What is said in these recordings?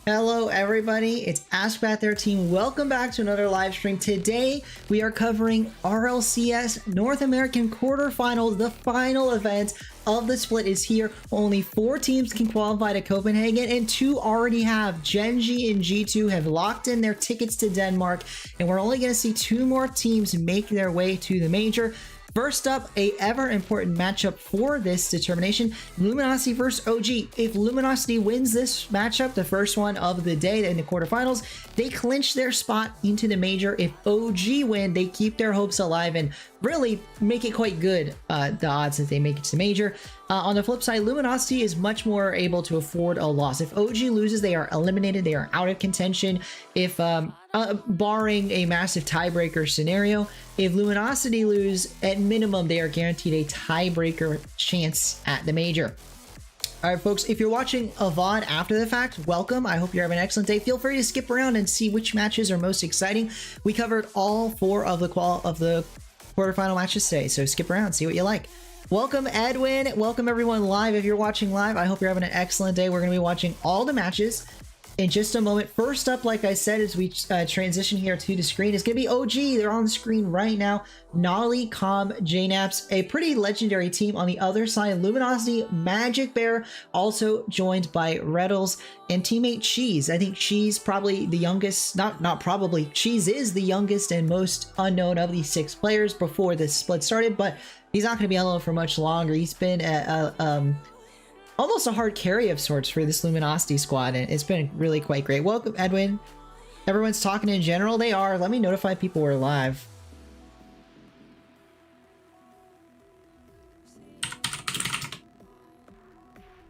Hello everybody, it's Ashbat13. Welcome back to another live stream. Today we are covering RLCS North American quarterfinals. The final event of the split is here. Only 4 teams can qualify to Copenhagen and 2 already have. Genji and G2 have locked in their tickets to Denmark, and we're only going to see 2 more teams make their way to the major. First up, a ever important matchup for this determination, Luminosity versus OG. If Luminosity wins this matchup, the first one of the day in the quarterfinals, they clinch their spot into the major. If OG win, they keep their hopes alive and really make it quite good, the odds that they make it to the major. On the flip side, Luminosity is much more able to afford a loss. If OG loses, they are eliminated. They are out of contention. If barring a massive tiebreaker scenario, if Luminosity lose, at minimum, they are guaranteed a tiebreaker chance at the major. All right, folks, if you're watching a VOD after the fact, welcome. I hope you're having an excellent day. Feel free to skip around and see which matches are most exciting. We covered all 4 of the quarterfinal matches today, so skip around, see what you like. Welcome, Edwin. Welcome, everyone live. If you're watching live, I hope you're having an excellent day. We're going to be watching all the matches in just a moment. First up, like I said, as we transition here to the screen, it's going to be OG. They're on the screen right now. Nolly, Com, JNaps, a pretty legendary team. On the other side, Luminosity, Magic Bear, also joined by Reddles and teammate Cheese. I think Cheese probably the youngest, not probably, Cheese is the youngest and most unknown of these 6 players before this split started, but he's not going to be alone for much longer. He's been almost a hard carry of sorts for this Luminosity squad, and it's been really quite great. Welcome, Edwin. Everyone's talking in general. They are. Let me notify people we're live.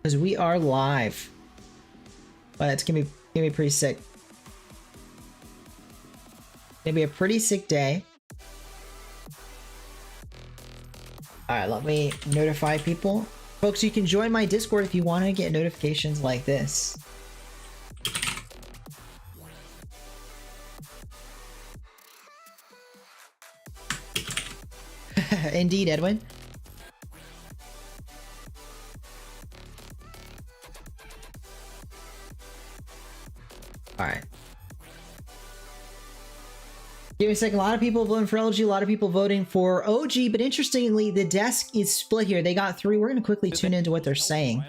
Because we are live. But it's gonna be pretty sick. Gonna be a pretty sick day. Alright, let me notify people. Folks, you can join my Discord if you want to get notifications like this. Indeed, Edwin. Alright. Give me a second. A lot of people voting for LG, a lot of people voting for OG, but interestingly, the desk is split here. They got 3. We're going to quickly tune into what they're saying.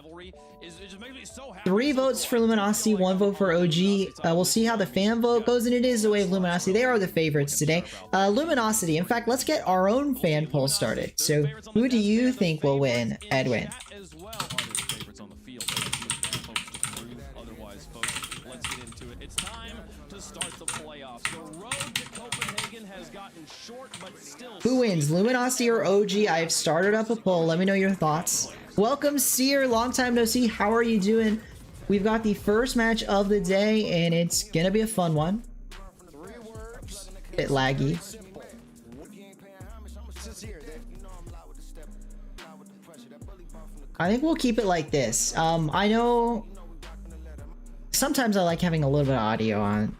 3 votes for Luminosity, 1 vote for OG. We'll see how the fan vote goes, and it is the way of Luminosity. They are the favorites today. Luminosity, in fact, let's get our own fan poll started. So who do you think will win, Edwin? Who wins, Luminosity or OG? I've started up a poll. Let me know your thoughts. Welcome, Seer. Long time no see. How are you doing? We've got the first match of the day, and it's gonna be a fun one. A bit laggy. I think we'll keep it like this. I know sometimes I like having a little bit of audio on.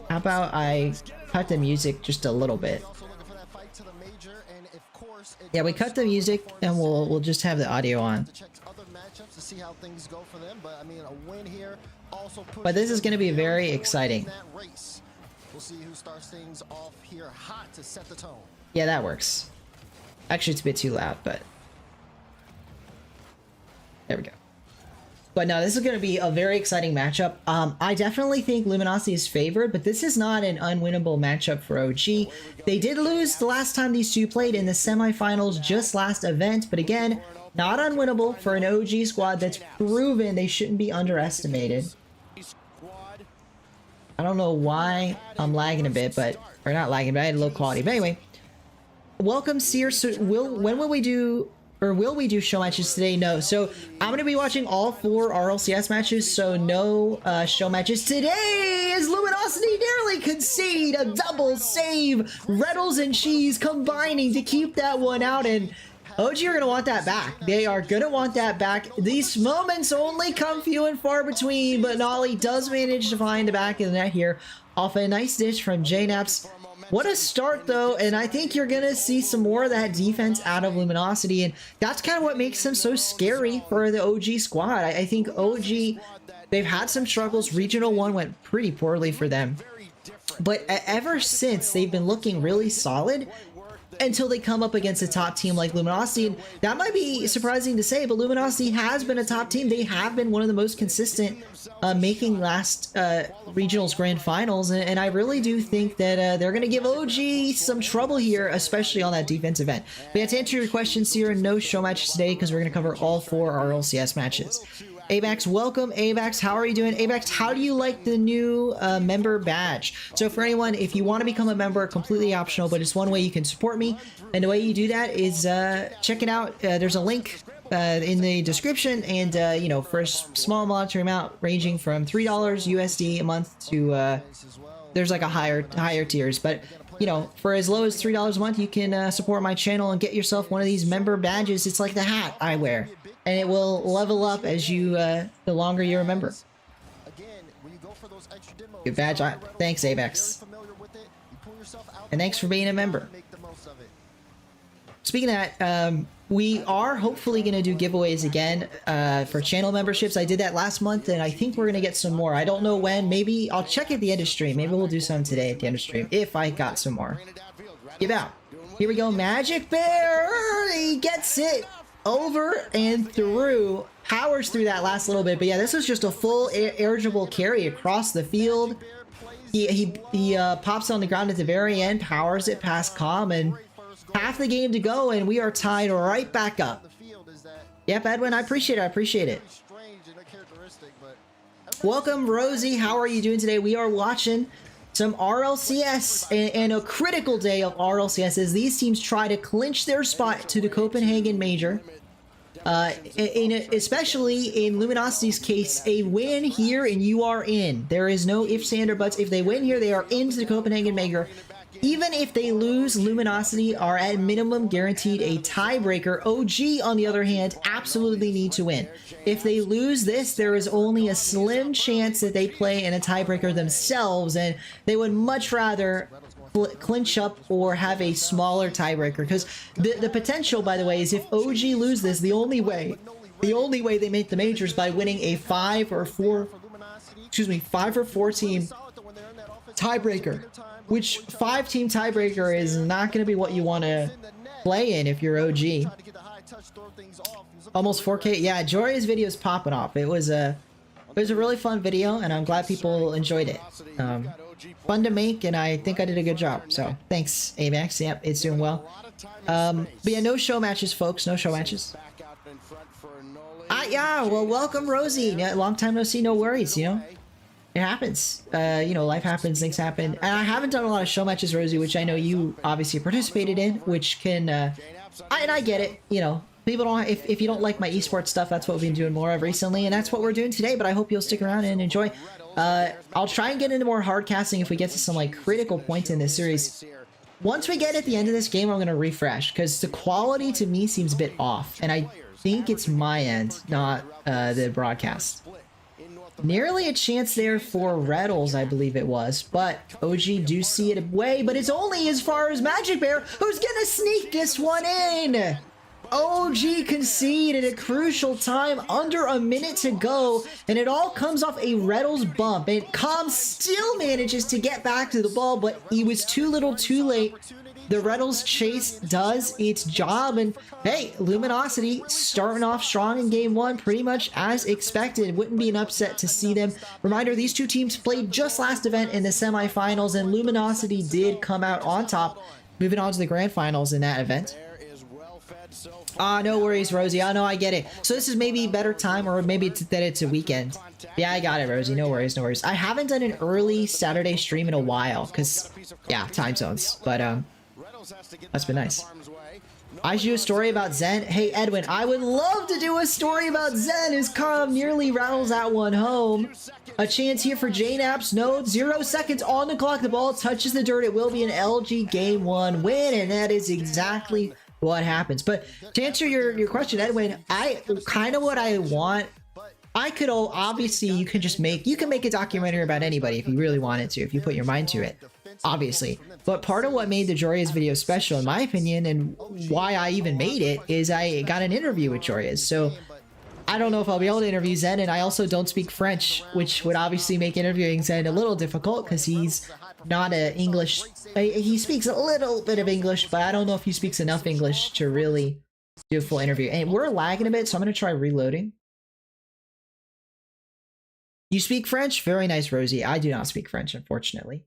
How about I cut the music just a little bit? Yeah, we cut the music and we'll just have the audio on. But this is going to be very exciting. Yeah, that works. Actually, it's a bit too loud, but there we go. But no, this is going to be a very exciting matchup. I definitely think Luminosity is favored, but this is not an unwinnable matchup for OG. They did lose the last time these 2 played in the semifinals, just last event, but again, not unwinnable for an OG squad that's proven they shouldn't be underestimated. I don't know why I'm lagging a bit, but, or not lagging, but I had low quality. But anyway, welcome, Seer. So when will we do... Or will we do show matches today? No. So I'm going to be watching all 4 RLCS matches, so no show matches today as Luminosity nearly concede a double save. Reddles and Cheese combining to keep that one out, and OG are going to want that back. They are going to want that back. These moments only come few and far between, but Nolly does manage to find the back of the net here off a nice dish from JNaps. What a start though, and I think you're gonna see some more of that defense out of Luminosity, and that's kind of what makes them so scary for the OG squad. I think OG, they've had some struggles. Regional 1 went pretty poorly for them, but ever since they've been looking really solid until they come up against a top team like Luminosity. And that might be surprising to say, but Luminosity has been a top team. They have been one of the most consistent, making last regionals grand finals, and I really do think that they're going to give OG some trouble here, especially on that defensive end. But yeah, to answer your questions here, no show matches today because we're going to cover all 4 RLCS matches. Avax, welcome. Avax, how are you doing? Avax, how do you like the new member badge? So for anyone, if you want to become a member, completely optional, but it's one way you can support me. And the way you do that is check it out. There's a link in the description, and you know, for a small monetary amount ranging from $3 USD a month to there's like a higher tiers, but you know, for as low as $3 a month, you can support my channel and get yourself one of these member badges. It's like the hat I wear, and it will level up as you the longer you're a member. Good badge. Thanks, Avex, and thanks for being a member. Speaking of that, we are hopefully going to do giveaways again for channel memberships. I did that last month, and I think we're going to get some more. I don't know when. Maybe I'll check at the end of stream. Maybe we'll do some today at the end of stream if I got some more. Give out. Here we go. Magic Bear. He gets it over and through. Powers through that last little bit. But yeah, this was just a full air carry across the field. He pops on the ground at the very end, powers it past Calm, and half the game to go, and we are tied right back up. Yep, Edwin, I appreciate it. I appreciate it. Welcome, Rosie. How are you doing today? We are watching some RLCS and a critical day of RLCS as these teams try to clinch their spot to the Copenhagen Major. Especially in Luminosity's case, a win here and you are in. There is no ifs, and, or buts. If they win here, they are into the Copenhagen Major. Even if they lose, Luminosity are at minimum guaranteed a tiebreaker. OG, on the other hand, absolutely need to win. If they lose this, there is only a slim chance that they play in a tiebreaker themselves, and they would much rather clinch up or have a smaller tiebreaker, because the potential, by the way, is if OG lose this, the only way they make the majors by winning a 5 or 4 team tiebreaker, which 5-team tiebreaker is not going to be what you want to play in if you're OG. Almost 4K. Yeah, Joria's video is popping off. It was a really fun video, and I'm glad people enjoyed it. Fun to make, and I think I did a good job. So thanks, Amax. Yep, it's doing well. But yeah, no show matches, folks. No show matches. Yeah, well, welcome, Rosie. Yeah, long time no see, no worries, you know. It happens. You know, life happens, things happen. And I haven't done a lot of show matches, Rosie, which I know you obviously participated in, which can, and I get it, you know. People don't, if you don't like my esports stuff, that's what we've been doing more of recently, and that's what we're doing today, but I hope you'll stick around and enjoy. I'll try and get into more hard casting if we get to some, like, critical points in this series. Once we get at the end of this game, I'm going to refresh, because the quality to me seems a bit off, and I think it's my end, not the broadcast. Nearly a chance there for Reddles, I believe it was, but OG do see it away, but it's only as far as Magic Bear, who's going to sneak this one in! OG conceded at a crucial time, under a minute to go, and it all comes off a Reddles bump, and Calm still manages to get back to the ball, but he was too little too late. The Reddles chase does its job, and hey, Luminosity starting off strong in game 1, pretty much as expected. Wouldn't be an upset to see them. Reminder, these two teams played just last event in the semifinals, and Luminosity did come out on top, moving on to the grand finals in that event. No worries, Rosie. Oh, no, I get it. So this is maybe better time, or maybe that it's a weekend. Yeah, I got it, Rosie. No worries, no worries. I haven't done an early Saturday stream in a while, because, yeah, time zones. But, that's been nice. I should do a story about Zen. Hey, Edwin, I would love to do a story about Zen as Calm nearly rattles that one home. A chance here for JNAPS. No, 0 seconds on the clock. The ball touches the dirt. It will be an LG Game 1 win, and that is exactly what happens. But to answer your question, Edwin, I kind of what I want. I could obviously you can make a documentary about anybody if you really wanted to, if you put your mind to it. obviously. But part of what made the Joria's video special, in my opinion, and why I even made it, is I got an interview with Joria's. So I don't know if I'll be able to interview Zen, and I also don't speak French, which would obviously make interviewing Zen a little difficult because he's not an English. He speaks a little bit of English, but I don't know if he speaks enough English to really do a full interview. And we're lagging a bit, so I'm going to try reloading. You speak French? Very nice, Rosie. I do not speak French, unfortunately.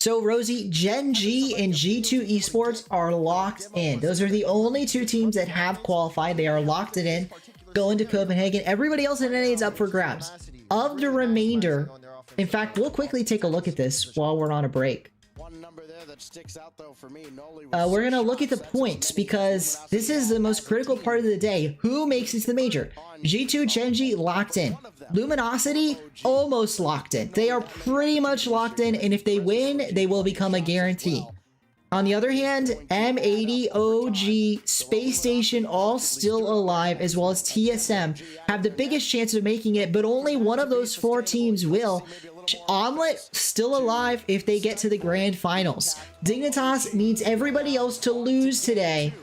So, Rosie, Gen G and G2 Esports are locked in. Those are the only two teams that have qualified. They are locked in, going to Copenhagen. Everybody else in NA is up for grabs. Of the remainder, in fact, we'll quickly take a look at this while we're on a break. We're going to look at the points because this is the most critical part of the day. Who makes it to the major? G2, Gen G, locked in. Luminosity, almost locked in. They are pretty much locked in, and if they win, they will become a guarantee. On the other hand, M80, OG, Space Station, all still alive, as well as TSM, have the biggest chance of making it, but only one of those four teams will. Omelette still alive if they get to the grand finals. Dignitas needs everybody else to lose today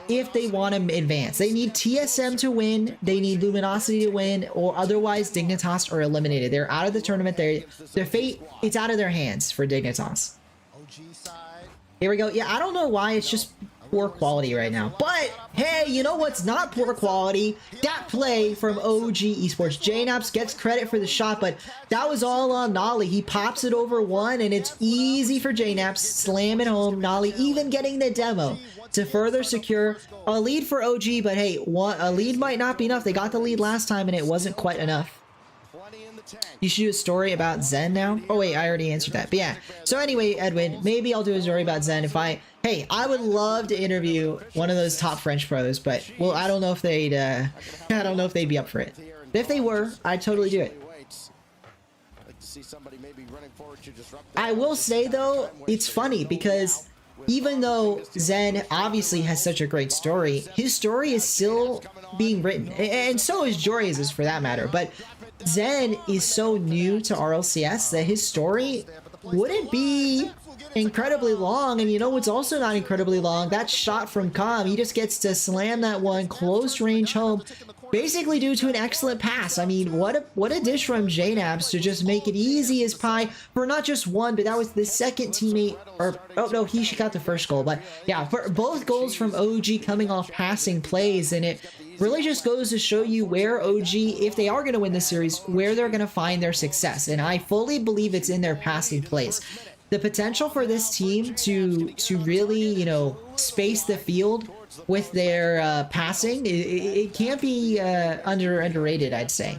if they want to advance. They need TSM to win, they need Luminosity to win, or otherwise Dignitas are eliminated. They're out of the tournament. Their fate, it's out of their hands for Dignitas. Here we go. Yeah, I don't know why it's just poor quality right now. But, hey, you know what's not poor quality? That play from OG Esports. JNaps gets credit for the shot, but that was all on Nolly. He pops it over one, and it's easy for JNaps. Slam it home. Nolly even getting the demo to further secure a lead for OG, but hey, a lead might not be enough. They got the lead last time, and it wasn't quite enough. You should do a story about Zen now? Oh wait, I already answered that. But yeah. So anyway, Edwin, maybe I'll do a story about Zen if hey, I would love to interview one of those top French pros, but well, I don't know if they'd be up for it. But if they were, I'd totally do it. I will say though, it's funny because even though Zen obviously has such a great story, his story is still being written, and so is Joria's for that matter. But Zen is so new to RLCS that his story wouldn't be incredibly long. And you know what's also not incredibly long? That shot from Com. He just gets to slam that one close range home, basically due to an excellent pass. I mean, what a dish from JNaps to just make it easy as pie for not just one, but that was the second teammate, or oh no, he got the first goal. But yeah, for both goals from OG coming off passing plays, and it really just goes to show you where OG, if they are going to win this series, where they're going to find their success. And I fully believe it's in their passing plays. The potential for this team to really, you know, space the field with their passing, it can't be underrated, I'd say.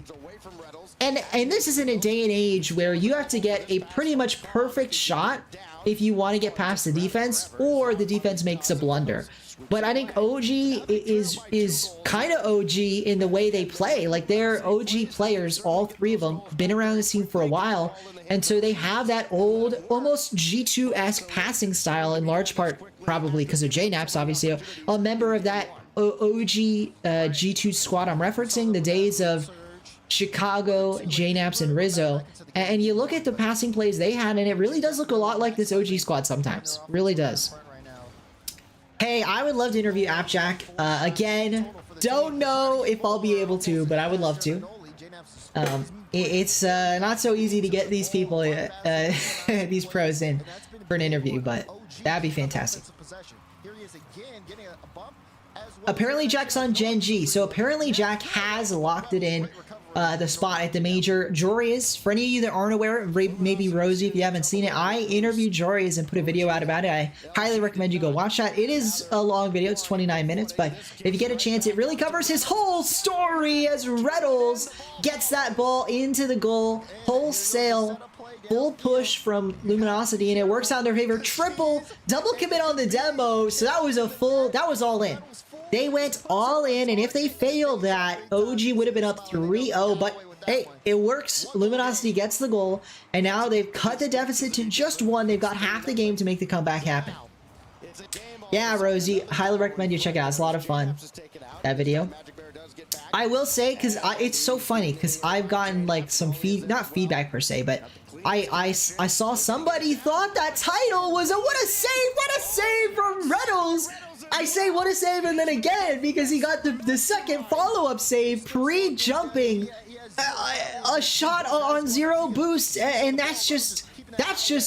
And this is in a day and age where you have to get a pretty much perfect shot if you want to get past the defense, or the defense makes a blunder. But I think OG is kind of OG in the way they play. Like, they're OG players, all three of them, been around the scene for a while. And so they have that old, almost G2-esque passing style, in large part probably because of JNaps, obviously. A member of that OG G2 squad I'm referencing, the days of Chicago, JNaps, and Rizzo. And you look at the passing plays they had, and it really does look a lot like this OG squad sometimes. Really does. Hey, I would love to interview Appjack. Again, don't know if I'll be able to, but I would love to. It's not so easy to get these people, these pros in for an interview, but that'd be fantastic. Apparently Jack's on Gen G, so apparently Jack has locked it in. The spot at the major. Joria's, for any of you that aren't aware, maybe Rosie, if you haven't seen it, I interviewed Joria's and put a video out about it. I highly recommend you go watch that. It is a long video, it's 29 minutes, but if you get a chance, it really covers his whole story as Reddles gets that ball into the goal, wholesale, full push from Luminosity, and it works out in their favor. Triple, double commit on the demo, so that was all in. They went all in, and if they failed that, OG would have been up 3-0, but hey, it works. Luminosity gets the goal, and now they've cut the deficit to just one. They've got half the game to make the comeback happen. Yeah, Rosie, highly recommend you check it out. It's a lot of fun, that video. I will say, because it's so funny, because I've gotten like some not feedback per se, but I saw somebody thought that title was a what a save from Reynolds. I say what a save, and then again, because he got the second follow-up save pre-jumping a shot on 0 boost, and that's just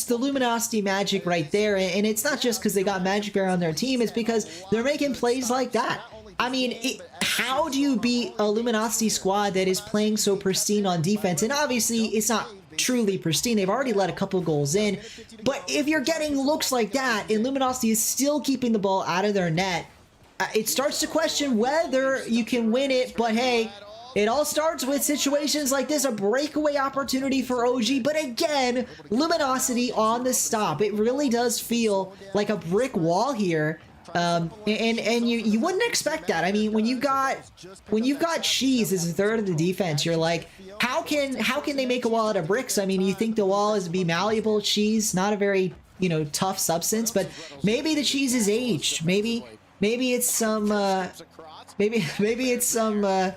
the Luminosity magic right there. And it's not just because they got Magic Bear on their team, it's because they're making plays like that. I mean, how do you beat a Luminosity squad that is playing so pristine on defense? And obviously, it's not truly pristine. They've already let a couple goals in. But if you're getting looks like that, and Luminosity is still keeping the ball out of their net, it starts to question whether you can win it. But hey, it all starts with situations like this, a breakaway opportunity for OG. But again, Luminosity on the stop. It really does feel like a brick wall here. And you wouldn't expect that. I mean, when you've got Cheese as a third of the defense, you're like, how can they make a wall out of bricks? I mean, you think the wall is be malleable. Cheese, not a very, you know, tough substance, but maybe the cheese is aged. Maybe it's some maybe it's some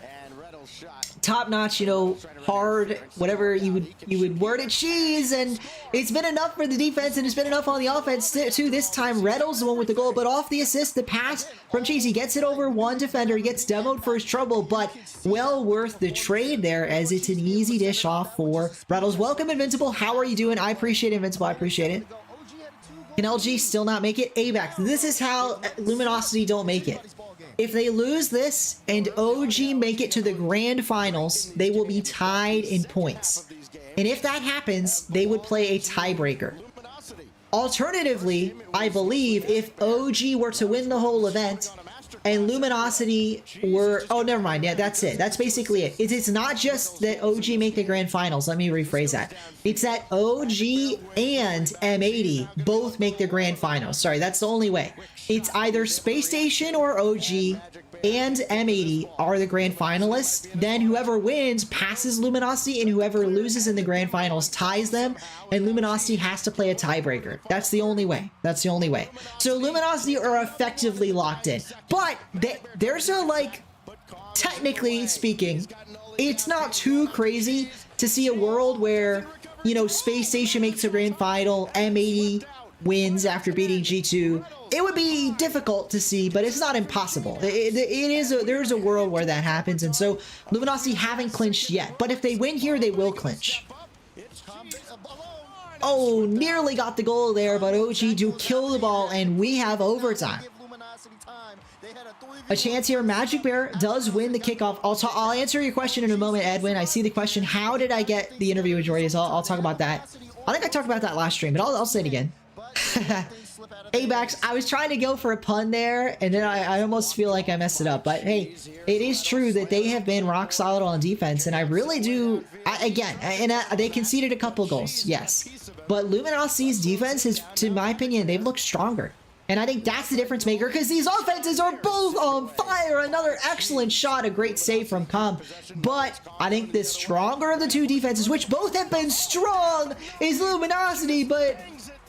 top-notch, you know, hard, whatever you would word it, cheese, and it's been enough for the defense, and it's been enough on the offense too. This time, Reddle's the one with the goal, but off the assist, the pass from Cheese, he gets it over one defender, he gets demoed for his trouble, but well worth the trade there, as it's an easy dish off for Reddle's. Welcome, Invincible. How are you doing? I appreciate it, Invincible. I appreciate it. Can LG still not make it? ABAC. This is how Luminosity don't make it. If they lose this and OG make it to the grand finals, they will be tied in points. And if that happens, they would play a tiebreaker. Alternatively, I believe if OG were to win the whole event and Luminosity were... Oh, never mind. Yeah, that's it. That's basically it. It's not just that OG make the grand finals. Let me rephrase that. It's that OG and M80 both make the grand finals. Sorry, that's the only way. It's either Space Station or OG and M80 are the grand finalists. Then whoever wins passes Luminosity, and whoever loses in the grand finals ties them, and Luminosity has to play a tiebreaker. That's the only way. That's the only way. So Luminosity are effectively locked in. But there's a, like, technically speaking, it's not too crazy to see a world where, you know, Space Station makes a grand final, M80 wins after beating G2. It would be difficult to see, but it's not impossible. There's a world where that happens, and so Luminosity haven't clinched yet. But if they win here, they will clinch. Oh, nearly got the goal there, but OG do kill the ball, and we have overtime. A chance here. Magic Bear does win the kickoff. I'll answer your question in a moment, Edwin. I see the question. How did I get the interview with Jordy? I'll talk about that. I think I talked about that last stream, but I'll say it again. ABAX, I was trying to go for a pun there, and then I almost feel like I messed it up. But hey, it is true that they have been rock solid on defense, and I really do. They conceded a couple goals, yes. But Luminosity's defense is, to my opinion, they've looked stronger. And I think that's the difference maker, because these offenses are both on fire. Another excellent shot, a great save from Com. But I think the stronger of the two defenses, which both have been strong, is Luminosity. But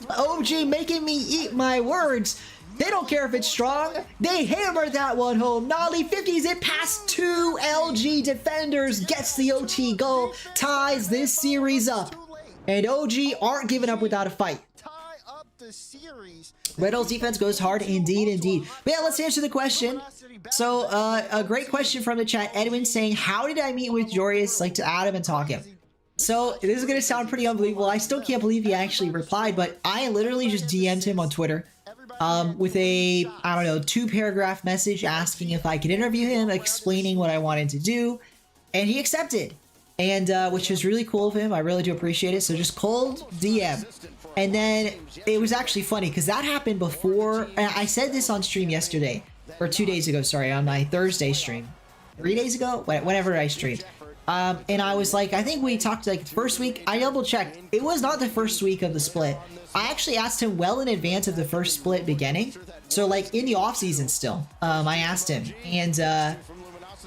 OG making me eat my words. They don't care if it's strong. They hammered that one home. Nolly 50s it past two LG defenders, gets the OT goal, ties this series up. And OG aren't giving up without a fight. Red Bull's defense goes hard indeed. But yeah, let's answer the question. So, a great question from the chat. Edwin saying, how did I meet with Jorius, like, to Adam and talk him? So, this is going to sound pretty unbelievable. I still can't believe he actually replied, but I literally just DM'd him on Twitter with a, I don't know, 2-paragraph message asking if I could interview him, explaining what I wanted to do, and he accepted. And, which was really cool of him. I really do appreciate it. So, just cold DM. And then it was actually funny because that happened before. I said this on stream yesterday, or 2 days ago, sorry, on my Thursday stream. 3 days ago? Whenever I streamed. And I was like, I think we talked like the first week. I double checked. It was not the first week of the split. I actually asked him well in advance of the first split beginning. So like in the off season still, I asked him. And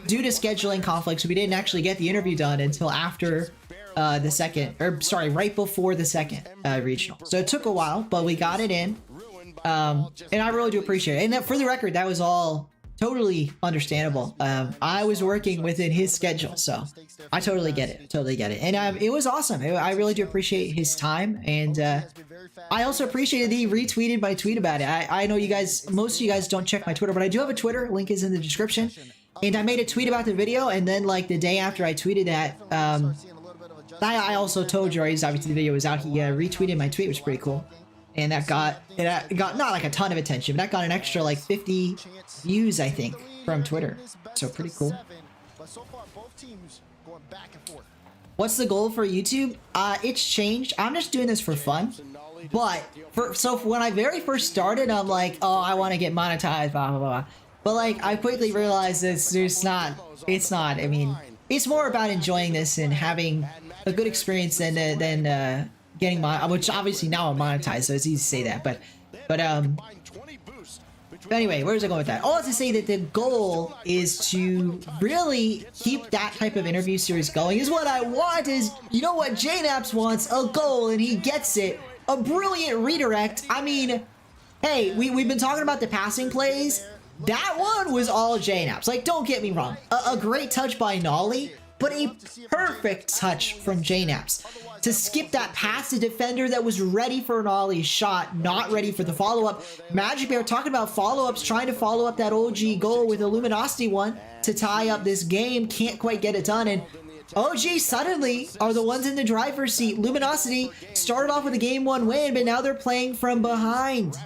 due to scheduling conflicts, we didn't actually get the interview done until after the second, or sorry, right before the second regional. So it took a while, but we got it in. And I really do appreciate it. And that, for the record, that was all totally understandable. I was working within his schedule, so I totally get it. Totally get it. And it was awesome. I really do appreciate his time. And I also appreciated that he retweeted my tweet about it. I know you guys, most of you guys don't check my Twitter, but I do have a Twitter. Link is in the description. And I made a tweet about the video. And then like the day after I tweeted that, I also told Joris, obviously the video was out. He retweeted my tweet, which was pretty cool. And that got not like a ton of attention, but that got an extra like 50 views, I think, from Twitter. So pretty cool. What's the goal for YouTube? It's changed. I'm just doing this for fun. But so when I very first started, I'm like, oh, I want to get monetized, blah blah blah. But like I quickly realized it's not. I mean, it's more about enjoying this and having a good experience than getting which obviously now I'm monetized, so it's easy to say that. But anyway, where was I going with that? All to say that the goal is to really keep that type of interview series going. Is what I want is, you know what JNaps wants? A goal, and he gets it. A brilliant redirect. I mean, hey, we've been talking about the passing plays. That one was all JNaps. Like, don't get me wrong. A great touch by Nolly, but a perfect touch from JNaps. To skip that past the defender that was ready for an ollie shot, not ready for the follow-up. Magic Bear talking about follow-ups, trying to follow up that OG goal with a Luminosity one to tie up this game. Can't quite get it done, and OG suddenly are the ones in the driver's seat. Luminosity started off with a game 1 win, but now they're playing from behind.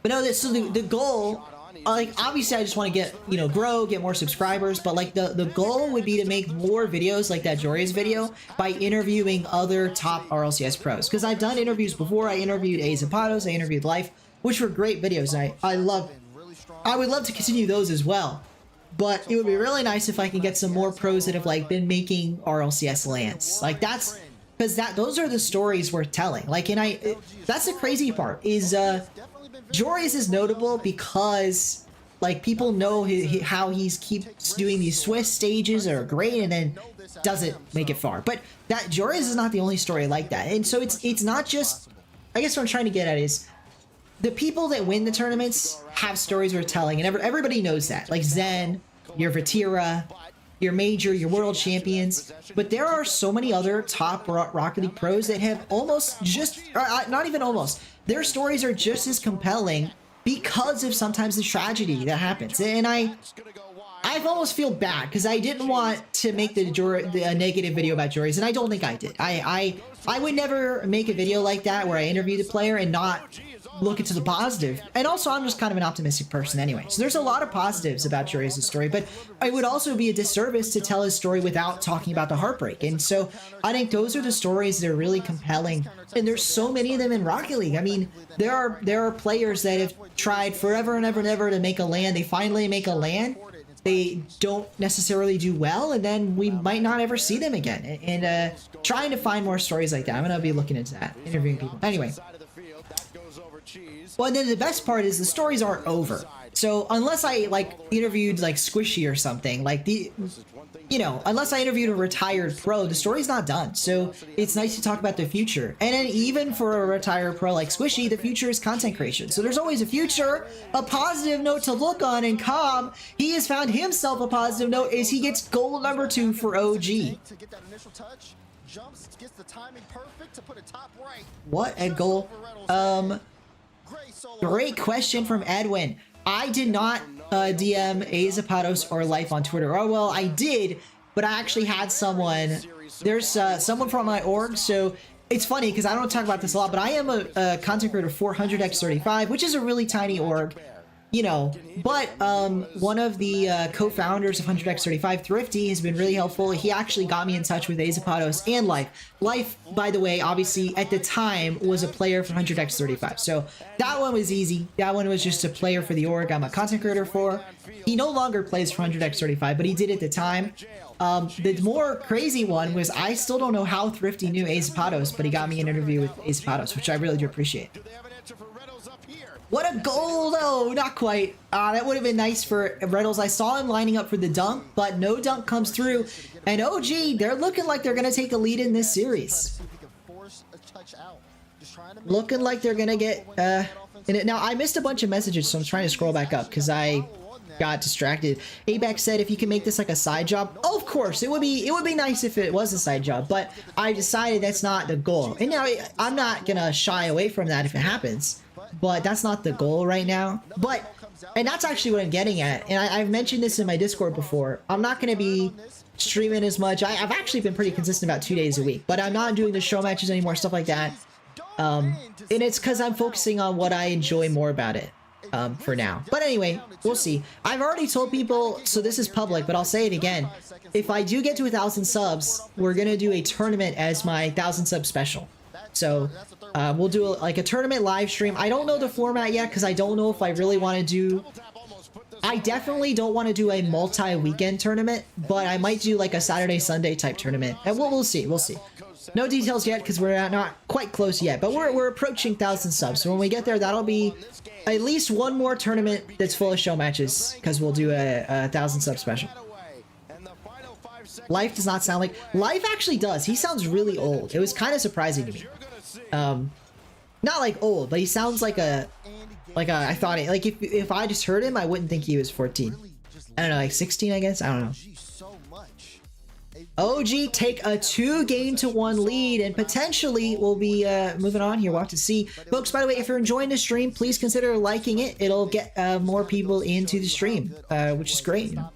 But no, so the goal, like obviously I just want to get, you know, grow, get more subscribers, but like the goal would be to make more videos like that Joris video by interviewing other top RLCS pros. Because I've done interviews before. I interviewed A Zapatos, I interviewed Life, which were great videos. And I would love to continue those as well. But it would be really nice if I can get some more pros that have like been making RLCS lands. Like that's because those are the stories worth telling. Like, and that's the crazy part is Joris is notable because like people know how he's keeps doing these Swiss stages that are great and then doesn't make it far. But that Joris is not the only story like that. And so it's not just, I guess what I'm trying to get at is the people that win the tournaments have stories worth telling, and everybody knows that. Like Zen, your Vatira, your Major, your World Champions. But there are so many other top Rocket League pros that have almost just, not even almost, their stories are just as compelling because of sometimes the tragedy that happens. And I've almost feel bad because I didn't want to make the negative video about Joris, and I don't think I did. I would never make a video like that where I interview the player and not look into the positive. And also, I'm just kind of an optimistic person anyway. So there's a lot of positives about Joris' story, but it would also be a disservice to tell his story without talking about the heartbreak. And so I think those are the stories that are really compelling. And there's so many of them in Rocket League. I mean, there are players that have tried forever and ever and ever to make a land. They finally make a land. They don't necessarily do well, and then we might not ever see them again. And trying to find more stories like that. I'm going to be looking into that, interviewing people. Anyway. Well, and then the best part is the stories aren't over. So unless I like interviewed like Squishy or something, like unless I interviewed a retired pro, the story's not done. So it's nice to talk about the future. And then even for a retired pro like Squishy, the future is content creation. So there's always a future, a positive note to look on. And Calm, he has found himself a positive note as he gets goal number 2 for OG. What a goal. Great question from Edwin. I did not DM A Zapatos or Life on Twitter. Oh, well, I did, but I actually had someone. There's someone from my org, so it's funny because I don't talk about this a lot, but I am a content creator for 100x35, which is a really tiny org, you know. But one of the co-founders of 100x35, Thrifty, has been really helpful. He actually got me in touch with A Zapatos and Life. Life, by the way, obviously at the time was a player for 100x35, so that one was easy. That one was just a player for the org I'm a content creator for. He no longer plays for 100x35, but he did at the time. The more crazy one was I still don't know how Thrifty knew A Zapatos, but he got me an interview with A Zapatos, which I really do appreciate. What a goal, though! Not quite. That would have been nice for Reynolds. I saw him lining up for the dunk, but no dunk comes through. And OG, they're looking like they're going to take a lead in this series. Looking like they're going to get And now I missed a bunch of messages, so I'm trying to scroll back up because I got distracted. Abex said if you can make this like a side job, of course it would be nice if it was a side job, but I decided that's not the goal. And now I'm not gonna shy away from that if it happens, but that's not the goal right now. And that's actually what I'm getting at, and I've mentioned this in my Discord before. I'm not gonna be streaming as much. I've actually been pretty consistent about 2 days a week, but I'm not doing the show matches anymore, stuff like that. And it's because I'm focusing on what I enjoy more about it. For now. But anyway, we'll see. I've already told people, so this is public, but I'll say it again. If I do get to 1,000 subs, we're gonna do a tournament as my 1,000 sub special. So we'll do like a tournament live stream. I don't know the format yet because I don't know if I really want to do. I definitely don't want to do a multi-weekend tournament, but I might do like a Saturday Sunday type tournament, and we'll see. We'll see. No details yet because we're not quite close yet, but we're approaching 1,000 subs. So when we get there, that'll be at least one more tournament that's full of show matches because we'll do a 1,000 sub special. Life does not sound like... Life actually does. He sounds really old. It was kind of surprising to me. Not like old, but he sounds like a... I thought it... Like if I just heard him, I wouldn't think he was 14. I don't know, like 16, I guess? I don't know. OG take a 2-game-to-1 lead, and potentially we'll be moving on here. We'll have to see. Folks, by the way, if you're enjoying the stream, please consider liking it. It'll get more people into the stream, which is great. You know?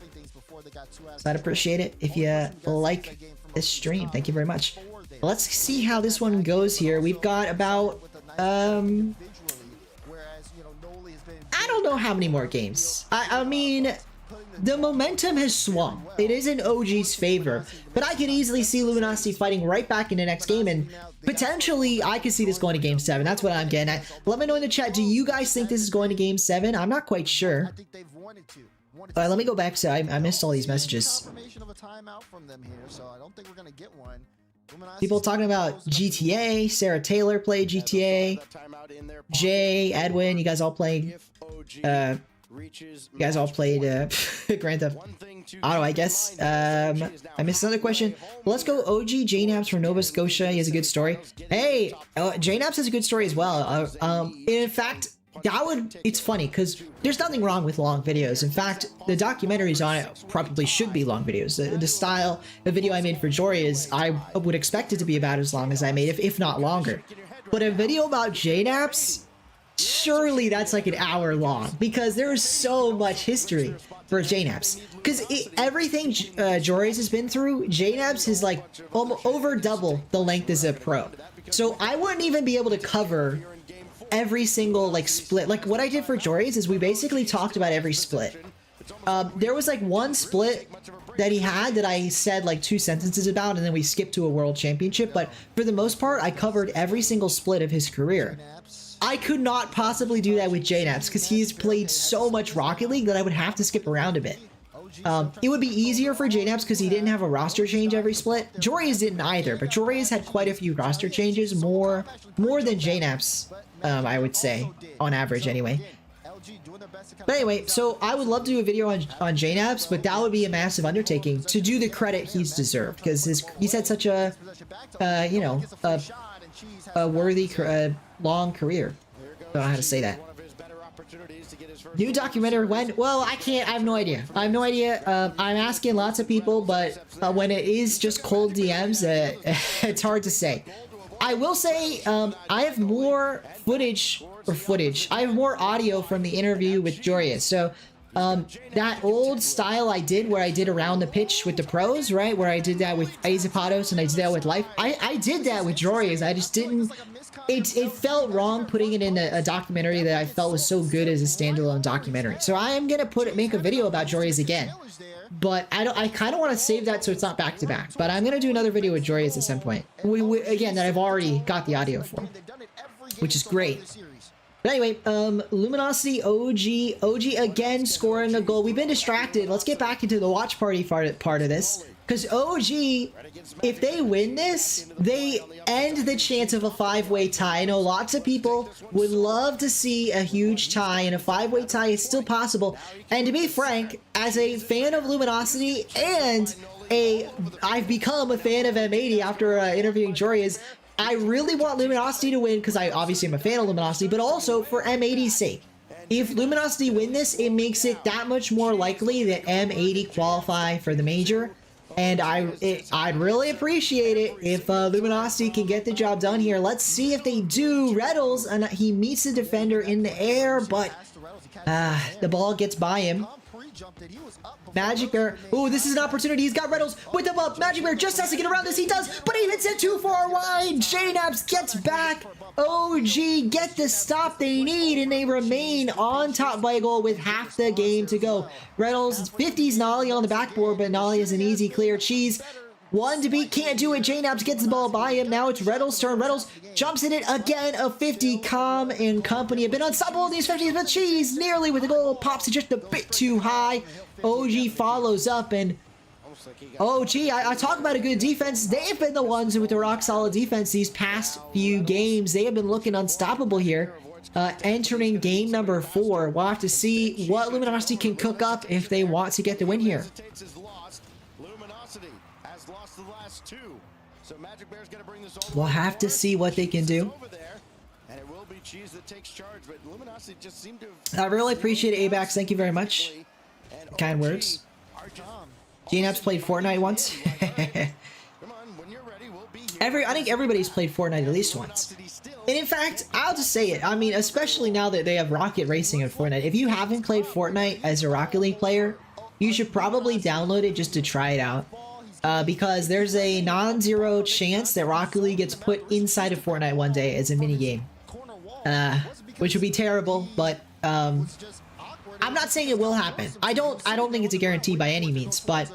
So I'd appreciate it if you like this stream. Thank you very much. Let's see how this one goes here. We've got about... I don't know how many more games. I mean... The momentum has swung. It is in OG's favor, but I can easily see Luminosity fighting right back in the next game, and potentially I could see this going to Game 7. That's what I'm getting at. Let me know in the chat, do you guys think this is going to Game 7? I'm not quite sure. Let me go back, so I missed all these messages. People talking about GTA. Sarah Taylor played GTA. Jay, Edwin, you guys all played... You guys all played Grand Theft Auto, I guess. I missed another question. Well, let's go OG JNaps from Nova Scotia. He has a good story. Hey, JNaps has a good story as well. In fact, it's funny because there's nothing wrong with long videos. In fact, the documentaries on it probably should be long videos. The style, the video I made for Jory is, I would expect it to be about as long as I made, if not longer. But a video about JNaps, surely that's like an hour long because there is so much history for JNaps. Because everything Jory's has been through, JNaps is like over double the length as a pro. So I wouldn't even be able to cover every single like split. Like what I did for Jory's is we basically talked about every split. There was like one split that he had that I said like 2 sentences about, and then we skipped to a world championship. But for the most part, I covered every single split of his career. I could not possibly do that with JNaps because he's played so much Rocket League that I would have to skip around a bit. It would be easier for JNaps because he didn't have a roster change every split. Jory's didn't either, but Jory's had quite a few roster changes, more than JNaps, I would say, on average anyway. But anyway, so I would love to do a video on JNaps, but that would be a massive undertaking to do the credit he's deserved because he's had such a, you know, a worthy, long career. I don't know how to say that. New documentary when? Well, I have no idea. I have no idea. I'm asking lots of people, but when it is just cold DMs, it's hard to say. I will say I have more footage. I have more audio from the interview with Joreus. So that old style I did where I did around the pitch with the pros, right? Where I did that with Azapatos and I did that with Life. I did that with Joreus. I just didn't... It felt wrong putting it in a documentary that I felt was so good as a standalone documentary. So I am gonna make a video about Joreus again. But I kind of want to save that so it's not back to back. But I'm gonna do another video with Joreus at some point. Again, that I've already got the audio for, which is great. But anyway, Luminosity OG again scoring a goal. We've been distracted. Let's get back into the watch party part of this. Because OG, if they win this, they end the chance of a 5-way tie. I know lots of people would love to see a huge tie, and a 5-way tie is still possible. And to be frank, as a fan of Luminosity and I've become a fan of M80 after interviewing Joreus, I really want Luminosity to win because I obviously am a fan of Luminosity, but also for M80's sake. If Luminosity win this, it makes it that much more likely that M80 qualify for the major. And I'd really appreciate it if Luminosity can get the job done here. Let's see if they do. Reddles, and he meets the defender in the air, but the ball gets by him. Magic Bear. Oh, this is an opportunity. He's got Reynolds with the bump. Magic Bear just has to get around this. He does, but he hits it too far wide. JNaps gets back. OG get the stop they need, and they remain on top by a goal with half the game to go. Reynolds 50s Nolly on the backboard, but Nolly is an easy clear. Cheese. One to beat, can't do it. JNaps gets the ball by him. Now it's Reynolds' turn. Reynolds jumps in it again. A 50. Calm and company have been unstoppable in these 50s, but Cheese nearly with the goal. Pops it just a bit too high. OG follows up, and OG, I talk about a good defense. They've been the ones with the rock solid defense these past few games. They have been looking unstoppable here. Entering game number 4. We'll have to see what Luminosity can cook up if they want to get the win here. We'll have to see what they can do. I really appreciate it, Abax. Thank you very much. Kind words. JNaps played Fortnite once. I think everybody's played Fortnite at least once. And in fact, I'll just say it. I mean, especially now that they have Rocket Racing in Fortnite. If you haven't played Fortnite as a Rocket League player, you should probably download it just to try it out. Because there's a non-zero chance that Rocket League gets put inside of Fortnite one day as a minigame. Which would be terrible, but I'm not saying it will happen. I don't think it's a guarantee by any means, but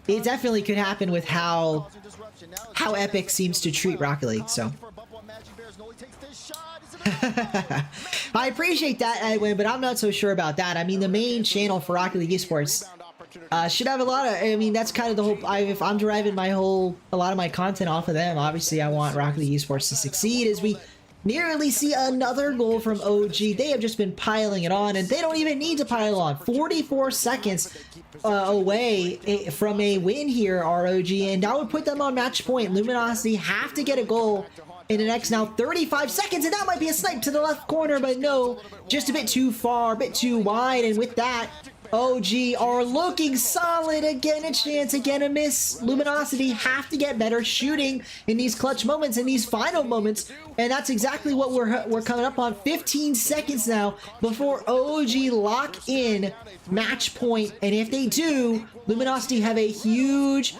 it definitely could happen with how Epic seems to treat Rocket League, so. I appreciate that, Edwin, but I'm not so sure about that. I mean, the main channel for Rocket League Esports should have a lot of, I mean, that's kind of the whole, if I'm deriving a lot of my content off of them, obviously I want Rocket League Esports to succeed. As we nearly see another goal from OG. They have just been piling it on, and they don't even need to pile on. 44 seconds away from a win here, ROG, and that would put them on match point. Luminosity have to get a goal in the next now 35 seconds, and that might be a snipe to the left corner, but no, just a bit too far, a bit too wide, and with that, OG are looking solid. Again a chance, again a miss. Luminosity have to get better shooting in these clutch moments, in these final moments, and that's exactly what we're coming up on. 15 seconds now before OG lock in match point, and if they do, Luminosity have a huge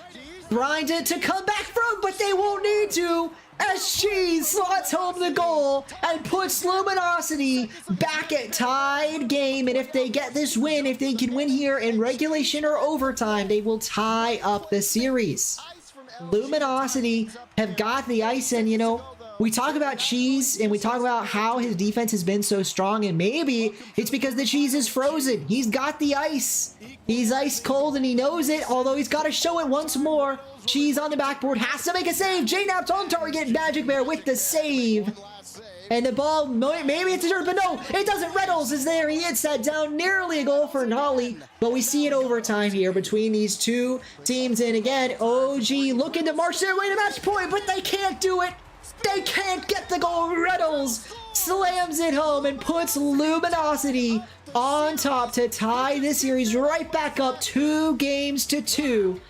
grind to come back from, but they won't need to, as Cheese slots home the goal and puts Luminosity back at tied game. And if they get this win, if they can win here in regulation or overtime, they will tie up the series. Luminosity have got the ice, and you know, we talk about Cheese and we talk about how his defense has been so strong, and maybe it's because the Cheese is frozen. He's got the ice. He's ice cold and he knows it, although he's got to show it once more. Cheese on the backboard has to make a save. JNaps on target. Magic Bear with the save. And the ball, maybe it's a turn, but no, it doesn't. Reynolds is there. He hits that down. Nearly a goal for Nolly, but we see it overtime here between these two teams. And again, OG looking to march their way to match point, but they can't do it. They can't get the goal. Reynolds slams it home and puts Luminosity on top to tie this series right back up 2-2.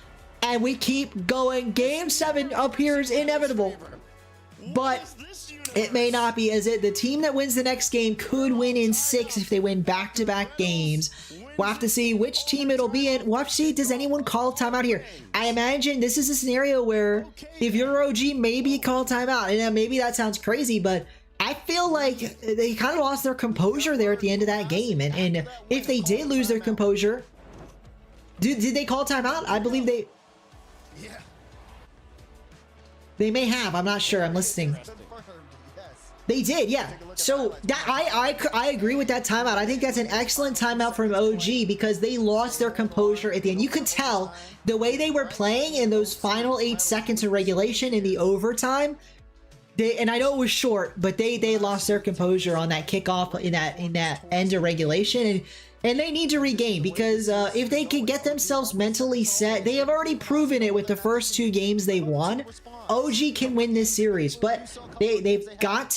And we keep going. Game 7 appears inevitable, but it may not be, as the team that wins the next game could win in 6 if they win back-to-back games. We'll have to see which team it'll be in. We'll have to see, does anyone call timeout here? I imagine this is a scenario where if you're OG, maybe you call timeout. And maybe that sounds crazy, but I feel like they kind of lost their composure there at the end of that game. And if they did lose their composure, did they call timeout? I believe they may have. I'm not sure. I'm listening. They did, yeah. So that I agree with that timeout. I think that's an excellent timeout from OG because they lost their composure at the end. You could tell the way they were playing in those final 8 seconds of regulation in the overtime. And I know it was short, but they lost their composure on that kickoff in that end of regulation, and they need to regain, because if they can get themselves mentally set, they have already proven it with the first 2 games they won. OG can win this series, but they've got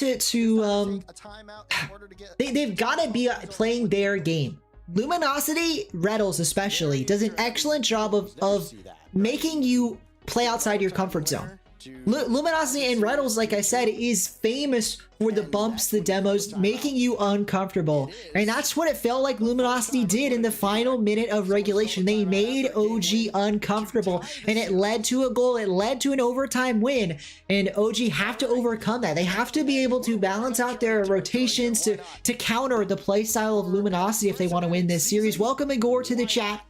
they've got to be playing their game. Luminosity, Retals especially, does an excellent job of making you play outside your comfort zone. Luminosity and Retals, like I said, is famous for the bumps, the demos, making you uncomfortable. And that's what it felt like Luminosity did in the final minute of regulation. They made OG uncomfortable, and it led to a goal. It led to an overtime win, and OG have to overcome that. They have to be able to balance out their rotations to counter the play style of Luminosity if they want to win this series. Welcome, Igor, to the chat.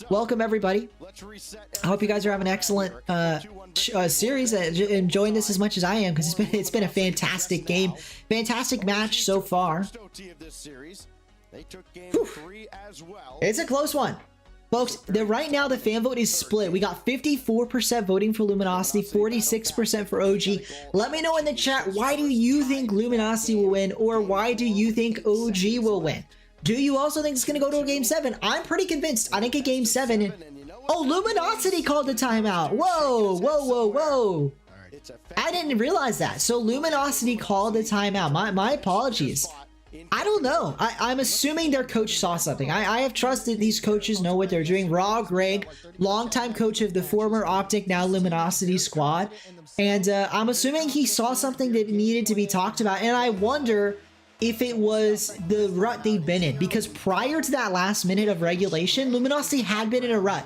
Welcome, everybody. I hope you guys are having an excellent series, enjoying this as much as I am, because it's been a fantastic game, fantastic match so far. Whew. It's a close one, folks. Right now the fan vote is split. We got 54% voting for Luminosity, 46% for OG. Let me know in the chat, why do you think Luminosity will win, or why do you think OG will win? Do you also think it's going to go to a Game 7? I'm pretty convinced. I think a Game 7... Oh, Luminosity called the timeout. Whoa, whoa, whoa, whoa. I didn't realize that. So Luminosity called the timeout. My apologies. I don't know. I'm assuming their coach saw something. I have trust that these coaches know what they're doing. Raw Greg, longtime coach of the former Optic, now Luminosity squad. And I'm assuming he saw something that needed to be talked about. And I wonder if it was the rut they've been in, because prior to that last minute of regulation, Luminosity had been in a rut,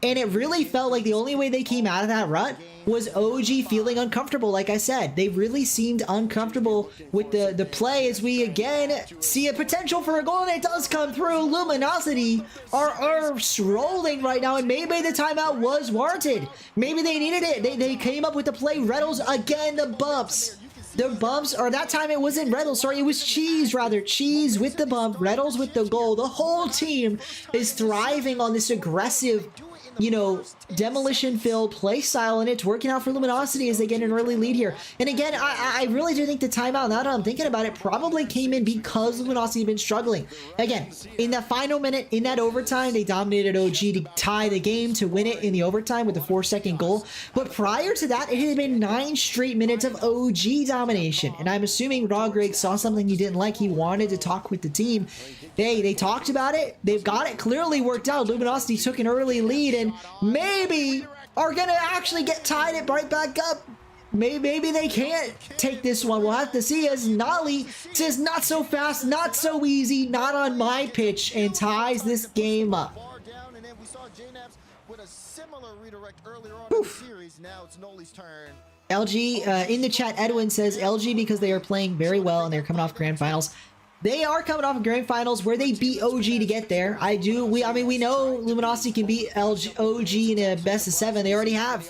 and it really felt like the only way they came out of that rut was OG feeling uncomfortable. Like I said, they really seemed uncomfortable with the play, as we again see a potential for a goal, and it does come through. Luminosity are rolling right now, and maybe the timeout was warranted. Maybe they needed it. They came up with the play. Retals again, the bumps. The bumps, or that time it wasn't Retals, sorry, it was Cheese rather. Cheese with the bump, Retals with the goal. The whole team is thriving on this aggressive, you know, demolition-filled play style, and it's working out for Luminosity as they get an early lead here. And again, I really do think the timeout, now that I'm thinking about it, probably came in because Luminosity had been struggling. Again, in that final minute, in that overtime, they dominated OG to tie the game, to win it in the overtime with a 4-second goal. But prior to that, it had been 9 straight minutes of OG domination. And I'm assuming Raw Greg saw something he didn't like. He wanted to talk with the team. They talked about it. They've got it clearly worked out. Luminosity took an early lead and maybe are going to actually get tied it right back up. Maybe they can't take this one. We'll have to see, as Nolly says, not so fast, not so easy, not on my pitch, and ties this game up. Oof. LG, in the chat, Edwin says LG because they are playing very well and they're coming off grand finals. They are coming off of grand finals where they beat OG to get there. I mean, we know Luminosity can beat OG in a best of 7. They already have.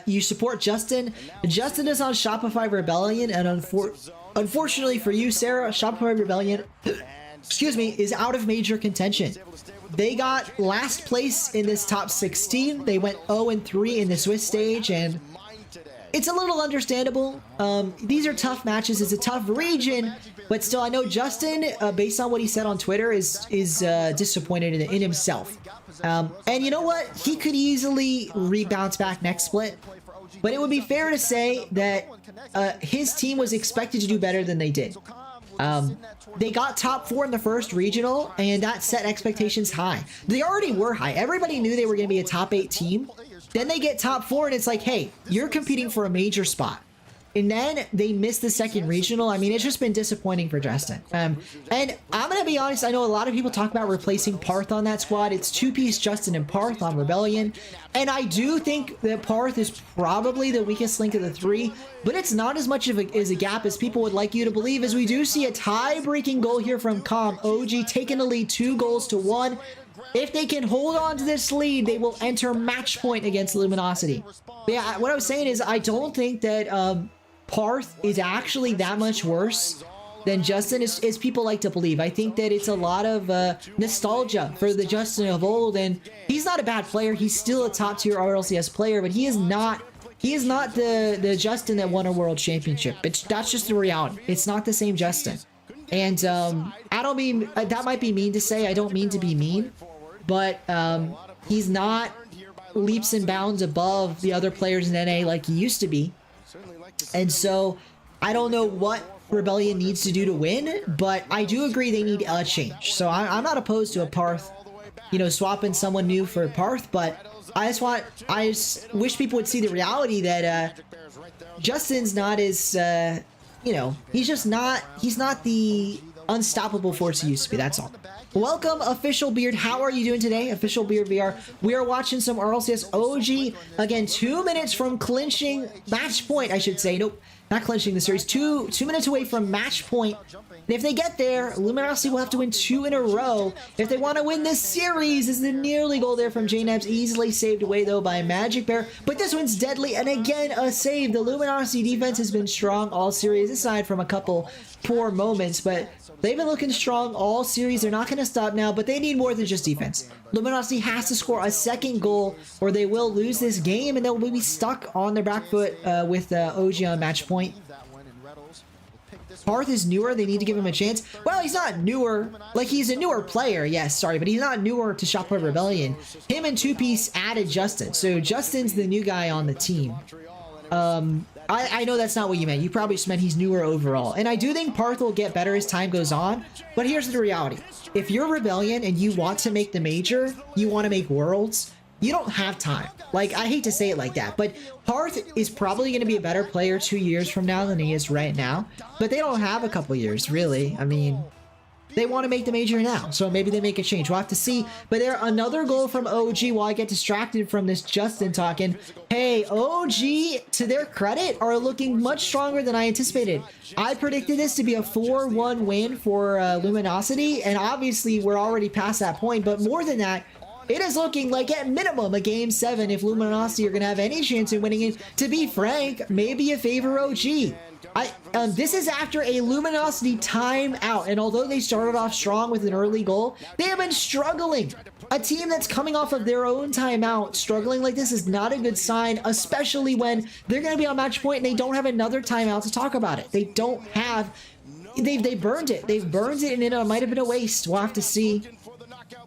You support Justin. Justin is on Shopify Rebellion, and unfortunately for you, Sarah, Shopify Rebellion, excuse me, is out of major contention. They got last place in this top 16. They went 0-3 in the Swiss stage, and it's a little understandable. These are tough matches. It's a tough region, but still, I know Justin, based on what he said on Twitter, is disappointed in himself. And you know what? He could easily rebound back next split, but it would be fair to say that his team was expected to do better than they did. They got top 4 in the first regional, and that set expectations high. They already were high. Everybody knew they were going to be a top 8 team. Then they get top 4, and it's like, hey, you're competing for a major spot. And then they miss the second regional. I mean, it's just been disappointing for Justin. And I'm going to be honest, I know a lot of people talk about replacing Parth on that squad. It's 2-piece Justin and Parth on Rebellion. And I do think that Parth is probably the weakest link of the 3, but it's not as much of a gap as people would like you to believe, as we do see a tie-breaking goal here from Com. OG taking the lead 2-1. If they can hold on to this lead, they will enter match point against Luminosity. But yeah, what I was saying is I don't think that Parth is actually that much worse than Justin, as people like to believe. I think that it's a lot of nostalgia for the Justin of old, and he's not a bad player. He's still a top-tier RLCS player, but he is not the Justin that won a world championship. That's just the reality. It's not the same Justin. And I don't mean, that might be mean to say, I don't mean to be mean, but he's not leaps and bounds above the other players in NA like he used to be. And so I don't know what Rebellion needs to do to win, but I do agree they need a change. So I'm not opposed to a Parth, you know, swapping someone new for Parth, but I just wish people would see the reality that Justin's not as, you know, he's not the unstoppable force he used to be. That's all. Welcome, Official Beard. How are you doing today? Official Beard VR. We are watching some RLCS OG. Again, 2 minutes from clinching match point, I should say. Nope, not clinching the series. Two minutes away from match point. And if they get there, Luminosity will have to win 2 in a row. If they want to win this series, this is the nearly goal there from JNebs. Easily saved away, though, by Magic Bear. But this one's deadly. And again, a save. The Luminosity defense has been strong all series, aside from a couple poor moments. But they've been looking strong all series. They're not going to stop now, but they need more than just defense. Luminosity has to score a second goal or they will lose this game and they'll be stuck on their back foot with OG on match point. Parth is newer. They need to give him a chance. Well, he's not newer. Like, he's a newer player. Yes, sorry, but he's not newer to Shotput Rebellion. Him and 2Piece added Justin. So Justin's the new guy on the team. I know that's not what you meant. You probably just meant he's newer overall. And I do think Parth will get better as time goes on. But here's the reality. If you're Rebellion and you want to make the major, you want to make Worlds, you don't have time. Like, I hate to say it like that, but Parth is probably going to be a better player 2 years from now than he is right now. But they don't have a couple years, really. I mean, they want to make the major now, so maybe they make a change. We'll have to see. But there, another goal from OG while I get distracted from this Justin talking. Hey, OG, to their credit, are looking much stronger than I anticipated. I predicted this to be a 4-1 win for Luminosity, and obviously we're already past that point. But more than that, it is looking like at minimum a Game 7 if Luminosity are going to have any chance in winning it. To be frank, maybe you favor OG. This is after a Luminosity timeout, and although they started off strong with an early goal, they have been struggling. A team that's coming off of their own timeout struggling like this is not a good sign, especially when they're going to be on match point and they don't have another timeout to talk about it. They don't have... They burned it. They've burned it, and it might have been a waste. We'll have to see.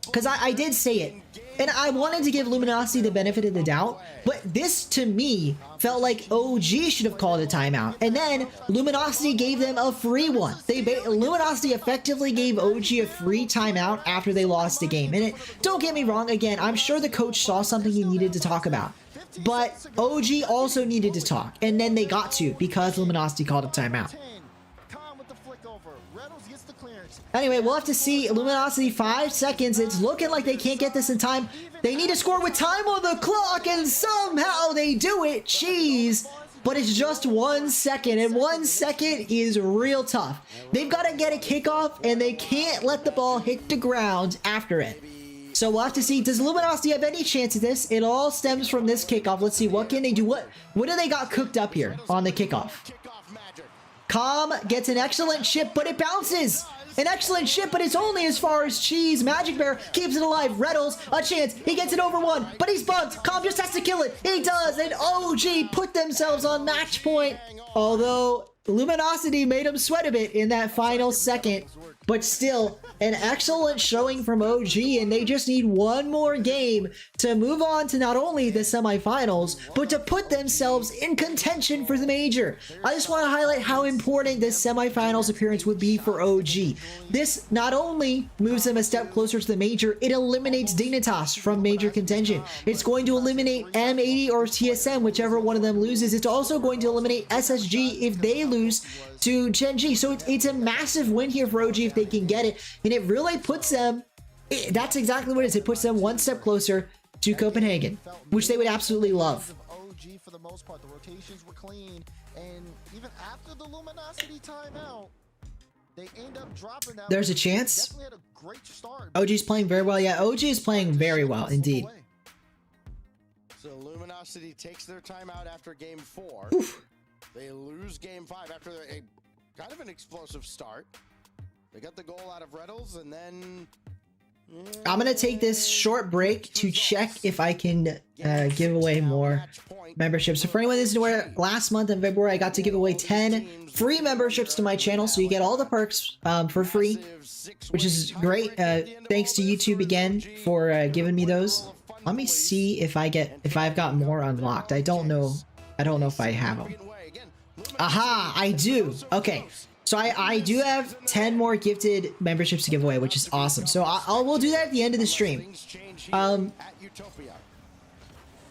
Because I did say it. And I wanted to give Luminosity the benefit of the doubt, but this, to me, felt like OG should have called a timeout. And then Luminosity gave them a free one. Luminosity effectively gave OG a free timeout after they lost the game. And don't get me wrong, again, I'm sure the coach saw something he needed to talk about. But OG also needed to talk, and then they got to because Luminosity called a timeout. Anyway, we'll have to see. Luminosity, 5 seconds. It's looking like they can't get this in time. They need to score with time on the clock, and somehow they do it. Jeez. But it's just 1 second, and 1 second is real tough. They've got to get a kickoff, and they can't let the ball hit the ground after it. So we'll have to see. Does Luminosity have any chance at this? It all stems from this kickoff. Let's see. What can they do? What do they got cooked up here on the kickoff? Calm gets an excellent chip, but it bounces. An excellent ship, but it's only as far as Cheese. Magic Bear keeps it alive. Reddles, a chance. He gets it over one, but he's bugged. Calm just has to kill it. He does, and OG put themselves on match point. Although Luminosity made him sweat a bit in that final second, but still an excellent showing from OG, and they just need one more game to move on to not only the semifinals, but to put themselves in contention for the major. I just want to highlight how important this semifinals appearance would be for OG. This not only moves them a step closer to the major, it eliminates Dignitas from major contention. It's going to eliminate M80 or TSM, whichever one of them loses. It's also going to eliminate SSG if they lose to Gen G. So it's a massive win here for OG if they can get it, and it really puts them, that's exactly what it is. It puts them one step closer to Copenhagen, which they would absolutely love. OG for the most part, the rotations were clean, and even after the Luminosity timeout, they end up dropping that. There's a chance. Definitely had a great start. OG's playing very well. Yeah, OG is playing very well indeed. So Luminosity takes their timeout after game 4. Oof. They lose game 5 after a kind of an explosive start. They got the goal out of Reddles, and then I'm gonna take this short break to check if I can give away more memberships. So for anyone that's aware, last month in February I got to give away 10 free memberships to my channel, so you get all the perks for free, which is great. Thanks to YouTube again for giving me those. Let me see if I've got more unlocked. I don't know if I have them. Aha, I do. Okay. So I do have 10 more gifted memberships to give away, which is awesome. So we'll do that at the end of the stream.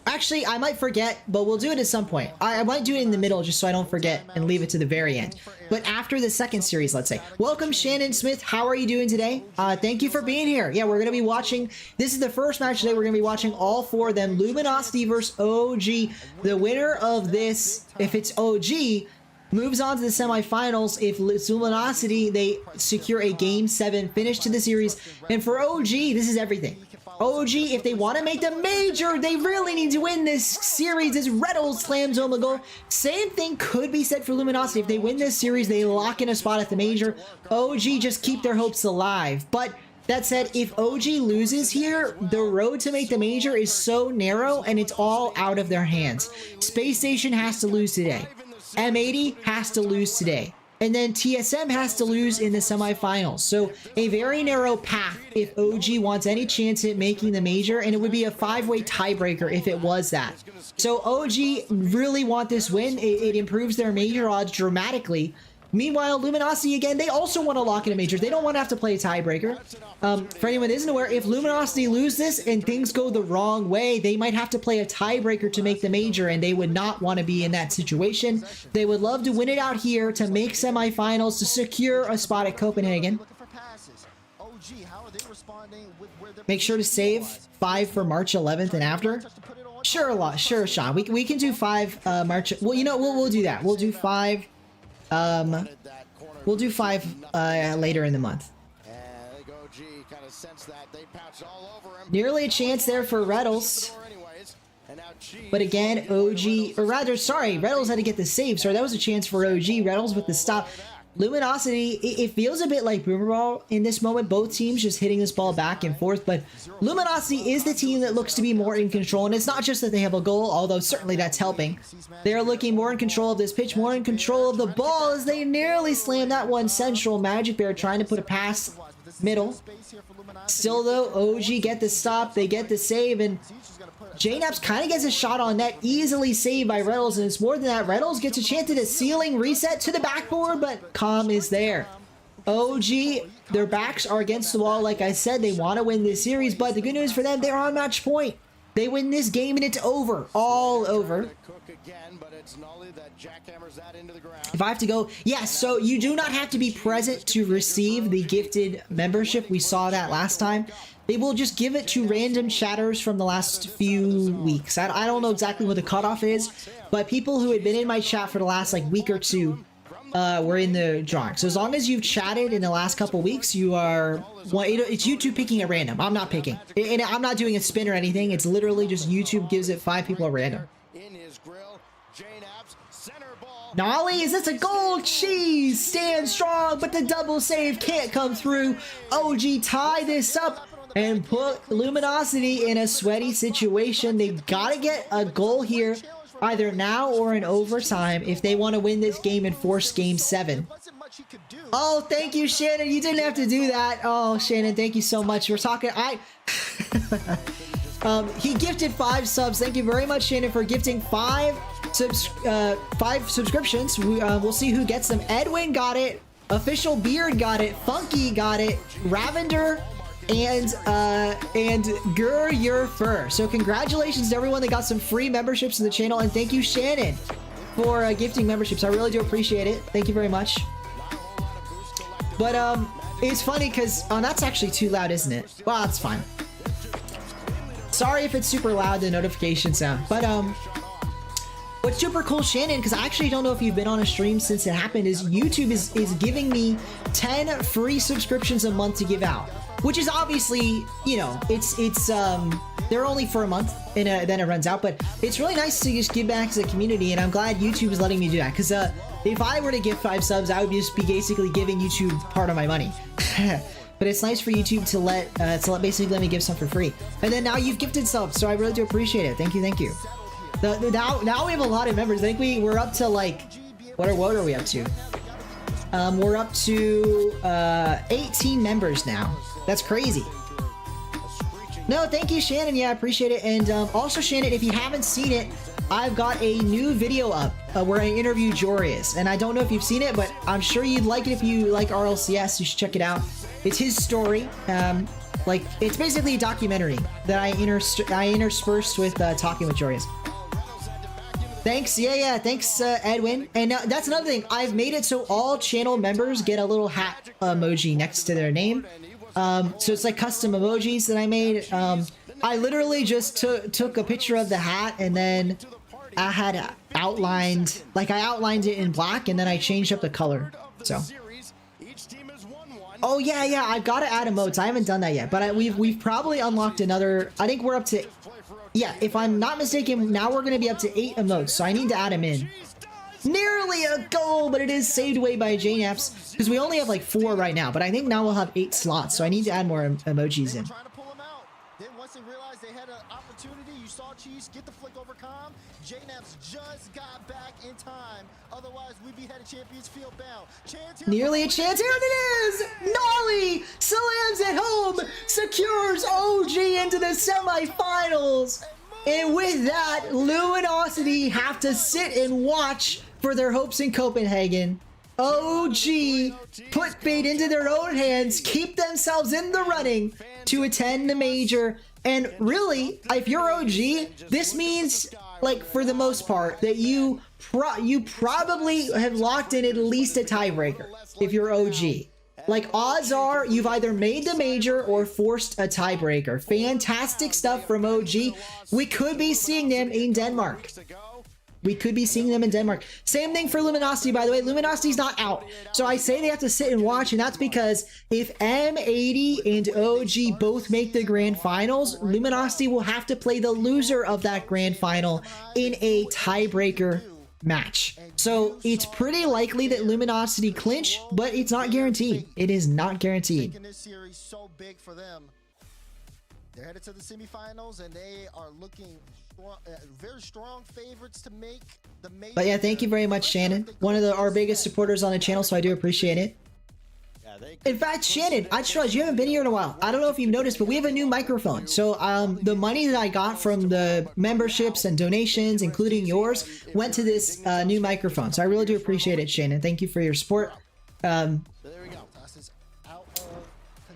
Actually, I might forget, but we'll do it at some point. I might do it in the middle just so I don't forget and leave it to the very end. But after the second series, let's say. Welcome, Shannon Smith. How are you doing today? Thank you for being here. Yeah, we're going to be watching. This is the first match today. We're going to be watching all four of them. Luminosity versus OG. The winner of this, if it's OG, moves on to the semifinals. If it's Luminosity, they secure a Game 7 finish to the series. And for OG, this is everything. OG, if they want to make the major, they really need to win this series. This Reddles slams home a goal. Same thing could be said for Luminosity. If they win this series, they lock in a spot at the major. OG just keep their hopes alive. But that said, if OG loses here, the road to make the major is so narrow and it's all out of their hands. Space Station has to lose today. M80 has to lose today. And then TSM has to lose in the semifinals. So a very narrow path if OG wants any chance at making the major, and it would be a 5-way tiebreaker if it was that. So OG really want this win. It improves their major odds dramatically. Meanwhile, Luminosity, again, they also want to lock in a major. They don't want to have to play a tiebreaker. For anyone that isn't aware, if Luminosity lose this and things go the wrong way, they might have to play a tiebreaker to make the major, and they would not want to be in that situation. They would love to win it out here to make semifinals, to secure a spot at Copenhagen. Make sure to save 5 for March 11th and after. Sure, Sean. We can do 5 March. Well, you know, we'll do that. We'll do 5. We'll do 5 later in the month. Nearly a chance there for Reddles. But again, OG, or rather, sorry, Reddles had to get the save. Sorry, that was a chance for OG. Reddles with the stop. Luminosity, it feels a bit like Boomer Ball in this moment. Both teams just hitting this ball back and forth, but Luminosity is the team that looks to be more in control, and it's not just that they have a goal, although certainly that's helping. They're looking more in control of this pitch, more in control of the ball as they nearly slam that one central. Magic Bear trying to put a pass middle. Still though, OG get the stop, they get the save, and JNaps kind of gets a shot on net, easily saved by Reddles, and it's more than that. Reddles gets a chance at a ceiling reset to the backboard, but Calm is there. OG, their backs are against the wall. Like I said, they want to win this series, but the good news for them, they're on match point. They win this game and it's over. All over. If I have to go, yes, so you do not have to be present to receive the gifted membership. We saw that last time. They will just give it to random chatters from the last few weeks. I don't know exactly what the cutoff is, but people who had been in my chat for the last like week or two were in the drawing. So as long as you've chatted in the last couple weeks, you are, well, it's YouTube picking at random. I'm not picking. And I'm not doing a spin or anything. It's literally just YouTube gives it 5 people at random. Nollies, that's a goal. Cheese stands strong, but the double save can't come through. OG tie this up and put Luminosity in a sweaty situation. They've got to get a goal here, either now or in overtime, if they want to win this game and force Game 7. Oh, thank you, Shannon. You didn't have to do that. Oh, Shannon, thank you so much. We're talking. He gifted 5 subs. Thank you very much, Shannon, for gifting 5 subscriptions. We'll see who gets them. Edwin got it. Official Beard got it. Funky got it. Ravender and Gur Your Fur. So congratulations to everyone that got some free memberships to the channel, and thank you, Shannon, for gifting memberships. I really do appreciate it. Thank you very much. But it's funny because that's actually too loud, isn't it? Well, that's fine. Sorry if it's super loud, the notification sound. But what's super cool, Shannon, because I actually don't know if you've been on a stream since it happened, is YouTube is giving me 10 free subscriptions a month to give out. Which is obviously, you know, it's they're only for a month and then it runs out. But it's really nice to just give back to the community, and I'm glad YouTube is letting me do that. Because if I were to give 5 subs, I would just be basically giving YouTube part of my money. But it's nice for YouTube to basically let me give some for free. And then now you've gifted subs, so I really do appreciate it. Thank you, thank you. Now we have a lot of members. I think we're up to like, what are we up to? We're up to 18 members now. That's crazy. No, thank you, Shannon. Yeah, I appreciate it. And also, Shannon, if you haven't seen it, I've got a new video up where I interview Jorius. And I don't know if you've seen it, but I'm sure you'd like it if you like RLCS. You should check it out. It's his story. Like, it's basically a documentary that I interspersed with talking with Jorius. Thanks. Yeah. Thanks, Edwin. And that's another thing. I've made it so all channel members get a little hat emoji next to their name. So it's like custom emojis that I made. I literally just took a picture of the hat, and then I had outlined, like I outlined it in black, and then I changed up the color. So. Oh yeah. I've got to add emotes. I haven't done that yet, but we've probably unlocked another. I think we're up to. Yeah, if I'm not mistaken, now we're going to be up to 8 emotes, so I need to add them in. Nearly a goal, but it is saved away by JNaps, because we only have like 4 right now, but I think now we'll have 8 slots, so I need to add more emojis in. Trying to pull them out. Then once they realized they had an opportunity, you saw Cheese get the flick over Calm. JNaps just got back in time. Otherwise, we'd be headed Champions Field bound. Nearly a chance. Here it is! Nolly slams it home, secures OG into the semifinals. And with that, Luminosity have to sit and watch for their hopes in Copenhagen. OG put fate into their own hands, keep themselves in the running to attend the major. And really, if you're OG, this means, like, for the most part, that you probably have locked in at least a tiebreaker if you're OG. Like, odds are you've either made the major or forced a tiebreaker. Fantastic stuff from OG. We could be seeing them in Denmark. Same thing for Luminosity, by the way. Luminosity's not out. So I say they have to sit and watch, and that's because if M80 and OG both make the grand finals, Luminosity will have to play the loser of that grand final in a tiebreaker match. So it's pretty likely that Luminosity clinch, but it's not guaranteed. It is not guaranteed. This series so big for them. They're headed to the semifinals, and they are looking very strong favorites to make the major. But yeah, thank you very much, Shannon. One of our biggest supporters on the channel, so I do appreciate it. In fact, Shannon, I just realized you haven't been here in a while. I don't know if you've noticed, but we have a new microphone. So the money that I got from the memberships and donations, including yours, went to this new microphone. So I really do appreciate it, Shannon. Thank you for your support.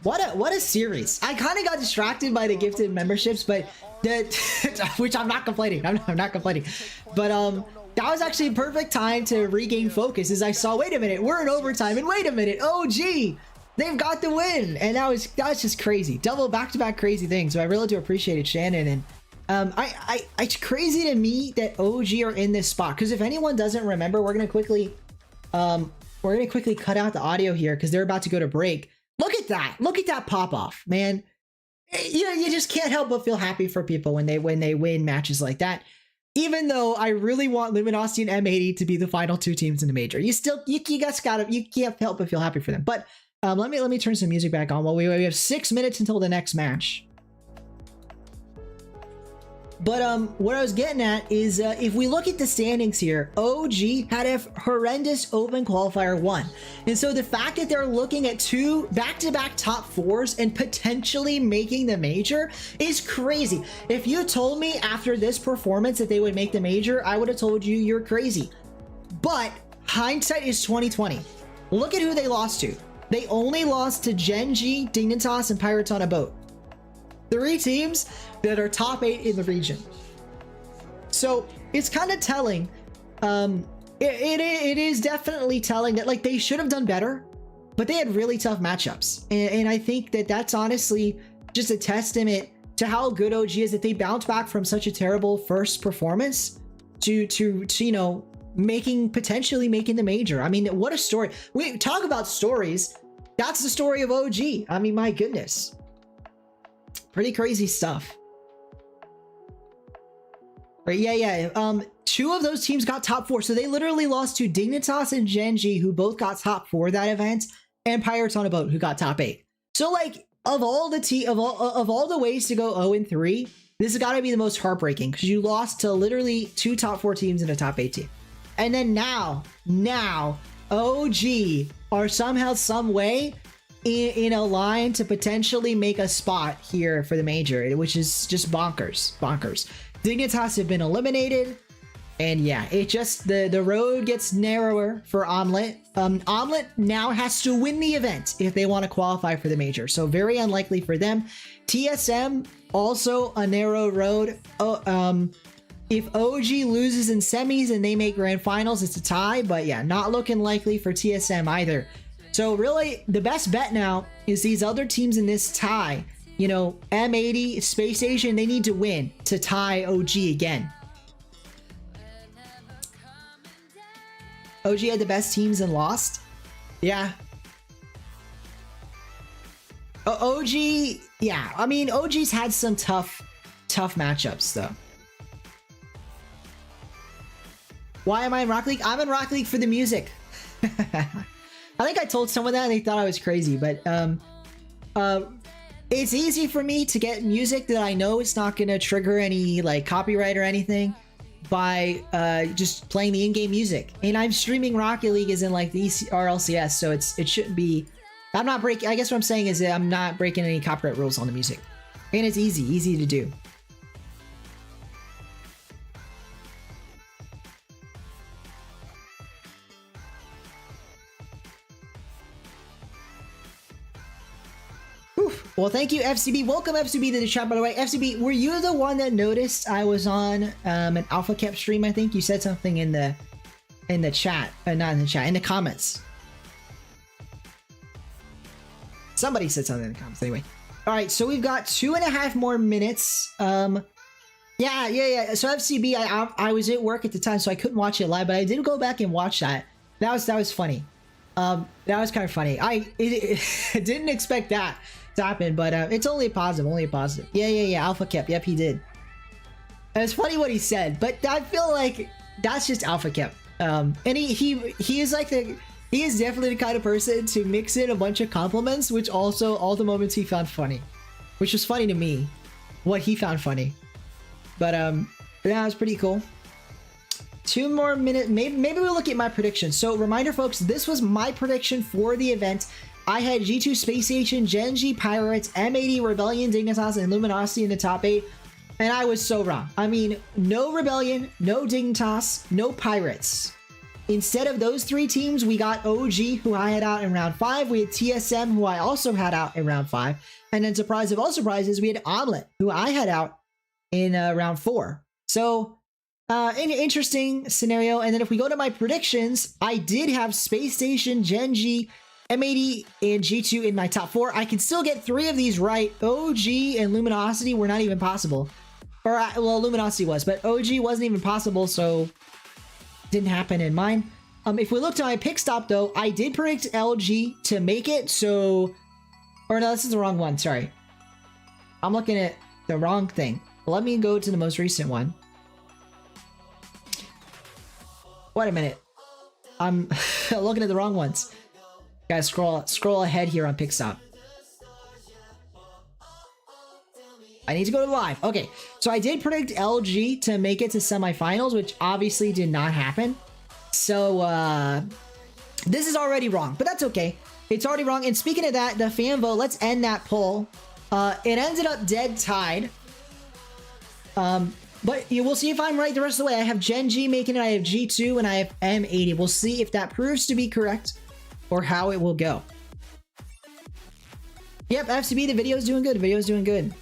What a series. I kind of got distracted by the gifted memberships, but which I'm not complaining. I'm not complaining. But that was actually a perfect time to regain focus as I saw, wait a minute, we're in overtime, and wait a minute, OG, they've got the win. And that was just crazy. Double back-to-back crazy things. So I really do appreciate it, Shannon. And it's crazy to me that OG are in this spot, because if anyone doesn't remember, we're gonna quickly cut out the audio here because they're about to go to break. Look at that pop off, man. You just can't help but feel happy for people when they win matches like that. Even though I really want Luminosity and M80 to be the final 2 teams in the major, you can't help but feel happy for them. But let me turn some music back on. Well, we have 6 minutes until the next match. But what I was getting at is if we look at the standings here, OG had a horrendous Open Qualifier 1. And so the fact that they're looking at 2 back-to-back top 4s and potentially making the major is crazy. If you told me after this performance that they would make the major, I would have told you you're crazy. But hindsight is 2020. Look at who they lost to. They only lost to Gen G, Dignitas, and Pirates on a Boat. 3 teams that are top 8 in the region. So it's kind of telling. It is definitely telling that, like, they should have done better, but they had really tough matchups. And I think that that's honestly just a testament to how good OG is, that they bounced back from such a terrible first performance to you know, potentially making the major. I mean, what a story. We talk about stories. That's the story of OG. I mean, my goodness. Pretty crazy stuff. Right, yeah. 2 of those teams got top 4. So they literally lost to Dignitas and Gen G, who both got top 4 that event, and Pirates on a Boat, who got top 8. So, like, of all the ways to go 0-3, this has got to be the most heartbreaking, because you lost to literally 2 top 4 teams and a top 8 team. And then now OG are somehow, some way in a line to potentially make a spot here for the major, which is just bonkers. Dignitas have been eliminated, and yeah, it just the road gets narrower for Omelette. Omelette now has to win the event if they want to qualify for the major, so very unlikely for them. TSM also a narrow road. If OG loses in semis and they make grand finals, it's a tie, but yeah, not looking likely for TSM either. So really, the best bet now is these other teams in this tie. You know, M80, Space Station, they need to win to tie OG again. OG had the best teams and lost. Yeah. OG, yeah. I mean, OG's had some tough matchups though. Why am I in Rocket League? I'm in Rocket League for the music. I think I told someone that and they thought I was crazy, but it's easy for me to get music that I know it's not gonna trigger any like copyright or anything by just playing the in-game music. And I'm streaming Rocket League as in like the RLCS, so it shouldn't be. I'm not breaking. I guess what I'm saying is that I'm not breaking any copyright rules on the music, and it's easy to do. Well, thank you, FCB. Welcome, FCB, to the chat, by the way. FCB, were you the one that noticed I was on an Alpha Cap stream? I think you said something in the chat. Not in the chat, in the comments. Somebody said something in the comments. Anyway. All right, so we've got 2.5 more minutes. Yeah. So FCB, I was at work at the time, so I couldn't watch it live, but I did go back and watch that. That was funny. That was kind of funny. I didn't expect that to happen, but it's only a positive. Yeah. Alpha Cap. Yep, he did. And it's funny what he said, but I feel like that's just Alpha Cap. And he is like he is definitely the kind of person to mix in a bunch of compliments, which also all the moments he found funny, which was funny to me, what he found funny. But that was pretty cool. 2 more minutes. Maybe we'll look at my prediction. So reminder, folks, this was my prediction for the event. I had G2 Space Station, Gen G Pirates, M80 Rebellion, Dignitas, and Luminosity in the top 8. And I was so wrong. I mean, no Rebellion, no Dignitas, no Pirates. Instead of those 3 teams, we got OG, who I had out in round 5. We had TSM, who I also had out in round 5. And then, surprise of all surprises, we had Omelette, who I had out in round 4. So, an interesting scenario. And then if we go to my predictions, I did have Space Station, Gen G, M80, and G2 in my top 4. I can still get 3 of these right. OG and Luminosity were not even possible. Or, well, Luminosity was, but OG wasn't even possible, so didn't happen in mine. If we look at my pick stop, though, I did predict LG to make it, so... Or no, this is the wrong one, sorry. I'm looking at the wrong thing. Let me go to the most recent one. Wait a minute. I'm looking at the wrong ones. Guys, scroll ahead here on Pickstop. I need to go to live. Okay, so I did predict LG to make it to semifinals, which obviously did not happen. So this is already wrong, but that's okay. It's already wrong. And speaking of that, the fan vote, let's end that poll. It ended up dead tied. But you will see if I'm right the rest of the way. I have Gen G making it, I have G2, and I have M80. We'll see if that proves to be correct or how it will go. Yep, FCB, the video's doing good. The video's doing good.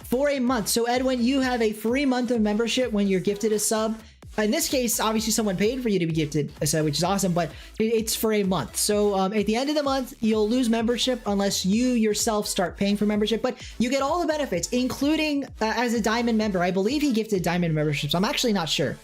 For a month. So Edwin, you have a free month of membership when you're gifted a sub. In this case, obviously someone paid for you to be gifted a sub, which is awesome, but it's for a month. So at the end of the month, you'll lose membership unless you yourself start paying for membership, but you get all the benefits, including as a diamond member. I believe he gifted diamond memberships. I'm actually not sure.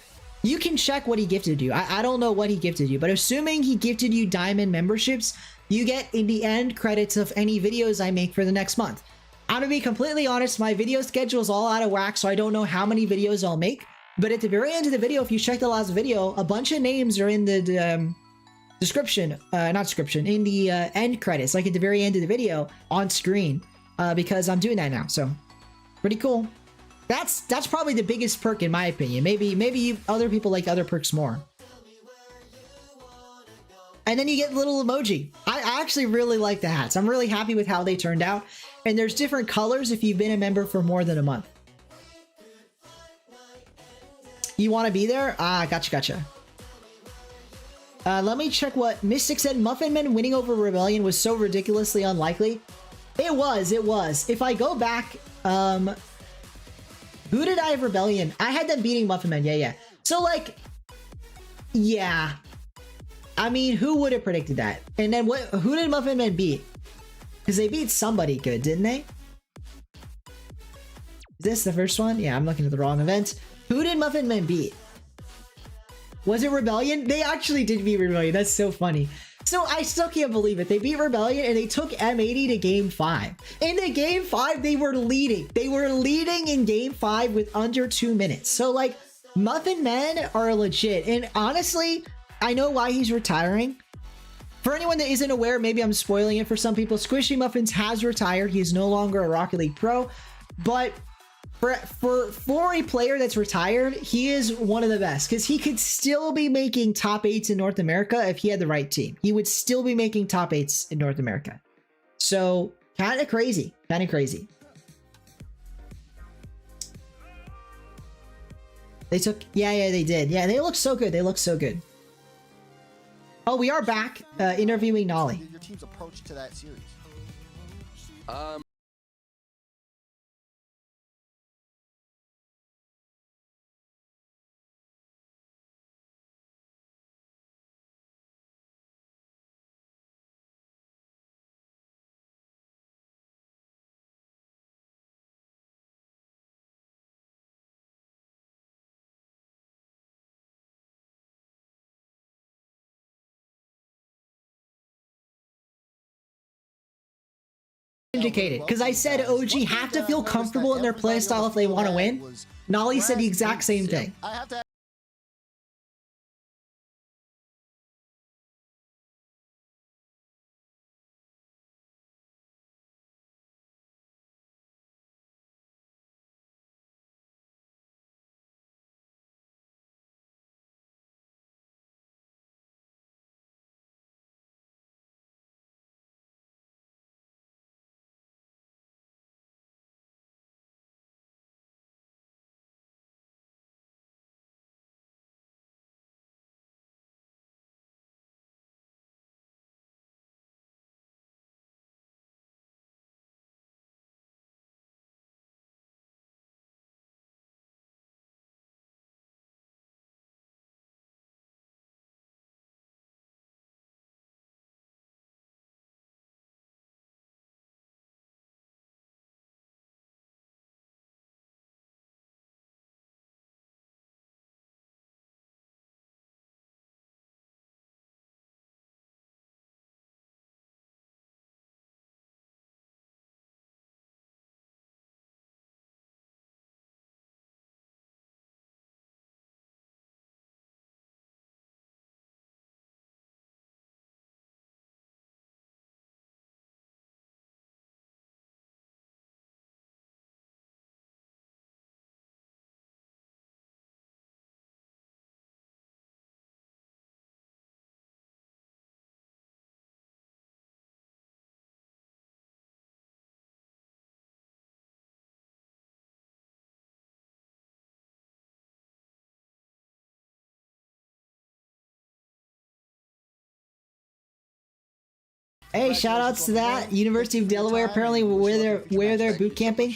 You can check what he gifted you. I don't know what he gifted you, but assuming he gifted you diamond memberships, you get in the end credits of any videos I make for the next month. I'm gonna be completely honest, my video schedule is all out of whack, so I don't know how many videos I'll make. But at the very end of the video, if you check the last video, a bunch of names are in the description, not description, in the end credits, like at the very end of the video on screen, because I'm doing that now. So pretty cool. That's probably the biggest perk in my opinion. Maybe other people like other perks more. And then you get little emoji. I actually really like the hats. I'm really happy with how they turned out. And there's different colors if you've been a member for more than a month. You want to be there? Ah, gotcha. Let me check what Mystic said. Muffin Men winning over Rebellion was so ridiculously unlikely. It was. If I go back, who did I have Rebellion? I had them beating Muffin Men. Yeah. So like, yeah. I mean, who would have predicted that? And then who did Muffin Men beat? Because they beat somebody good, didn't they? Is this the first one? Yeah, I'm looking at the wrong event. Who did Muffin Men beat? Was it Rebellion? They actually did beat Rebellion. That's so funny. So I still can't believe it. They beat Rebellion and they took M80 to game 5. In the game 5, they were leading. They were leading in game 5 with under 2 minutes. So like, Muffin Men are legit. And honestly, I know why he's retiring. For anyone that isn't aware, maybe I'm spoiling it for some people, Squishy Muffins has retired. He is no longer a Rocket League pro. But for a player that's retired, he is one of the best because he could still be making top 8s in North America if he had the right team. He would still be making top 8s in North America. So kind of crazy. They took, yeah, they did. Yeah, they look so good. Oh, we are back interviewing Nolly. Your team's approach to that series. Indicated because I said OG have to feel comfortable in their playstyle if they want to win. Nolly said the exact same thing. I have to. Hey, shout outs to that. University of Delaware, apparently where they're boot camping.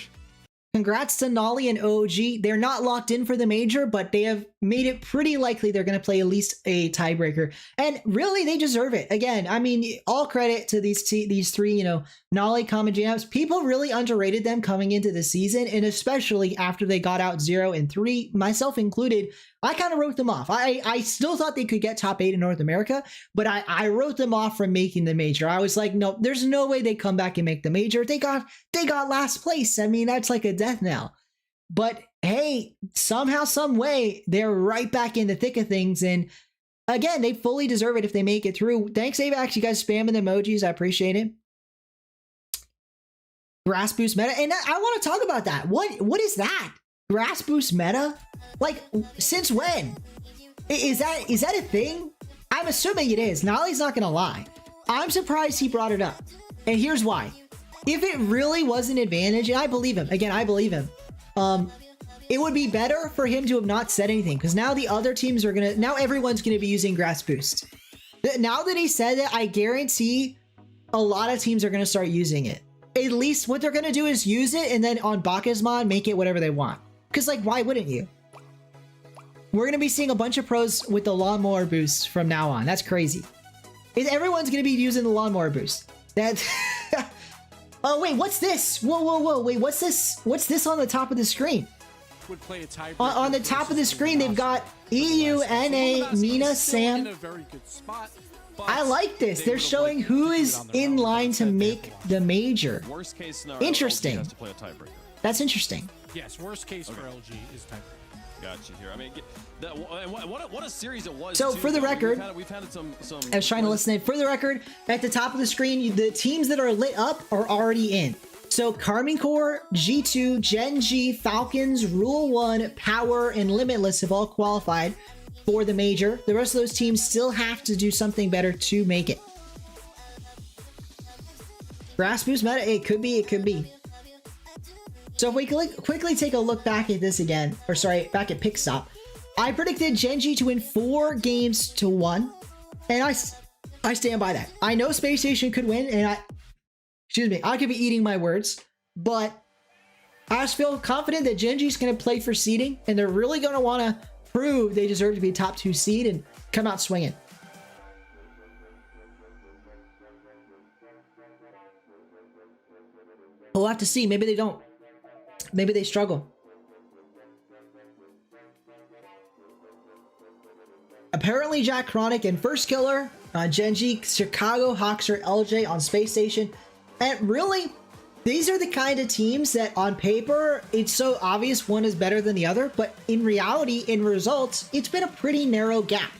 Congrats to Nolly and OG. They're not locked in for the major, but they have made it pretty likely they're going to play at least a tiebreaker. And really, they deserve it. Again, I mean, all credit to these three, you know, Nolly, Common, Jams. People really underrated them coming into the season, and especially after they got out 0 and 3, myself included. I kind of wrote them off. I still thought they could get top 8 in North America, but I wrote them off from making the major. I was like, no, there's no way they come back and make the major. They got last place. I mean, that's like a death knell. But hey, somehow, some way, they're right back in the thick of things. And again, they fully deserve it if they make it through. Thanks, Avax. You guys spamming the emojis. I appreciate it. Grass boost meta. And I want to talk about that. What is that? Grass boost meta? Like, since when? Is that a thing? I'm assuming it is. Nolly's not gonna lie. I'm surprised he brought it up. And here's why. If it really was an advantage, and I believe him, again, I believe him, it would be better for him to have not said anything, because now the other teams are gonna, now everyone's gonna be using grass boost. Now that he said it, I guarantee a lot of teams are gonna start using it. At least what they're gonna do is use it, and then on Baka's mod, make it whatever they want. Because, like, why wouldn't you? We're gonna be seeing a bunch of pros with the lawnmower boost from now on. That's crazy. Everyone's gonna be using the lawnmower boost. That. Oh wait, what's this? Whoa, whoa, whoa! Wait, what's this? What's this on the top of the screen? Would play a On the top of the screen, they've got EU, NA, Nina, Sam. I like this. They're showing who is in line to make the major. Interesting. That's interesting. Yes, worst case for LG is tiebreaker. Gotcha here. I mean, what a series it was. So too, for the record, we've had some. I was trying to listen in. For the record, at the top of the screen, the teams that are lit up are already in. So Carmine Corps, G2, Gen G, Falcons, Rule 1, Power, and Limitless have all qualified for the major. The rest of those teams still have to do something better to make it. Grass boost meta, it could be, it could be. So if we quickly take a look back at this again, or sorry, back at Pick Stop, I predicted Gen G to win 4 games to 1, and I stand by that. I know Space Station could win, and I could be eating my words, but I just feel confident that Gen G's going to play for seeding, and they're really going to want to prove they deserve to be a top 2 seed and come out swinging. We'll have to see. Maybe they don't. Maybe they struggle. Apparently Jack Chronic and First Killer on Gen G, Chicago, Hoxer, LJ on Space Station. And really, these are the kind of teams that on paper, it's so obvious one is better than the other, but in reality, in results, it's been a pretty narrow gap.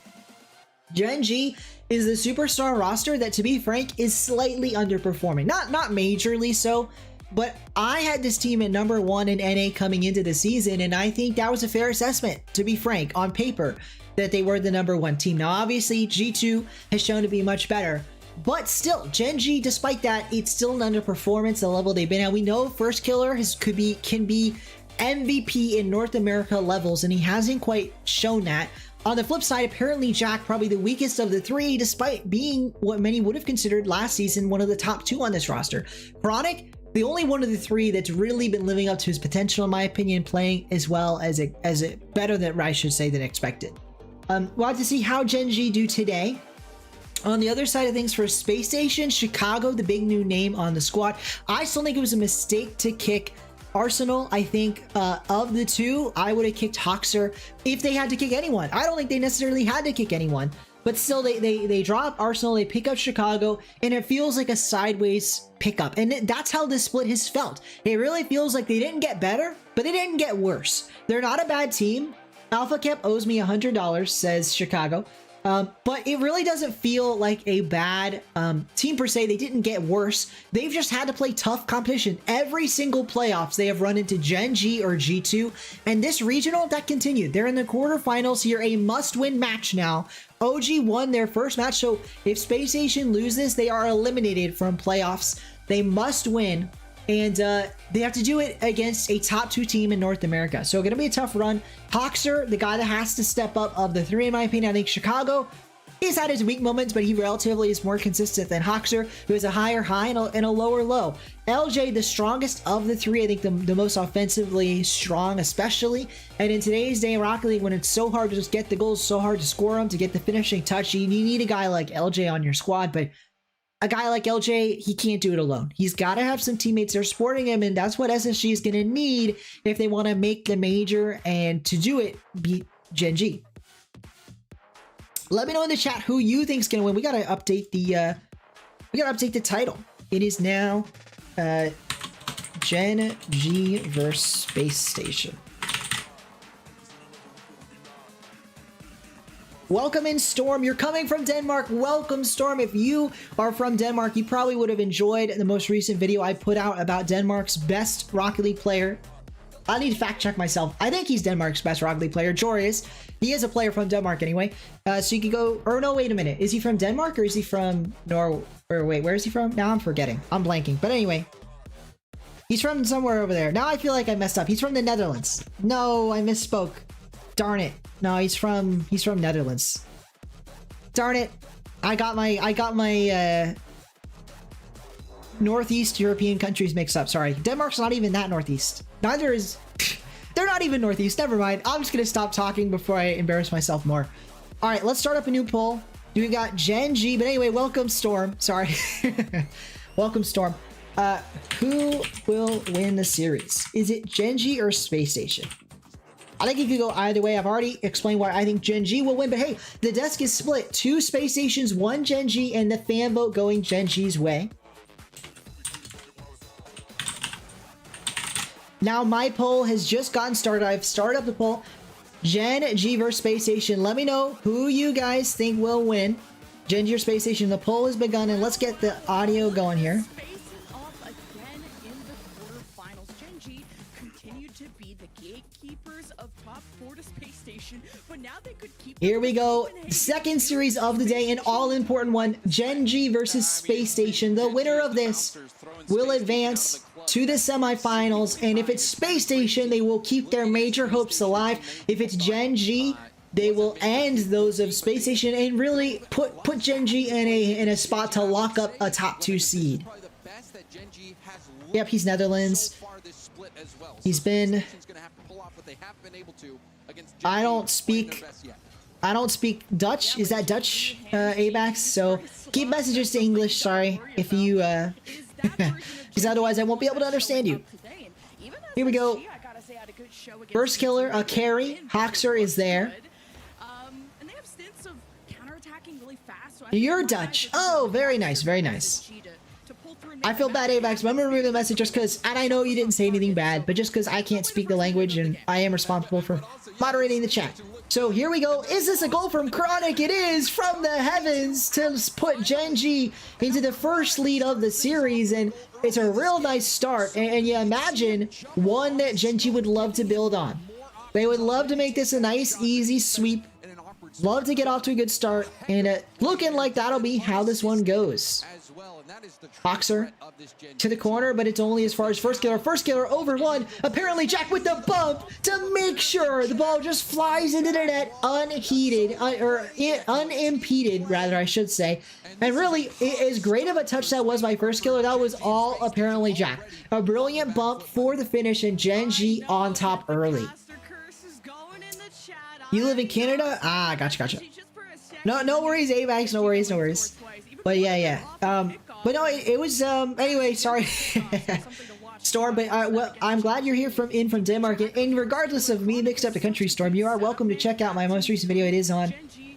Gen G is the superstar roster that, to be frank, is slightly underperforming. Not majorly so, but I had this team at number 1 in NA coming into the season, and I think that was a fair assessment, to be frank, on paper, that they were the number 1 team. Now, obviously, G2 has shown to be much better, but still, Gen G, despite that, it's still an underperformance, the level they've been at. We know First Killer can be MVP in North America levels, and he hasn't quite shown that. On the flip side, apparently Jack, probably the weakest of the 3, despite being what many would have considered last season one of the top 2 on this roster. Chronic, the only one of the 3 that's really been living up to his potential, in my opinion, playing as well as it better than I should say than expected. We'll have to see how Gen G do today. On the other side of things, for Space Station, Chicago, the big new name on the squad. I still think it was a mistake to kick Arsenal. I think of the 2, I would have kicked Hoxer if they had to kick anyone. I don't think they necessarily had to kick anyone, but still they drop Arsenal, they pick up Chicago, and it feels like a sideways pickup. And that's how this split has felt. It really feels like they didn't get better, but they didn't get worse. They're not a bad team. Alpha Cap owes me $100, says Chicago. But it really doesn't feel like a bad team per se. They didn't get worse. They've just had to play tough competition. Every single playoffs, they have run into Gen G or G2. And this regional, that continued. They're in the quarterfinals here, a must-win match now. OG won their first match, so if Space Station loses, they are eliminated from playoffs. They must win. And they have to do it against a top 2 team in North America. So going to be a tough run. Hoxer, the guy that has to step up of the 3, in my opinion. I think Chicago is at his weak moments, but he relatively is more consistent than Hoxer, who has a higher high and a lower low. LJ, the strongest of the 3, I think the most offensively strong, especially. And in today's day in Rocket League, when it's so hard to just get the goals, so hard to score them, to get the finishing touch, you need a guy like LJ on your squad. But a guy like LJ, he can't do it alone. He's got to have some teammates that are supporting him, and that's what SSG is going to need if they want to make the major, and to do it, beat Gen G. Let me know in the chat who you think is going to win. We got to update the title. It is now Gen G versus Space Station. Welcome in, Storm. You're coming from Denmark. Welcome, Storm. If you are from Denmark, you probably would have enjoyed the most recent video I put out about Denmark's best Rocket League player, I need to fact check myself. I think he's Denmark's best Rocket League player. Joris, he is a player from Denmark anyway. So you could go, or no, wait a minute. Is he from Denmark or is he from Norway? Or wait, where is he from? Now I'm forgetting. I'm blanking. But anyway, he's from somewhere over there. Now I feel like I messed up. He's from the Netherlands. No, I misspoke. Darn it. No, he's from Netherlands. Darn it. I got my Northeast European countries mixed up. Sorry. Denmark's not even that Northeast. Neither is... They're not even Northeast. Never mind. I'm just going to stop talking before I embarrass myself more. All right, let's start up a new poll. We got Gen G. But anyway, welcome, Storm. Sorry. Welcome, Storm. Who will win the series? Is it Gen G or Space Station? I think it could go either way. I've already explained why I think Gen G will win. But hey, the desk is split. 2 Space Stations, 1 Gen G, and the fan vote going Gen G's way. Now my poll has just gotten started. I've started up the poll. Gen G versus Space Station. Let me know who you guys think will win. Gen G or Space Station. The poll has begun, and let's get the audio going here. Facing off again in the quarterfinals. Gen G continued to be the gatekeepers of top 4 to Space Station, but now they could keep. Here we go. Second series of the day, an all-important one. Gen G versus Space Station. The winner of this will advance to the semifinals, and if it's Space Station, they will keep their major hopes alive. If it's Gen G, they will end those of Space Station and really put Gen G in a spot to lock up a top 2 seed. Yep, he's Netherlands. He's been... I don't speak Dutch. Is that Dutch, ABAX? So keep messages to English. Sorry if you because otherwise I won't be able to understand you. Here we go. First killer, a carry. Hoxer is there. You're Dutch. Oh, very nice, very nice. I feel bad, AVAX, but I'm gonna read the message just because, and I know you didn't say anything bad, but just because I can't speak the language and I am responsible for moderating the chat. So here we go. Is this a goal from Chronic? It is, from the heavens, to put Gen G into the first lead of the series, and it's a real nice start. And you imagine one that Gen G would love to build on. They would love to make this a nice, easy sweep. Love to get off to a good start, and looking like that'll be how this one goes. Boxer to the corner, but it's only as far as first killer. First killer over 1. Apparently Jack with the bump to make sure the ball just flies into the net unheated, or unimpeded, rather, I should say. And really, as great of a touch that was by first killer, that was all apparently Jack. A brilliant bump for the finish, and Gen G on top early. You live in Canada? Ah, gotcha. No worries, AVAX, no worries. But yeah. But no, it was, anyway, sorry. Storm, but well, I'm glad you're here from Denmark. And regardless of me mixed up the country, Storm, you are welcome to check out my most recent video. It is on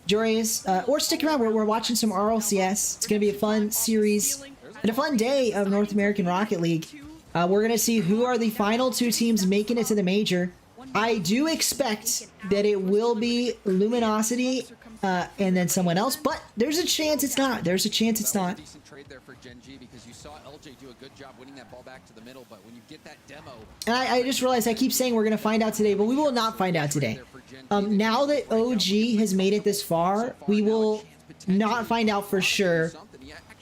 Joreus, or stick around. We're watching some RLCS. It's going to be a fun series and a fun day of North American Rocket League. We're going to see who are the final 2 teams making it to the major. I do expect that it will be Luminosity and then someone else, but there's a chance it's not. There's a chance it's not. Decent trade there for Gen G, because you saw LJ do a good job winning that ball back to the middle, but when you get that demo... And I just realized I keep saying we're going to find out today, but we will not find out today. Now that OG has made it this far, we will not find out for sure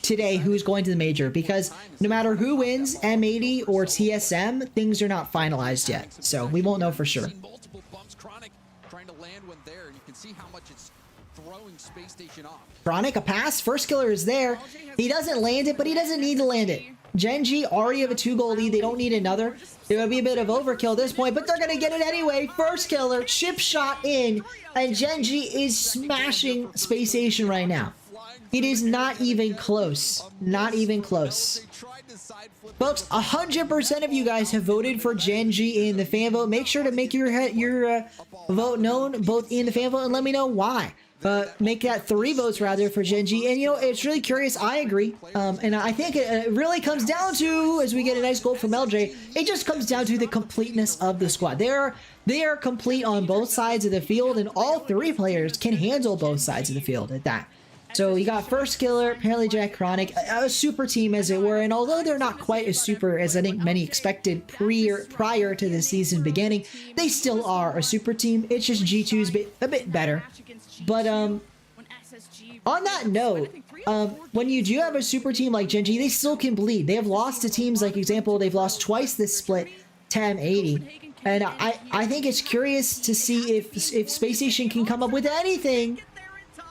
today who's going to the major, because no matter who wins, M80 or TSM, things are not finalized yet, so we won't know for sure. Multiple bumps. Chronic trying to land one there, and you can see how much it's throwing Space Station off. Chronic, a pass. First killer is there. He doesn't land it, but he doesn't need to land it. Gen G already have a 2-goal lead. They don't need another. It would be a bit of overkill at this point, but they're going to get it anyway. First killer, chip shot in, and Gen G is smashing Space Station right now. It is not even close. Not even close. Folks, 100% of you guys have voted for Gen G in the fan vote. Make sure to make your vote known both in the fan vote and let me know why. Make that 3 votes rather for Gen G. And you know, it's really curious. I agree. And I think it really comes down to, as we get a nice goal from LJ, it just comes down to the completeness of the squad. They are complete on both sides of the field, and all 3 players can handle both sides of the field at that. So you got First Killer, apparently Jack Chronic, a super team as it were, and although they're not quite as super as I think many expected prior to the season beginning, they still are a super team. It's just G2's a bit better. But on that note, when you do have a super team like Gen G, they still can bleed. They have lost to teams like, example, they've lost twice this split to M80. And I think it's curious to see if Space Station can come up with anything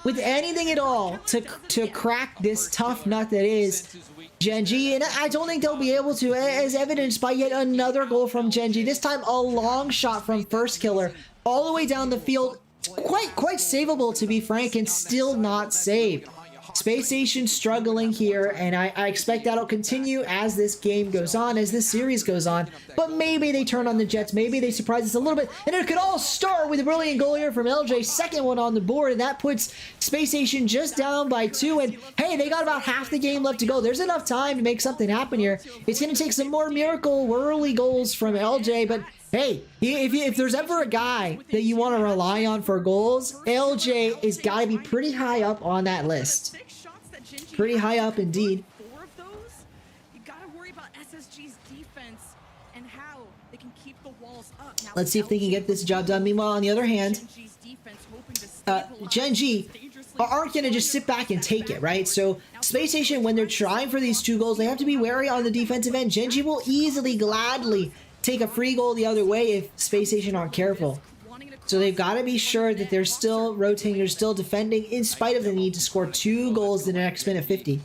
at all to crack this tough nut that is Gen G. And I don't think they'll be able to, as evidenced by yet another goal from Gen G. This time a long shot from First Killer all the way down the field. Quite savable, to be frank, and still not saved. Space Station struggling here, and I expect that'll continue as this game goes on, as this series goes on. But maybe they turn on the Jets, maybe they surprise us a little bit, and it could all start with a brilliant goal here from LJ, second one on the board, and that puts Space Station just down by 2. And hey, they got about half the game left to go. There's enough time to make something happen here. It's going to take some more miracle early goals from LJ, but hey, if there's ever a guy that you want to rely on for goals, LJ has got to be pretty high up on that list. Pretty high up indeed. 4 of those, you gotta worry about SSG's defense and how they can keep the walls up. Now, let's see if they can get this job done. Meanwhile, on the other hand, Gen G aren't going to just sit back and take it, right? So Space Station, when they're trying for these 2 goals, they have to be wary on the defensive end. Gen G will easily, gladly take a free goal the other way if Space Station aren't careful. So they've got to be sure that they're still rotating, they're still defending, in spite of the need to score 2 goals in the next minute 50.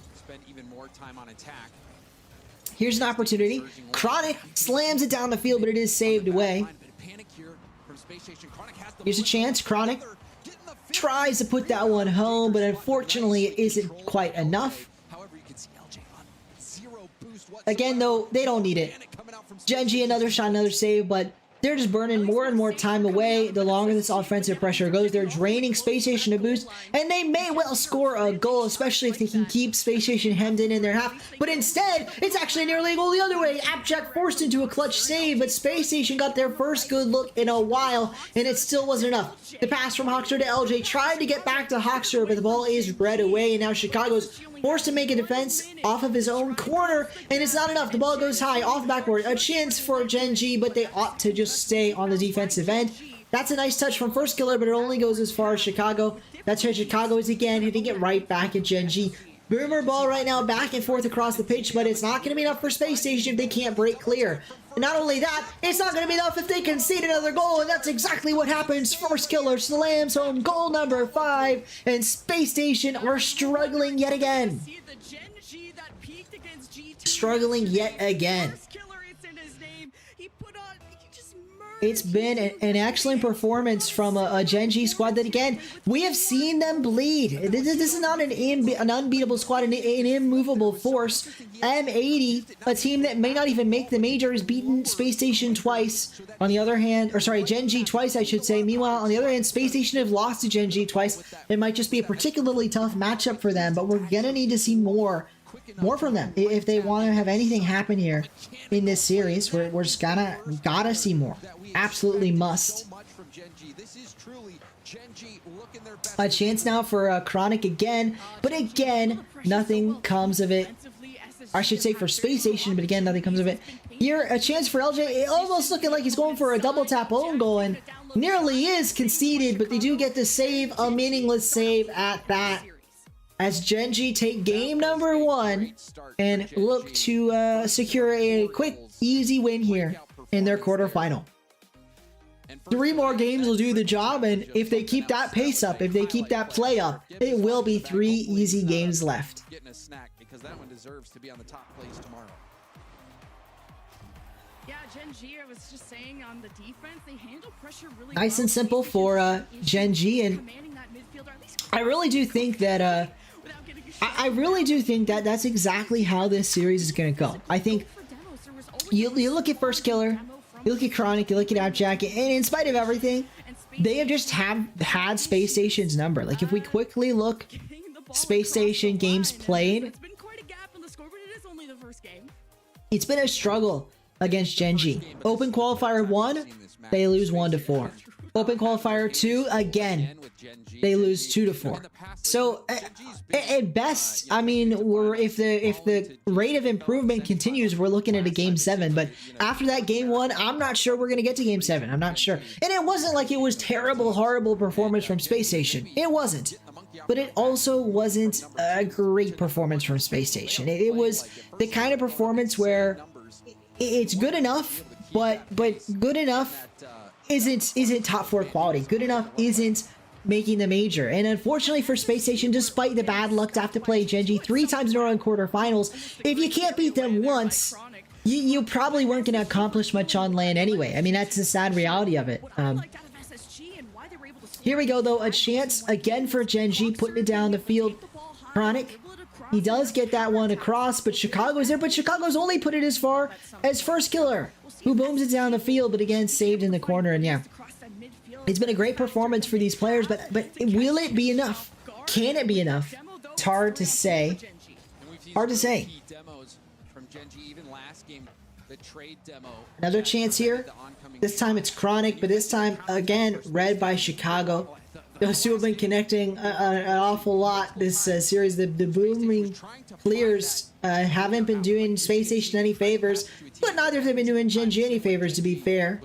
Here's an opportunity. Chronic slams it down the field, but it is saved away. Here's a chance. Chronic tries to put that one home, but unfortunately it isn't quite enough. Again, though, they don't need it. Gen G, another shot, another save, but they're just burning more and more time away the longer this offensive pressure goes. They're draining Space Station a boost, and they may well score a goal, especially if they can keep Space Station hemmed in their half. But instead, it's actually nearly a goal the other way. Abjack forced into a clutch save, but Space Station got their first good look in a while, and it still wasn't enough. The pass from Hawkster to LJ tried to get back to Hawkster, but the ball is read away, and now Chicago's forced to make a defense off of his own corner, and it's not enough. The ball goes high, off the backboard. A chance for Gen G, but they ought to just stay on the defensive end. That's a nice touch from First Killer, but it only goes as far as Chicago. That's where Chicago is again, hitting it right back at Gen G. Boomer ball right now back and forth across the pitch, but it's not going to be enough for Space Station if they can't break clear. And not only that, it's not going to be enough if they concede another goal, and that's exactly what happens. First Killer slams home goal number 5, and Space Station are struggling yet again. Struggling yet again. It's been an excellent performance from a Gen G squad that, again, we have seen them bleed. This is not an unbeatable squad, an immovable force. M80, a team that may not even make the major, has beaten Space Station twice. On the other hand, or sorry, Gen G twice, I should say. Meanwhile, on the other hand, Space Station have lost to Gen G twice. It might just be a particularly tough matchup for them, but we're going to need to see more from them if they want to have anything happen here in this series. We're just gotta see more. Absolutely must. A chance now for Chronic again, but again nothing comes of it. I should say for Space Station, but again nothing comes of it. Here, a chance for LJ, almost looking like he's going for a double tap own goal, and nearly is conceded, but they do get to save, a meaningless save at that, as Gen G take game number 1 and look to secure a quick, easy win here in their quarterfinal. 3 more games will do the job, and if they keep that pace up, if they keep that play up, it will be 3 easy games left. Getting a snack because that one deserves to be on the top place tomorrow. Yeah, Gen G, I was just saying, on the defense, they handle pressure really nice and simple for Gen G, and I really do think that that's exactly how this series is going to go. I think you look at First Killer, you look at Chronic, you look at Abjack, and in spite of everything, they have just had Space Station's number. Like, if we quickly look, Space Station games played, it's been a struggle against Gen G. Open Qualifier 1, they lose 1-4. Open qualifier 2 again. They lose 2-4. So at best, I mean, if the rate of improvement continues, we're looking at a game 7. But after that game 1, I'm not sure we're gonna get to game 7. I'm not sure. And it wasn't like it was terrible, horrible performance from Space Station. It wasn't. But it also wasn't a great performance from Space Station. It was the kind of performance where it's good enough, but good enough isn't top 4 quality. Good enough isn't making the major. And unfortunately for Space Station, despite the bad luck to have to play Gen.G 3 times in a row in quarterfinals, if you can't beat them once, you probably weren't going to accomplish much on LAN anyway. I mean, that's the sad reality of it. Here we go, though. A chance again for Gen.G, putting it down the field. Chronic, he does get that one across, but Chicago's there. But Chicago's only put it as far as First Killer, who booms it down the field, but again, saved in the corner. And yeah, it's been a great performance for these players, but will it be enough? Can it be enough? It's hard to say. Hard to say. Another chance here. This time it's Chronic, but this time, again, read by Chicago. Those two have been connecting an awful lot this series. The booming clears haven't been doing Space Station any favors, but neither have they been doing Gen.G any favors, to be fair.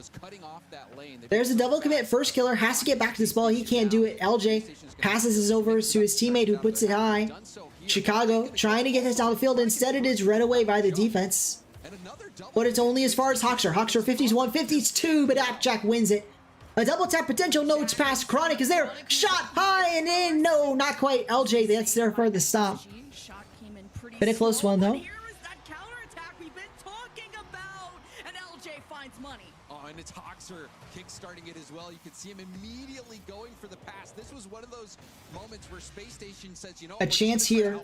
There's a double commit. First Killer has to get back to this ball. He can't do it. LJ passes this over to his teammate, who puts it high. Chicago trying to get this down the field. Instead, it is read away by the defense. But it's only as far as Hoxer. Hoxer 50s 1, 50s 2, but Appjack wins it. A double tap potential. No, it's past. Chronic is there. Shot high and in. No, not quite. LJ, that's there for the stop. Been a close one, though. And it's Hoxer kickstarting it as well. You can see him immediately going for the pass. This was one of those moments where Space Station says, you know, a chance here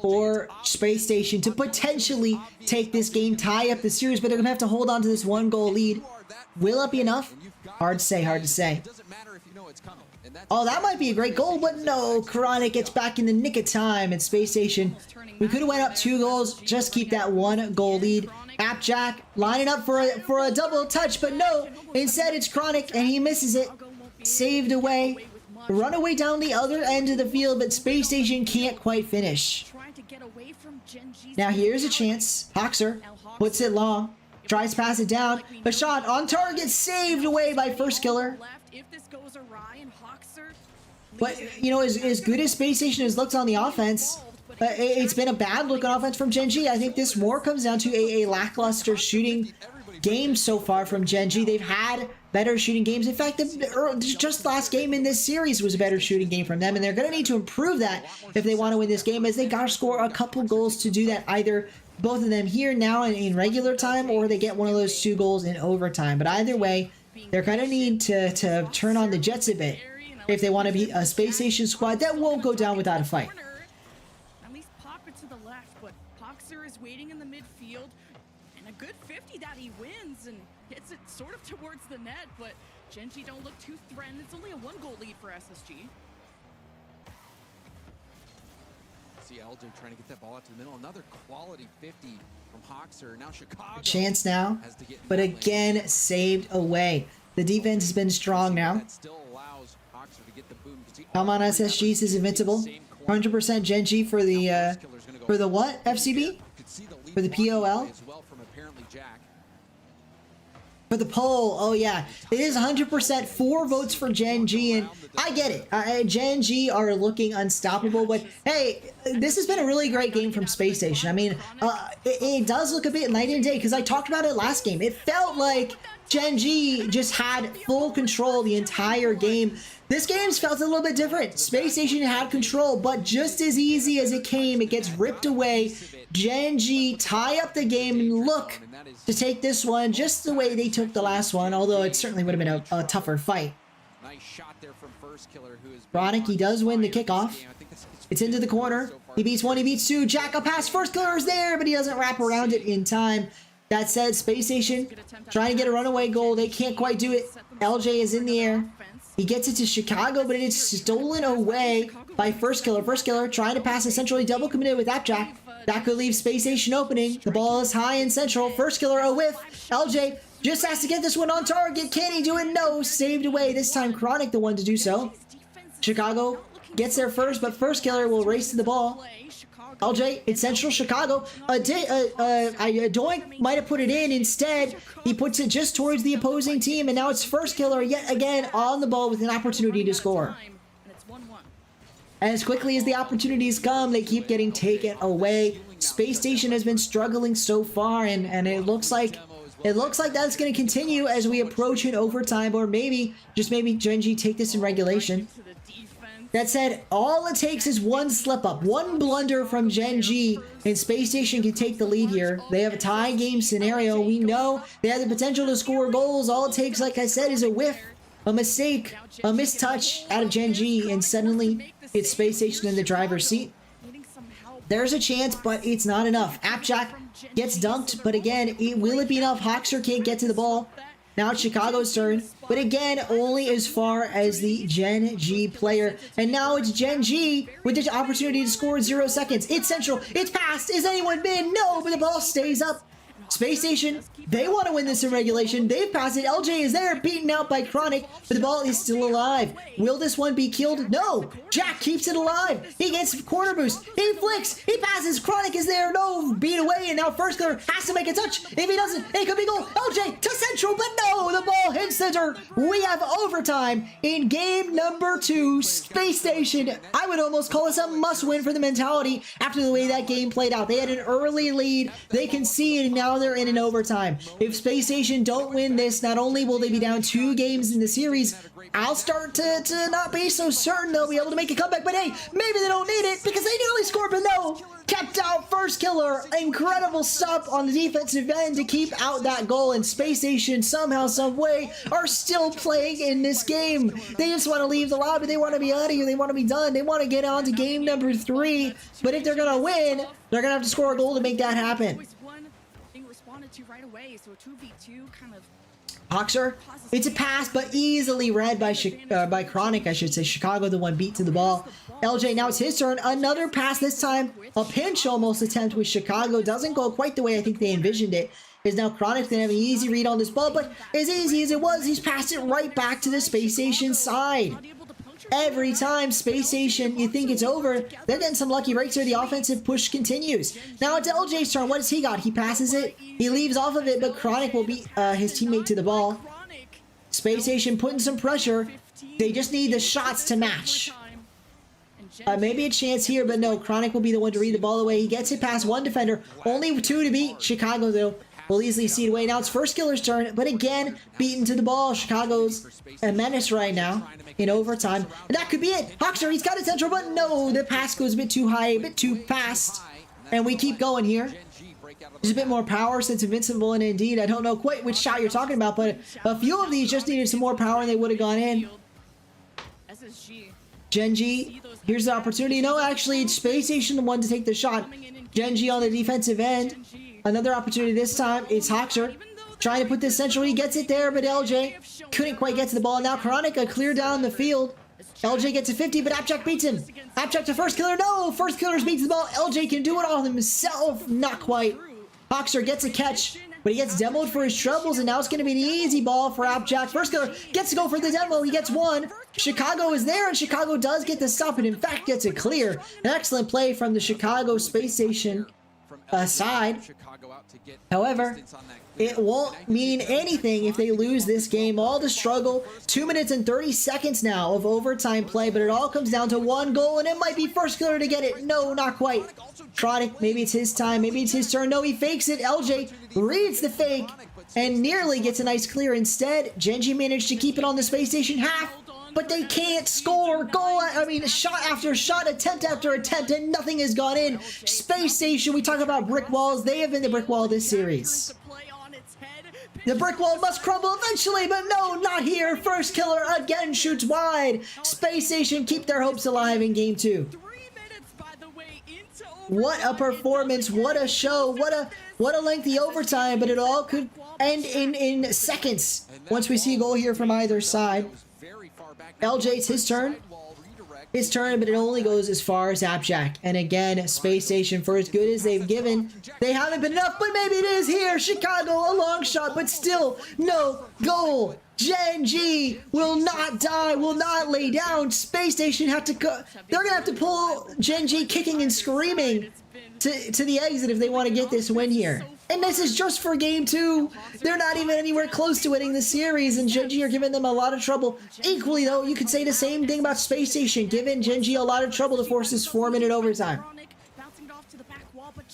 for Space Station to potentially take this game, tie up the series, but they're gonna have to hold on to this 1-goal lead. Will it be enough? Hard to say, hard to say. Oh, that might be a great goal, but no, Chronic gets back in the nick of time at Space Station. We could have went up 2 goals, just keep that 1-goal lead. Appjack lining up for a double touch, but no, instead it's Chronic and he misses it. Saved away. Runaway down the other end of the field, but Space Station can't quite finish. Now here's a chance. Hoxer puts it long, tries to pass it down. A shot on target, saved away by First Killer. But, you know, as good as Space Station has looked on the offense, it's been a bad look on offense from Gen.G. I think this more comes down to a lackluster shooting game so far from Gen.G. They've had better shooting games. In fact, just last game in this series was a better shooting game from them, and they're going to need to improve that if they want to win this game, as they got to score a couple goals to do that, either both of them here now in regular time, or they get one of those 2 goals in overtime. But either way, they're going to need to turn on the Jets a bit if they want to be a Space Station squad that won't go down without a fight. At least pop it to the left, but Hoxer is waiting in the midfield, and a good 50 that he wins and hits it sort of towards the net, but Gen.G don't look too threatened. It's only a 1-goal lead for SSG. See LJ trying to get that ball out to the middle. Another quality 50 from Hoxer. Now Chicago. Chance now, but again saved away. The defense has been strong now. Come on, SSG is invincible. 100% Gen.G for the what? FCB? For the POL? For the poll, oh yeah. It is 100%, 4 votes for Gen.G, and I get it. Gen.G are looking unstoppable, but hey, this has been a really great game from Space Station. I mean, it does look a bit night and day, because I talked about it last game. It felt like Gen.G just had full control the entire game. This game's felt a little bit different. Space Station had control, but just as easy as it came, it gets ripped away. Gen.G tie up the game and look to take this one just the way they took the last one, although it certainly would have been a tougher fight. Chronic, he does win the kickoff. It's into the corner. He beats 1, he beats 2. Jack up pass. First Killer is there, but he doesn't wrap around it in time. That said, Space Station trying to get a runaway goal. They can't quite do it. LJ is in the air. He gets it to Chicago, but it's stolen away by First Killer. First Killer trying to pass it centrally, double committed with Appjack. That could leave Space Station opening. The ball is high and central. First killer a whiff. LJ just has to get this one on target. Can he do it? No. Saved away. This time Chronic the one to do so. Chicago gets there first, but first killer will race to the ball. LJ, it's central Chicago. Doink might have put it in. Instead, he puts it just towards the opposing team, and now it's first killer yet again on the ball with an opportunity to score. And as quickly as the opportunities come, they keep getting taken away. Space Station has been struggling so far, and it looks like that's going to continue as we approach an overtime, or maybe, just maybe, Gen G take this in regulation. That said, all it takes is one slip up, one blunder from Gen G, and Space Station can take the lead here. They have a tie game scenario. We know they have the potential to score goals. All it takes, like I said, is a whiff, a mistake, a mistouch out of Gen G, and suddenly it's Space Station in the driver's seat. There's a chance, but it's not enough. Appjack gets dunked, but again, will it be enough? Hoxer can't get to the ball. Now it's Chicago's turn, but again, only as far as the Gen G player. And now it's Gen G with the opportunity to score in 0 seconds. It's central. It's passed. Is anyone been? No, but the ball stays up. Space Station, they want to win this in regulation. They've passed it. LJ is there, beaten out by Chronic, but the ball is still alive. Will this one be killed? No. Jack keeps it alive. He gets corner boost. He flicks. He passes. Chronic is there. No. Beat away, and now first killer has to make a touch. If he doesn't, it could be goal. LJ to central, but no. The ball hits center. We have overtime in game number 2. Space Station, I would almost call this a must-win for the mentality after the way that game played out. They had an early lead. They conceded, and now they're in an overtime. If Space Station don't win this, not only will they be down 2 games in the series, I'll start to not be so certain they'll be able to make a comeback. But hey, maybe they don't need it because they nearly scored, but no. Kept out first killer. Incredible stop on the defensive end to keep out that goal, and Space Station somehow, some way are still playing in this game. They just want to leave the lobby. They want to be out of here. They want to be done. They want to get on to game number 3. But if they're going to win, they're going to have to score a goal to make that happen. Right away, so 2v2 kind of. Hoxer, it's a pass, but easily read by Chronic, I should say. Chicago, the one beat to the ball. LJ, now it's his turn. Another pass, this time a pinch almost attempt with Chicago. Doesn't go quite the way I think they envisioned it. Is now Chronic's gonna have an easy read on this ball, but as easy as it was, he's passed it right back to the Space Station side. Every time Space Station, you think it's over, they're getting some lucky breaks here. The offensive push continues. Now it's LJ's turn. What does he got? He passes it. He leaves off of it, but Chronic will beat his teammate to the ball. Space Station putting some pressure. They just need the shots to match. Maybe a chance here, but no. Chronic will be the one to read the ball away. He gets it past one defender. Only 2 to beat. Chicago, though, will easily see it away. Now it's first killer's turn, but again, beaten to the ball. Chicago's a menace right now in overtime. And that could be it. Hoxer, he's got it central, but no, the pass goes a bit too high, a bit too fast. And we keep going here. There's a bit more power since Invincible, and indeed, I don't know quite which shot you're talking about, but a few of these just needed some more power and they would have gone in. Gen G, here's the opportunity. No, actually, it's Space Station the one to take the shot. Gen G on the defensive end. Another opportunity this time. It's Hoxer trying to put this central. He gets it there, but LJ couldn't quite get to the ball. Now Chronica clear down the field. LJ gets a 50, but Appjack beats him. Appjack to first killer. No, first killer's beats the ball. LJ can do it all himself. Not quite. Hoxer gets a catch, but he gets demoed for his troubles, and now it's going to be an easy ball for Appjack. First killer gets to go for the demo. He gets one. Chicago is there, and Chicago does get the stop, and in fact gets it clear. An excellent play from the Chicago Space Station side. However, it won't mean anything if they lose this game. All the struggle, 2 minutes and 30 seconds now of overtime play, but it all comes down to one goal, and it might be first killer to get it. No, not quite. Chronic, maybe it's his time, maybe it's his turn. No, he fakes it. LJ reads the fake and nearly gets a nice clear. Instead, Gen G managed to keep it on the Space Station half, but they can't score. Goal, I mean, shot after shot, attempt after attempt, and nothing has gone in. Space Station, we talk about brick walls. They have been the brick wall this series. The brick wall must crumble eventually, but no, not here. First killer again shoots wide. Space Station keep their hopes alive in game 2. What a performance, what a show, what a lengthy overtime, but it all could end in seconds once we see a goal here from either side. LJ, it's his turn. his turn, but it only goes as far as Appjack. And again, Space Station, for as good as they've given, they haven't been enough, but maybe it is here. Chicago, a long shot, but still no goal. Gen G will not die, will not lay down. Space Station have to go. They're gonna have to pull Gen G kicking and screaming to the exit if they want to get this win here. And this is just for game 2. They're not even anywhere close to winning the series, and Gen G are giving them a lot of trouble. Equally, though, you could say the same thing about Space Station, giving Gen G a lot of trouble to force this 4-minute overtime.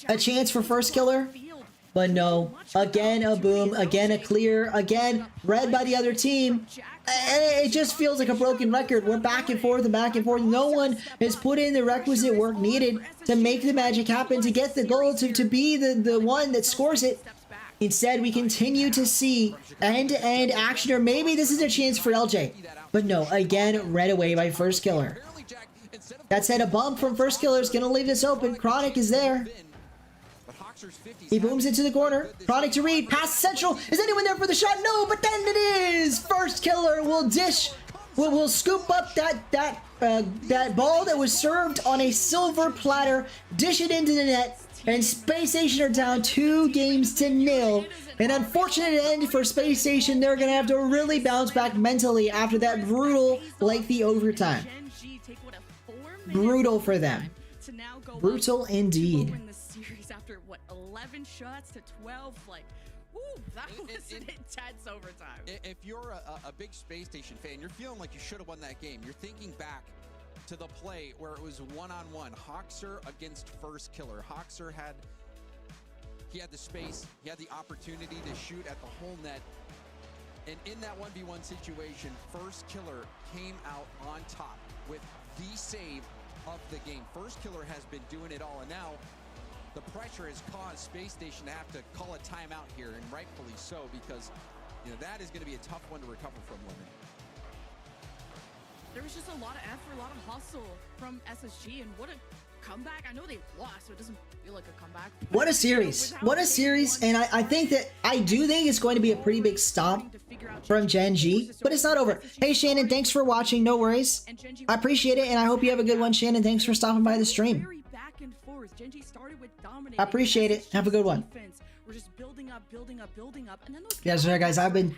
A chance for first killer, but no. Again, a boom, again, a clear, again, read by the other team. It just feels like a broken record. We're back and forth and back and forth. No one has put in the requisite work needed to make the magic happen, to get the goal, to be the one that scores it. Instead, we continue to see end-to-end action, or maybe this is a chance for LJ. But no, again, read away by first killer. That said, a bump from first killer is going to leave this open. Chronic is there. He booms into the corner. Chronic to read. Pass central. Is anyone there for the shot? No, but then it is. First killer will dish. Will scoop up that ball that was served on a silver platter, dish it into the net, and Space Station are down 2-0. An unfortunate end for Space Station. They're gonna have to really bounce back mentally after that brutal, lengthy overtime. Brutal for them. Brutal indeed. After what, 11 shots to 12, like, ooh, that was an intense overtime. If you're a big Space Station fan, you're feeling like you should have won that game. You're thinking back to the play where it was one-on-one, Hoxer against first killer. Hoxer had the space, he had the opportunity to shoot at the whole net, and in that 1v1 situation, first killer came out on top with the save of the game. First killer has been doing it all, and now the pressure has caused Space Station to have to call a timeout here, and rightfully so, because that is going to be a tough one to recover from, Lemon. There was just a lot of effort, a lot of hustle from SSG, and what a comeback. I know they lost, so it doesn't feel like a comeback. What a series. What a series. And I do think it's going to be a pretty big stomp from Gen G, but it's not over. Hey, Shannon, thanks for watching. No worries. I appreciate it, and I hope you have a good one, Shannon. Thanks for stopping by the stream. I appreciate it. Have a good one. We're just building up, and then those yeah, sorry guys, I've been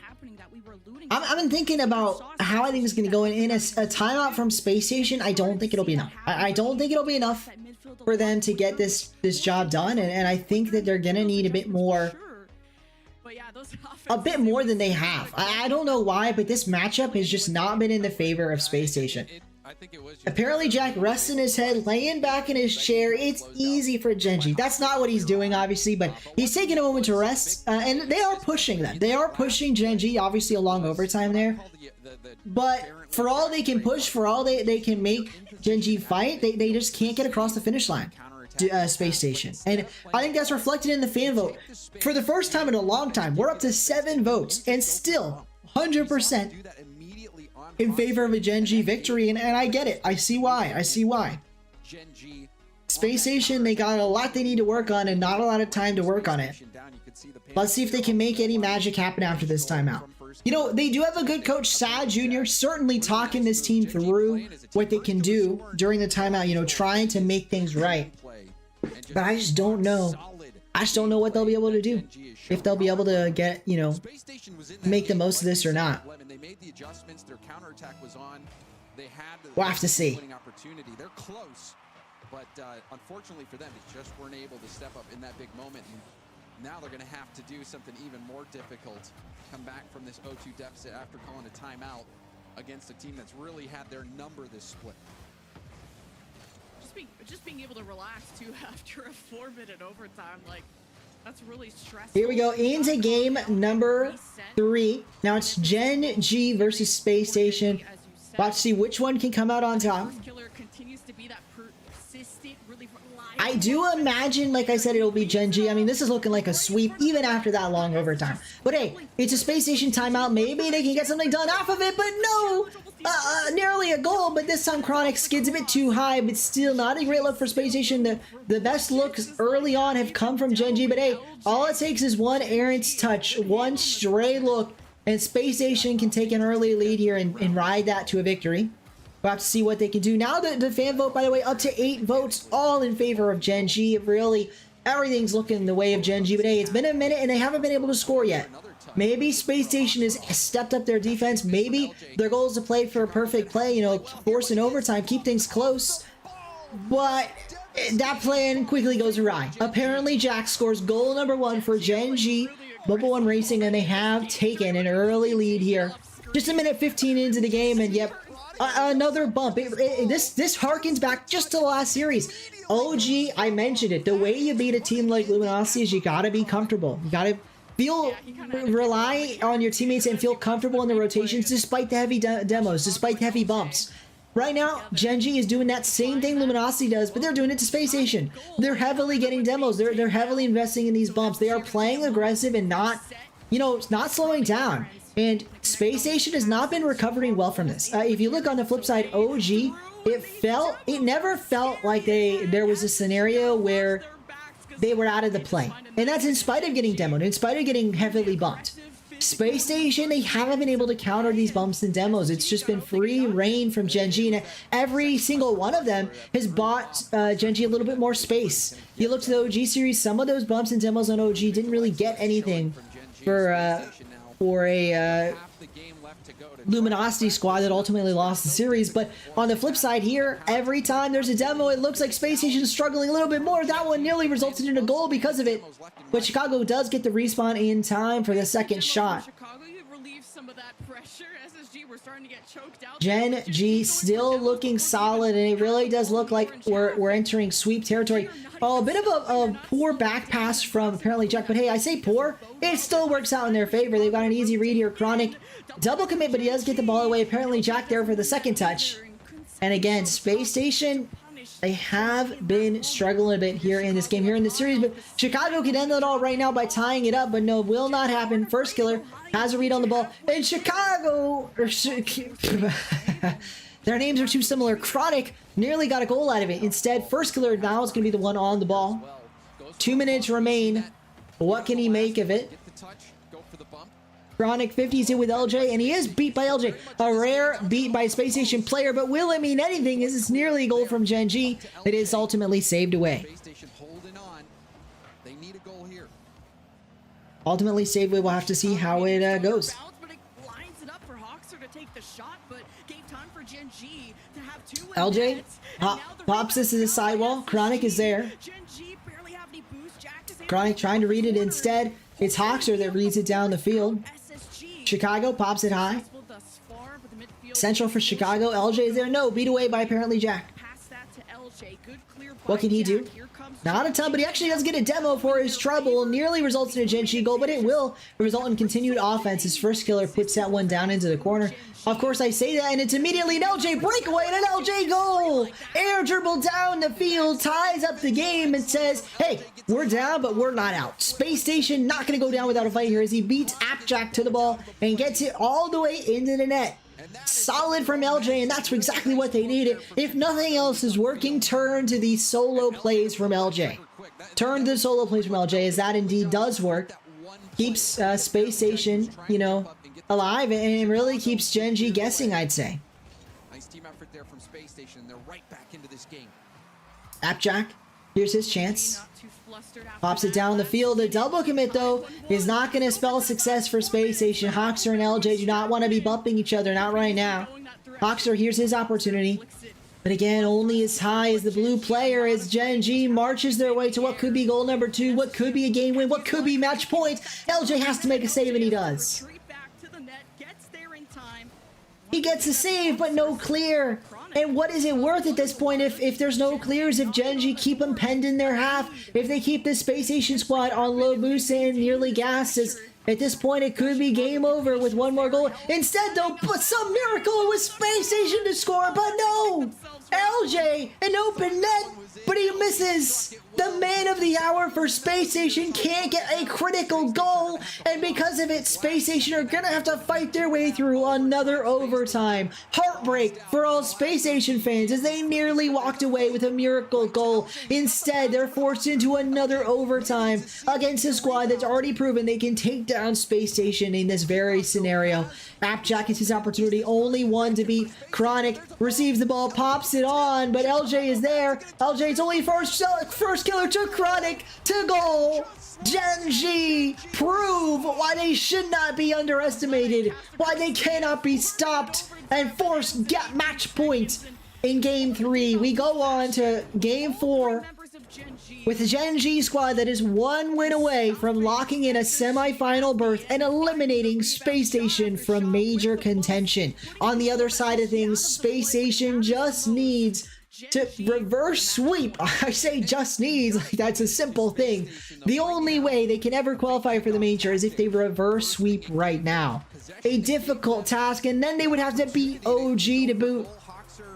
thinking about how I think it's gonna go in a timeout from Space Station. I don't think it'll be enough. I don't think it'll be enough for them to get this job done, and I think that they're gonna need a bit more than they have. I don't know why, but this matchup has just not been in the favor of Space Station. Apparently, Jack rests in his head, laying back in his chair. It's easy for Gen G. That's not what he's doing, obviously, but he's taking a moment to rest, and they are pushing them. They are pushing Gen G, obviously, a long overtime there. But for all they can push, for all they can make Gen G fight, they just can't get across the finish line. Space Station. And I think that's reflected in the fan vote. For the first time in a long time, we're up to 7 votes, and still 100% in favor of a Gen G victory, and I get it. I see why. Space Station, they got a lot they need to work on and not a lot of time to work on it. Let's see if they can make any magic happen after this timeout. They do have a good coach, Sad Jr., certainly talking this team through what they can do during the timeout, trying to make things right. But I just don't know. What they'll be able to do. If they'll be able to get, make the most of this or not. We'll have to see. They're close, but unfortunately for them, they just weren't able to step up in that big moment. And now they're going to have to do something even more difficult. Come back from this 0-2 deficit after calling a timeout against a team that's really had their number this split. Just being able to relax too after a 4-minute overtime, like, that's really stressful. Here we go into game number 3. Now it's Gen G versus Space Station. Watch to see which one can come out on top. I do imagine, like I said, it'll be Gen G. I mean, this is looking like a sweep even after that long overtime. But hey, it's a Space Station timeout. Maybe they can get something done off of it, but no! Nearly a goal, but this time Chronic skids a bit too high, but still not a great look for Space Station. The best looks early on have come from Gen G, but hey, all it takes is one errant touch, one stray look, and Space Station can take an early lead here and ride that to a victory. We'll have to see what they can do. Now the fan vote, by the way, up to 8 votes, all in favor of Gen G. Really, everything's looking the way of Gen G. But hey, it's been a minute and they haven't been able to score yet. Maybe Space Station has stepped up their defense. Maybe their goal is to play for a perfect play, you know, force an overtime, keep things close. But that plan quickly goes awry. Apparently, Jack scores goal number 1 for Gen G, Bubble 1 Racing, and they have taken an early lead here. Just a minute 15 into the game, and yep, another bump. This harkens back just to the last series. OG, I mentioned it. The way you beat a team like Luminosity is you gotta be comfortable. You gotta rely on your teammates and feel comfortable in the rotations despite the heavy demos, despite the heavy bumps. Right now, Gen G is doing that same thing Luminosity does, but they're doing it to Space Station. They're heavily getting demos. They're heavily investing in these bumps. They are playing aggressive and not, you know, not slowing down. And Space Station has not been recovering well from this. If you look on the flip side, OG, it never felt like there was a scenario where they were out of the play. And that's in spite of getting demoed, in spite of getting heavily bumped. Space Station, they haven't been able to counter these bumps and demos. It's just been free reign from Gen G, and every single one of them has bought Gen G a little bit more space. You look to the OG series, some of those bumps and demos on OG didn't really get anything for a Luminosity squad that ultimately lost the series. But on the flip side here, every time there's a demo, it looks like Space Station is struggling a little bit more. That one nearly resulted in a goal because of it. But Chicago does get the respawn in time for the second shot. Gen G still looking solid, and it really does look like we're entering sweep territory. Oh, a bit of a poor back pass from apparently Jack, but hey, I say poor, it still works out in their favor. They've got an easy read here. Chronic double commit, but he does get the ball away. Apparently Jack there for the second touch. And again, Space Station, they have been struggling a bit here in this game, here in the series, but Chicago can end it all right now by tying it up, but no, will not happen. First killer has a read on the ball, and Chicago, their names are too similar. Chronic nearly got a goal out of it. Instead, first killer now is going to be the one on the ball. 2 minutes remain. What can he make of it? Chronic 50s in with LJ, and he is beat by LJ. A rare beat by Space Station player, but will it mean anything? Is it's nearly a goal from Gen G. It is ultimately saved away. Ultimately saved away. We'll have to see how it goes. LJ pops this to the sidewall. Chronic is there. Chronic trying to read it instead. It's Hoxer that reads it down the field. Chicago pops it high. Central for Chicago. LJ is there. No, beat away by apparently Jack. What can he do? Not a ton, but he actually does get a demo for his trouble. Nearly results in a Gen G goal, but it will result in continued offense. His first killer puts that one down into the corner. Of course, I say that, and it's immediately an LJ breakaway and an LJ goal. Air dribble down the field, ties up the game, and says, hey, we're down, but we're not out. Space Station not going to go down without a fight here as he beats Appjack to the ball and gets it all the way into the net. Solid from LJ, and that's exactly what they needed. If nothing else is working, turn to these solo plays from LJ. Turn to the solo plays from LJ, as that indeed does work. Keeps Space Station, you know, alive, and it really keeps Gen G guessing, I'd say. Nice team effort there from Space Station. They're right back into this game. Appjack, here's his chance. Pops it down the field. The double commit, though, is not going to spell success for Space Station. Hoxer and LJ do not want to be bumping each other, not right now. Hoxer, here's his opportunity. But again, only as high as the blue player as Gen G marches their way to what could be goal number 2, what could be a game win, what could be match point. LJ has to make a save, and he does. He gets a save, but no clear. And what is it worth at this point if there's no clears, if Gen G keep them penned in their half, if they keep this Space Station squad on low boost and nearly gassed? At this point, it could be game over with one more goal. Instead, though, but some miracle, it was Space Station to score, but no! LJ, an open net, but he misses. The man of the hour for Space Station can't get a critical goal, and because of it, Space Station are gonna have to fight their way through another overtime. Heartbreak for all Space Station fans as they nearly walked away with a miracle goal. Instead, they're forced into another overtime against a squad that's already proven they can take down Space Station in this very scenario. Appjack gets his opportunity, only one to beat. Chronic receives the ball, pops it on, but LJ is there. LJ's only first killer to Chronic to goal. Gen.G prove why they should not be underestimated, why they cannot be stopped, and force get match point in Game 3. We go on to Game 4 with the Gen.G squad that is one win away from locking in a semi-final berth and eliminating Space Station from major contention. On the other side of things, Space Station just needs to reverse sweep. I say just needs, like that's a simple thing. The only way they can ever qualify for the major is if they reverse sweep right now. A difficult task, and then they would have to beat OG to boot.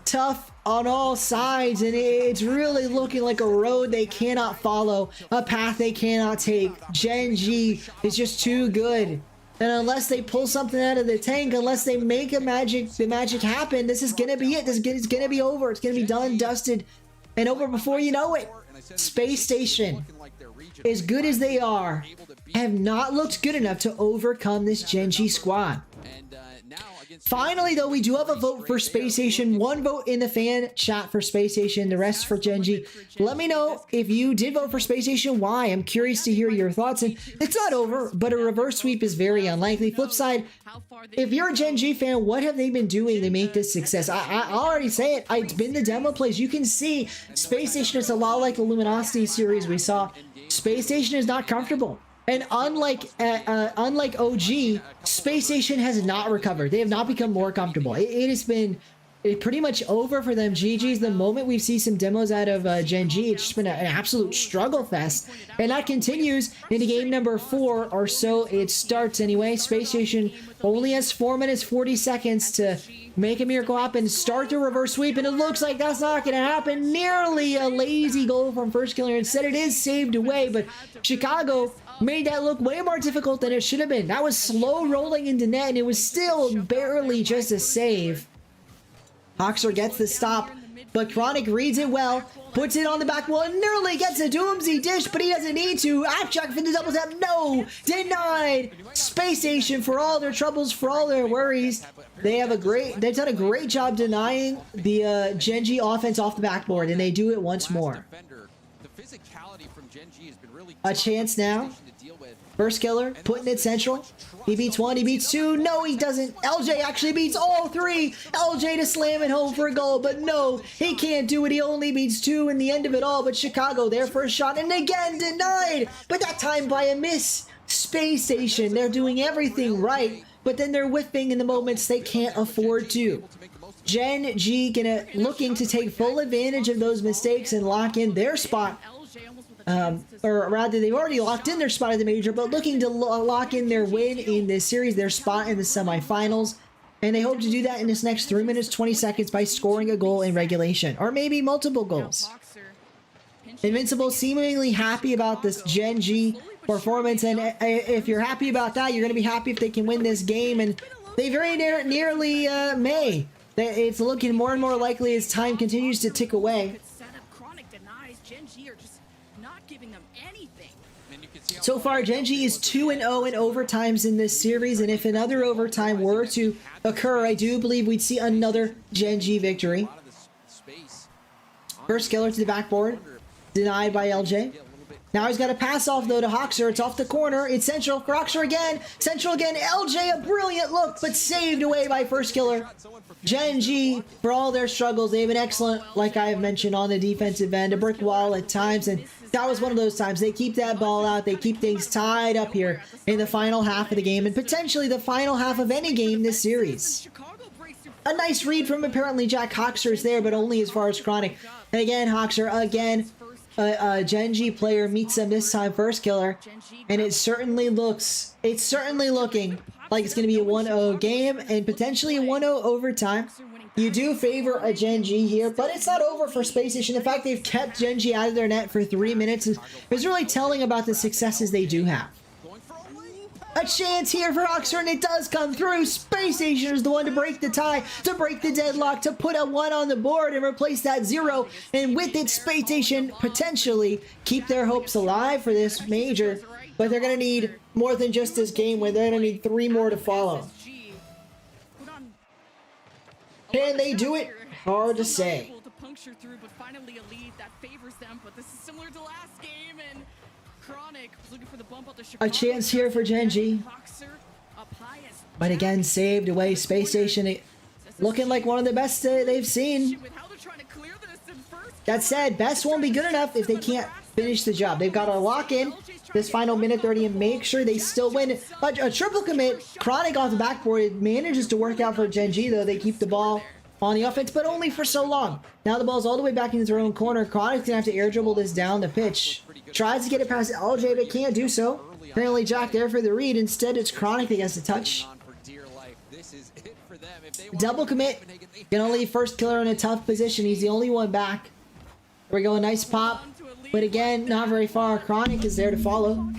Tough on all sides, and it's really looking like a road they cannot follow, a path they cannot take. Gen.G is just too good. And unless they pull something out of the tank, unless they make the magic happen, this is gonna be it. It's gonna be over. It's gonna be done, dusted, and over before you know it. Space Station, as good as they are, have not looked good enough to overcome this Gen.G squad. Finally, though, we do have a vote for Space Station. One vote in the fan chat for Space Station, the rest for Gen.G. Let me know if you did vote for Space Station, why. I'm curious to hear your thoughts. And it's not over, but a reverse sweep is very unlikely. Flip side, if you're a Gen.G fan, what have they been doing to make this success? I already say it. It's been the demo plays. You can see Space Station is a lot like the Luminosity series we saw. Space Station is not comfortable. And unlike OG, Space Station has not recovered. They have not become more comfortable. It has been pretty much over for them. GG's. The moment we see some demos out of Gen.G, it's just been an absolute struggle fest. And that continues into game number 4 or so. It starts anyway. Space Station only has 4 minutes, 40 seconds to make a miracle happen, start the reverse sweep, and it looks like that's not going to happen. Nearly a lazy goal from first killer. Instead, it is saved away, but Chicago made that look way more difficult than it should have been. That was slow rolling into net, and it was still barely just a save. Hoxer gets the stop, but Chronic reads it well, puts it on the back wall, nearly gets a Doomsy dish, but he doesn't need to. Appjack for the double tap, no! Denied! Space Station, for all their troubles, for all their worries, they've done a great job denying the Gen.G offense off the backboard, and they do it once more. A chance now. First killer, putting it central. He beats 1, he beats 2. No, he doesn't. LJ actually beats all 3. LJ to slam it home for a goal, but no, he can't do it. He only beats 2 in the end of it all, but Chicago there for a shot, and again denied, but that time by a miss. Space Station, they're doing everything right, but then they're whiffing in the moments they can't afford to. Gen.G looking to take full advantage of those mistakes and lock in their spot. Or rather, they've already locked in their spot at the major, but looking to lock in their win in this series, their spot in the semifinals. And they hope to do that in this next 3 minutes, 20 seconds by scoring a goal in regulation, or maybe multiple goals. Invincible seemingly happy about this Gen.G performance, and if you're happy about that, you're going to be happy if they can win this game, and they very nearly may. It's looking more and more likely as time continues to tick away. So far, Gen.G is 2-0 in overtimes in this series, and if another overtime were to occur, I do believe we'd see another Gen.G victory. First killer to the backboard, denied by LJ. Now he's got a pass off, though, to Hoxer. It's off the corner. It's central for Hoxer again. Central again. LJ, a brilliant look, but saved away by first killer. Gen.G, for all their struggles, they have an excellent, like I have mentioned, on the defensive end, a brick wall at times, and that was one of those times. They keep that ball out. They keep things tied up here in the final half of the game, and potentially the final half of any game this series. A nice read from apparently Jack Hoxer is there, but only as far as Chronic. And again, Hoxer, again, a Gen.G player meets them this time, first killer, and it's certainly looking like it's going to be a 1-0 game and potentially a 1-0 overtime. You do favor a Gen G here, but it's not over for Space Station. The fact they've kept Gen G out of their net for 3 minutes is really telling about the successes they do have. A chance here for Oxford, and it does come through. Space Station is the one to break the tie, to break the deadlock, to put a 1 on the board and replace that 0. And with it, Space Station potentially keep their hopes alive for this major. But they're going to need more than just this game win. They're going to need 3 more to follow. Can they do it? Hard to say. A chance here for Gen G. But again, saved away. Space Station looking like one of the best they've seen. That said, best won't be good enough if they can't finish the job. They've got to lock in this final minute 30 and make sure they still win. A triple commit. Chronic off the backboard. It manages to work out for Gen G, though. They keep the ball on the offense, but only for so long. Now the ball's all the way back into their own corner. Chronic's gonna have to air dribble this down the pitch. Tries to get it past LJ, but can't do so. Apparently Jack there for the read. Instead, it's Chronic that gets the touch. Double commit. Gonna leave first killer in a tough position. He's the only one back. There we go, a nice pop. But again, not very far. Chronic is there to follow.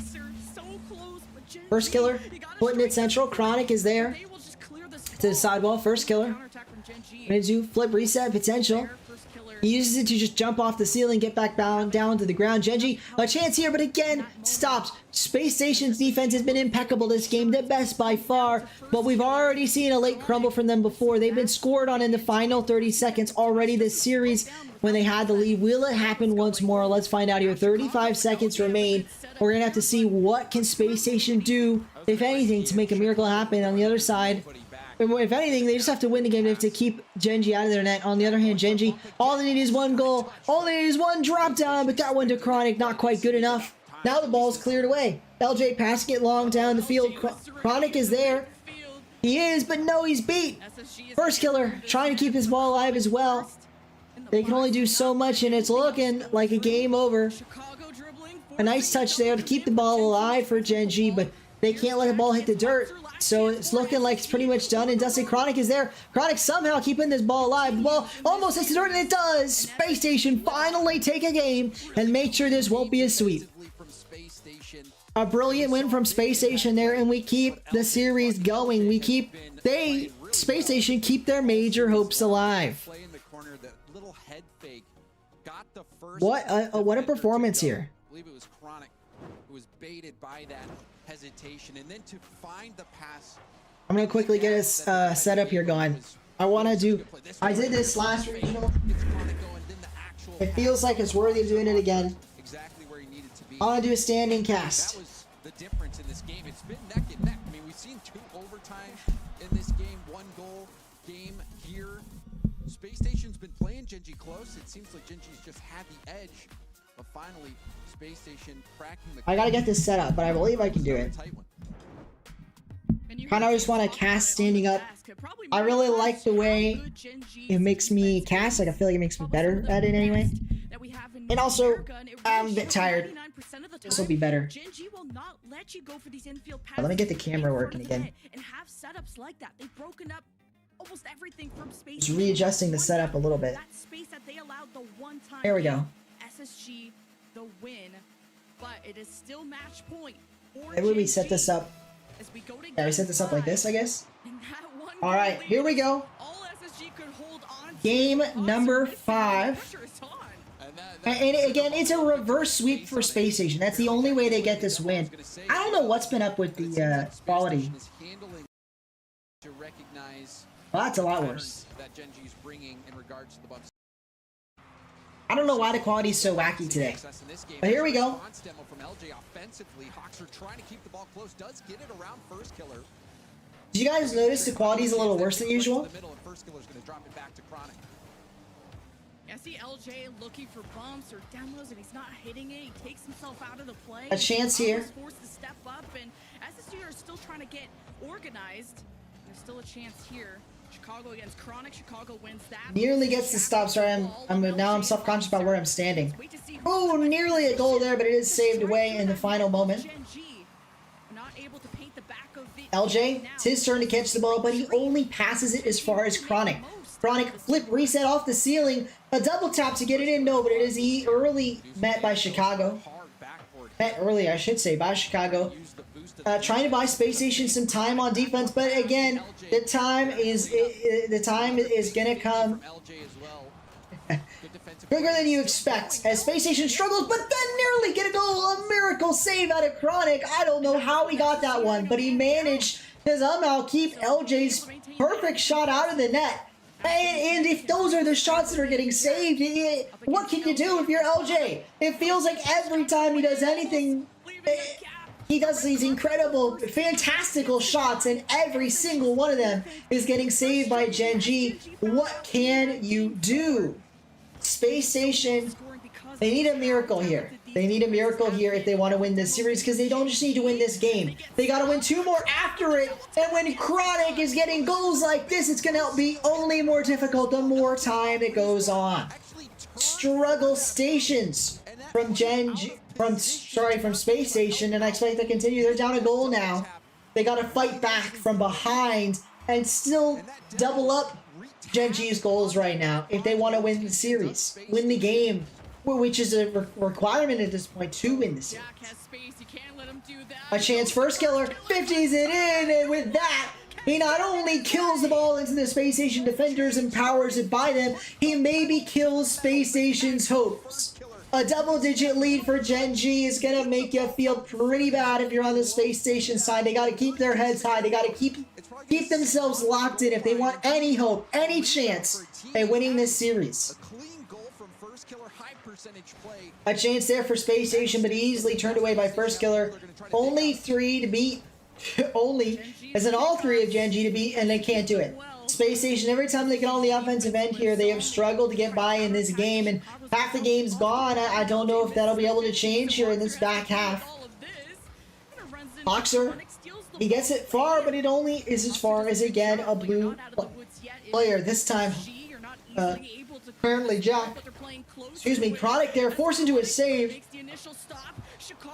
First killer, putting it central. Chronic is there to the sidewall. First killer. Gonna do flip reset potential. He uses it to just jump off the ceiling, get back down to the ground. Gen G, a chance here, but again, stops. Space Station's defense has been impeccable this game, the best by far, but we've already seen a late crumble from them before. They've been scored on in the final 30 seconds already this series when they had the lead. Will it happen once more? Let's find out here. 35 seconds remain. We're gonna have to see what can Space Station do, if anything, to make a miracle happen. On the other side, if anything, they just have to win the game. They have to keep Gen G out of their net. On the other hand, Gen G, all they need is 1 goal. All they need is 1 drop down, but that one to Chronic, not quite good enough. Now the ball's cleared away. LJ passing it long down the field. Chronic is there. He is, but no, he's beat. First killer, trying to keep his ball alive as well. They can only do so much, and it's looking like a game over. A nice touch there to keep the ball alive for Gen G, but they can't let the ball hit the dirt. So it's looking like it's pretty much done. And Dusty Chronic is there. Chronic somehow keeping this ball alive. The ball almost hits the dirt, and it does. Space Station finally take a game and make sure this won't be a sweep. A brilliant win from Space Station there, and we keep the series going. Space Station keep their major hopes alive. What a performance here. I believe it was Chronic who was baited by that hesitation, and then to find the pass. I'm gonna quickly get us set up here going. I did this last regional. It feels like it's worthy of doing it again. Exactly where he needed to be. I want to do a standing cast. That was the difference in this game. It's been neck and neck. I mean, we've seen 2 overtime in this game, 1 goal game here. Space Station's been playing Gen G close. It seems like Gen G's just had the edge, but finally Space Station cracking the. I gotta get this set up, but I believe I can do it. Kind of just want to cast standing up. I really like the way it makes me cast. Like, I feel like it makes me better at it anyway. And also, I'm a bit tired. This will be better. Let me get the camera working again. Just readjusting the setup a little bit. There we go. The win, but it is still match point. Maybe we set this up. Yeah, we set this up like this, I guess. All right, here we go. Game number 5. And again, it's a reverse sweep for Space Station. That's the only way they get this win. I don't know what's been up with the quality. Well, that's a lot worse. I don't know why the quality is so wacky today. But here we go. Did you guys notice the quality is a little worse than usual? I see LJ looking for bumps or demos and he's not hitting it. He takes himself out of the play. A chance here. Forced to step up, and SSG are still trying to get organized. There's still a chance here. Chicago against Chronic. Chicago wins that. Nearly gets the stop. Sorry, I'm self-conscious about where I'm standing. Oh, nearly a goal there, but it is saved away in the final moment. LJ, it's his turn to catch the ball, but he only passes it as far as Chronic. Chronic flip reset off the ceiling. A double tap to get it in. No, but it is early met by Chicago. Met early, I should say, by Chicago. Trying to buy Space Station some time on defense, but again, the time is gonna come quicker than you expect as Space Station struggles, but then nearly get a goal. A miracle save out of Chronic. I don't know how he got that one, but he managed to somehow keep LJ's perfect shot out of the net. And if those are the shots that are getting saved, what can you do if you're LJ? It feels like every time he does anything, he does these incredible, fantastical shots, and every single one of them is getting saved by Gen.G. What can you do? Space Station, they need a miracle here. They need a miracle here if they want to win this series, because they don't just need to win this game. They got to win 2 more after it, and when Chronic is getting goals like this, it's going to be only more difficult the more time it goes on. Struggle stations from from Space Station, and I expect to continue. They're down a goal now. They got to fight back from behind and still double up Gen.G's goals right now if they want to win the series, win the game, which is a requirement at this point to win the series. A chance, first killer, 50s it in, and with that, he not only kills the ball into the Space Station defenders and powers it by them, he maybe kills Space Station's hopes. A double-digit lead for Gen.G is going to make you feel pretty bad if you're on the Space Station side. They got to keep their heads high. They got to keep themselves locked in if they want any hope, any chance at winning this series. A chance there for Space Station, but easily turned away by first killer. Only 3 to beat. Only, as in all 3 of Gen.G to beat, and they can't do it. Space Station, every time they get on the offensive end here, they have struggled to get by in this game, and half the game's gone. I don't know if that'll be able to change here in this back half. Boxer, he gets it far, but it only is as far as, again, a blue player. This time, apparently Jack, Chronic there, forced into a save.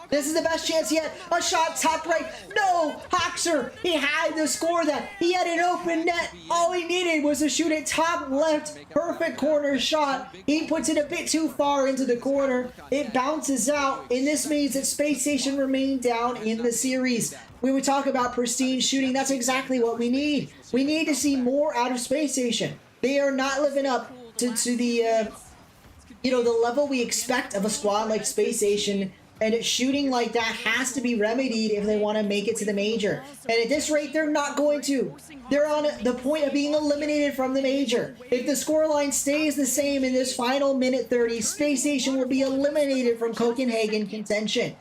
This is the best chance yet. A shot top right. No! Hoxer! He had to score that. He had an open net. All he needed was to shoot it top left. Perfect corner shot. He puts it a bit too far into the corner. It bounces out, and this means that Space Station remain down in the series. We would talk about pristine shooting. That's exactly what we need. We need to see more out of Space Station. They are not living up to the the level we expect of a squad like Space Station. And shooting like that has to be remedied if they want to make it to the major. And at this rate, they're not going to. They're on the point of being eliminated from the major. If the scoreline stays the same in this final minute 30, Space Station will be eliminated from Copenhagen contention.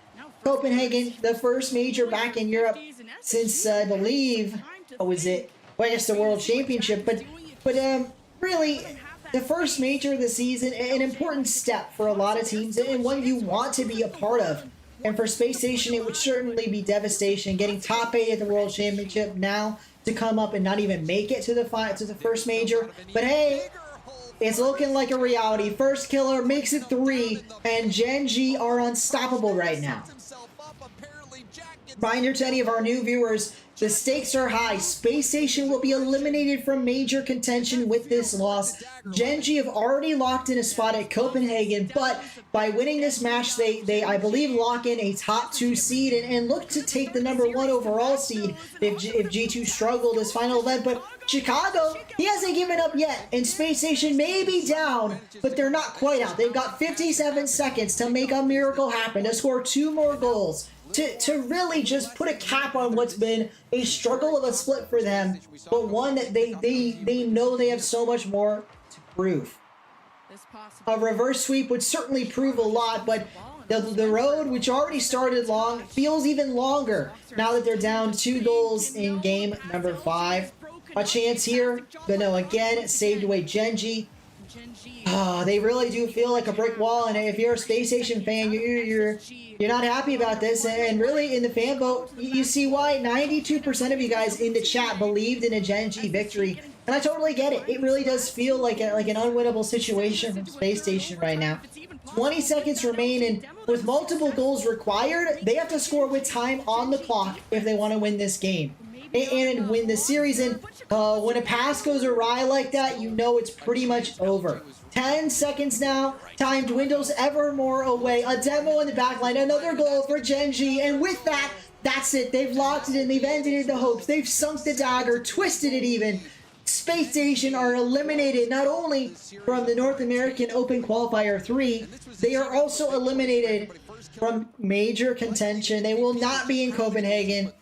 Copenhagen, the first major back in Europe since, I believe, I guess the World Championship. But really, the first major of the season, an important step for a lot of teams and one you want to be a part of. And for Space Station, it would certainly be devastation getting top 8 at the World Championship now to come up and not even make it to the first major. But hey, it's looking like a reality. First killer makes it 3, and Gen.G are unstoppable right now. Reminder to any of our new viewers, the stakes are high. Space Station will be eliminated from major contention with this loss. Gen.G have already locked in a spot at Copenhagen, but by winning this match, they I believe, lock in a top 2 seed and look to take the number 1 overall seed if G2 struggle this final event. But Chicago, he hasn't given up yet, and Space Station may be down, but they're not quite out. They've got 57 seconds to make a miracle happen, to score 2 more goals. To really just put a cap on what's been a struggle of a split for them, but one that they know they have so much more to prove. A reverse sweep would certainly prove a lot, but the road, which already started long, feels even longer now that they're down 2 goals in game number 5. A chance here, but no, again, saved away Gen.G. They really do feel like a brick wall, and if you're a Space Station fan, you're not happy about this. And really, in the fan vote, you see why 92% of you guys in the chat believed in a Gen.G victory, and I totally get it. It really does feel like an unwinnable situation from Space Station right now. 20 seconds remain, and with multiple goals required, they have to score with time on the clock if they want to win this game. and win the series. And when a pass goes awry like that, you know it's pretty much over. 10 seconds now. Time dwindles ever more away. A demo in the back line. Another goal for Genji. And with that, that's it. They've locked it in. They've ended in the hopes. They've sunk the dagger, twisted it even. Space Station are eliminated not only from the North American Open Qualifier 3, they are also eliminated from major contention. They will not be in Copenhagen.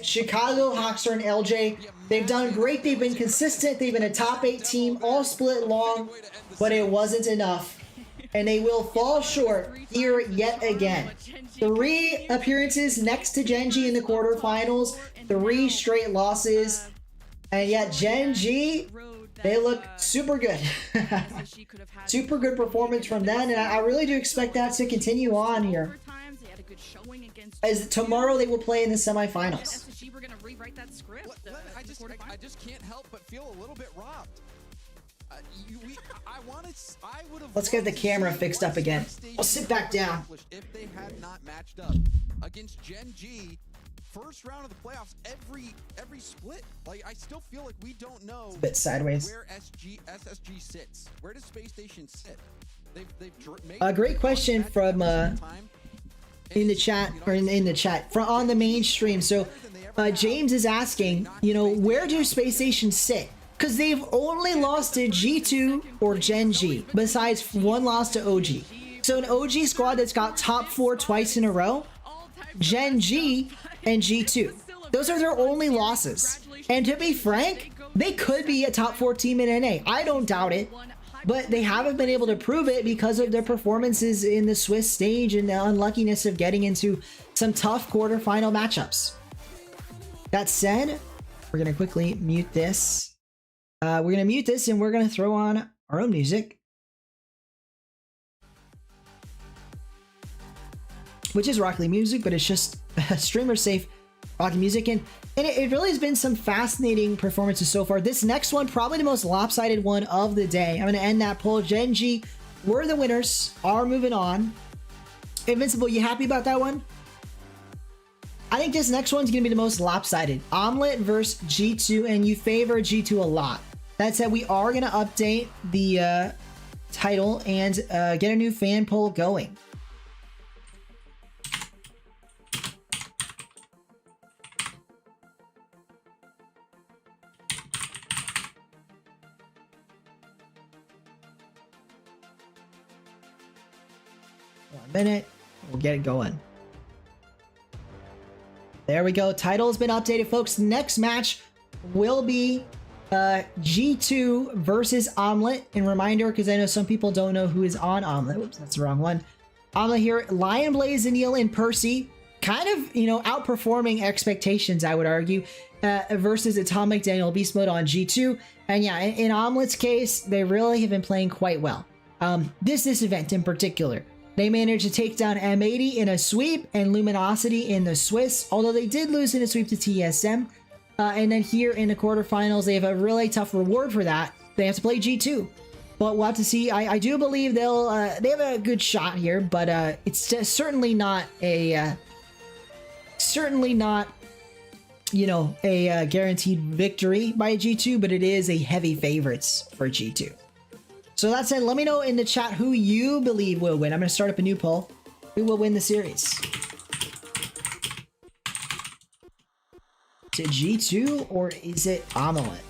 Chicago, Hoxer, and LJ, they've done great. They've been consistent. They've been a top 8 team, all split long, but it wasn't enough. And they will fall short here yet again. 3 appearances next to Genji in the quarterfinals, 3 straight losses, and yet Genji, they look super good. Super good performance from them, and I really do expect that to continue on here. As tomorrow they will play in the semifinals. I just can't help but feel a little bit robbed. Let's get the camera fixed up again. I'll sit back down. If they had not matched up against Gen G, first round of the playoffs, every split, like I still feel like we don't know it's a bit sideways. Where SSG sits. Where does Space Station sit? A great question from in the chat, or in the chat from on the mainstream. So James is asking, you know, where do Space Station sit? Because they've only lost to G2 or Gen G, besides one loss to OG. So an OG squad that's got top 4 twice in a row, Gen G and G2. Those are their only losses. And to be frank, they could be a top 4 team in NA. I don't doubt it. But they haven't been able to prove it because of their performances in the Swiss stage and the unluckiness of getting into some tough quarterfinal matchups. That said, we're going to quickly mute this. We're going to mute this and we're going to throw on our own music, which is Rocket League music, but it's just streamer safe Rocket music. And it really has been some fascinating performances so far. This next one, probably the most lopsided one of the day. I'm going to end that poll. Gen G were the winners, are moving on. Invincible, you happy about that one? I think this next one's going to be the most lopsided. Omelet versus G2, and you favor G2 a lot. That said, we are going to update the title and get a new fan poll going. One minute, we'll get it going. There we go. Title has been updated, folks. Next match will be G2 versus Omelet. And reminder, because I know some people don't know who is on Omelet. Whoops, that's the wrong one. Omelet here, Lion Blaze, Anil, and Percy. Kind of, you know, outperforming expectations, I would argue, versus Atomic, Daniel, Beast Mode on G2. And yeah, in Omelet's case, they really have been playing quite well. This event in particular. They managed to take down M80 in a sweep and Luminosity in the Swiss, although they did lose in a sweep to TSM. And then here in the quarterfinals, they have a really tough reward for that. They have to play G2. But we'll have to see. I do believe they have a good shot here, but it's certainly not a you know, a guaranteed victory by G2, but it is a heavy favorites for G2. So that said, let me know in the chat who you believe will win. I'm going to start up a new poll. Who will win the series? Is it G2 or is it Omelet?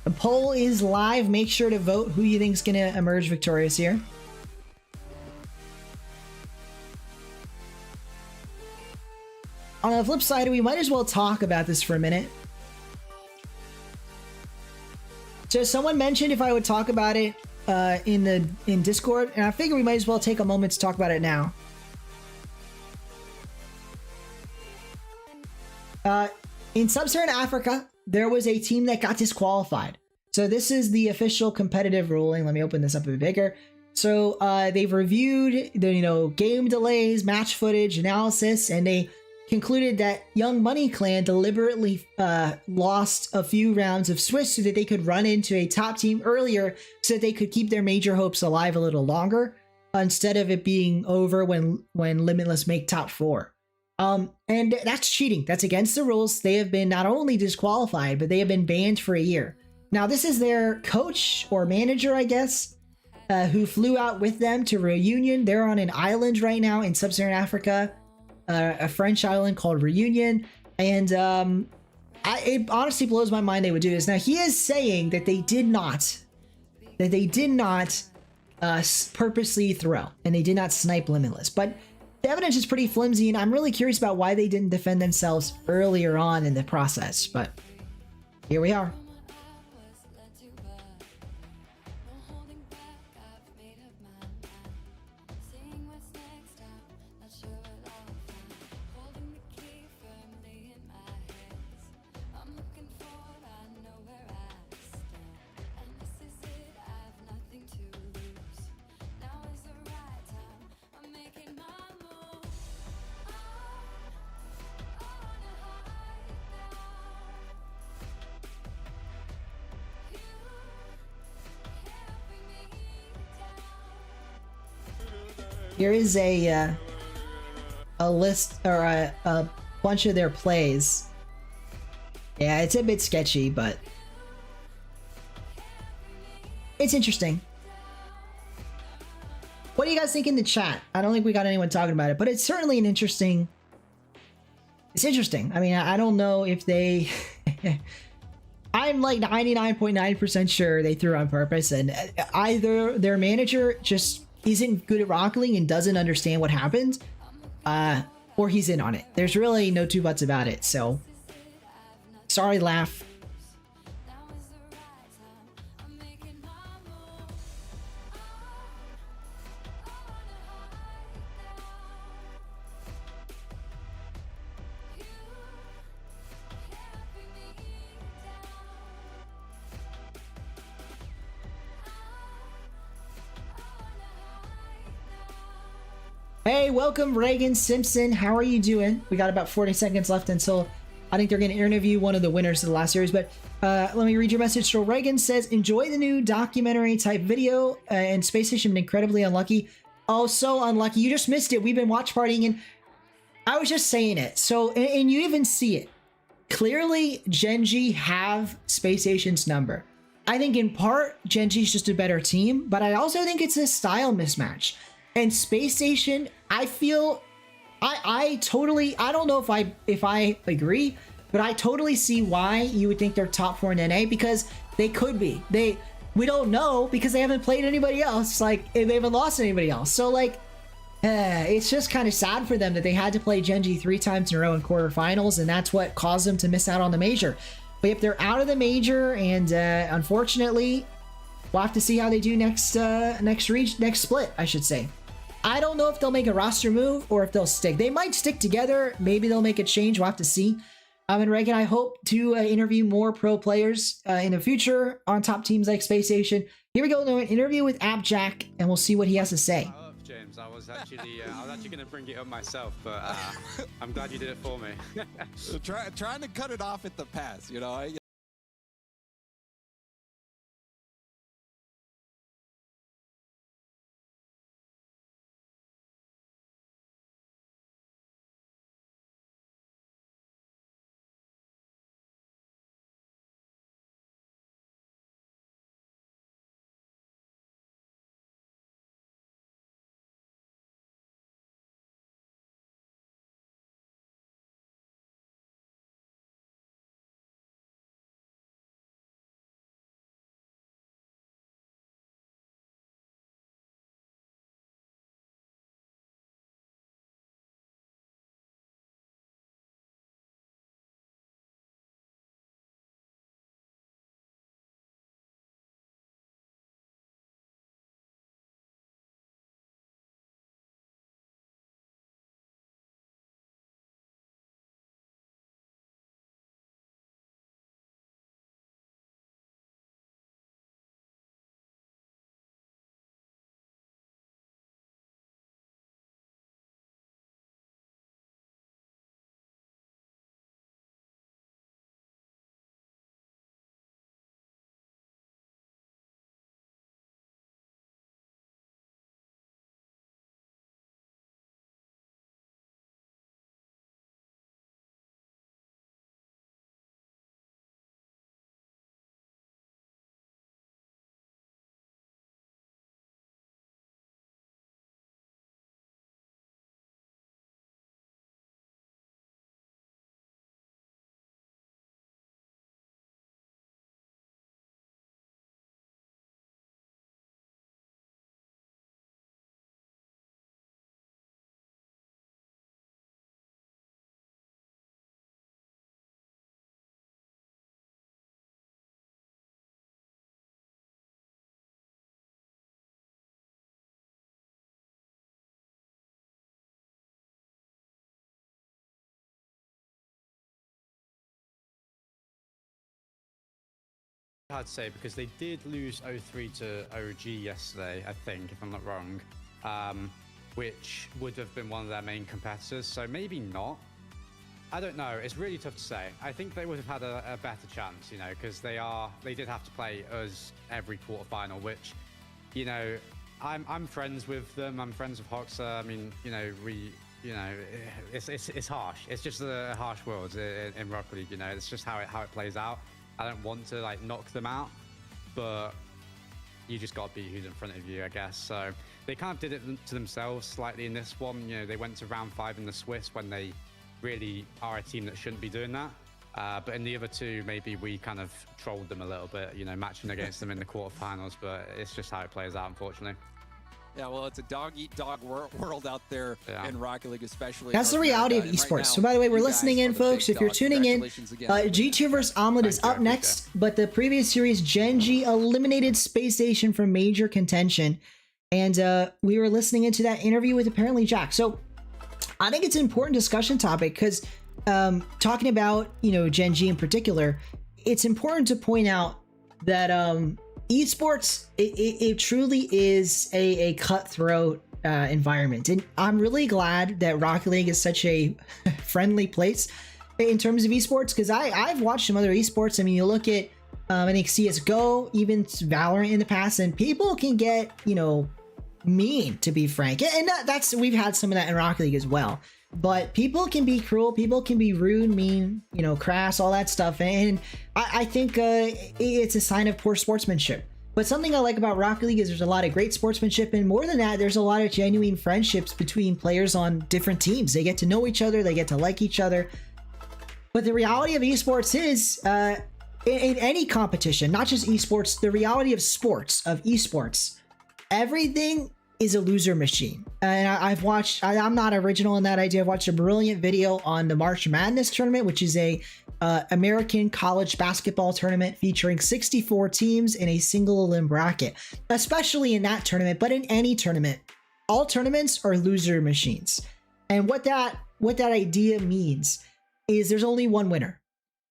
The poll is live. Make sure to vote who you think is going to emerge victorious here. On the flip side, we might as well talk about this for a minute. So someone mentioned if I would talk about it in Discord, and I figure we might as well take a moment to talk about it now. In Sub-Saharan Africa, there was a team that got disqualified. So this is the official competitive ruling. Let me open this up a bit bigger. So they've reviewed the game delays, match footage, analysis, and they concluded that Young Money Clan deliberately lost a few rounds of Swiss so that they could run into a top team earlier so that they could keep their major hopes alive a little longer instead of it being over when Limitless make top 4. And that's cheating. That's against the rules. They have been not only disqualified, but they have been banned for a year. Now, this is their coach or manager, I guess, who flew out with them to Reunion. They're on an island right now in Sub-Saharan Africa, a French island called Reunion. And it honestly blows my mind they would do this. Now, he is saying that they did not purposely throw, and they did not snipe Limitless. But the evidence is pretty flimsy, and I'm really curious about why they didn't defend themselves earlier on in the process. But here we are. Here is a list or a bunch of their plays. Yeah, it's a bit sketchy, but it's interesting. What do you guys think in the chat? I don't think we got anyone talking about it, but it's certainly an interesting. It's interesting. I mean, I don't know if they. I'm like 99.9% sure they threw on purpose, and either their manager just isn't good at rockling and doesn't understand what happened, or he's in on it. There's really no two buts about it. So, sorry, laugh. Hey, welcome Reagan Simpson. How are you doing? We got about 40 seconds left until I think they're going to interview one of the winners of the last series. But let me read your message. So Reagan says, enjoy the new documentary type video, and Space Station been incredibly unlucky. Oh, so unlucky. You just missed it. We've been watch partying, and I was just saying it. So, and you even see it. Clearly, Gen.G have Space Station's number. I think in part, Gen.G's just a better team, but I also think it's a style mismatch. And Space Station, I feel, I totally, I don't know if I agree, but I totally see why you would think they're top 4 in NA, because they could be. We don't know because they haven't played anybody else. Like, they haven't lost anybody else. So like, it's just kind of sad for them that they had to play Gen.G 3 times in a row in quarterfinals, and that's what caused them to miss out on the major. But if they're out of the major, and unfortunately, we'll have to see how they do next split, I should say. I don't know if they'll make a roster move or if they'll stick. They might stick together. Maybe they'll make a change. We'll have to see. And Reagan, I hope to interview more pro players in the future on top teams like Space Station. Here we go. An interview with Abjack, and we'll see what he has to say. James, I was actually going to bring it up myself, but I'm glad you did it for me. Trying to cut it off at the pass, you know. Hard to say because they did lose 0-3 to OG yesterday, I think, if I'm not wrong, which would have been one of their main competitors. So maybe not. I don't know. It's really tough to say. I think they would have had a better chance, you know, because they did have to play us every quarterfinal, which, you know, I'm friends with them. I'm friends with Hoxer. I mean, you know, it's harsh. It's just a harsh world in Rocket League. You know, it's just how it plays out. I don't want to like knock them out, but you just got to beat who's in front of you, I guess. So they kind of did it to themselves slightly in this one. You know, they went to round 5 in the Swiss when they really are a team that shouldn't be doing that. But in the other two, maybe we kind of trolled them a little bit, you know, matching against them in the quarterfinals. But it's just how it plays out, unfortunately. Yeah, well, it's a dog-eat-dog world out there in Rocket League, especially. That's the reality of esports. Right now, so by the way, we're listening in, folks. If you're tuning in, G2 vs Omelet is up next. But the previous series, Gen.G eliminated Space Station from major contention. And we were listening into that interview with apparently Jack. So I think it's an important discussion topic because talking about, you know, Gen.G in particular, it's important to point out that esports, it truly is a cutthroat environment. And I'm really glad that Rocket League is such a friendly place in terms of esports, because I've watched some other esports. I mean, you look at I think CSGO, even Valorant in the past, and people can get, you know, mean, to be frank. And that's we've had some of that in Rocket League as well. But people can be cruel, people can be rude, mean, you know, crass, all that stuff. And I think it's a sign of poor sportsmanship. But something I like about Rocket League is there's a lot of great sportsmanship. And more than that, there's a lot of genuine friendships between players on different teams. They get to know each other, they get to like each other. But the reality of esports is, in any competition, not just esports, the reality of sports, of esports, everything is a loser machine. And I've watched, I'm not original in that idea. I've watched a brilliant video on the March Madness tournament, which is a American college basketball tournament featuring 64 teams in a single elim bracket, especially in that tournament, but in any tournament. All tournaments are loser machines. And what that idea means is there's only one winner.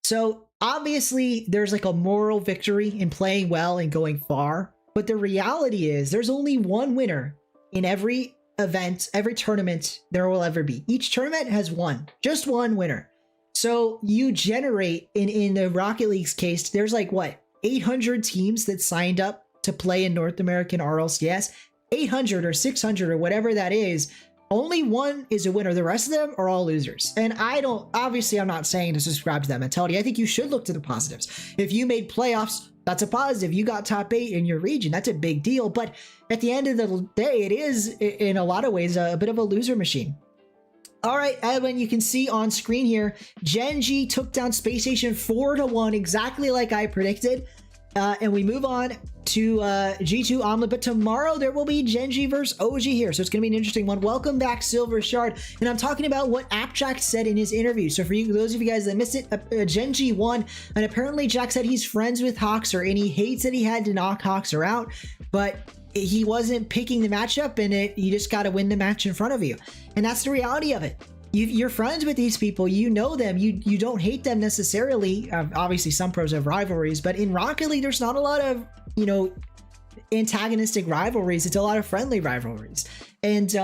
So obviously there's like a moral victory in playing well and going far. But the reality is there's only one winner in every event, every tournament there will ever be. Each tournament has one, just one winner. So you generate, in the Rocket League's case, there's like what, 800 teams that signed up to play in North American RLCS, 800 or 600 or whatever that is. Only one is a winner. The rest of them are all losers. And obviously I'm not saying to subscribe to that mentality. I think you should look to the positives. If you made playoffs, that's a positive. You got top 8 in your region. That's a big deal. But at the end of the day, it is in a lot of ways a bit of a loser machine. All right, Evan, you can see on screen here, Gen.G took down Space Station 4-1, exactly like I predicted. And we move on to G2 Omelet, but tomorrow there will be Gen.G versus OG here, so it's going to be an interesting one. Welcome back, Silver Shard, and I'm talking about what AppJack said in his interview. So for you, those of you guys that missed it, Gen.G won, and apparently Jack said he's friends with Hoxer, and he hates that he had to knock Hoxer out, but he wasn't picking the matchup, and you just got to win the match in front of you, and that's the reality of it. You're friends with these people, you know them, you don't hate them necessarily. Obviously some pros have rivalries, but in Rocket League there's not a lot of, you know, antagonistic rivalries. It's a lot of friendly rivalries. And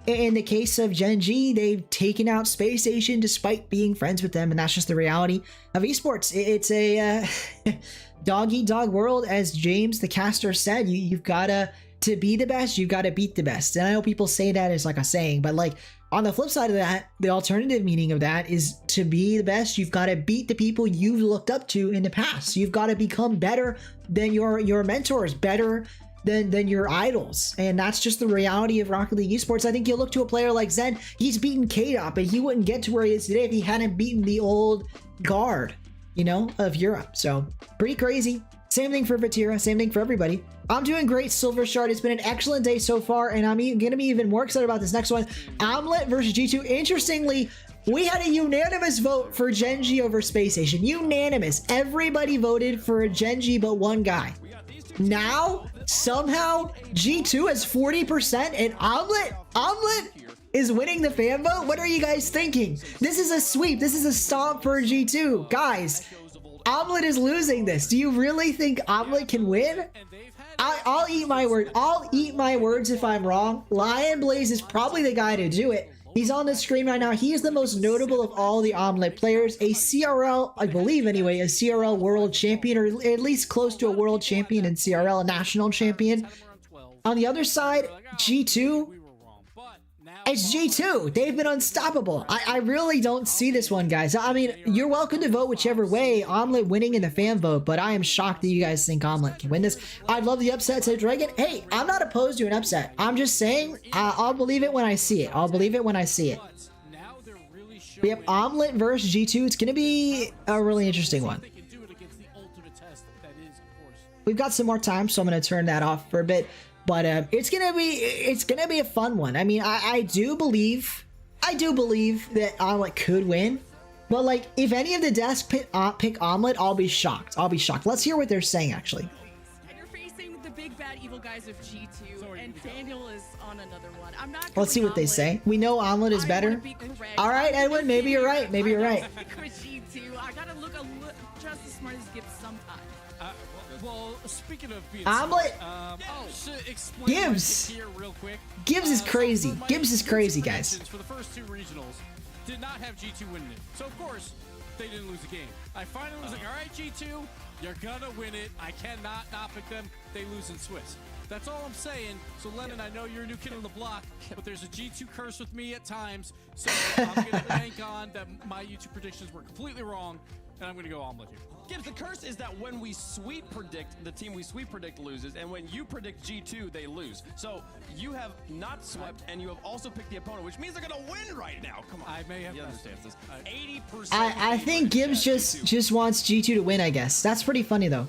in the case of Gen.G, they've taken out Space Station despite being friends with them, and that's just the reality of esports. It's a dog-eat-dog world, as James the caster said. You've got to be the best, you've got to beat the best. And I know people say that as like a saying, but like, on the flip side of that, the alternative meaning of that is to be the best, you've got to beat the people you've looked up to in the past. You've got to become better than your mentors, better than your idols. And that's just the reality of Rocket League esports. I think you look to a player like Zen, he's beaten K-Dop, and he wouldn't get to where he is today if he hadn't beaten the old guard, you know, of Europe. So pretty crazy. Same thing for Vatira, same thing for everybody. I'm doing great, Silver Shard. It's been an excellent day so far, and I'm going to be even more excited about this next one. Omelet versus G2. Interestingly, we had a unanimous vote for Gen.G over Space Station. Unanimous. Everybody voted for Gen.G but one guy. Now, somehow, G2 has 40% and Omelet is winning the fan vote? What are you guys thinking? This is a sweep. This is a stomp for G2. Guys, Omelet is losing this. Do you really think Omelet can win? I'll eat my word. I'll eat my words if I'm wrong. Lion Blaze is probably the guy to do it. He's on the screen right now. He is the most notable of all the Omelet players. A CRL, I believe anyway, a CRL world champion, or at least close to a world champion in CRL, a national champion. On the other side, G2. It's G2. They've been unstoppable. I really don't see this one, guys. I mean, you're welcome to vote whichever way. Omelet winning in the fan vote, but I am shocked that you guys think Omelet can win this. I'd love the upset, said Dragon. Hey, I'm not opposed to an upset. I'm just saying, I'll believe it when I see it. I'll believe it when I see it. We have Omelet versus G2. It's going to be a really interesting one. We've got some more time, so I'm going to turn that off for a bit. But it's gonna be a fun one. I mean, I do believe that Omelet could win. But like, if any of the devs pick Omelet, I'll be shocked. I'll be shocked. Let's hear what they're saying actually. And you're facing the big bad evil guys of G2, and Daniel is on another one. I'm not. Let's see what they say. We know Omelet is better. All right, Edwin. Maybe you're right. Maybe you're right. G2, I gotta look just as smart as Gibbs sometimes. Well, speaking of being Omelet. Gibbs. Here real quick. Gibbs is crazy. Gibbs is crazy, guys. For the first two regionals, did not have G2 winning it. So of course, they didn't lose the game. I finally was like, all right, G2, you're gonna win it. I cannot not pick them. They lose in Swiss. That's all I'm saying. So Lennon, I know you're a new kid on the block, but there's a G2 curse with me at times. So I'm gonna bank on that my YouTube predictions were completely wrong, and I'm gonna go Omelet here. Gibbs, the curse is that when we sweep predict, the team we sweep predict loses, and when you predict G2, they lose. So you have not swept, and you have also picked the opponent, which means they're going to win right now. Come on. I may have you understand this. 80%. I think Gibbs just wants G2 to win, I guess. That's pretty funny though.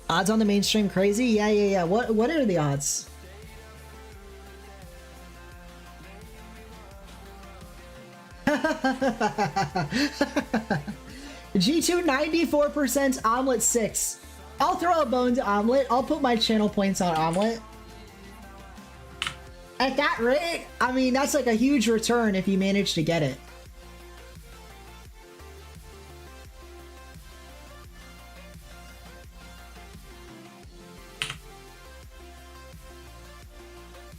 Odds on the mainstream crazy? Yeah. What are the odds? G2 94%, Omelet 6. I'll throw a bone to Omelet. I'll put my channel points on Omelet. At that rate, I mean, that's like a huge return if you manage to get it.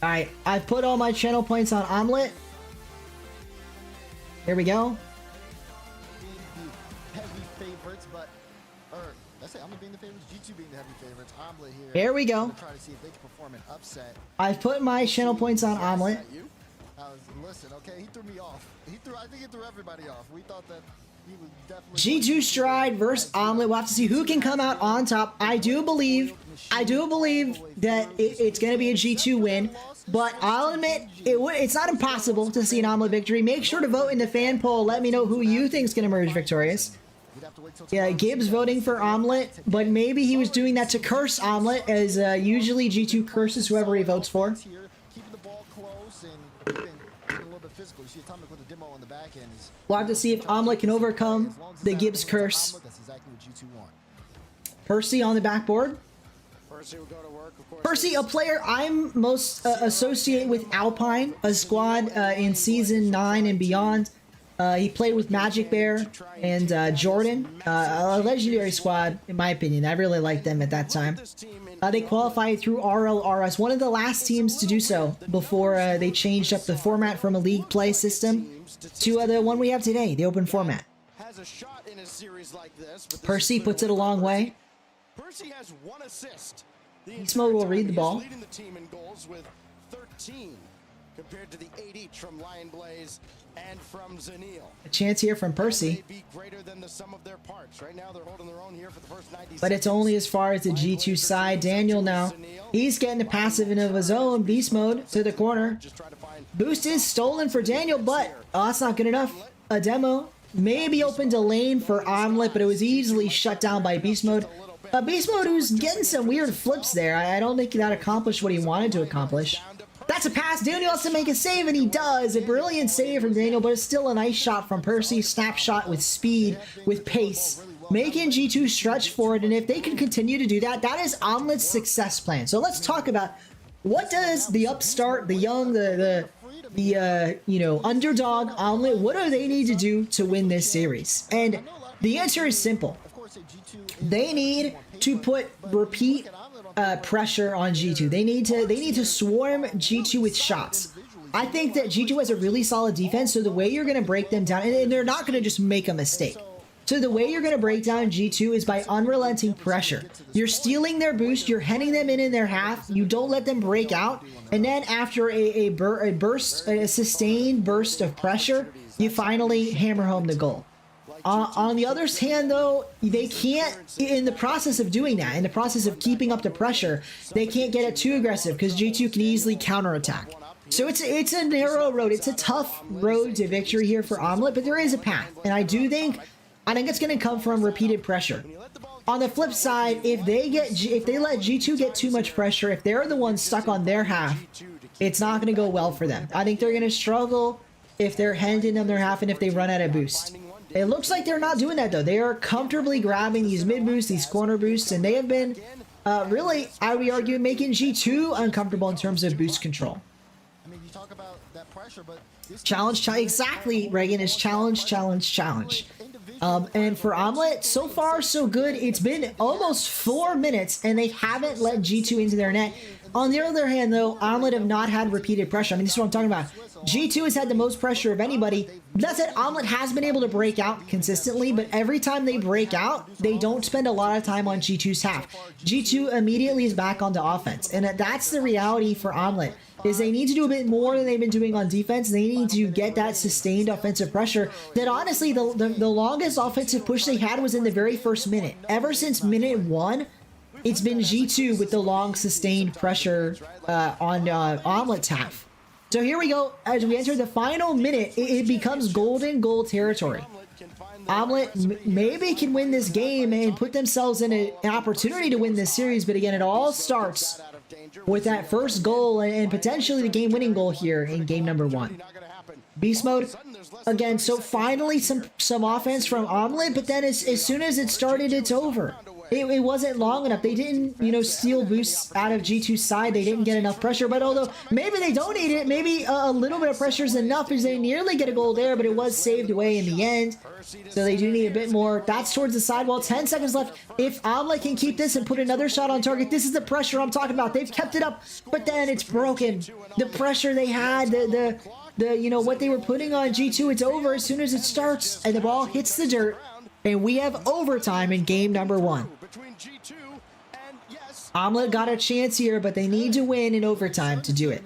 Alright, I've put all my channel points on Omelet. Here we go. Heavy favorites, but let's say I'm being the favorites, G2 being the heavy favorites. Omelet here. Here we go. Try to see if they can perform an upset. I've put my channel points on Omelet. Listen, okay, he threw me off. I think he threw everybody off. We thought that he was definitely G2 Stride versus Omelet. We'll have to see who can come out on top. I do believe that it's going to be a G2 win. But I'll admit, it's not impossible to see an Omelet victory. Make sure to vote in the fan poll. Let me know who you think is going to emerge victorious. Yeah, Gibbs voting for Omelet, but maybe he was doing that to curse Omelet, as usually G2 curses whoever he votes for. Keeping the ball close and being a little bit physical. You see Atomic with the demo on the back end. We'll have to see if Omelet can overcome the Gibbs curse. That's exactly what G2 want. Percy on the backboard. Percy will go to work, of course. Percy, a player I'm most associate with Alpine, a squad in Season 9 and beyond. He played with Magic Bear and Jordan, a legendary squad, in my opinion. I really liked them at that time. They qualified through RLRS, one of the last teams to do so before they changed up the format from a league play system to the one we have today, the open format. Percy puts it a long way. Percy has 1 assist. Beast Mode will read the ball. Leading the team in goals with 13 compared to the 8 each from Lion Blaze and from Zanil. A chance here from Percy. Greater than the sum of their parts. Right now they're holding their own here for the first 90 But it's only as far as the G2 side. Daniel now. He's getting a passive into his own. Beast Mode to the corner. Boost is stolen for Daniel, but that's not good enough. A demo maybe opened a lane for Omelet, but it was easily shut down by Beast Mode. Beast Mode who's getting some weird flips there. I don't think that accomplished what he wanted to accomplish. That's a pass. Daniel has to make a save, and he does. A brilliant save from Daniel, but it's still a nice shot from Percy. Snapshot with speed, with pace, making G2 stretch forward. And if they can continue to do that, that is Omelet's success plan. So let's talk about what does the upstart, the young, the underdog Omelet, what do they need to do to win this series? And the answer is simple. They need to put repeat pressure on G2. They need to swarm G2 with shots. I think that G2 has a really solid defense, so the way you're going to break them down, and they're not going to just make a mistake. So the way you're going to break down G2 is by unrelenting pressure. You're stealing their boost, you're heading them in their half, you don't let them break out, and then after a sustained burst of pressure, you finally hammer home the goal. On the other hand, though, they can't, in the process of doing that, in the process of keeping up the pressure, they can't get it too aggressive because G2 can easily counterattack. So it's a narrow road. It's a tough road to victory here for Omelet, but there is a path. And I think it's going to come from repeated pressure. On the flip side, if they let G2 get too much pressure, if they're the ones stuck on their half, it's not going to go well for them. I think they're going to struggle if they're handing them their half and if they run out of boost. It looks like they're not doing that, though. They are comfortably grabbing these mid boosts, these corner boosts, and they have been really, I would argue, making G2 uncomfortable in terms of boost control. I mean, you talk about that pressure, but Challenge, exactly, Reagan, is challenge. And for Omelet, so far so good. It's been almost 4 minutes and they haven't let G2 into their net. On the other hand, though, Omelet have not had repeated pressure. I mean, this is what I'm talking about. G2 has had the most pressure of anybody. That said, Omelet has been able to break out consistently, but every time they break out, they don't spend a lot of time on G2's half. G2 immediately is back onto offense, and that's the reality for Omelet. Is they need to do a bit more than they've been doing on defense. They need to get that sustained offensive pressure. That honestly, the longest offensive push they had was in the very first minute. Ever since minute 1, it's been G2 with the long sustained pressure on Omelet's half. So here we go. As we enter the final minute, it becomes golden goal territory. Omelet maybe can win this game and put themselves in an opportunity to win this series, but again, it all starts with that first goal and potentially the game-winning goal here in game number 1. Beast mode again. So finally some offense from Omelet, but then as soon as it started, it's over. It wasn't long enough. They didn't, steal boosts out of G2's side. They didn't get enough pressure, but although maybe they don't need it, maybe a little bit of pressure is enough because they nearly get a goal there, but it was saved away in the end. So they do need a bit more. That's towards the sidewall. 10 seconds left. If Omelet can keep this and put another shot on target, this is the pressure I'm talking about. They've kept it up, but then it's broken. The pressure they had, what they were putting on G2, it's over as soon as it starts and the ball hits the dirt. And we have overtime in game number 1. Omelet got a chance here, but they need to win in overtime to do it.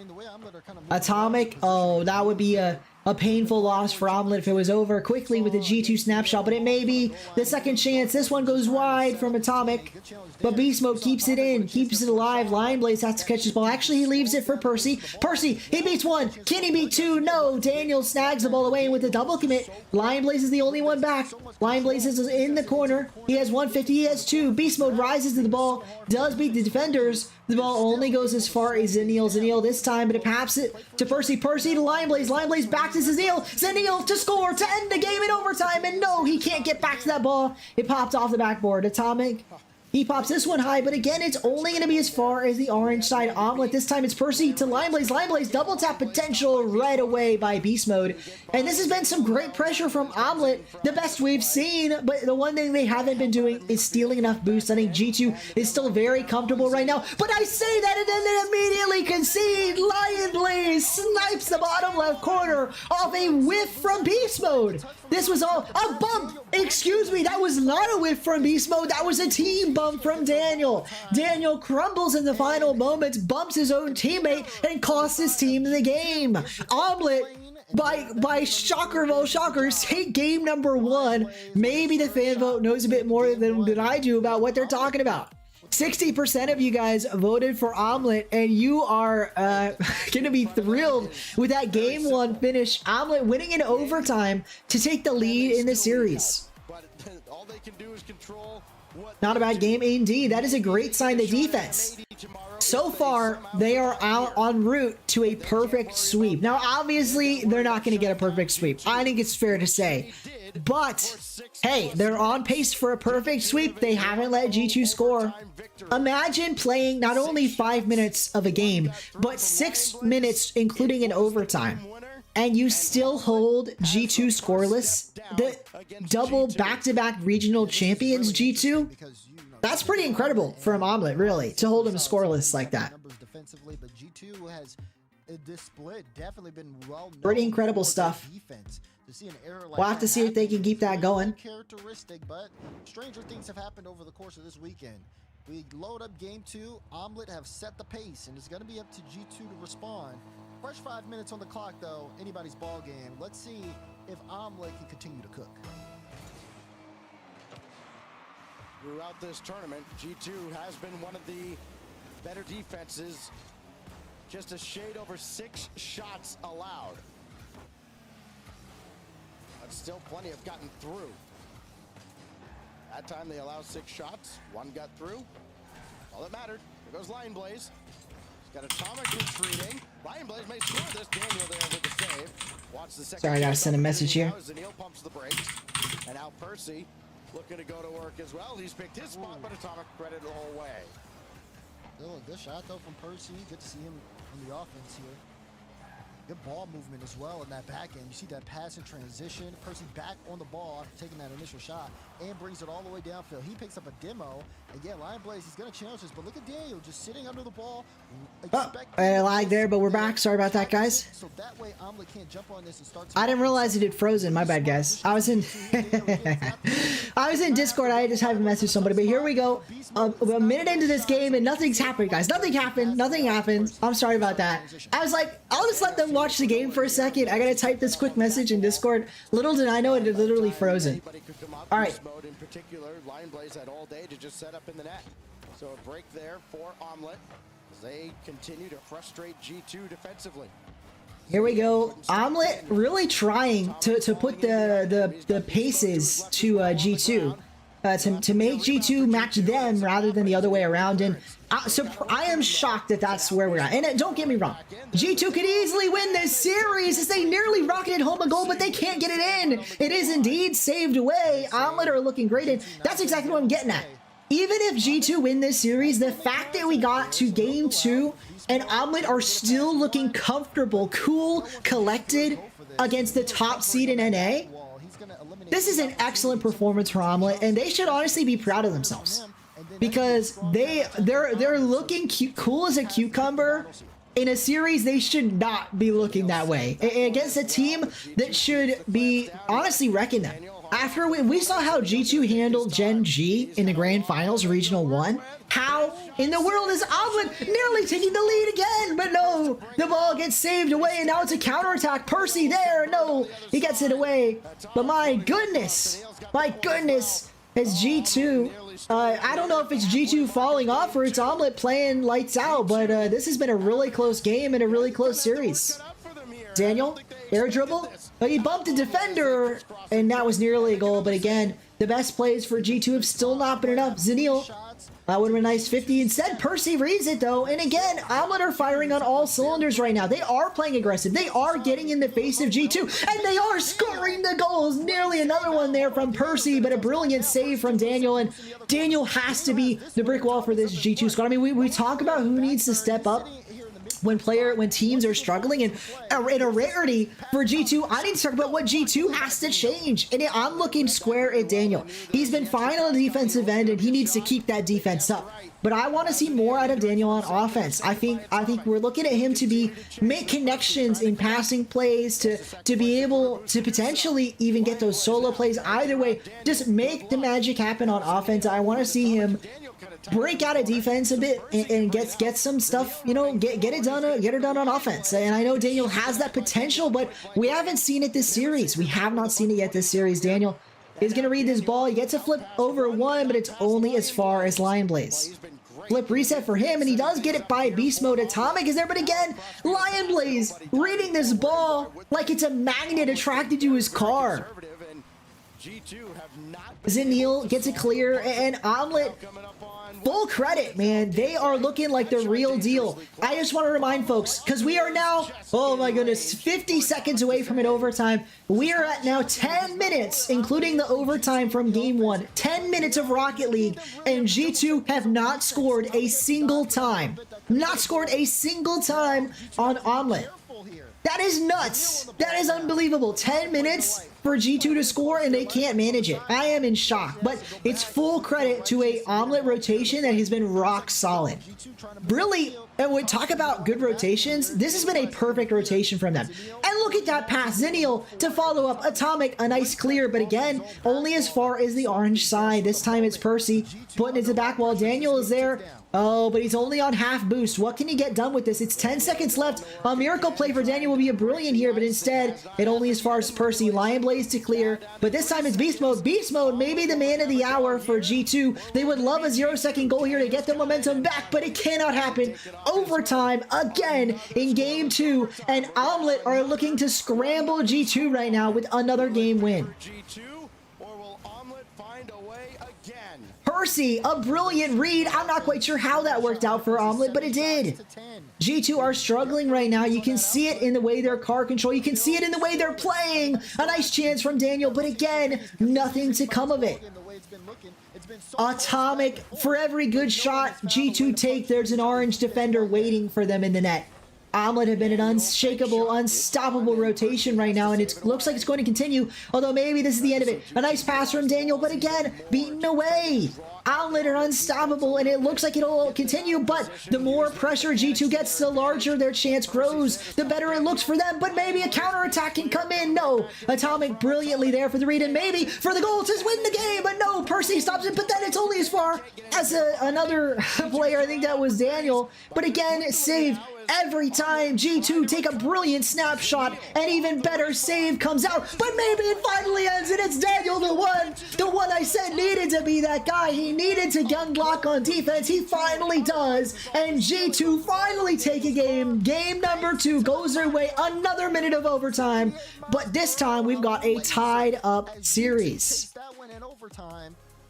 Atomic, oh, that would be a painful loss for Omelet if it was over quickly with a G2 snapshot, but it may be the second chance. This one goes wide from Atomic, but Beast Mode keeps it in, keeps it alive. Lion Blaze has to catch his ball. Actually, he leaves it for Percy. Percy, he beats 1. Can he beat 2? No. Daniel snags the ball away, and with the double commit, Lion Blaze is the only one back. Lion Blaze is in the corner. He has 150. He has 2. Beast Mode rises to the ball, does beat the defenders. The ball only goes as far as Zenil. Zenil this time, but it paps it to Percy. Percy to Lion Blaze. Lion Blaze back to Zenil. Zenil to score to end the game in overtime. And no, he can't get back to that ball. It popped off the backboard. Atomic, he pops this one high, but again, it's only going to be as far as the orange side Omelet. This time it's Percy to Lion Blaze. Lion Blaze double tap potential right away by Beast Mode. And this has been some great pressure from Omelet, the best we've seen, but the one thing they haven't been doing is stealing enough boosts. I think G2 is still very comfortable right now, but I say that and then they immediately concede. Lion Blaze snipes the bottom left corner off a whiff from Beast Mode. This was all a bump. Excuse me, that was not a whiff from Beast Mode. That was a team bump from Daniel. Daniel crumbles in the final moments, bumps his own teammate, and costs his team the game. Omelet, by shocker of all shockers, take game number 1. Maybe the fan vote knows a bit more than I do about what they're talking about. 60% of you guys voted for Omelet, and you are going to be thrilled with that game 1 finish. Omelet winning in overtime to take the lead in the series. All they can do is control. Not a bad game indeed. That is a great sign. The defense. So far, they are out en route to a perfect sweep. Now, obviously, they're not going to get a perfect sweep. I think it's fair to say. But hey, they're on pace for a perfect sweep. They haven't let G2 score. Imagine playing not only 5 minutes of a game, but 6 minutes, including an overtime, and you still hold G2 scoreless. The double back-to-back regional champions G2. That's pretty incredible from Omelette, really, to hold him scoreless like that. Defensively, but G2 has this split definitely been well known. Pretty incredible stuff. Defense. To see an error like We'll have to see if they can keep that going. Characteristic, but stranger things have happened over the course of this weekend. We load up game 2. Omelette have set the pace, and it's going to be up to G2 to respond. Fresh 5 minutes on the clock, though. Anybody's ball game. Let's see if Omelette can continue to cook. Throughout this tournament, G2 has been one of the better defenses. Just a shade over 6 shots allowed. But still plenty have gotten through. That time they allowed 6 shots. 1 got through. All that mattered. There goes Lion Blaze. He's got Atomic retreating. Lion Blaze may score this. Daniel there with the save. Watch the second. Sorry, I gotta send a message here. Zanil pumps the brakes. And now Percy looking to go to work as well. He's picked his spot, but Atomic credit the whole way. Still a good shot, though, from Percy. Good to see him on the offense here. Good ball movement as well in that back end. You see that pass in transition. Percy back on the ball after taking that initial shot and brings it all the way downfield. He picks up a demo. And yeah, Lion Blaze, he's going to challenge this. But look at Daniel just sitting under the ball. I lied there, but we're back. Sorry about that, guys. So that way, Omelette can't jump on this and start. I didn't realize it had frozen. My bad, guys. I was in I was in Discord. I just had to message somebody. But here we go. A minute into this game and nothing's happened, guys. Nothing happened. Nothing happened. I'm sorry about that. I was like, I'll just let them watch the game for a second. I gotta type this quick message in Discord. Little did I know it had literally frozen. All right. In particular, Lion Blaze had all day to just set up in the net. So a break there for Omelette as they continue to frustrate G2 defensively. Here we go. Omelette really trying to put the paces to G2. To make G2 match them rather than the other way around. And so I am shocked that that's where we're at. And don't get me wrong, G2 could easily win this series as they nearly rocketed home a goal, but they can't get it in. It is indeed saved away. Omelette are looking great, and that's exactly what I'm getting at. Even if G2 win this series, the fact that we got to game 2 and Omelette are still looking comfortable, cool, collected against the top seed in NA, this is an excellent performance for Omelette, and they should honestly be proud of themselves because they're looking cool as a cucumber in a series. They should not be looking that way against a team that should be honestly reckoned at. After we saw how G2 handled Gen G in the Grand Finals Regional 1, how in the world is Omelette nearly taking the lead again? But no, the ball gets saved away, and now it's a counterattack. Percy there, no, he gets it away. But my goodness, as G2, I don't know if it's G2 falling off or it's Omelette playing lights out, but this has been a really close game and a really close series. Daniel, air dribble. He bumped a defender, and that was nearly a goal. But again, the best plays for G2 have still not been enough. Zanil, that would have been a nice 50. Instead, Percy reads it, though. And again, Omelette are firing on all cylinders right now. They are playing aggressive. They are getting in the face of G2, and they are scoring the goals. Nearly another one there from Percy, but a brilliant save from Daniel. And Daniel has to be the brick wall for this G2 squad. I mean, we talk about who needs to step up when teams are struggling, and in a rarity for G2, I need to talk about what G2 has to change. And I'm looking square at Daniel. He's been fine on the defensive end, and he needs to keep that defense up. But I want to see more out of Daniel on offense. I think we're looking at him to make connections in passing plays, to be able to potentially even get those solo plays. Either way, just make the magic happen on offense. I want to see him break out of defense a bit and get some stuff, you know, get it done on offense. And I know Daniel has that potential, but we haven't seen it this series. We have not seen it yet this series. Daniel is going to read this ball. He gets a flip over one, but it's only as far as Lion Blaze. Flip reset for him, and he does get it by beast mode. Atomic is there, but again, Lion Blaze reading this ball like it's a magnet attracted to his car. G2 have not Zenil gets a clear, and Omelet, full credit, man. They are looking like the real deal. I just want to remind folks, because we are now, oh my goodness, 50 seconds away from an overtime. We are at now 10 minutes, including the overtime from game 1. 10 minutes of Rocket League, and G2 have not scored a single time. Not scored a single time on Omelet. That is nuts. That is unbelievable. 10 minutes for G2 to score, and they can't manage it. I am in shock, but it's full credit to a Omelet rotation that has been rock solid. Really, and we talk about good rotations, this has been a perfect rotation from them. And look at that pass. Zenil to follow up. Atomic, a nice clear, but again, only as far as the orange side. This time it's Percy putting it to the back wall. Daniel is there. Oh, but he's only on half boost. What can he get done with this? It's 10 seconds left. A miracle play for Daniel will be a brilliant here, but instead, it only as far as Percy. Lion Blaze to clear, but this time it's Beast Mode. Beast Mode may be the man of the hour for G2. They would love a 0-second goal here to get the momentum back, but it cannot happen. Overtime again in game 2, and Omelet are looking to scramble G2 right now with another game win. Percy, a brilliant read. I'm not quite sure how that worked out for Omelet, but it did. G2 are struggling right now. You can see it in the way their car control. You can see it in the way they're playing. A nice chance from Daniel, but again, nothing to come of it. Atomic, for every good shot G2 take, there's an orange defender waiting for them in the net. Omelet have been an unshakable, unstoppable rotation right now, and it looks like it's going to continue, although maybe this is the end of it. A nice pass from Daniel, but again, beaten away. Omelet are unstoppable, and it looks like it'll continue, but the more pressure G2 gets, the larger their chance grows, the better it looks for them, but maybe a counterattack can come in. No, Atomic brilliantly there for the read, and maybe for the goal to win the game, but no, Percy stops it, but then it's only as far as another player. I think that was Daniel, but again, saved. Every time G2 take a brilliant snapshot, an even better save comes out, but maybe it finally ends, and it's Daniel, the one I said needed to be that guy. He needed to gun block on defense. He finally does, and G2 finally take a game. Game number 2 goes their way. Another minute of overtime, but this time we've got a tied up series.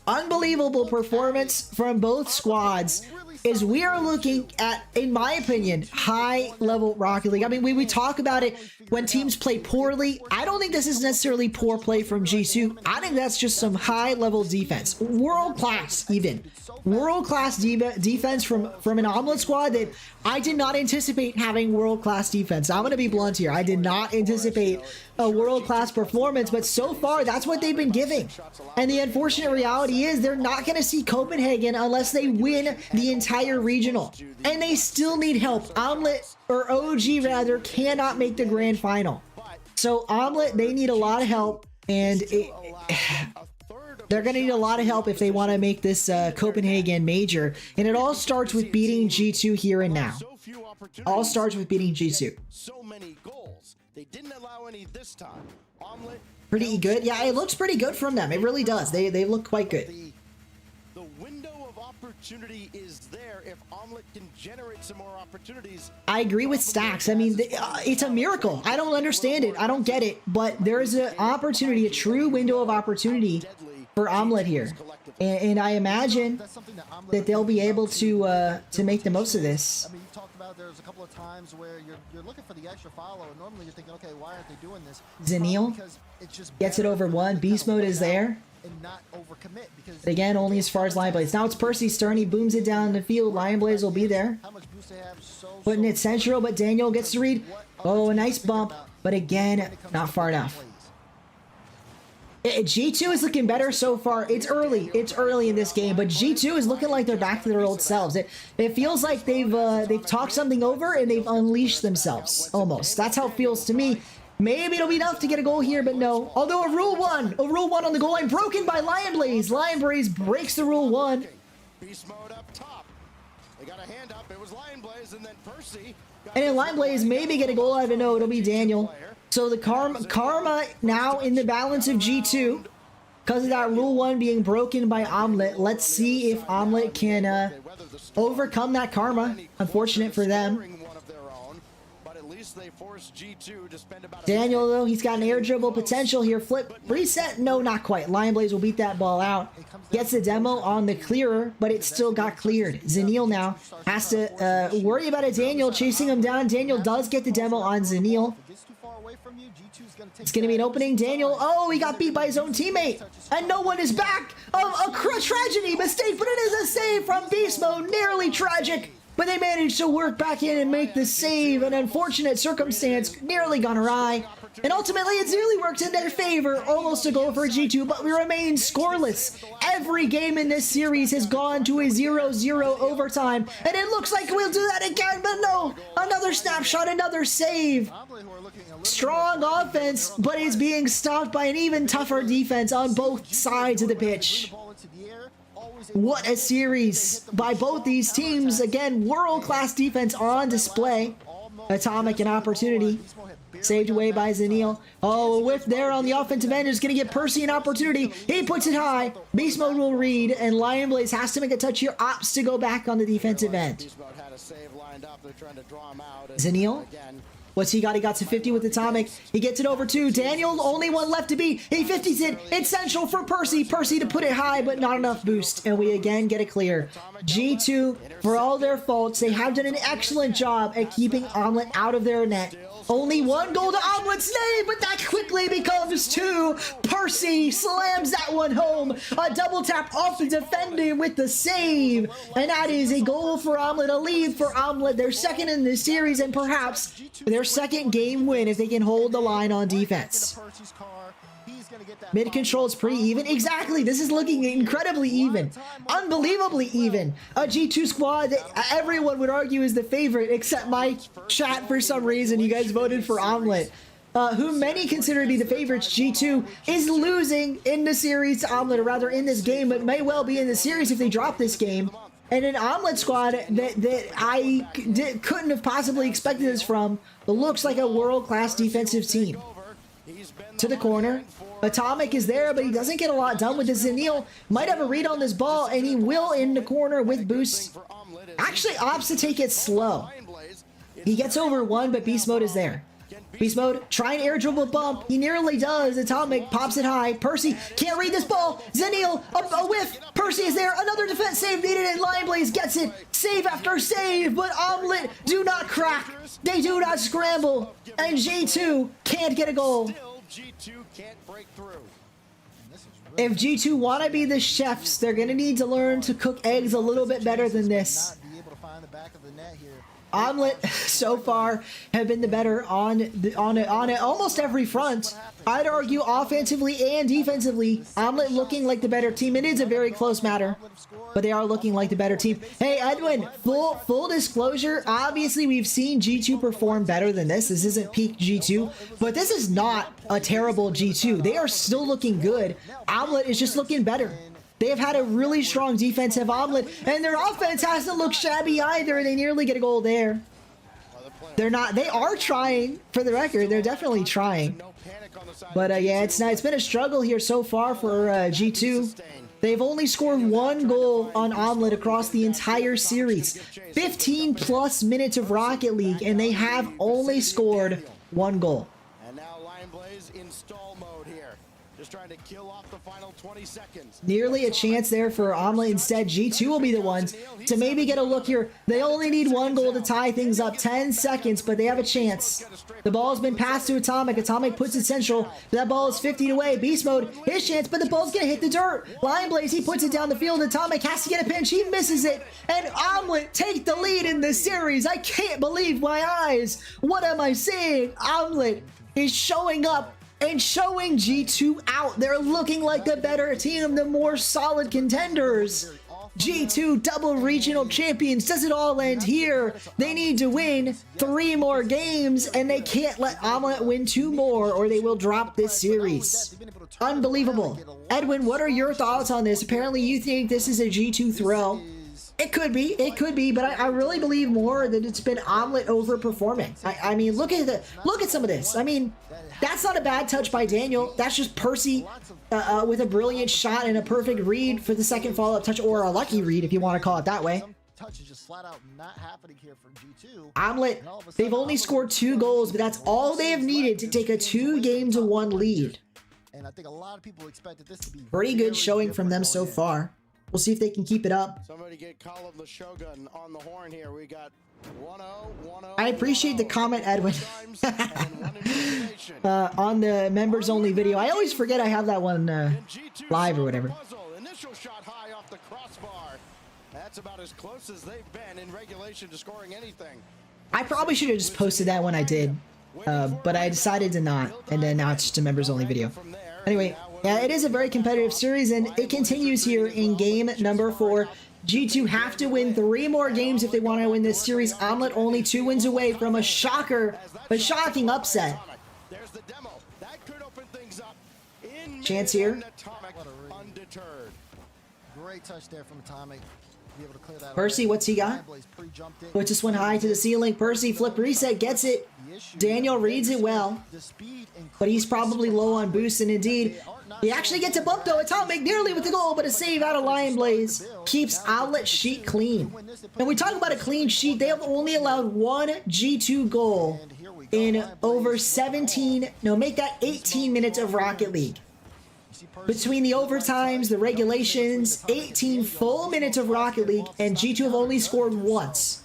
Unbelievable performance from both squads. Is we are looking at, in my opinion, high-level Rocket League. I mean, we talk about it when teams play poorly. I don't think this is necessarily poor play from G2. I think that's just some high-level defense. World-class, even. World-class defense from an Omelet squad that I did not anticipate having world-class defense. I'm going to be blunt here. I did not anticipate a world-class performance, but so far, that's what they've been giving. And the unfortunate reality is they're not going to see Copenhagen unless they win the entire regional. And they still need help. Omelet, or OG rather, cannot make the grand final. So Omelet, they need a lot of help, and they're going to need a lot of help if they want to make this Copenhagen major. And it all starts with beating G2 here and now. All starts with beating G2. So many goals. They didn't allow any this time. Omelet, pretty good. Yeah, it looks pretty good from them. It really does. They look quite good. The window of opportunity is there if Omelet can generate some more opportunities. I agree with Stacks. I mean, it's a miracle. I don't understand it. I don't get it. But there's an opportunity, a true window of opportunity for Omelet here. And I imagine that they'll be able to make the most of this. I mean, you talked about there's a couple of times where you're looking for the extra follow, and normally you're thinking, okay, why aren't they doing this? Zenil gets it over one. Beast Mode is there. And not overcommit, because but again, only as far as Lion Blaze. Now it's Percy Stern. He booms it down the field. Lion Blaze will be there. Putting it central, but Daniel gets to read. Oh, a nice bump. But again, not far enough. G2 is looking better so far. It's early. It's early in this game, but G2 is looking like they're back to their old selves. It feels like they've talked something over and they've unleashed themselves almost. That's how it feels to me. Maybe it'll be enough to get a goal here, but no. Although a rule one on the goal line broken by Lion Blaze. Lion Blaze breaks the rule 1. Beast mode up top. They got a hand up. It was Lion Blaze, and then Percy. And then Lion Blaze maybe get a goal out of it. No, it'll be Daniel. So the karma now in the balance of G2 because of that rule 1 being broken by Omelet. Let's see if Omelet can overcome that karma. Unfortunate for them. place. They force G2 to spend about Daniel, though, he's got an air dribble potential here. Flip, reset, no, not quite. Lion Blaze will beat that ball out. Gets the demo on the clearer, but it still got cleared. Zanil now has to worry about a Daniel chasing him down. Daniel does get the demo on Zanil. It's going to be an opening. Daniel, oh, he got beat by his own teammate. And no one is back. A tragedy mistake, but it is a save from Beast Mode. Nearly tragic. But they managed to work back in and make the save. An unfortunate circumstance, nearly gone awry. And ultimately, it nearly worked in their favor. Almost a goal for G2, but we remain scoreless. Every game in this series has gone to a 0-0 overtime. And it looks like we'll do that again, but no. Another snapshot, another save. Strong offense, but is being stopped by an even tougher defense on both sides of the pitch. What a series by both these teams. Again, world-class defense on display. Atomic an opportunity. Saved away by Zanil. Oh, a whiff there on the offensive end is going to get Percy an opportunity. He puts it high. Beast Mode will read, and Lion Blaze has to make a touch here. Opts to go back on the defensive end. Zanil? What's he got? He got to 50 with Atomic. He gets it over to Daniel. Only one left to beat. He 50s it. It's central for Percy. Percy to put it high, but not enough boost. And we again get a clear. G2, for all their faults, they have done an excellent job at keeping Omelet out of their net. Only one goal to Omelet's name, but that quickly becomes two. Percy slams that one home. A double tap off the defender with the save. And that is a goal for Omelet, a lead for Omelet. They're second in this series and perhaps their second game win if they can hold the line on defense. Mid control is pretty even. Exactly. This is looking incredibly even. Unbelievably even. A G2 squad that everyone would argue is the favorite, except my chat for some reason. You guys voted for Omelet. Who many consider to be the favorites. G2 is losing in the series to Omelet, or rather in this game, but may well be in the series if they drop this game. And an Omelet squad that I couldn't have possibly expected this from. It looks like a world-class defensive team. To the corner. Atomic is there, but he doesn't get a lot done with this. Zanil might have a read on this ball, and he will in the corner with boost. Actually opts to take it slow. He gets over one, but Beast Mode is there. Beast Mode, try an air dribble bump. He nearly does. Atomic pops it high. Percy can't read this ball. Zanil, a whiff. Percy is there. Another defense save needed, and Lion Blaze gets it. Save after save, but Omelet do not crack. They do not scramble. And G2 can't get a goal. G2 can't break through. If G2 want to be the chefs, they're going to need to learn to cook eggs a little bit better than this. Omelet so far have been the better on almost every front. I'd argue offensively and defensively, Omelet looking like the better team. It is a very close matter, but they are looking like the better team. Hey, Edwin, full disclosure, obviously we've seen G2 perform better than this. This isn't peak G2, but this is not a terrible G2. They are still looking good. Omelet is just looking better. They have had a really strong defensive Omelet, and their offense hasn't looked shabby either. They nearly get a goal there. They're not. They are trying, for the record. They're definitely trying. But yeah, it's been a struggle here so far for G2. They've only scored one goal on Omelet across the entire series. 15 plus minutes of Rocket League, and they have only scored one goal. And now Lion Blaze install mode here. Just trying to kill off the final 20 seconds. Nearly a chance there for Omelet. Instead, G2 will be the ones to maybe get a look here. They only need one goal to tie things up. 10 seconds, but they have a chance. The ball's been passed to Atomic. Atomic puts it central. That ball is 50 away. Beast Mode, his chance, but the ball's going to hit the dirt. Lion Blaze, he puts it down the field. Atomic has to get a pinch. He misses it. And Omelet take the lead in this series. I can't believe my eyes. What am I seeing? Omelet is showing up and showing G2 out. They're looking like the better team, the more solid contenders. G2 double regional champions. Does it all end here? They need to win 3 more games, and they can't let Omelet win 2 more or they will drop this series. Unbelievable. Edwin, what are your thoughts on this? Apparently you think this is a G2 throw. It could be, but I really believe more that it's been Omelet overperforming. I mean, look at some of this. I mean, that's not a bad touch by Daniel. That's just Percy with a brilliant shot and a perfect read for the second follow-up touch, or a lucky read if you want to call it that way. touch is just flat out not happening here for G2. Omelet, And all of a they've sudden, only Omelet scored with 2 goals, but that's all they have needed to take a 2-game-to-1 lead. And I think a lot of people expected this to be Pretty very good showing from them different so going in. far. We'll see if they can keep it up. Somebody get Colin the Shogun on the horn here. We got 1-0, 1-0. I appreciate the comment, Edwin. Times and one elimination. On the members only video. I always forget I have that one G2 live or solve the whatever. puzzle. Initial shot high off the crossbar. That's about as close as they've been in regulation to scoring anything. I probably should have just posted that when I did, but I decided to not, and then now it's just a members only video. Anyway, yeah, it is a very competitive series, and it continues here in game number 4. G2 have to win 3 more games if they want to win this series. Omelet only 2 wins away from a shocker, but shocking upset. There's the demo. That could open things up. Chance here. Atomic undeterred. Great touch there from Atomic. Be able to clear that Percy, away. what's he got? Puts this one high to the ceiling. Percy, flip reset, gets it. Daniel reads it well, but he's probably low on boost, and indeed, he actually gets a bump though. Atomic nearly with the goal, but a save out of Lion Blaze keeps Outlet sheet clean. And we talk about a clean sheet, they have only allowed 1 G2 goal in over 17, no, make that 18 minutes of Rocket League. Between the overtimes, the regulations, 18 full minutes of Rocket League, and G2 have only scored once.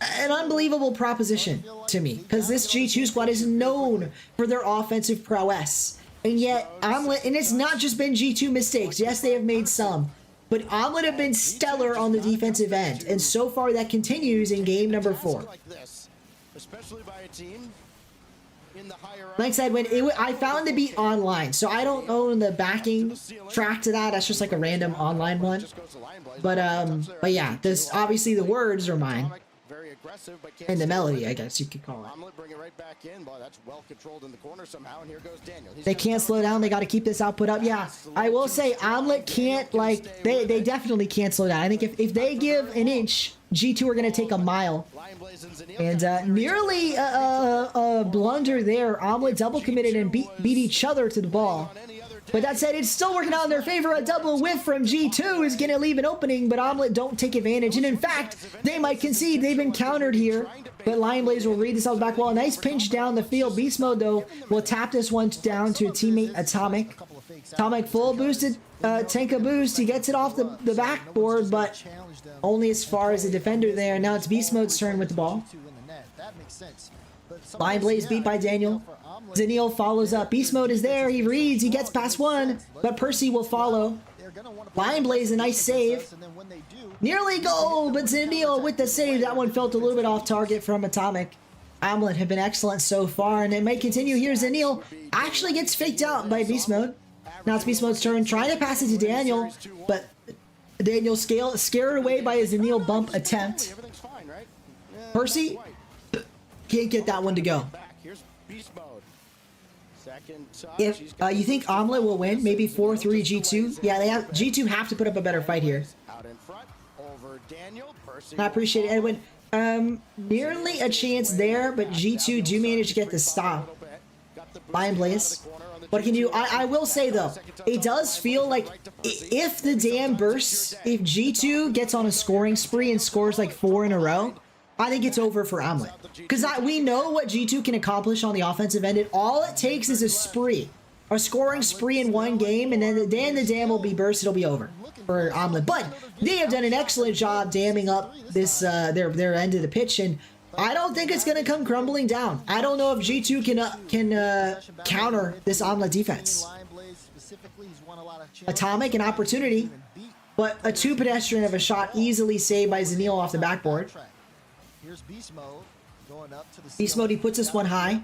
An unbelievable proposition to me, because this G2 squad is known for their offensive prowess. And yet, Omelet, and it's not just been G2 mistakes. Yes, they have made some, but Omelet have been stellar on the defensive end, and so far that continues in game number 4. Especially by a team in the higher Like I said, I found to be online, so I don't own the backing track to that. That's just like a random online one. But yeah, this obviously the words are mine. very aggressive, but can't And the stay melody, with it. I guess you could call it. Omelet bring it right back in. Boy, that's well controlled in the corner somehow. And here goes Daniel. He's They got can't slow down. They got to keep this output up. Yeah, I will say Omelet can't, like, they definitely can't slow down. I think if they give an inch, G2 are going to take a mile. And nearly a blunder there. Omelet double committed and beat each other to the ball. But that said, it's still working out in their favor. A double whiff from G2 is going to leave an opening, but Omelet don't take advantage. And in fact, they might concede. They've been countered here. But Lion Blaze will read this out back wall. A nice pinch down the field. Beast Mode, though, will tap this one down to teammate Atomic. Atomic full boosted, tank a boost. He gets it off the backboard, but only as far as the defender there. Now it's Beast Mode's turn with the ball. Lion Blaze beat by Daniel. Zaniel follows up. Beast Mode is there. He reads. He gets past one, but Percy will follow. Lion Blaze, a nice save. Nearly goal, but Zaniel with the save. That one felt a little bit off target from Atomic. Omelet have been excellent so far, and it may continue here. Zaniel actually gets faked out by Beast Mode. Now it's Beast Mode's turn, trying to pass it to Daniel, but Daniel scared away by a Zaniel bump attempt. Percy can't get that one to go. If you think Omelet will win, maybe 4-3 G2. Yeah, G2 have to put up a better fight here. I appreciate it, Edwin. Nearly a chance there, but G2 do manage to get the stop. Lion Blaze. What can you do? I will say, though, it does feel like if the dam bursts, if G2 gets on a scoring spree and scores like 4 in a row, I think it's over for Omelet. Because we know what G2 can accomplish on the offensive end. All it takes is a spree. A scoring spree in one game, and then the dam will be burst. It'll be over for Omelet. But they have done an excellent job damming up this their end of the pitch, and I don't think it's going to come crumbling down. I don't know if G2 can counter this Omelet defense. Atomic, an opportunity, but a 2 pedestrian of a shot easily saved by Zaniel off the backboard. Here's Beast Mode going up to the Beast Mode, he puts this one high.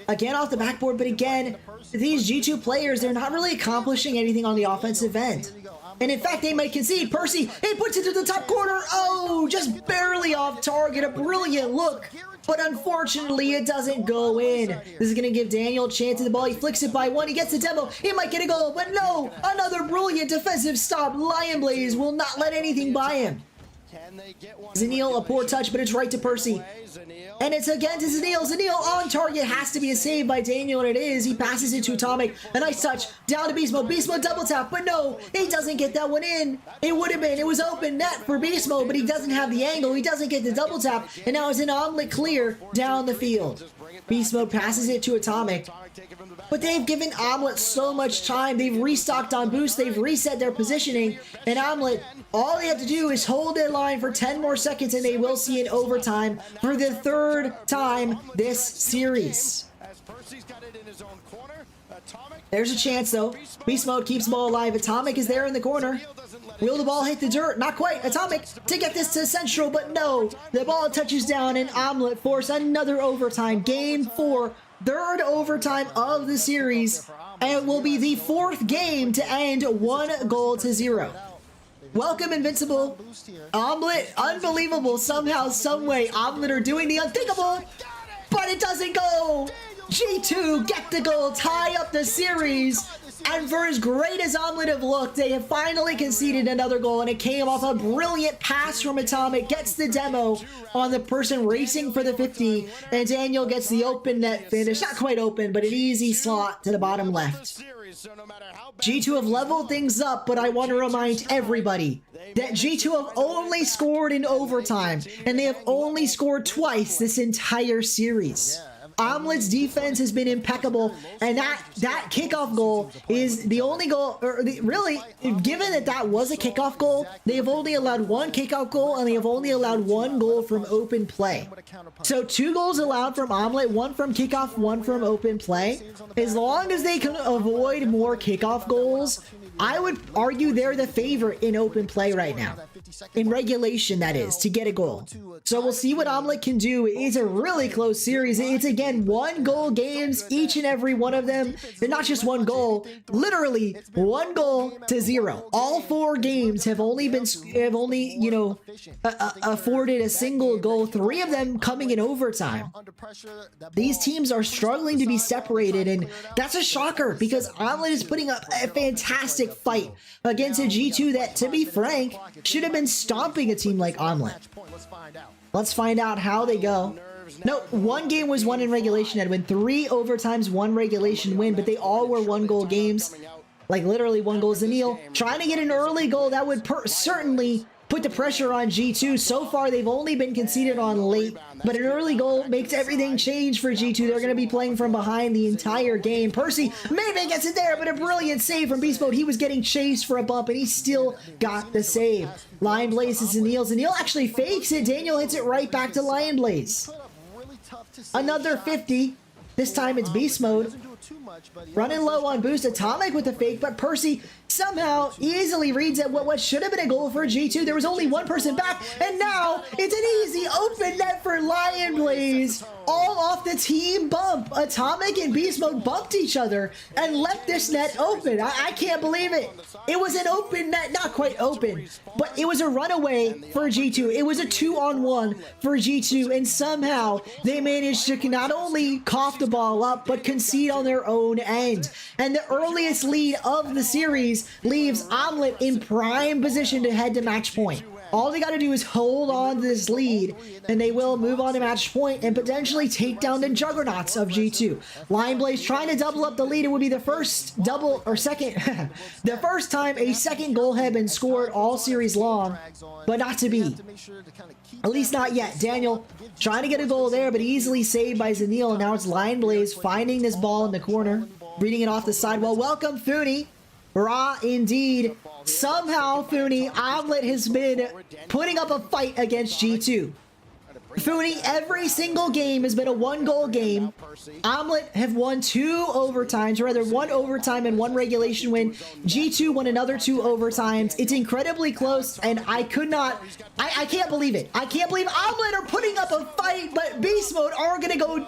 Again off the backboard, but again, these G2 players, they're not really accomplishing anything on the offensive end. And in fact, they might concede. Percy, he puts it to the top corner. Oh, just barely off target. A brilliant look. But unfortunately, it doesn't go in. This is going to give Daniel a chance at the ball. He flicks it by one. He gets the demo. He might get a goal, but no. Another brilliant defensive stop. Lion Blaze will not let anything by him. Can they get one? Zanil, a poor touch, but it's right to Percy. And it's again to Zanil. Zanil on target, has to be a save by Daniel, and it is. He passes it to Atomic. A nice touch down to Beast Mode. Beast Mode double tap, but no, he doesn't get that one in. It would have been. It was open net for Beast Mode, but he doesn't have the angle. He doesn't get the double tap, and now it's an omelet clear down the field. Beast Mode passes it to Atomic. But they've given Omelet so much time. They've restocked on boost. They've reset their positioning. And Omelet, all they have to do is hold their line for 10 more seconds, and they will see an overtime for the third time this series. There's a chance, though. Beast Mode keeps ball alive. Atomic is there in the corner. Will the ball hit the dirt? Not quite. Atomic to get this to Central, but no. The ball touches down, and Omelet force another overtime. Game 4. Third overtime of the series, and it will be the fourth game to end 1-0. Welcome, Invincible. Omelet, unbelievable. Somehow, someway, Omelet are doing the unthinkable, but it doesn't go. G2 get the goal, tie up the series. And for as great as Omelet have looked, they have finally conceded another goal, and it came off a brilliant pass from Atomic, gets the demo on the person racing for the 50, and Daniel gets the open net finish. Not quite open, but an easy slot to the bottom left. G2 have leveled things up, but I want to remind everybody that G2 have only scored in overtime, and they have only scored twice this entire series. Omelet's defense has been impeccable, and that kickoff goal is the only goal, or really, given that that was a kickoff goal, they have only allowed one kickoff goal, and they have only allowed one goal from open play. So 2 goals allowed from Omelet, 1 from kickoff, 1 from open play. As long as they can avoid more kickoff goals, I would argue they're the favorite in open play right now. In regulation, that is, to get a goal. So we'll see what Omelet can do. It's a really close series. It's, again, 1-goal games, each and every one of them. And not just 1 goal, literally 1 goal to 0. All 4 games have only afforded a single goal, 3 of them coming in overtime. These teams are struggling to be separated, and that's a shocker because Omelet is putting up a fantastic fight against a G2 that, to be frank, should have been stomping a team like Omelet. Let's find out how they go. No, 1 game was won in regulation, Edwin. 3 overtimes, 1 regulation win, but they all were 1-goal games. Like literally 1 goal. Zanil trying to get an early goal that would certainly put the pressure on G2. So far, they've only been conceded on late, but an early goal makes everything change for G2. They're going to be playing from behind the entire game. Percy maybe gets it there, but a brilliant save from Beast Mode. He was getting chased for a bump, and he still got the save. Lion Blaze to Zanil. Zanil actually fakes it. Daniel hits it right back to Lion Blaze. Another 50. This time it's Beast Mode. Running low on boost. Atomic with the fake, but Percy somehow easily reads at what should have been a goal for G2. There was only 1 person back, and now it's an easy open net for Lion Blaze. All off the team bump. Atomic and Beast Mode bumped each other and left this net open. I can't believe it. It was an open net, not quite open, but it was a runaway for G2. It was a 2-on-1 for G2, and somehow they managed to not only cough the ball up, but concede on their own end. And the earliest lead of the series leaves Omelet in prime position to head to match point. All they got to do is hold on to this lead, and they will move on to match point and potentially take down the juggernauts of G2. Lion Blaze trying to double up the lead. It would be the first the first time a second goal had been scored all series long, but not to be. At least not yet. Daniel trying to get a goal there, but easily saved by Zanil. And now it's Lion Blaze finding this ball in the corner, reading it off the side. Well, welcome, Funi. Raw indeed. Somehow, Funi, Omelet has been putting up a fight against G2. Funi, every single game has been a 1-goal game. Omelet have won 2 overtimes, or rather 1 overtime and 1 regulation win. G2 won another 2 overtimes. It's incredibly close, and I can't believe it. I can't believe Omelet are putting up a fight, but Beast Mode are going to go...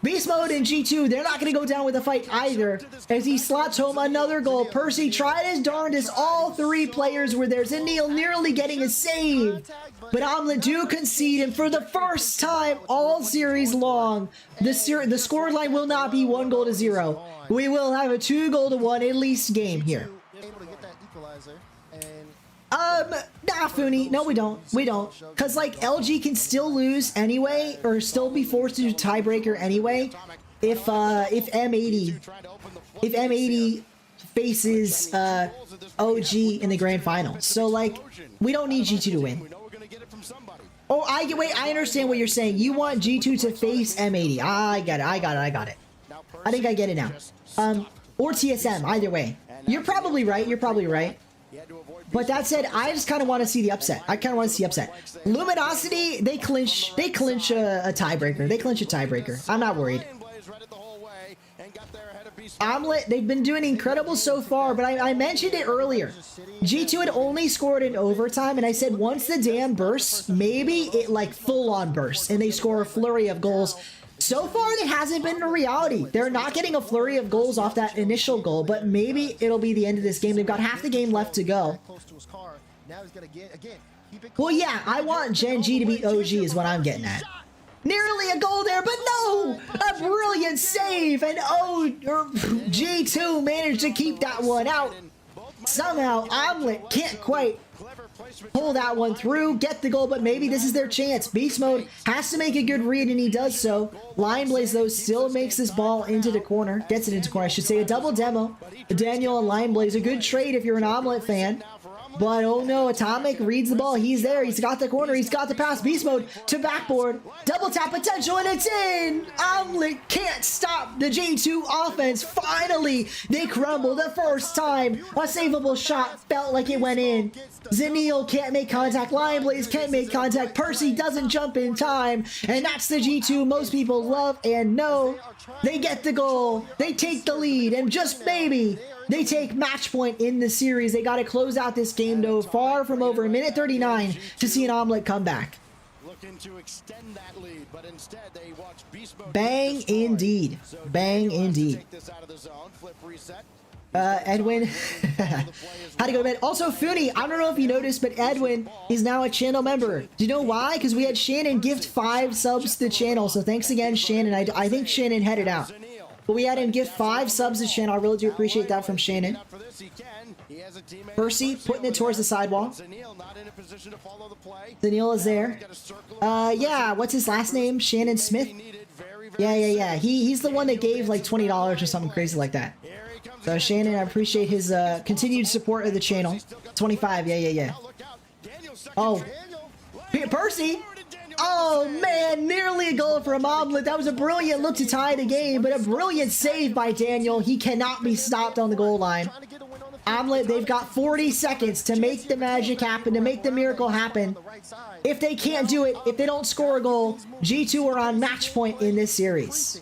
Beast Mode and G2, they're not going to go down with a fight either, as he slots home another goal. Percy tried his darndest. All 3 players were there. Zanil nearly getting a save, but Omelet do concede, and for the first time all series long, the scoreline will not be 1-0. We will have a 2-1 at least game here. Able to get that equalizer, and Nah, Funi. No, we don't. We don't. Because, like, LG can still lose anyway, or still be forced to do tiebreaker anyway, if M80 faces, OG in the grand final. So, like, we don't need G2 to win. Oh, I understand what you're saying. You want G2 to face M80. I get it. I think I get it now. Or TSM, either way. You're probably right. But that said, I just kind of want to see the upset. Luminosity, they clinch a tiebreaker. I'm not worried. Omelet, they've been doing incredible so far, but I mentioned it earlier. G2 had only scored in overtime, and I said once the dam bursts, maybe it like full-on bursts, and they score a flurry of goals. So far, it hasn't been a reality. They're not getting a flurry of goals off that initial goal, but maybe it'll be the end of this game. They've got half the game left to go. Well, yeah, I want Gen G to beat OG is what I'm getting at. Nearly a goal there, but no! A brilliant save, and G2 managed to keep that one out. Somehow, Omelet can't quite pull that one through, get the goal, but maybe this is their chance. Beast Mode has to make a good read, and he does so. Lion Blaze, though, still makes this ball into the corner. Gets it into corner, I should say. A double demo. Daniel and Lion Blaze, a good trade if you're an Omelet fan. But oh no, Atomic reads the ball. He's there. He's got the corner. He's got the pass. Beast Mode to backboard. Double tap potential, and it's in! Omelet can't stop the G2 offense. Finally, they crumble the first time. A savable shot felt like it went in. Zenil can't make contact. Lion Blaze can't make contact. Percy doesn't jump in time. And that's the G2 most people love and know. They get the goal. They take the lead. And just maybe they take match point in the series. They got to close out this game, though, far from over. A minute 39 to see an Omelet come back. To extend that lead, but instead they watch Beast Mode. Bang indeed. Bang indeed. Edwin had to go to bed. Also, Funi, I don't know if you noticed, but Edwin is now a channel member. Do you know why? Because we had Shannon gift 5 subs to the channel. So thanks again, Shannon. I think Shannon headed out. But we had him give 5 subs to the channel. I really do appreciate that from Shannon. Percy putting it towards the sidewall. Zenil is there. Yeah, what's his last name? Shannon Smith? Yeah. He's the one that gave like $20 or something crazy like that. So Shannon, I appreciate his continued support of the channel. 25, yeah. Oh, Percy! Oh man, nearly a goal for Omelet. That was a brilliant look to tie the game, but a brilliant save by Daniel. He cannot be stopped on the goal line. Omelet, they've got 40 seconds to make the magic happen, to make the miracle happen. If they can't do it, if they don't score a goal, G2 are on match point in this series.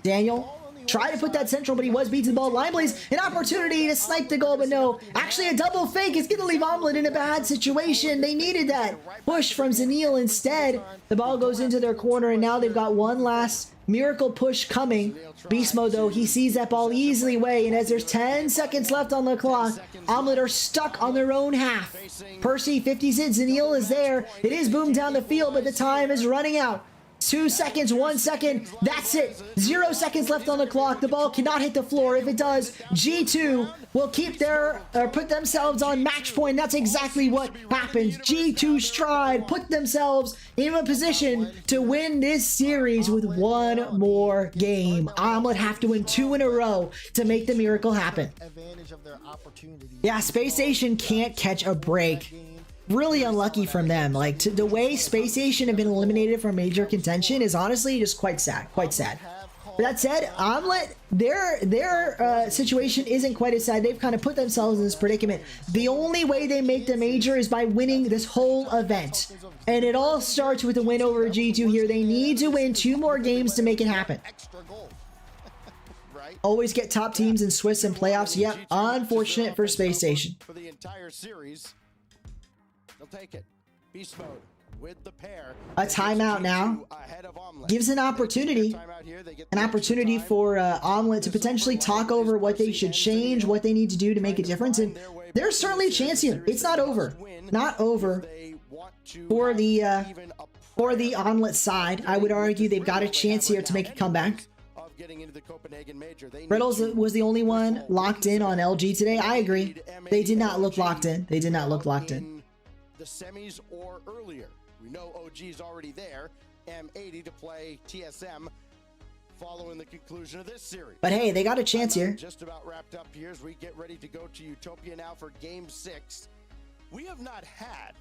Daniel tried to put that central, but he was beat to the ball. Lion Blaze, an opportunity to snipe the goal, but no. Actually, a double fake is going to leave Omelet in a bad situation. They needed that push from Zenil instead. The ball goes into their corner, and now they've got one last miracle push coming. Beast Mode, though, he sees that ball easily away, and as there's 10 seconds left on the clock, Omelet are stuck on their own half. Percy 50s it. Zenil is there. It is boomed down the field, but the time is running out. 2 seconds, 1 second, that's it. 0 seconds left on the clock. The ball cannot hit the floor. If it does, G2 will keep their, put themselves on match point. That's exactly what happens. G2 Stride put themselves in a position to win this series with one more game. Omelet have to win 2 in a row to make the miracle happen. Yeah, Space Station can't catch a break. Really unlucky from them. Like, the way Space Station have been eliminated from major contention is honestly just quite sad. But that said, Omelet, their situation isn't quite as sad. They've kind of put themselves in this predicament. The only way they make the major is by winning this whole event. And it all starts with a win over G2 here. They need to win 2 more games to make it happen. Always get top teams in Swiss and playoffs. Yep, unfortunate for Space Station. For the entire series. They'll take it. Beast Mode with the pair. A timeout now gives an opportunity for Omelet to potentially talk over what they should change, what they need to do to make a difference, and there's certainly a chance here. It's not over. Not over for the Omelet side. I would argue they've got a chance here to make a comeback. of getting into the Copenhagen major. They Riddles need to was the only one locked in on LG today. I agree. need They did not M80 look locked in. They did not look locked in. the semis or earlier. We know OG's already there. M80 to play TSM following the conclusion of this series. But hey, they got a chance here. Just about wrapped up here as we get ready to go to Utopia now for Game 6. We have not had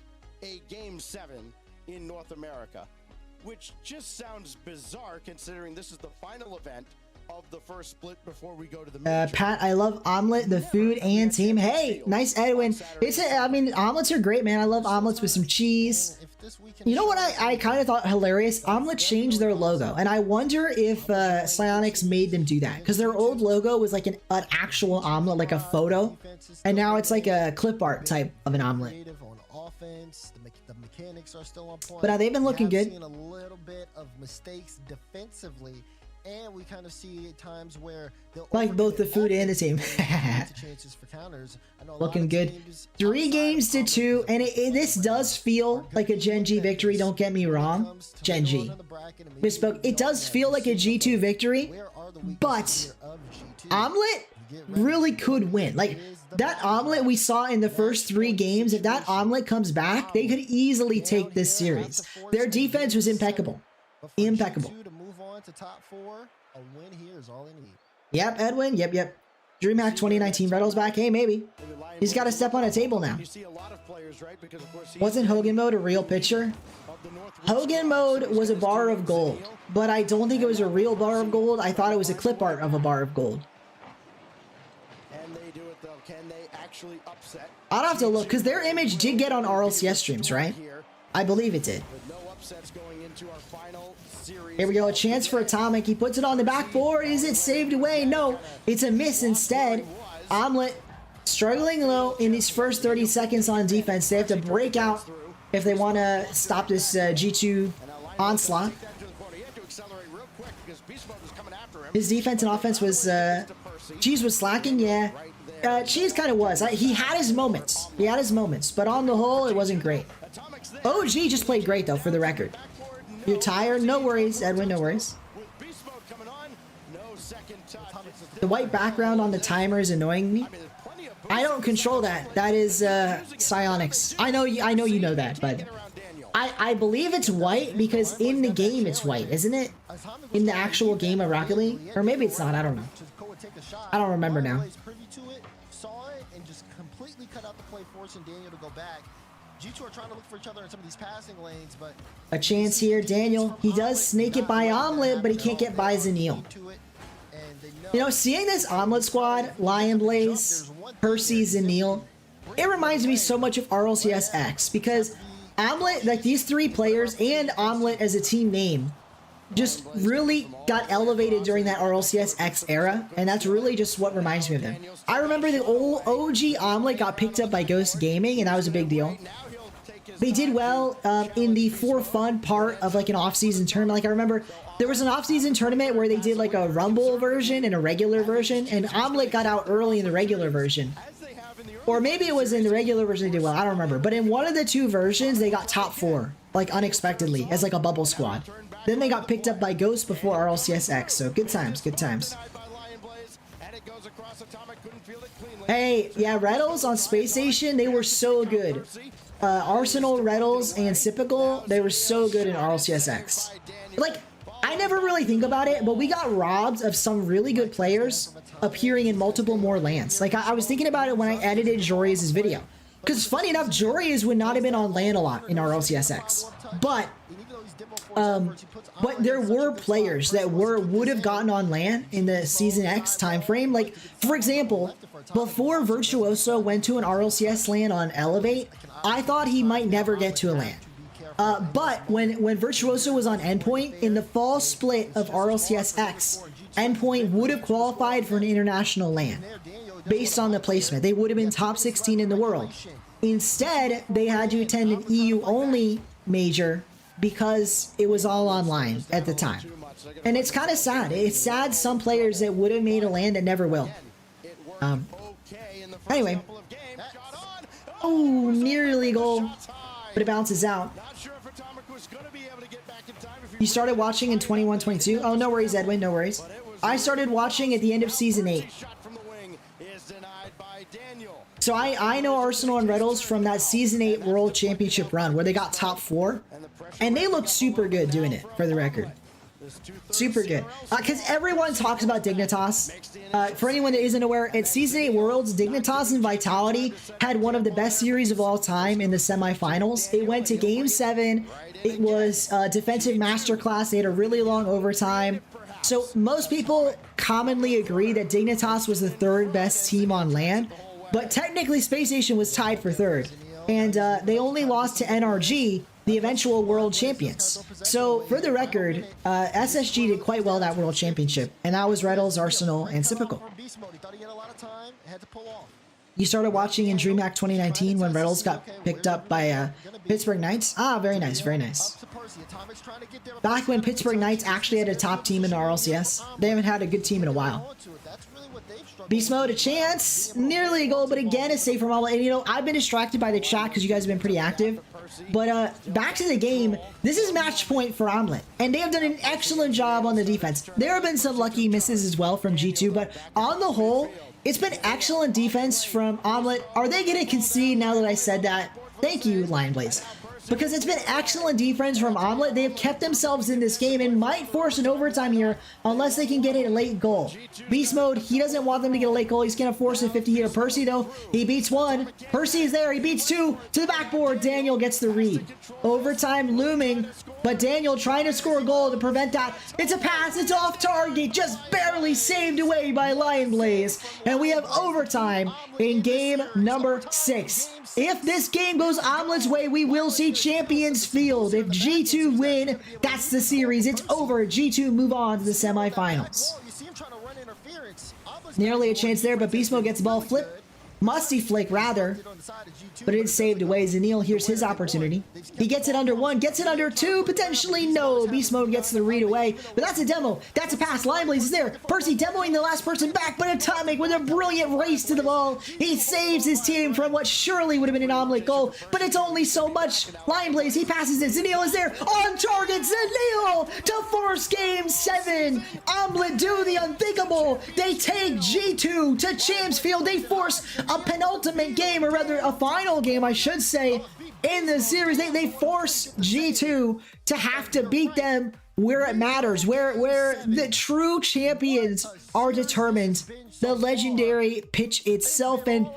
a Game 7 in North America, which just sounds bizarre considering this is the final event of the first split before we go to the major. Pat, I love omelet, the food, and team. Hey, nice, Edwin. I mean, omelets are great, man. I love omelets with some cheese. You know what I kind of thought hilarious? Omelet changed their logo, and I wonder if Psyonix made them do that, because their old logo was like an actual omelet, like a photo, and now it's like a clip art type of an omelet. The mechanics are still on point. But they've been looking good. Seen a little bit of mistakes defensively, and we kind of see times where they'll Like both the food and the team. chances for counters. I know a lot Looking of good. teams 3 outside games to of 2, and this does feel like a Gen G victory. Don't get me wrong, Gen G. Misspoke. It does feel like a G2 victory, but Omelet really could win. Like that Omelet we saw in the first 3 games, if that Omelet comes back, they could easily take this series. Their defense was impeccable. Impeccable. To move on to top 4, a win here is all they need. Yep, Edwin. Yep. DreamHack 2019 Reddle's back. Hey, maybe. He's got to step on a table now. Wasn't Hogan mode a real picture? Hogan mode was a bar of gold, but I don't think it was a real bar of gold. I thought it was a clip art of a bar of gold. I'd have to look, because their image did get on RLCS streams, right? I believe it did. Here we go, a chance for Atomic. He puts it on the backboard. Is it saved away? No, it's a miss instead. Omelet struggling low in these first 30 seconds on defense. They have to break out if they want to stop this G2 onslaught. His defense and offense was... Cheese was slacking, yeah. Cheese kind of was. He had his moments. But on the whole, it wasn't great. OG just played great, though, for the record. You're tired? No worries, Edwin, no worries. The white background on the timer is annoying me. I don't control that. That is Psyonix. I know you know that, but I believe it's white because in the game it's white, isn't it? In the actual game of Rocket League? Or maybe it's not, I don't know. I don't remember now. Saw it and just completely cut out the play, forcing Daniel to go back. G2 are trying to look for each other in some of these passing lanes, but a chance here, Daniel. He does snake it by Omelet, but he can't get by Zanil. You know, seeing this Omelet squad, Lion Blaze, Percy, Zanil, it reminds me so much of RLCS X, because Omelet, like these 3 players and Omelet as a team name, just really got elevated during that RLCS X era, and that's really just what reminds me of them. I remember the old OG Omelet got picked up by Ghost Gaming, and that was a big deal. They did well in the for fun part of like an off-season tournament. Like I remember there was an off-season tournament where they did like a Rumble version and a regular version, and Omelet got out early in the regular version. Or maybe it was in the regular version they did well, I don't remember. But in one of the 2 versions, they got top 4, like unexpectedly, as like a bubble squad. Then they got picked up by Ghost before RLCS X, so good times, good times. Hey, yeah, Reddles on Space Station, they were so good. Arsenal, Reddles, and Sipical, they were so good in RLCS X. Like, I never really think about it, but we got robbed of some really good players appearing in multiple more lands. Like, I was thinking about it when I edited Joria's video. Because funny enough, Joria's would not have been on land a lot in RLCS X. But there were players that would have gotten on land in the Season X time frame. Like, for example, before Virtuoso went to an RLCS land on Elevate, I thought he might never get to a land. But when Virtuoso was on Endpoint, in the fall split of RLCS X, Endpoint would have qualified for an international LAN based on the placement. They would have been top 16 in the world. Instead, they had to attend an EU-only major because it was all online at the time. And it's kind of sad. It's sad some players that would have made a LAN that never will. Anyway. Oh, nearly goal. But it bounces out. You started watching in 21-22? Oh, no worries, Edwin. No worries. I started watching at the end of Season 8. So I know Arsenal and Red from that Season 8 World Championship run where they got top 4. And they looked super good doing it, for the record. Super good. Because everyone talks about Dignitas. For anyone that isn't aware, at Season 8 Worlds, Dignitas and Vitality had one of the best series of all time in the semifinals. It went to Game 7. It was a defensive masterclass. They had a really long overtime. So most people commonly agree that Dignitas was the 3rd best team on LAN. But technically, Space Station was tied for 3rd. And they only lost to NRG, the eventual world champions. So, for the record, SSG did quite well that world championship, and that was Redls, Arsenal, and Sypical. You started watching in DreamHack 2019 when Redls got picked up by Pittsburgh Knights? Ah, very nice, very nice. Back when Pittsburgh Knights actually had a top team in the RLCS. They haven't had a good team in a while. Beast Mode, a chance, nearly a goal, but again, a save from Omelet. And you know, I've been distracted by the chat because you guys have been pretty active. But back to the game, this is match point for Omelet, and they have done an excellent job on the defense. There have been some lucky misses as well from G2, but on the whole, it's been excellent defense from Omelet. Are they going to concede now that I said that? Thank you, Lion Blaze. Because it's been excellent defense from Omelet. They have kept themselves in this game and might force an overtime here unless they can get a late goal. Beast Mode, he doesn't want them to get a late goal. He's going to force a 50 here. Percy, though, he beats 1. Percy is there. He beats 2 to the backboard. Daniel gets the read. Overtime looming, but Daniel trying to score a goal to prevent that. It's a pass. It's off target. Just barely saved away by Lion Blaze. And we have overtime in game number 6. If this game goes Omelet's way, we will see Champions Field. If G2 win, that's the series. It's over. G2 move on to the semifinals. Nearly a chance there, but Beast Mode gets the ball flipped. Musty Flake, rather. But it's saved away. Zanil, here's his opportunity. He gets it under 1, gets it under 2, potentially no. Beast Mode gets the read away, but that's a demo. That's a pass. Lion Blaze is there. Percy demoing the last person back, but Atomic with a brilliant race to the ball. He saves his team from what surely would have been an Omelet goal, but it's only so much. Lion Blaze, he passes it. Zanil is there. On target, Zanil to force game 7. Omelet do the unthinkable. They take G2 to Champs Field. They force a penultimate game, or rather a final game, I should say, in the series. They force G2 to have to beat them where it matters, where the true champions are determined, the legendary pitch itself. And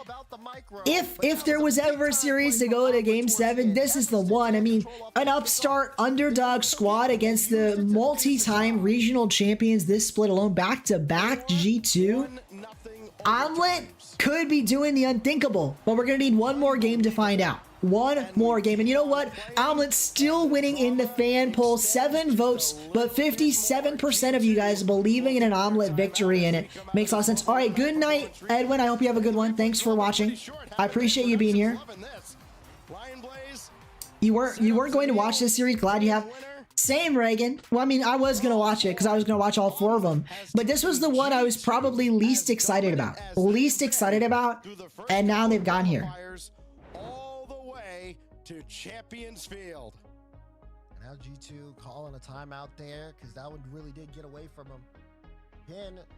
if there was ever a series to go to game 7, this is the one. I mean, an upstart underdog squad against the multi-time regional champions, this split alone, back-to-back G2. Omelet could be doing the unthinkable, but we're going to need one more game to find out. One more game. And you know what? Omelet's still winning in the fan poll. 7 votes, but 57% of you guys believing in an Omelet victory, and it makes a lot of sense. All right, good night, Edwin. I hope you have a good one. Thanks for watching. I appreciate you being here. You weren't going to watch this series. Glad you have. Same, Reagan. Well, I mean, I was going to watch it because I was going to watch all 4 of them. But this was the one I was probably least excited about. And now they've gone here. All the way to Champions Field. And now G2 calling a timeout there because that one really did get away from him.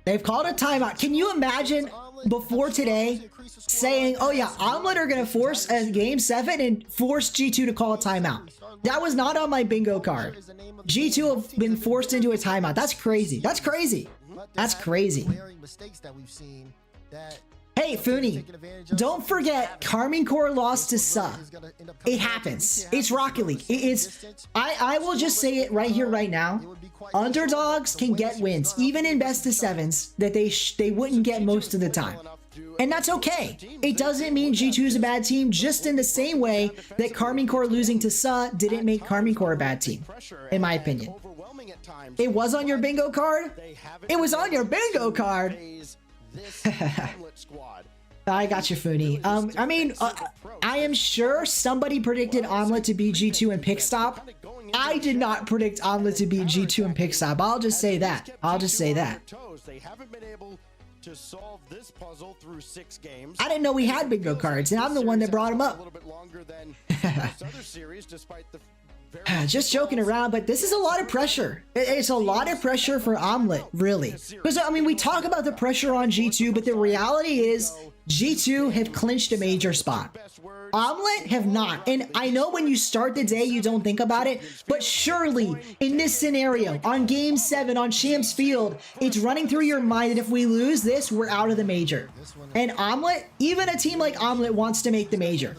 They've called a timeout. Can you imagine before today saying, oh yeah, Omelet are going to force a game 7 and force G2 to call a timeout? That was not on my bingo card. G2 have been forced into a timeout. That's crazy. That's crazy. That's crazy. Hey, Funi, don't forget, Karmine Corps lost to Suh. It happens. It's Rocket League. I will just say it right here, right now. Underdogs can get wins, even in best of 7s, that they wouldn't get most of the time. And that's okay. It doesn't mean G2 is a bad team, just in the same way that Karmine Corps losing to Suh didn't make Karmine Corps a bad team, in my opinion. It was on your bingo card? It was on your bingo card! I got you, Funi. I mean, I am sure somebody predicted Omelet to beat G2 and Pick Stop. I did not predict Omelet to beat G2 and Pick Stop. I'll just say that. They haven't been able to solve this puzzle through 6 games. I didn't know we had bingo cards, and I'm the one that brought them up. A little bit longer than this other series, despite the Just joking around, but this is a lot of pressure. It's a lot of pressure for Omelette, really. Because, I mean, we talk about the pressure on G2, but the reality is G2 have clinched a major spot. Omelette have not. And I know when you start the day, you don't think about it, but surely in this scenario, on Game 7, on Champs Field, it's running through your mind that if we lose this, we're out of the major. And Omelette, even a team like Omelette wants to make the major.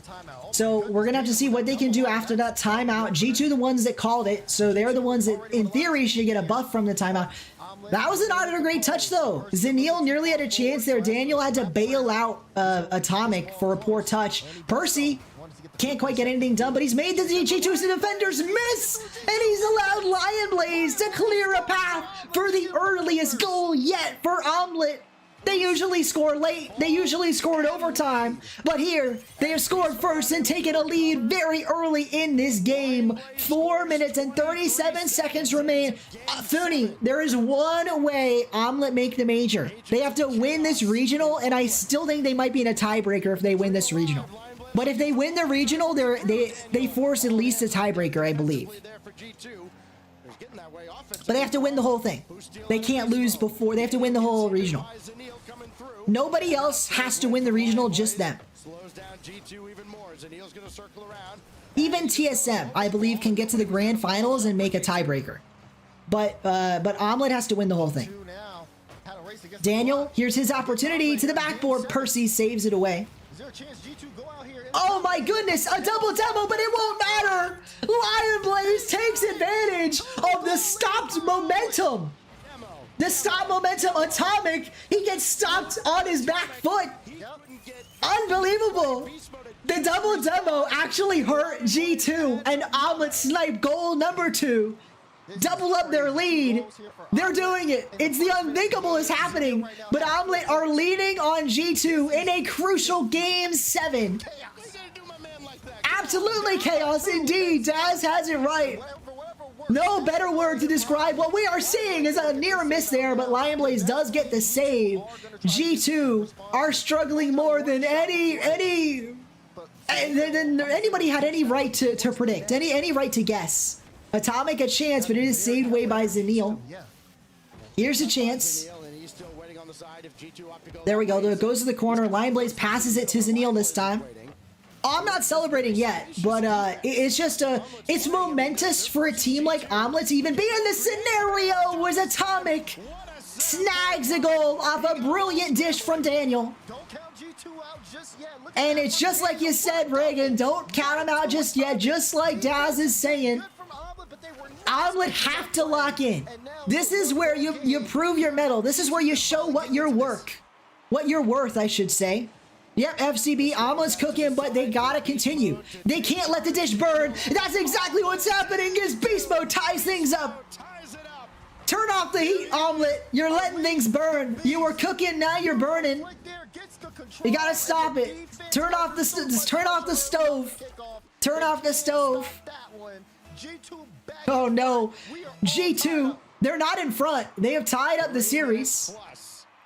So we're going to have to see what they can do after that timeout. G2 the ones that called it, so they're the ones that, in theory, should get a buff from the timeout. That was not a great touch, though. Zanil nearly had a chance there. Daniel had to bail out Atomic for a poor touch. Percy can't quite get anything done, but he's made the G2 defenders miss, and he's allowed Lion Blaze to clear a path for the earliest goal yet for Omelette. They usually score late. They usually score in overtime. But here, they have scored first and taken a lead very early in this game. 4 minutes and 37 seconds remain. Funi, there is one way Omelette make the major. They have to win this regional, and I still think they might be in a tiebreaker if they win this regional. But if they win the regional, they force at least a tiebreaker, I believe. But they have to win the whole thing. They can't lose before. They have to win the whole regional. Nobody else has to win the regional, just them. Even TSM, I believe, can get to the grand finals and make a tiebreaker. But Omelette has to win the whole thing. Daniel, here's his opportunity to the backboard. Percy saves it away. Oh my goodness, a double demo, but it won't matter. Lion Blaze takes advantage of the stopped momentum. The stop momentum, Atomic, he gets stopped on his back foot. Unbelievable. The double demo actually hurt G2, and Omelette sniped goal number 2. Double up their lead. They're doing it. It's the unthinkable is happening, but Omelette are leading on G2 in a crucial Game 7. Absolutely chaos indeed. Daz has it right. No better word to describe what we are seeing is a near miss there, but Lion Blaze does get the save. G2 are struggling more than anybody had any right to predict, any right to guess. Atomic a chance, but it is saved away by Zanil. Here's a chance. There we go. It goes to the corner. Lion Blaze passes it to Zanil this time. Oh, I'm not celebrating yet, but it's just it's momentous for a team like Omelette to even be in this scenario where Atomic snags a goal off a brilliant dish from Daniel. And it's just like you said, Reagan, don't count him out just yet, just like Daz is saying. Omelette have to lock in. This is where you prove your mettle. This is where you show what you're worth, I should say. Yep, FCB, Omelette's cooking, but they gotta continue. They can't let the dish burn. That's exactly what's happening as Beast Mode ties things up. Turn off the heat, Omelette. You're letting things burn. You were cooking, now you're burning. You gotta stop it. Turn off the stove. Turn off the stove. Oh no, G2, they're not in front. They have tied up the series.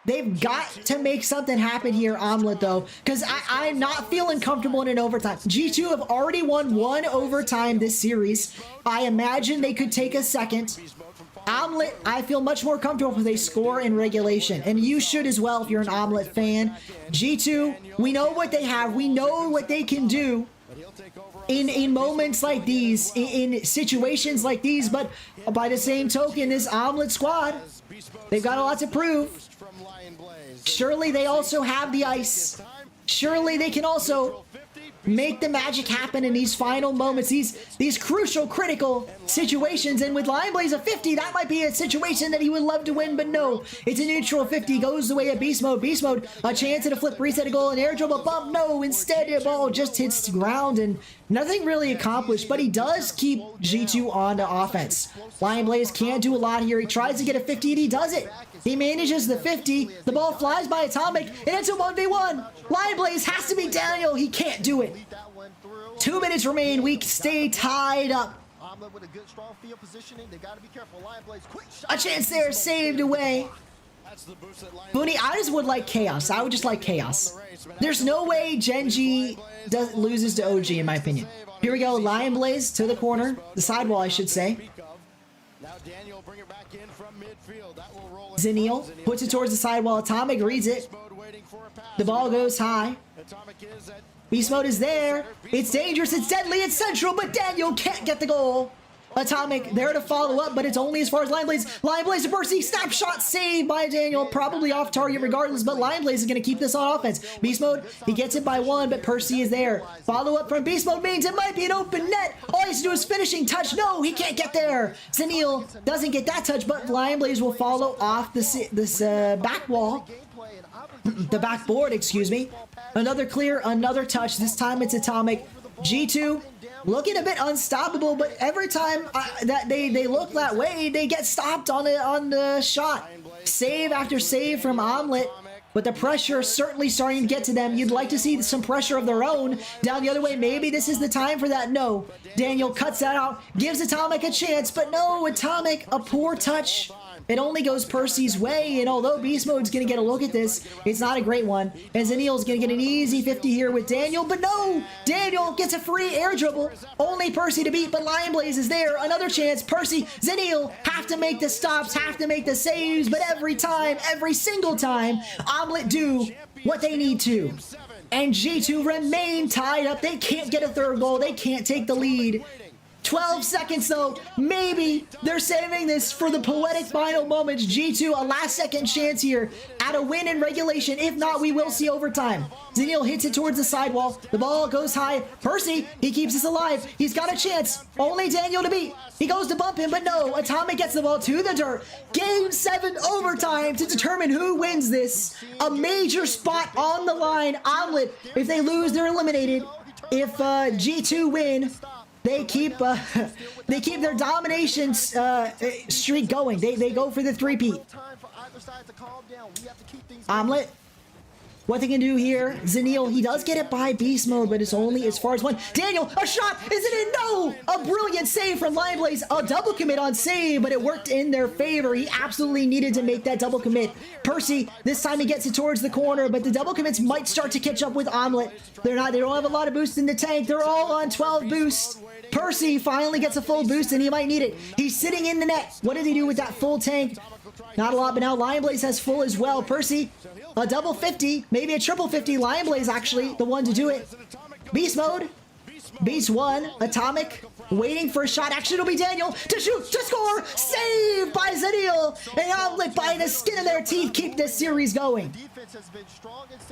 They've got to make something happen here, Omelette, though, because I'm not feeling comfortable in an overtime. G2 have already won 1 overtime this series. I imagine they could take a second. Omelette, I feel much more comfortable with a score in regulation, and you should as well if you're an Omelette fan. G2, we know what they have. We know what they can do in moments like these, in situations like these, but by the same token, this Omelette squad, they've got a lot to prove. Surely they also have the ice. Surely they can also make the magic happen in these final moments, these crucial, critical situations. And with Lion Blaze a 50, that might be a situation that he would love to win, but no, it's a neutral 50, goes the way of Beast Mode. Beast Mode, a chance at a flip, reset, a goal, an air dribble bump. No, instead the ball just hits ground and nothing really accomplished, but he does keep G2 on to offense. Lion Blaze can't do a lot here. He tries to get a 50 and he does it. He manages the 50. The ball flies by Atomic and it's a 1v1. Lion Blaze has to beat Daniel. He can't do it. 2 minutes remain. We stay tied up. A chance there, saved away. Booney, I just would like chaos. I would just like chaos. There's no way Genji loses to OG, in my opinion. Here we go, Lion Blaze to the corner, the sidewall, I should say. Now Daniel bring it back in from midfield. That will roll in. Zenil puts it towards the sidewall. Atomic reads it. The ball goes high. Beast Mode is there. It's dangerous, it's deadly, it's central, but Daniel can't get the goal. Atomic there to follow up, but it's only as far as Lion Blaze. Lion Blaze to Percy, snapshot saved by Daniel, probably off target regardless, but Lion Blaze is going to keep this on offense. Beast Mode, he gets it by one, but Percy is there. Follow up from Beast Mode means it might be an open net. All he has to do is finishing touch. No, he can't get there. Zenil doesn't get that touch, but Lion Blaze will follow off this back wall. The backboard, excuse me. Another clear, another touch. This time it's Atomic. G2 looking a bit unstoppable, but every time that they look that way, they get stopped on the shot. Save after save from Omelet, but the pressure certainly starting to get to them. You'd like to see some pressure of their own down the other way. Maybe this is the time for that. No. Daniel cuts that out, gives Atomic a chance, but no, Atomic, a poor touch. It only goes Percy's way, and although Beast Mode's going to get a look at this, it's not a great one. And Zenil's going to get an easy 50 here with Daniel, but no! Daniel gets a free air dribble. Only Percy to beat, but Lion Blaze is there. Another chance. Percy, Zenil have to make the stops, have to make the saves, but every time, every single time, Omelet do what they need to. And G2 remain tied up. They can't get a third goal. They can't take the lead. 12 seconds though, maybe they're saving this for the poetic final moments. G2, a last second chance here at a win in regulation. If not, we will see overtime. Zenil hits it towards the sidewall. The ball goes high. Percy, he keeps us alive. He's got a chance. Only Daniel to beat. He goes to bump him, but no. Atomic gets the ball to the dirt. Game 7 overtime to determine who wins this. A major spot on the line. Omelet, if they lose, they're eliminated. If G2 win, they keep their domination streak going. They go for the three-peat. Omelet, what they can do here, Zenil, he does get it by Beast Mode, but it's only as far as one. Daniel, a shot! Is it in? No! A brilliant save from Lion Blaze. A double commit on save, but it worked in their favor. He absolutely needed to make that double commit. Percy, this time he gets it towards the corner, but the double commits might start to catch up with Omelet. They don't have a lot of boost in the tank. They're all on 12 boost. Percy finally gets a full boost, and he might need it. He's sitting in the net. What did he do with that full tank? Not a lot, but now Lion Blaze has full as well. Percy, a double 50, maybe a triple 50. Lion Blaze actually the one to do it. Beast Mode, Beast 1, Atomic, waiting for a shot. Actually, it'll be Daniel to shoot, to score. Saved by Zenil. And Omelet, by the skin of their teeth, keep this series going.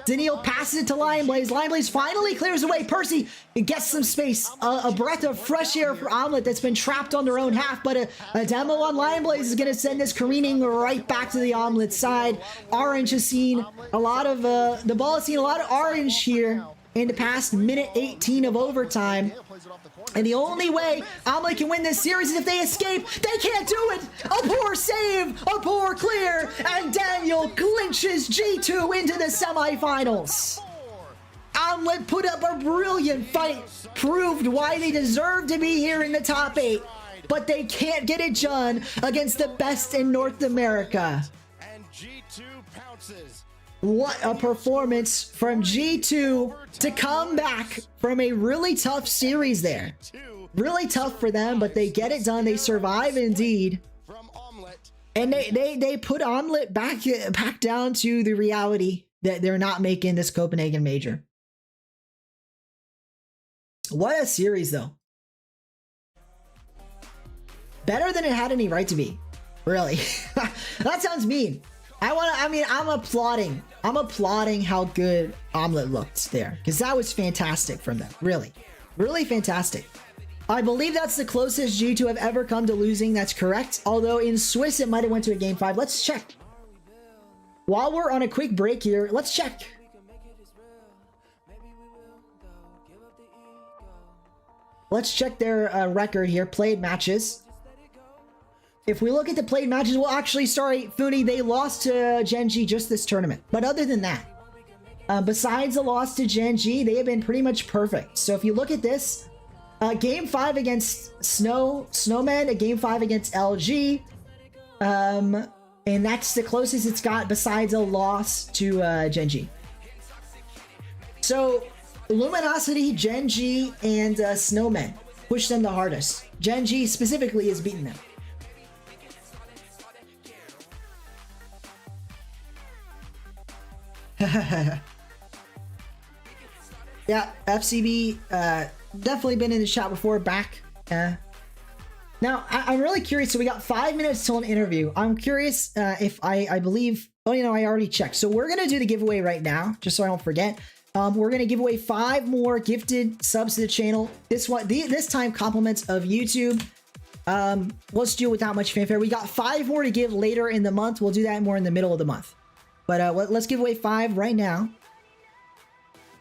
Zenil passes it to Lion Blaze. Lion Blaze finally clears away. Percy gets some space. A breath of fresh air for Omelet that's been trapped on their own half. But a demo on Lion Blaze is going to send this careening right back to the Omelet side. Orange has seen a lot of, the ball has seen a lot of orange here in the past minute 18 of overtime. And the only way Omelet can win this series is if they escape. They can't do it. A poor save, a poor clear, and Daniel clinches G2 into the semifinals. Omelet put up a brilliant fight, proved why they deserve to be here in the top 8, but they can't get it done against the best in North America. And G2 pounces. What a performance from G2 to come back from a really tough series there. Really tough for them, but they get it done. They survive indeed. And they put Omelet back down to the reality that they're not making this Copenhagen major. What a series though. Better than it had any right to be. Really. That sounds mean. I'm applauding how good Omelet looked there, because that was fantastic from them. Really fantastic. I believe that's the closest G2 have ever come to losing. That's correct. Although in Swiss, it might have went to a game 5. Let's check. While we're on a quick break here, let's check. Let's check their record here. Played matches. If we look at the played matches, well, actually, sorry, Funi, they lost to Genji just this tournament. But other than that, besides the loss to Genji, they have been pretty much perfect. So if you look at this, game 5 against Snowman, a game 5 against LG, and that's the closest it's got besides a loss to Genji. So Luminosity, Genji, and Snowman push them the hardest. Genji specifically is beating them. Yeah, FCB definitely been in the shot before. Back. Now I'm really curious. So we got 5 minutes till an interview. I'm curious if I believe. Oh, you know, I already checked. So we're gonna do the giveaway right now, just so I don't forget. We're gonna give away 5 more gifted subs to the channel. This one, this time compliments of YouTube. Let's do it without much fanfare. We got 5 more to give later in the month. We'll do that more in the middle of the month. But let's give away 5 right now.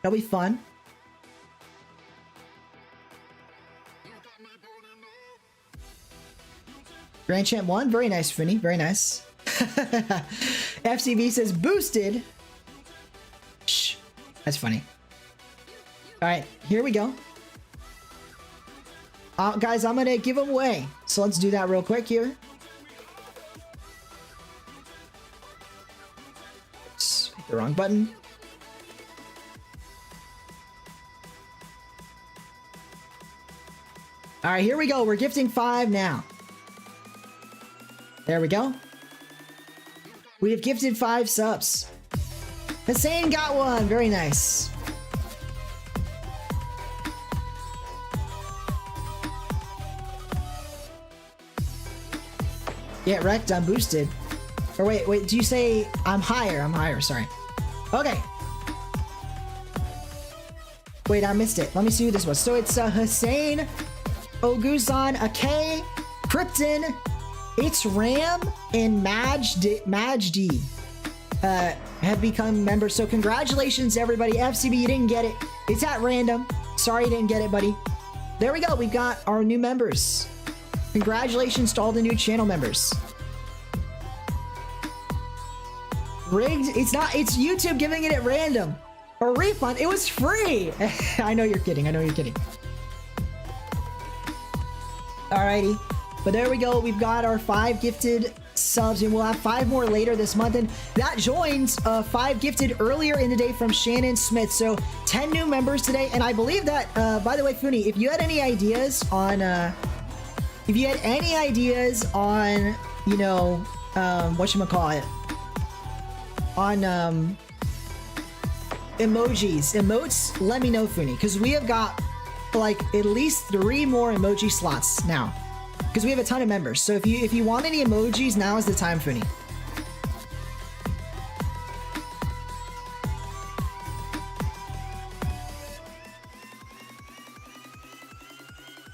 That'll be fun. Grand Champ 1. Very nice, Finny. Very nice. FCB says boosted. Shh. That's funny. All right, here we go. Guys, I'm gonna give them away. So let's do that real quick here. Oops, hit the wrong button. All right, here we go. We're gifting 5 now. There we go. We have gifted 5 subs. Hussein got 1. Very nice. Get wrecked, I'm boosted. Or wait, do you say I'm higher? I'm higher, sorry. Okay. Wait, I missed it. Let me see who this was. So it's Hussein, Oguzan, Ake, Krypton, It's Ram, and Majdi have become members. So congratulations, everybody. FCB, you didn't get it. It's at random. Sorry you didn't get it, buddy. There we go. We've got our new members. Congratulations to all the new channel members. Rigged? It's not. It's YouTube giving it at random. A refund. It was free. I know you're kidding. I know you're kidding. Alrighty. But there we go. We've got our 5 gifted subs, and we'll have 5 more later this month. And that joins 5 gifted earlier in the day from Shannon Smith. So 10 new members today. And I believe that, by the way, Funi, if you had any ideas on, you know, whatchamacallit, on emotes, let me know, Funi, because we have got like at least 3 more emoji slots now. Because we have a ton of members. So if you want any emojis, now is the time, Funi.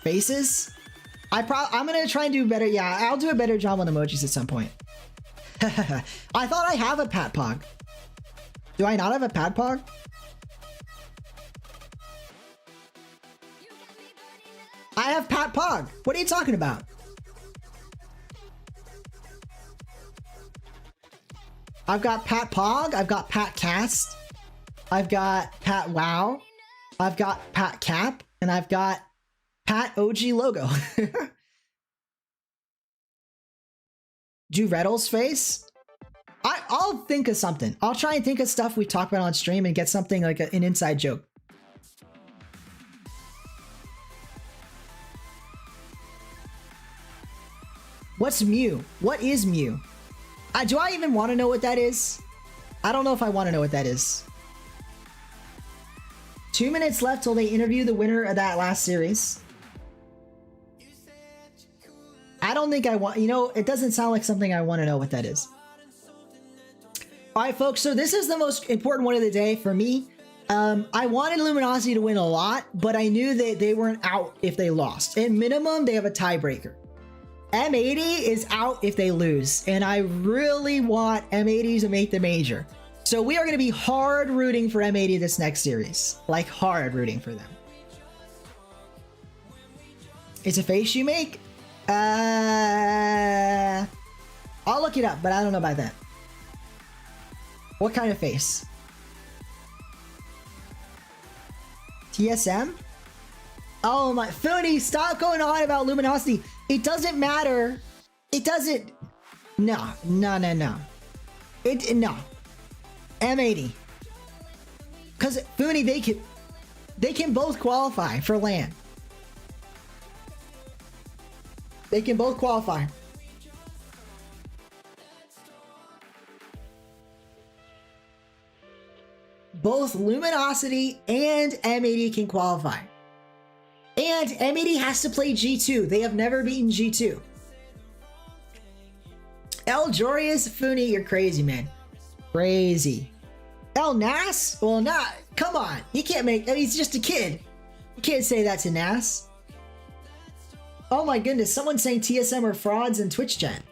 Faces? I'm gonna try and do better. Yeah, I'll do a better job on emojis at some point. I thought I have a Pat Pog. Do I not have a Pat Pog? I have Pat Pog. What are you talking about? I've got Pat Pog. I've got Pat Cast. I've got Pat Wow. I've got Pat Cap. And I've got Pat OG Logo. Do Reddle's face? I'll think of something. I'll try and think of stuff we talk about on stream and get something like an inside joke. What's Mew? What is Mew? Do I even want to know what that is? I don't know if I want to know what that is. 2 minutes left till they interview the winner of that last series. I don't think I want, you know, it doesn't sound like something I want to know what that is. All right, folks, so this is the most important one of the day for me. I wanted Luminosity to win a lot, but I knew that they weren't out if they lost. At minimum, they have a tiebreaker. M80 is out if they lose, and I really want M80 to make the major. So we are going to be hard rooting for M80 this next series. Like, hard rooting for them. It's a face you make? I'll look it up, but I don't know about that. What kind of face? TSM? Oh my, Phony, stop going on about Luminosity. It doesn't matter. It doesn't. No. No. M80. Because Phony, they could. They can both qualify for LAN. They can both qualify. Both Luminosity and M80 can qualify. And M80 has to play G2. They have never beaten G2. El Jorius Funi, you're crazy, man. Crazy. El Nas? Well, not. Come on. He can't make. I mean, he's just a kid. You can't say that to Nas. Oh my goodness. Someone's saying TSM are frauds in Twitch chat.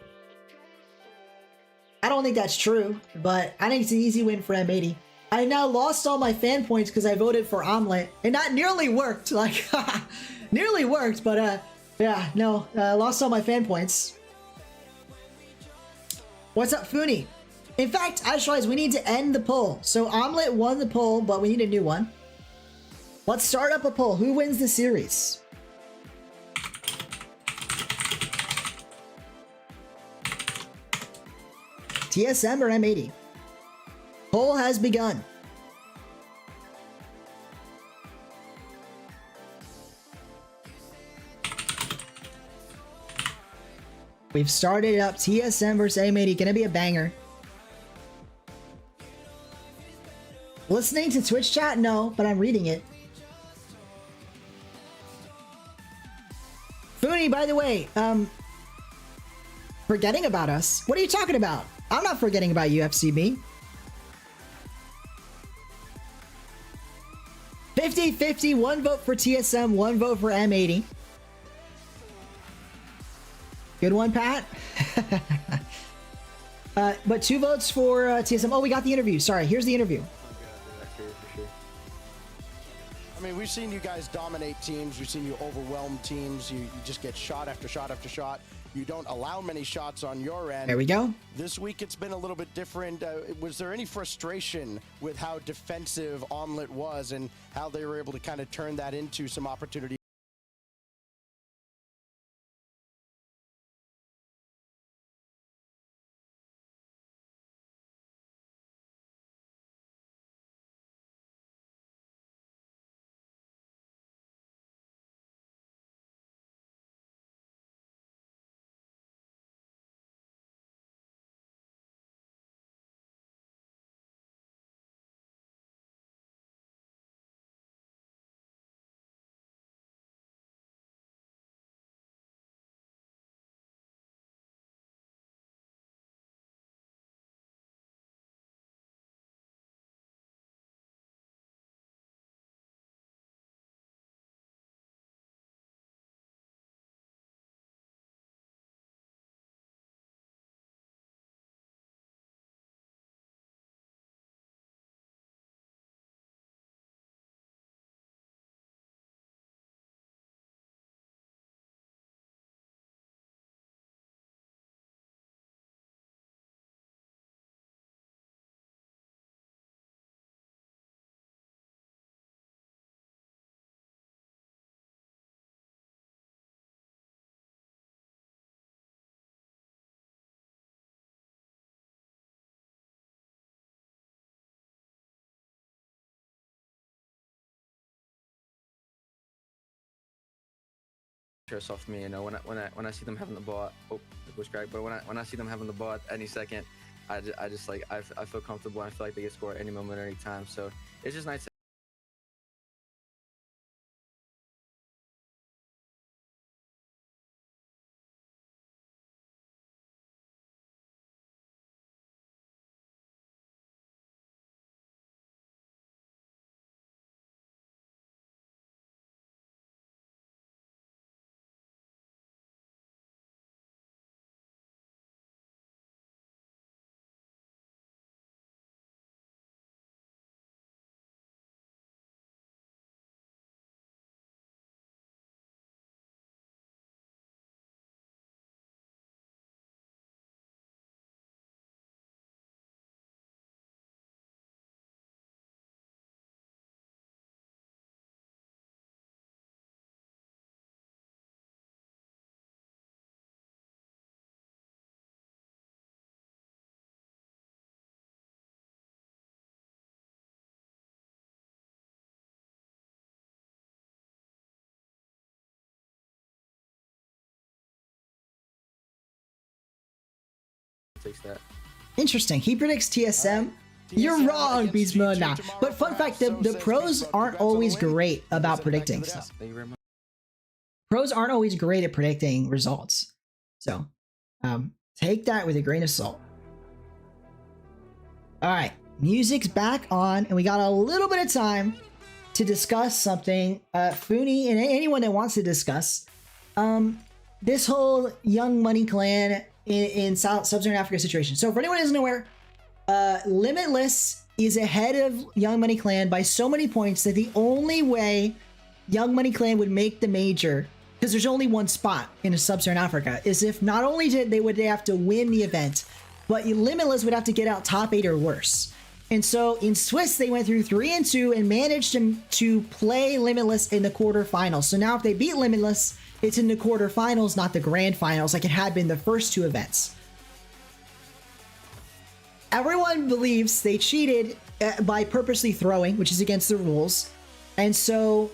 I don't think that's true, but I think it's an easy win for M80. I now lost all my fan points because I voted for Omelet. And that nearly worked. Like, nearly worked, but yeah, no. Lost all my fan points. What's up, Funi? In fact, Ashwise, we need to end the poll. So Omelet won the poll, but we need a new one. Let's start up a poll. Who wins the series? TSM or M80? Poll has begun. We've started up TSM versus M80. Gonna be a banger. Listening to Twitch chat? No, but I'm reading it. Funi, by the way, forgetting about us? What are you talking about? I'm not forgetting about you, FCB. 50-50, one vote for TSM, one vote for M80. Good one, Pat. But 2 votes for TSM. Oh, we got the interview. Sorry, here's the interview. I mean, we've seen you guys dominate teams. We've seen you overwhelm teams. You just get shot after shot after shot. You don't allow many shots on your end. There we go. This week it's been a little bit different. Was there any frustration with how defensive Omelet was and how they were able to kind of turn that into some opportunity? Off me, you know, when I see them having the ball, oh, it was cracked. But when I see them having the ball at any second, I just like I feel comfortable. And I feel like they can score at any moment, any time. So it's just nice. takes that. Interesting. He predicts TSM. You're TSM wrong, against Beast G2 Mode. Nah. tomorrow, But fun fact, perhaps. the So pros says aren't Congrats on the always win. great about Send it back to predicting the stuff. desk. Thank you very much. Pros aren't always great at predicting results. So, take that with a grain of salt. All right, music's back on, and we got a little bit of time to discuss something. Funi and anyone that wants to discuss this whole Young Money Clan in Sub-Saharan Africa situation. So, for anyone who isn't aware, Limitless is ahead of Young Money Clan by so many points that the only way Young Money Clan would make the major, because there's only one spot in Sub-Saharan Africa, is if not only did they have to win the event, but Limitless would have to get out top 8 or worse. And so in Swiss, they went through 3-2 and managed to play Limitless in the quarterfinals. So now if they beat Limitless, it's in the quarterfinals, not the grand finals, like it had been the first 2 events. Everyone believes they cheated by purposely throwing, which is against the rules. And so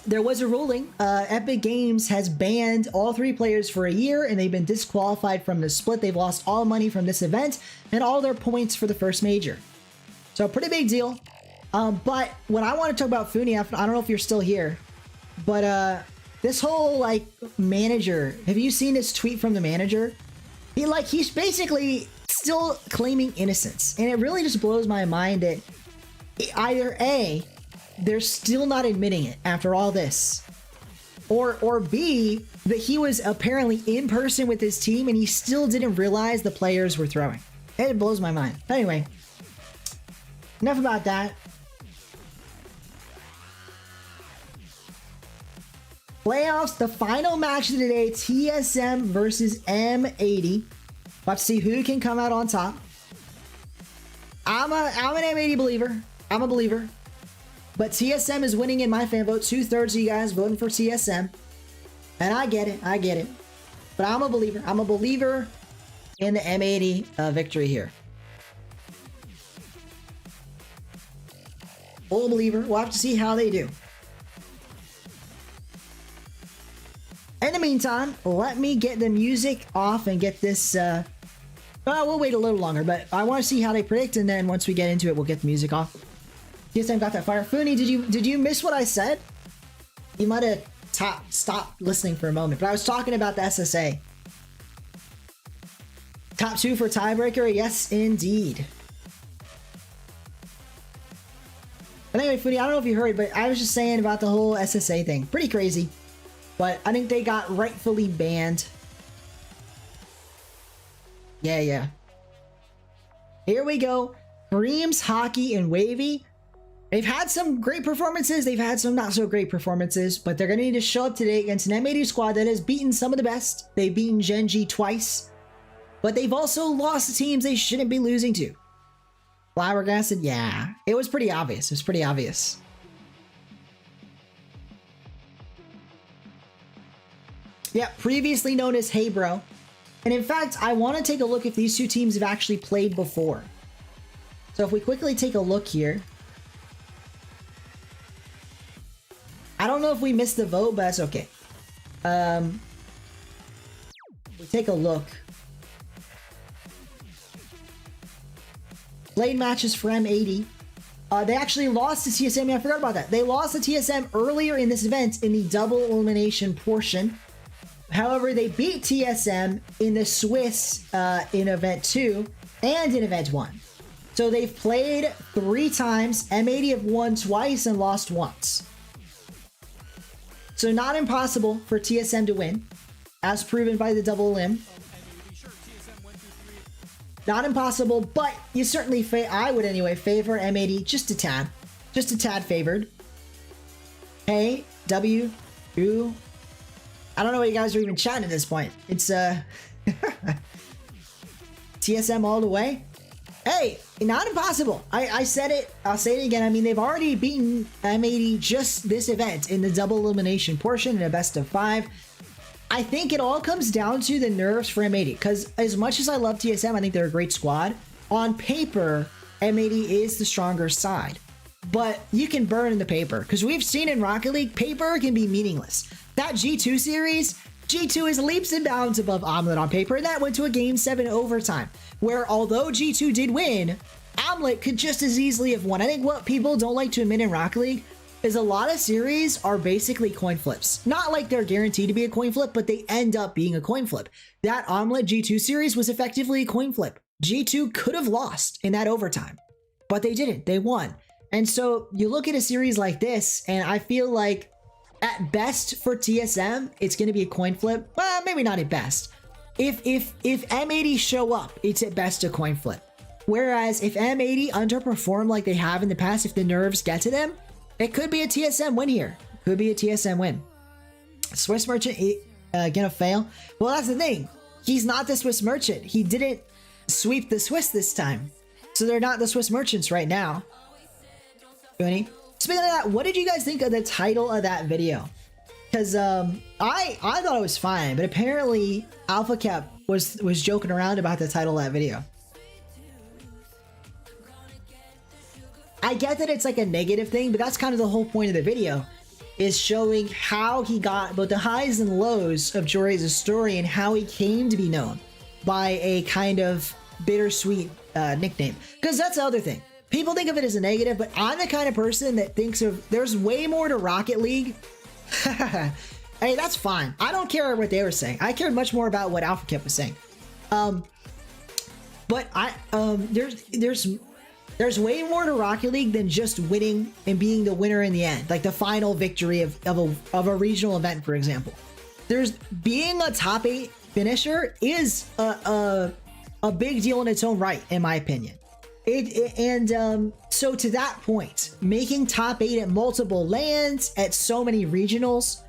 there was a ruling. Epic Games has banned all 3 players for a year, and they've been disqualified from the split. They've lost all money from this event and all their points for the first major. So a pretty big deal. But what I want to talk about Funi, I don't know if you're still here, but this whole like manager, have you seen this tweet from the manager? He's basically still claiming innocence, and it really just blows my mind that either A, they're still not admitting it after all this, or B, that he was apparently in person with his team and he still didn't realize the players were throwing. It blows my mind. Anyway, enough about that. Playoffs, the final match of the day, TSM versus M80. Let's see who can come out on top. I'm an M80 believer. I'm a believer. But TSM is winning in my fan vote. 2/3 of you guys voting for TSM. And I get it. I get it. But I'm a believer. I'm a believer in the M80 victory here. Full believer. We'll have to see how they do. In the meantime, let me get the music off and get this... we'll wait a little longer, but I want to see how they predict, and then once we get into it, we'll get the music off. TSM got that fire. Funi, did you miss what I said? You might have stopped listening for a moment, but I was talking about the SSA. Top 2 for tiebreaker? Yes, indeed. But anyway, Funi, I don't know if you heard, but I was just saying about the whole SSA thing. Pretty crazy. But I think they got rightfully banned. Yeah. Here we go. Dreams, Hockey, and Wavy. They've had some great performances. They've had some not so great performances. But they're going to need to show up today against an M80 squad that has beaten some of the best. They've beaten Genji twice. But they've also lost to teams they shouldn't be losing to. Flabbergasted? Yeah. It was pretty obvious. It was pretty obvious. Yeah, previously known as Hey Bro. And in fact, I want to take a look if these 2 teams have actually played before. So if we quickly take a look here. I don't know if we missed the vote, but that's okay. We take a look. Played matches for M80. They actually lost to TSM. I forgot about that. They lost to TSM earlier in this event in the double elimination portion. However, they beat TSM in the Swiss in Event 2 and in Event 1. So they've played 3 times. M80 have won twice and lost once. So not impossible for TSM to win, as proven by the double elim. Not impossible, but you certainly, I would anyway, favor M80 just a tad. Just a tad favored. Hey, W, U. I don't know what you guys are even chatting at this point. It's TSM all the way. Hey, not impossible. I said it. I'll say it again. I mean, they've already beaten M80 just this event in the double elimination portion in a best of 5. I think it all comes down to the nerves for M80, because as much as I love TSM, I think they're a great squad. On paper, M80 is the stronger side. But you can burn in the paper, because we've seen in Rocket League, paper can be meaningless. That G2 series, G2 is leaps and bounds above Omelette on paper, and that went to a Game 7 overtime, where although G2 did win, Omelette could just as easily have won. I think what people don't like to admit in Rocket League is a lot of series are basically coin flips. Not like they're guaranteed to be a coin flip, but they end up being a coin flip. That Omelette G2 series was effectively a coin flip. G2 could have lost in that overtime, but they didn't. They won. And so you look at a series like this, and I feel like at best for TSM, it's going to be a coin flip. Well, maybe not at best. If M80 show up, it's at best a coin flip. Whereas if M80 underperform like they have in the past, if the nerves get to them, it could be a TSM win here. Could be a TSM win. Swiss Merchant gonna fail. Well, that's the thing. He's not the Swiss Merchant. He didn't sweep the Swiss this time. So they're not the Swiss Merchants right now. Speaking of that, what did you guys think of the title of that video? Because I thought it was fine, but apparently Alpha Cap was joking around about the title of that video. I get that it's like a negative thing, but that's kind of the whole point of the video, is showing how he got both the highs and lows of Jore's story and how he came to be known by a kind of bittersweet nickname. Because that's the other thing. People think of it as a negative, but I'm the kind of person that thinks of there's way more to Rocket League. Hey, that's fine. I don't care what they were saying. I cared much more about what Alpha Cap was saying. But there's way more to Rocket League than just winning and being the winner in the end, like the final victory of a regional event, for example. There's being a top 8 finisher is a big deal in its own right, in my opinion. So to that point, making top 8 at multiple lands, at so many regionals,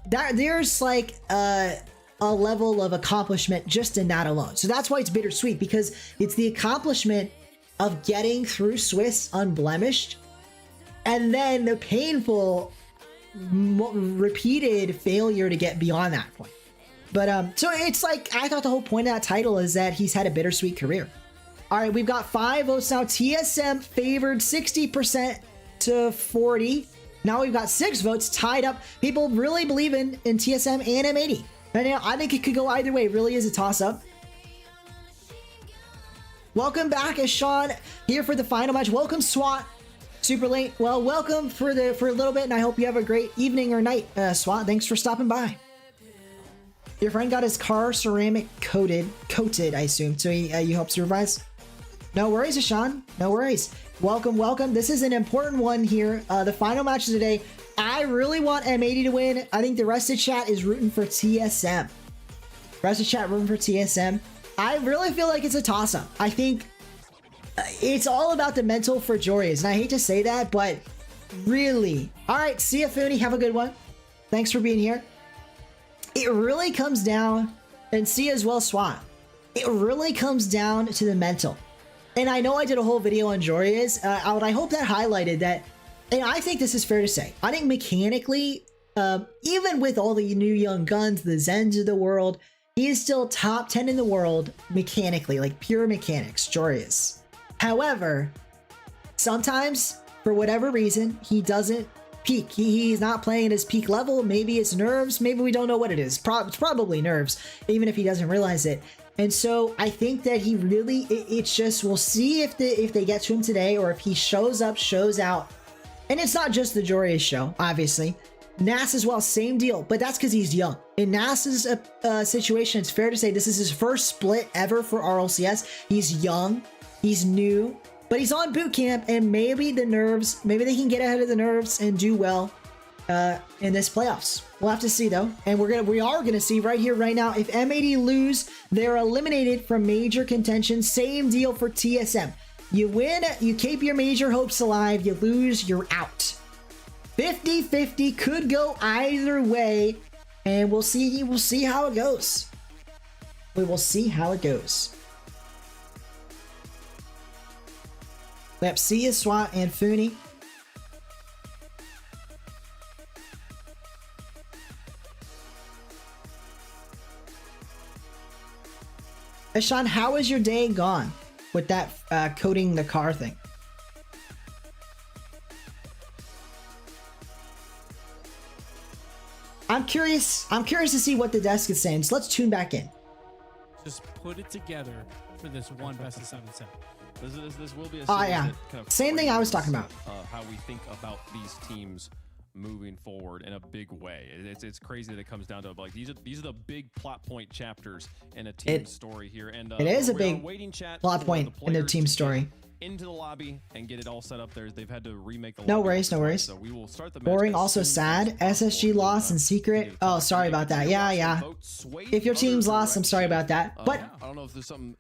there's like a level of accomplishment just in that alone. So that's why it's bittersweet, because it's the accomplishment of getting through Swiss unblemished, and then the painful repeated failure to get beyond that point. But so it's like, I thought the whole point of that title is that he's had a bittersweet career. All right, we've got 5 votes now. TSM favored 60% to 40. Now we've got 6 votes tied up. People really believe in TSM and M80. And now I think it could go either way. It really is a toss-up. Welcome back, Sean here for the final match. Welcome, SWAT. Super late. Well, welcome for a little bit, and I hope you have a great evening or night, SWAT. Thanks for stopping by. Your friend got his car ceramic coated, I assume. So you helped supervise. No worries, Sean. No worries. Welcome. This is an important one here. The final match of the day. I really want M80 to win. I think the rest of chat is rooting for TSM. I really feel like it's a toss-up. I think it's all about the mental for Joreuz, and I hate to say that, but really. All right, see ya, Fooney. Have a good one. Thanks for being here. It really comes down, and see as well, SWAT. It really comes down to the mental. And I know I did a whole video on Joreuz. I hope that highlighted that. And I think this is fair to say. I think mechanically, even with all the new young guns, the Zens of the world, he is still top 10 in the world mechanically, like pure mechanics, Joreuz. However, sometimes, for whatever reason, he doesn't peak. He's not playing at his peak level. Maybe it's nerves. Maybe we don't know what it is. It's probably nerves, even if he doesn't realize it. And so I think that he really, it's just, we'll see if they get to him today, or if he shows up, shows out. And it's not just the Joreuz show, obviously. Nas as well, same deal, but that's because he's young. In Nas's situation, it's fair to say this is his first split ever for RLCS. He's young, he's new, but he's on boot camp, and maybe the nerves, maybe they can get ahead of the nerves and do well in this playoffs. We'll have to see though, and we are gonna see right here, right now. If M80 lose, they're eliminated from major contention. Same deal for TSM. You win, you keep your major hopes alive. You lose, you're out. 50-50 could go either way, and we'll see how it goes. We will see how it goes. Yep, see you, SWAT and Fooney. Sean, how has your day gone with that coding the car thing? I'm curious to see what the desk is saying. So let's tune back in. Just put it together for this one best of 7 set. This will be a Oh series yeah, that kind of same thing I was talking about. how we think about these teams moving forward in a big way. It's crazy that it comes down to like these are the big plot point chapters in a team's story here. And it is a we are big waiting chat plot for point in their players team to story. get into the lobby and get it all set up there. They've had to remake the No lobby worries, no worries. So we will start the match Boring, as also soon as sad. possible. SSG lost in secret. Oh, sorry about that. Yeah. If your team's lost, I'm sorry about that. But I don't know if there's something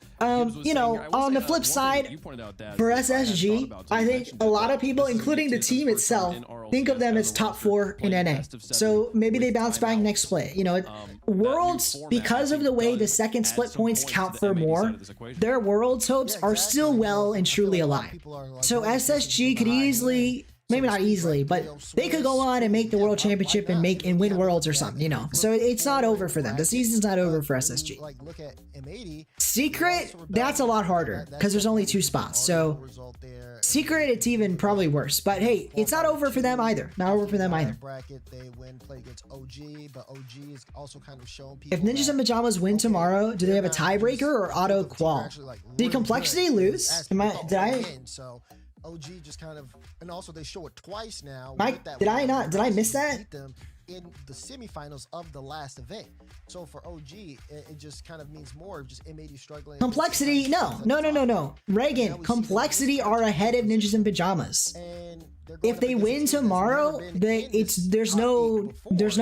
you know, on the flip side, for SSG, I think a lot of people, including the team itself, think of them as top 4 in NA. So maybe they bounce back next split. You know, Worlds, because of the way the second split points count for more, their Worlds hopes are still well and truly alive. So SSG could easily, maybe not easily, but they could go on and make the World Championship and win Worlds or something, you know. So it's not over for them. The season's not over for SSG. Like look at M80. Secret, that's a lot harder because there's only 2 spots. So Secret, it's even probably worse. But hey, it's not over for them either. Not over for them either. Bracket, they play against OG, but OG is also kind of showing people. If Ninjas and Pajamas win tomorrow, do they have a tiebreaker or auto qual? Did Complexity lose? So OG just kind of, and also they show it twice now. Mike, did I miss that? In the semifinals of the last event. So for OG, it just kind of means more of just M80 struggling. Complexity, no. Reagan, Complexity are ahead of Ninjas in Pajamas. If they win tomorrow, there's no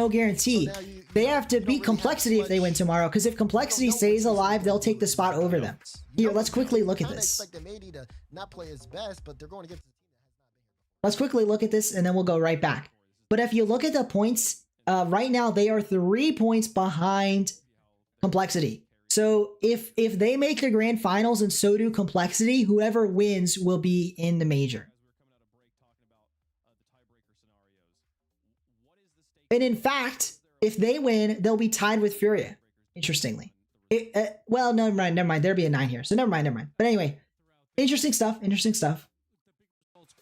guarantee. They have to beat Complexity if they win tomorrow, because if Complexity stays alive, they'll take the spot over them. Here, let's quickly look at this. Let's quickly look at this, and then we'll go right back. But if you look at the points, right now they are 3 points behind Complexity. So if they make the grand finals and so do Complexity, whoever wins will be in the major. And in fact, if they win, they'll be tied with Furia, interestingly. Well, never mind. There'll be a 9 here. So never mind. But anyway, interesting stuff.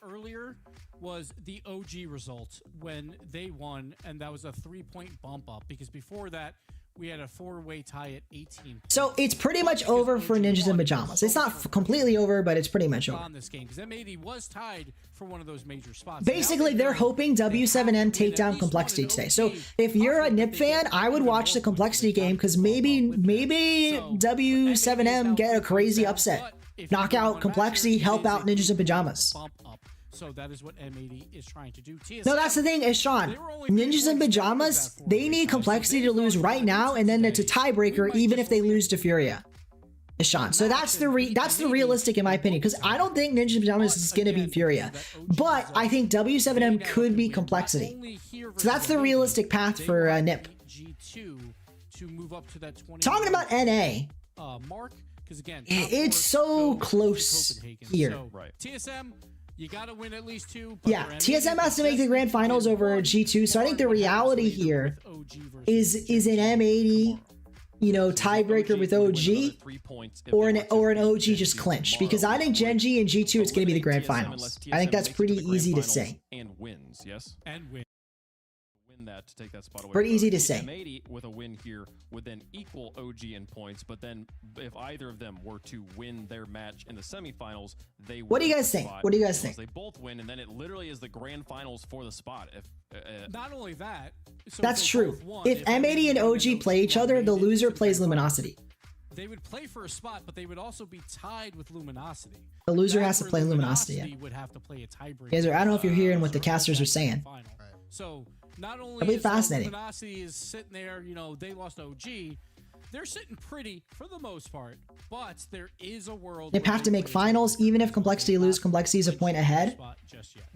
Earlier was the OG result when they won, and that was a 3-point bump up, because before that we had a 4-way tie at 18. So it's pretty much over for Ninjas in Pajamas. It's not completely over, but it's pretty much over. On this game, because M80 was tied for one of those major spots. Basically, they're hoping W7M take down Complexity today. So if you're a NIP fan, I would watch the Complexity game, because maybe W7M get a crazy upset, knock out Complexity, help out Ninjas in Pajamas. So that is what M80 is trying to do. TSM, no, that's the thing, Sean. Ninjas in Pajamas, they need Complexity to lose right now, and then it's a tiebreaker even if they lose to Furia. Sean. So that's the realistic in my opinion, because I don't think Ninjas in Pajamas is going to beat Furia, but I think W7M could beat Complexity. So that's the realistic path for NIP. Talking about NA, it's so close here. TSM, you gotta win at least 2. Yeah, TSM has to make the grand finals over G2. So I think the reality here is an M80, you know, tiebreaker with OG, or an OG just clinch. Because I think Gen G and G2 is going to be the grand finals. I think that's pretty easy to say. And wins, yes. And win that to take that spot away. Pretty easy to say. M80 with a win here would then equal OG in points, but then if either of them were to win their match in the semifinals, they would. What do you guys think? What do you guys think? They both win, and then it literally is the grand finals for the spot. If not only that, so that's true. If M80 and OG play each other, the loser plays Luminosity. They would play for a spot, but they would also be tied with Luminosity. The loser has to play Luminosity. Yeah. Would have to play a tiebreaker. Guys, I don't know if you're hearing what the casters are saying. So not only That'll be fascinating. Luminosity is sitting there, you know, they lost OG. They're sitting pretty for the most part, but there is a world. They have to make finals, even if Complexity lose. Complexity is a point ahead. Am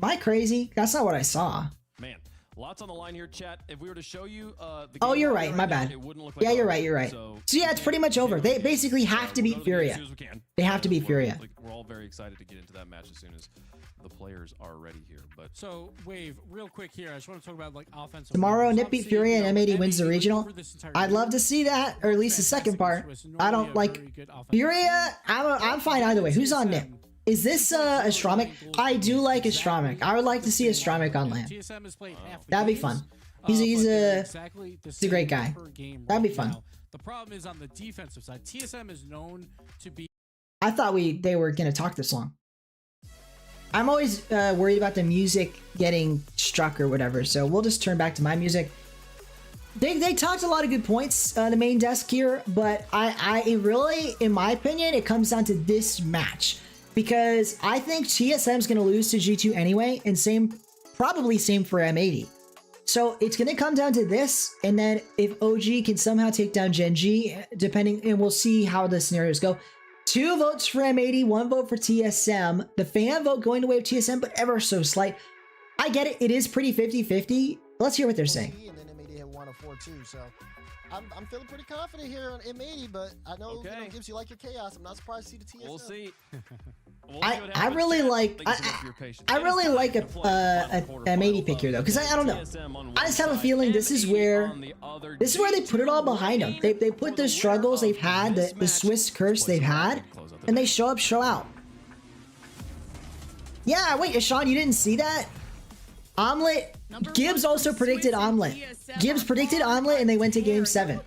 I crazy? That's not what I saw. Man, lots on the line here, chat. If we were to show you, oh, you're right. My bad. Yeah, you're right. You're right. So yeah, it's pretty much over. They basically have to beat Furia. They have to beat Furia. We're all very excited to get into that match as soon as the players are ready here. But so Wave, real quick here, I just want to talk about like offensive. Tomorrow, NIP beat Furia and M80 wins the regional. I'd love to see that, or at least the second part. I don't like Furia. I'm fine either way. Who's on NIP? Is this Astramic? I do like Astramic. I would like to see Astramic on land. That'd be fun. He's but they're a exactly the a great same guy. per game That'd be right fun. now. The problem is on the defensive side. TSM is known to be I thought they were gonna talk this long. I'm always worried about the music getting struck or whatever, so we'll just turn back to my music. They talked a lot of good points, the main desk here, but it really, in my opinion, it comes down to this match. Because I think TSM's going to lose to G2 anyway, and probably same for M80. So it's going to come down to this, and then if OG can somehow take down Genji, depending, and we'll see how the scenarios go. 2 votes for M80, 1 vote for TSM. The fan vote going the way of TSM, but ever so slight. I get it, it is pretty 50-50. Let's hear what they're saying. And then M80 had 1 of 4 too, so I'm feeling pretty confident here on M80, but I know, you know, Gibbs, you like your chaos. I'm not surprised to see the TSM. We'll see. I really like I really like a M80 pick here though, because I don't know. I just have a feeling this is where they put it all behind them. They put the struggles they've had, the Swiss curse they've had, and they show up, show out. Yeah, wait, Sean, you didn't see that? Omelet. Gibbs also predicted Omelet. Gibbs predicted Omelet, and they went to Game 7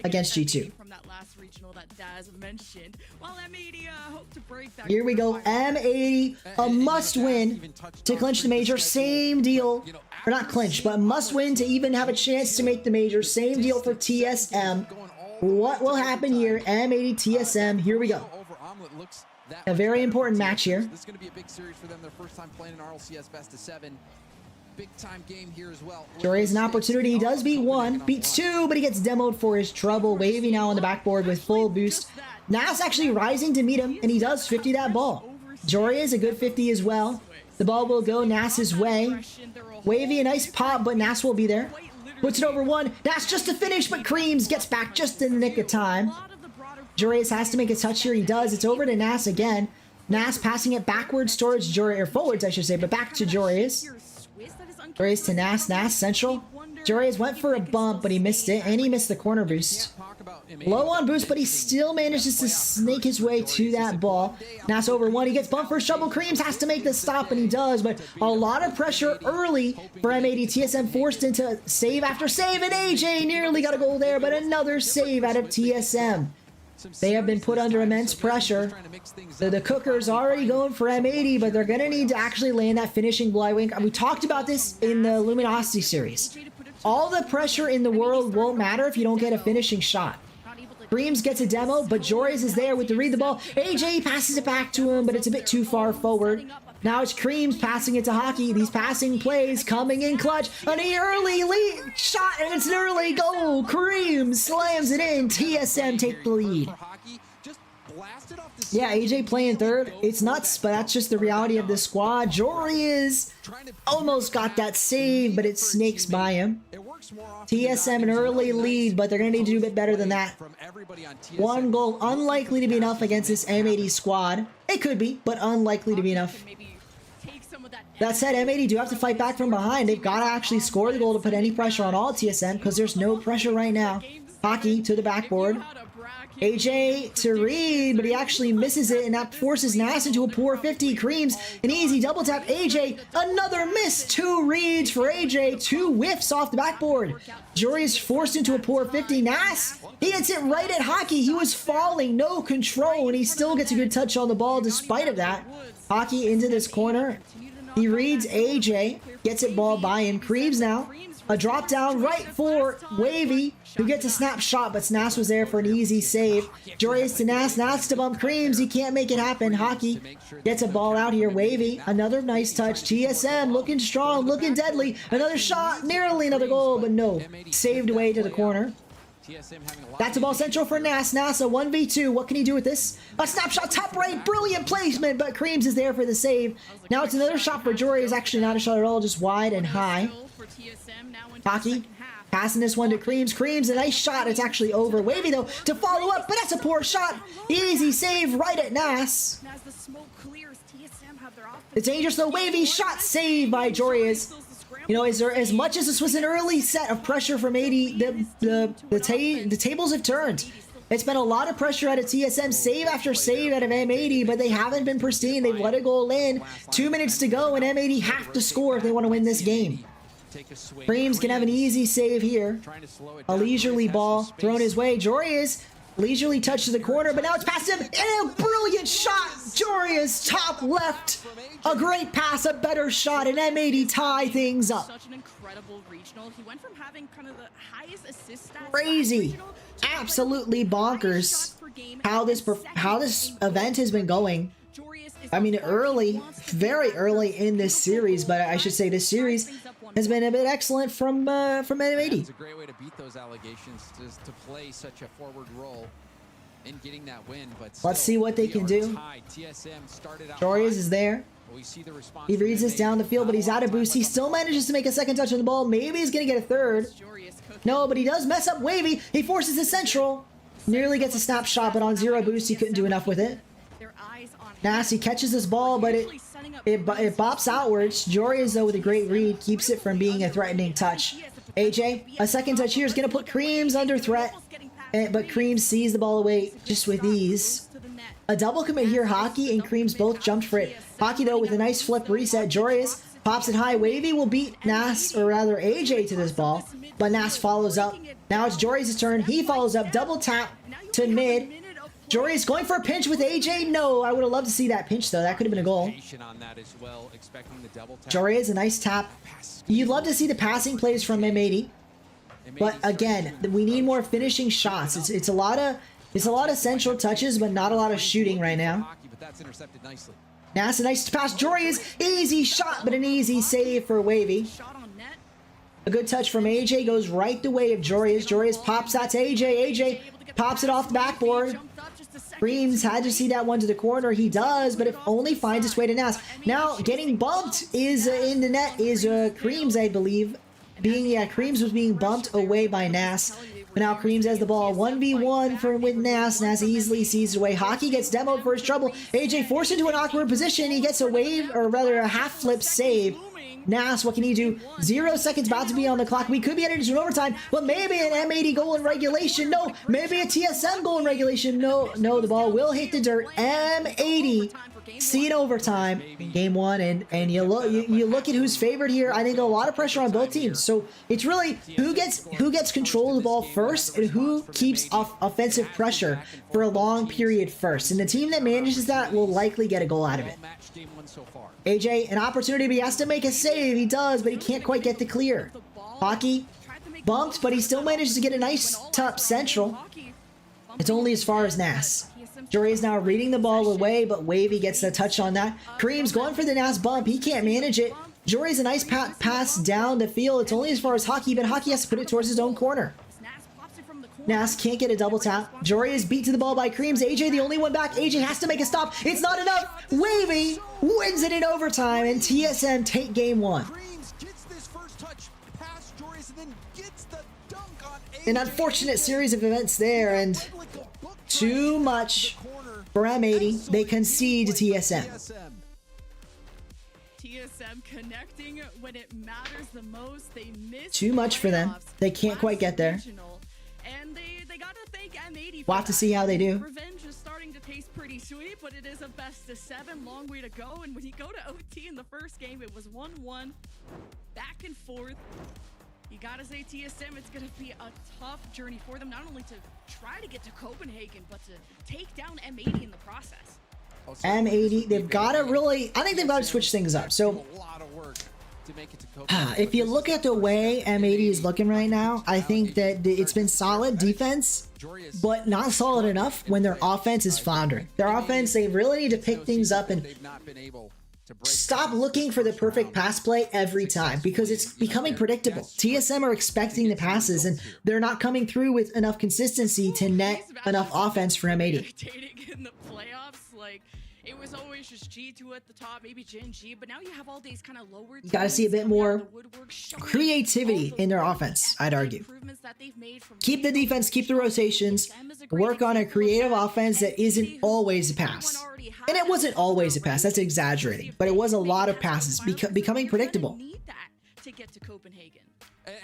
against G2. From that last regional that Daz mentioned. While M80 hope to break that. Here we go. M80, a must win to clinch the major. Same deal. Or not clinch, but a must win to even have a chance to make the major. Same deal for TSM. What will happen here? M80 TSM. Here we go. A very important match here. This is going to be a big series for them. Their first time playing an RLCS best of 7. Big time game here as well. Jory has an opportunity. He does beat 1, beats 2, but he gets demoed for his trouble. Wavy now on the backboard with full boost. Nas actually rising to meet him, and he does 50 that ball. Jory is a good 50 as well. The ball will go Nas's way. Wavy, a nice pop, but Nas will be there. Puts it over 1. Nas just to finish, but Creams gets back just in the nick of time. Jory has to make a touch here. He does. It's over to Nas again. Nas passing it backwards towards Jory, or forwards, I should say, but back to Jory's. Jory's to Nas. Nas central. Jory's went for a bump, but he missed it, and he missed the corner boost. Low on boost, but he still manages to snake his way to that ball. Nas over 1. He gets bumped for a shovel. Creams has to make the stop, and he does, but a lot of pressure early for M80. TSM forced into save after save, and AJ nearly got a goal there, but another save out of TSM. They have been put under immense pressure. The cooker's already going for M80, but they're going to need to actually land that finishing blow. We talked about this in the Luminosity series. All the pressure in the world won't matter if you don't get a finishing shot. Creams gets a demo, but Joris is there with the read the ball. AJ passes it back to him, but it's a bit too far forward. Now it's Creams passing it to Hockey. These passing plays coming in clutch. An early lead shot, and it's an early goal. Creams slams it in. TSM take the lead. Yeah, AJ playing third. It's nuts, but that's just the reality of this squad. Jory is almost got that save, but it snakes by him. TSM an early lead, but they're going to need to do a bit better than that. 1 goal, unlikely to be enough against this M80 squad. It could be, but unlikely to be enough. That said, M80 do have to fight back from behind. They've got to actually score the goal to put any pressure on all TSM, because there's no pressure right now. Hockey to the backboard. AJ to read, but he actually misses it, and that forces Nas into a poor 50. Creams an easy double tap. AJ, another miss. 2 reads for AJ. 2 whiffs off the backboard. Jory is forced into a poor 50. Nas, he hits it right at Hockey. He was falling, no control, and he still gets a good touch on the ball despite of that. Hockey into this corner. He reads AJ, gets it ball by him. Creams now. A drop down right for Wavy, who gets a snapshot, but Nas was there for an easy save. Joyous to Nas. Nas to bump Creams. He can't make it happen. Hockey gets a ball out here. Wavy, another nice touch. TSM looking strong, looking deadly. Another shot, nearly another goal, but no. Saved away to the corner. That's a ball central for Nas. Nas, a 1v2. What can he do with this? A snapshot, top right, brilliant placement, but Creams is there for the save. Now it's another shot for Jory. It's actually not a shot at all, just wide and high. Hockey passing this one to Creams. Creams, a nice shot. It's actually over. Wavy, though, to follow up, but that's a poor shot. Easy save right at Nas. It's dangerous, though. Wavy shot saved by Joreas. You know, as much as this was an early set of pressure from 80, the tables have turned. It's been a lot of pressure out of TSM, save after save out of M80, but they haven't been pristine. They've let a goal in. 2 minutes to go, and M80 have to score if they want to win this game. take a swing. Cream's gonna have an easy save here. Trying to slow it A down. leisurely Joreuz has ball some thrown space. his way. Joreuz leisurely touches the corner, but now it's past him. And a brilliant shot. Joreuz top left. A great pass, a better shot, and M80 tie things up. Such an incredible regional. He went from having kind of the highest assist stats Crazy. last regional to Absolutely highest bonkers shots per game how and this second event has been going. Joreuz is I mean, on fire. He early, wants to very be early in this series, but I should say this series has been a bit excellent from M80. It's a great way to beat those allegations, to play such a forward role in getting that win. But Let's see what they can do. TSM started out Joreuz hot. is there. We see the response He from reads this M80. down the field, but Not a he's lot out of time boost. He left on still the clock. manages to make a second touch on the ball. Maybe he's going to get a third. Joreuz cooking. No, but he does mess up Wavy. He forces the central. Nearly gets a snapshot, but on 0 boost, he couldn't do enough with it. Their eyes on him. Nasty catches this ball, but it bops outwards. Joreuz, though, with a great read, keeps it from being a threatening touch. AJ, a second touch here is going to put Creams under threat, but Creams sees the ball away just with ease. A double commit here, Hockey and Creams both jumped for it. Hockey, though, with a nice flip reset. Joreuz pops it high. Wavy will beat Nas, or rather AJ, to this ball, but Nas follows up. Now it's Joreuz's turn. He follows up. Double tap to mid. Joreuz going for a pinch with AJ. No, I would have loved to see that pinch, though. That could have been a goal. Patient on that as well, expecting the double tap. Joreuz, a nice tap. You'd love to see the passing plays from M80. But again, we need more finishing shots. It's a lot of central touches, but not a lot of shooting right now. But that's intercepted nicely. Nas, a nice pass. Joreuz, easy shot, but an easy save for Wavy. Shot on net. A good touch from AJ goes right the way of Joreuz. Joreuz pops that to AJ. AJ pops it off the backboard. Creams had to see that one to the corner. He does, but it only finds its way to Nas. Now, getting bumped is in the net is Creams, I believe. Creams was being bumped away by Nas. But now Creams has the ball. 1v1 with Nas. Nas easily sees away. Hockey gets demoed for his trouble. AJ forced into an awkward position. He gets a wave, or rather a half flip save. Nas, what can he do? 0 seconds about to be on the clock. We could be headed into an overtime, but maybe an M80 goal in regulation. No, maybe a TSM goal in regulation. No, the ball will hit the dirt. M80 see it overtime in game 1, and you look at who's favored here. I think a lot of pressure on both teams. So it's really who gets control of the ball first and who keeps off offensive pressure for a long period first. And the team that manages that will likely get a goal out of it. Match game 1 so far. AJ, an opportunity, but he has to make a save. He does, but he can't quite get the clear. Hockey bumped, but he still manages to get a nice top central. It's only as far as Nas. Joreuz now reading the ball away, but Wavy gets the touch on that. Creams going for the Nas bump. He can't manage it. Joreuz a nice pass down the field. It's only as far as Hockey, but Hockey has to put it towards his own corner. Nas can't get a double tap. Joreuz beat to the ball by Creams. AJ the only one back. AJ has to make a stop. It's not enough. Wavy wins it in overtime, and TSM take game 1. Creams gets this first touch past Joreuz and then gets the dunk on AJ. An unfortunate series of events there, and too much for M80. They concede to TSM. TSM connecting when it matters the most. They missed Too much for them. playoffs They can't quite get there. regional, and they got to thank M80 for We'll have to that. see how they do. Revenge is starting to taste pretty sweet, but it is a best of 7. Long way to go. And when you go to OT in the first game, it was 1-1, back and forth. You gotta say, TSM, it's gonna be a tough journey for them, not only to try to get to Copenhagen, but to take down M80 in the process. M80, they've got to really, I think they've got to switch things up. So A lot of work to make it to Copenhagen. if you look at the way M80 is looking right now, I think that it's been solid defense, but not solid enough when their offense is floundering. Their offense, they really need to pick things up and They've not been able to break stop looking for the perfect pass play every time, because it's becoming predictable. TSM are expecting the passes, and they're not coming through with enough consistency to net enough offense for M80. Irritating in the playoffs, like it was always just G2 at the top, maybe Gen G, but now you have all these kind of lower. You got to see a bit more creativity in their offense, I'd argue. Keep the defense, keep the rotations, work on a creative offense that isn't always a pass. And it wasn't always a pass, that's exaggerating, but it was a lot of passes, becoming predictable. To get to Copenhagen.